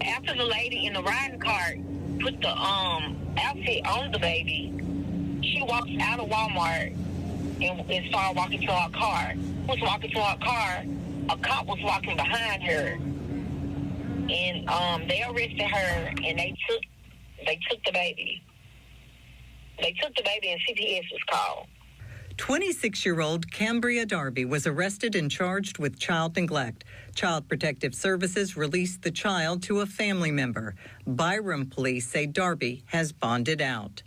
After the lady in the riding cart put the outfit on the baby, she walks out of Walmart and started walking to her car. Was walking to her car, a cop was walking behind her. And they arrested her and they took the baby. They took the baby and CPS was called. 26-year-old Cambria Darby was arrested and charged with child neglect. Child Protective Services released the child to a family member. Byram police say Darby has bonded out.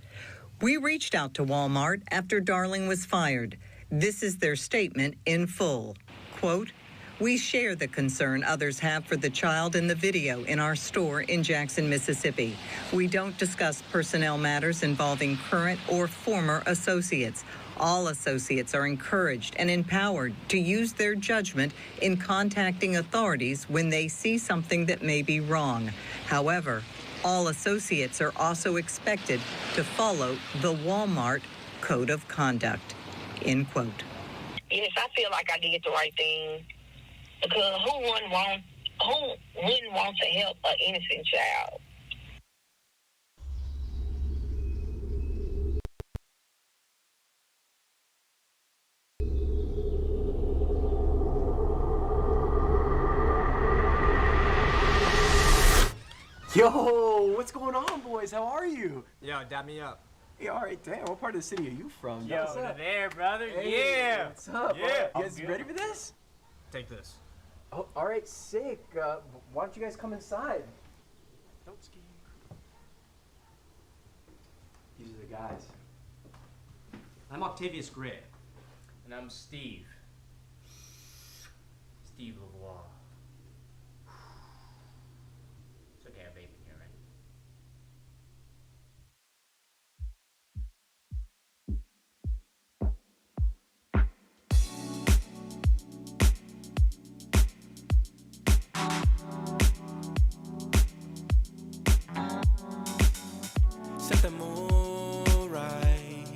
We reached out to Walmart after Darling was fired. This is their statement in full. Quote, "We share the concern others have for the child in the video in our store in Jackson, Mississippi. We don't discuss personnel matters involving current or former associates. All associates are encouraged and empowered to use their judgment in contacting authorities when they see something that may be wrong. However, all associates are also expected to follow the Walmart Code of Conduct." End quote. Yes, I feel like I did the right thing. Because who wouldn't want to help an innocent child? Yo, what's going on, boys? How are you? Yo, dab me up. Hey, all right, damn. What part of the city are you from? Yo, what's up? there, brother. Hey, Yeah. What's up? Yeah. You guys ready for this? Take this. Oh, all right, sick. Why don't you guys come inside? Don't ski. These are the guys. I'm Octavius Gray. And I'm Steve. Steve Lavoie. It's okay, I have bacon here, right? Set the mood right.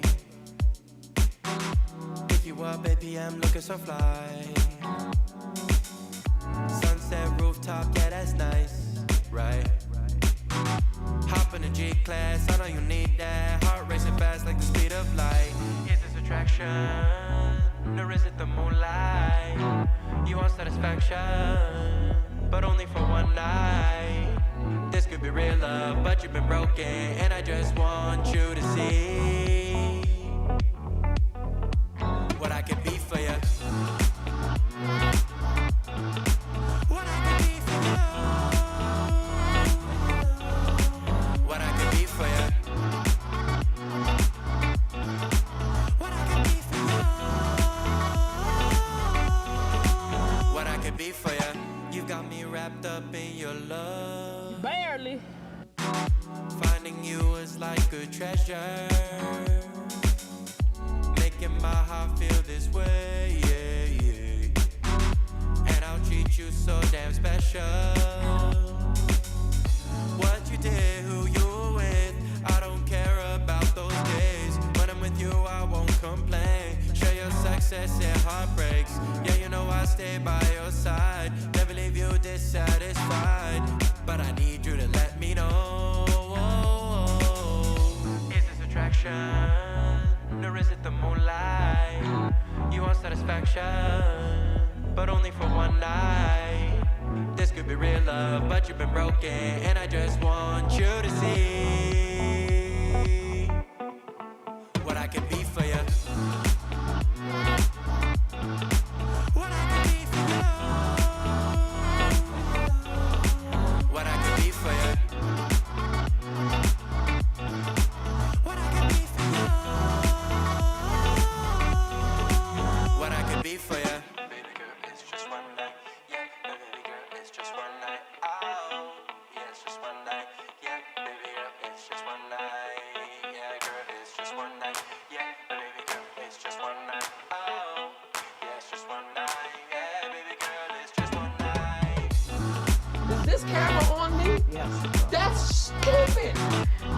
Pick you up, baby, I'm looking so fly. Sunset rooftop, yeah, that's nice, right? Hop in the G-Class, I know you need that. Heart racing fast like the speed of light. Is this attraction, or is it the moonlight? You want satisfaction, but only for one night. This could be real love, but you've been broken, and I just want you to see what I can be for you. What I can be for you. What I can be for you. What I can be for you. sacred treasure, making my heart feel this way, yeah, yeah. And I'll treat you so damn special. What you did, who you were with, I don't care about those days. When I'm with you, I won't complain. Share your success and heartbreaks. Yeah, you know I stay by your side. Never leave you dissatisfied. But I need you to let me know. Is this attraction? Or is it the moonlight? You want satisfaction, but only for one night. This could be real love, but you've been broken, and I just want you to see what I can be for you. What I can be for you. What I can be for you. What I can be for you. What I can be for you. Baby girl, it's just one night. Yeah, baby girl, it's just one night. Oh, yeah, it's just one night. Yeah, baby girl, it's just one night. Yeah, girl, it's just one night. Yeah, baby girl, it's just one night. Oh, yeah, it's just one night. Yeah, baby girl, it's just one night. Is this camera on me? Yes. That's stupid.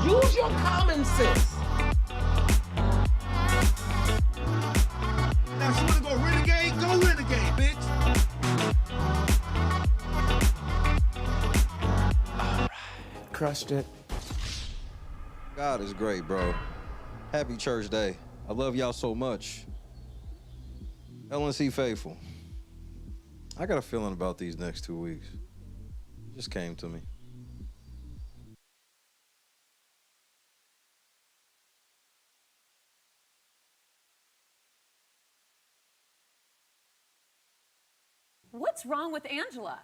Use your common sense. Now, if you wanna go renegade, bitch. Crushed it. God is great, bro. Happy church day. I love y'all so much. LNC faithful. I got a feeling about these next 2 weeks. It just came to me. What's wrong with Angela?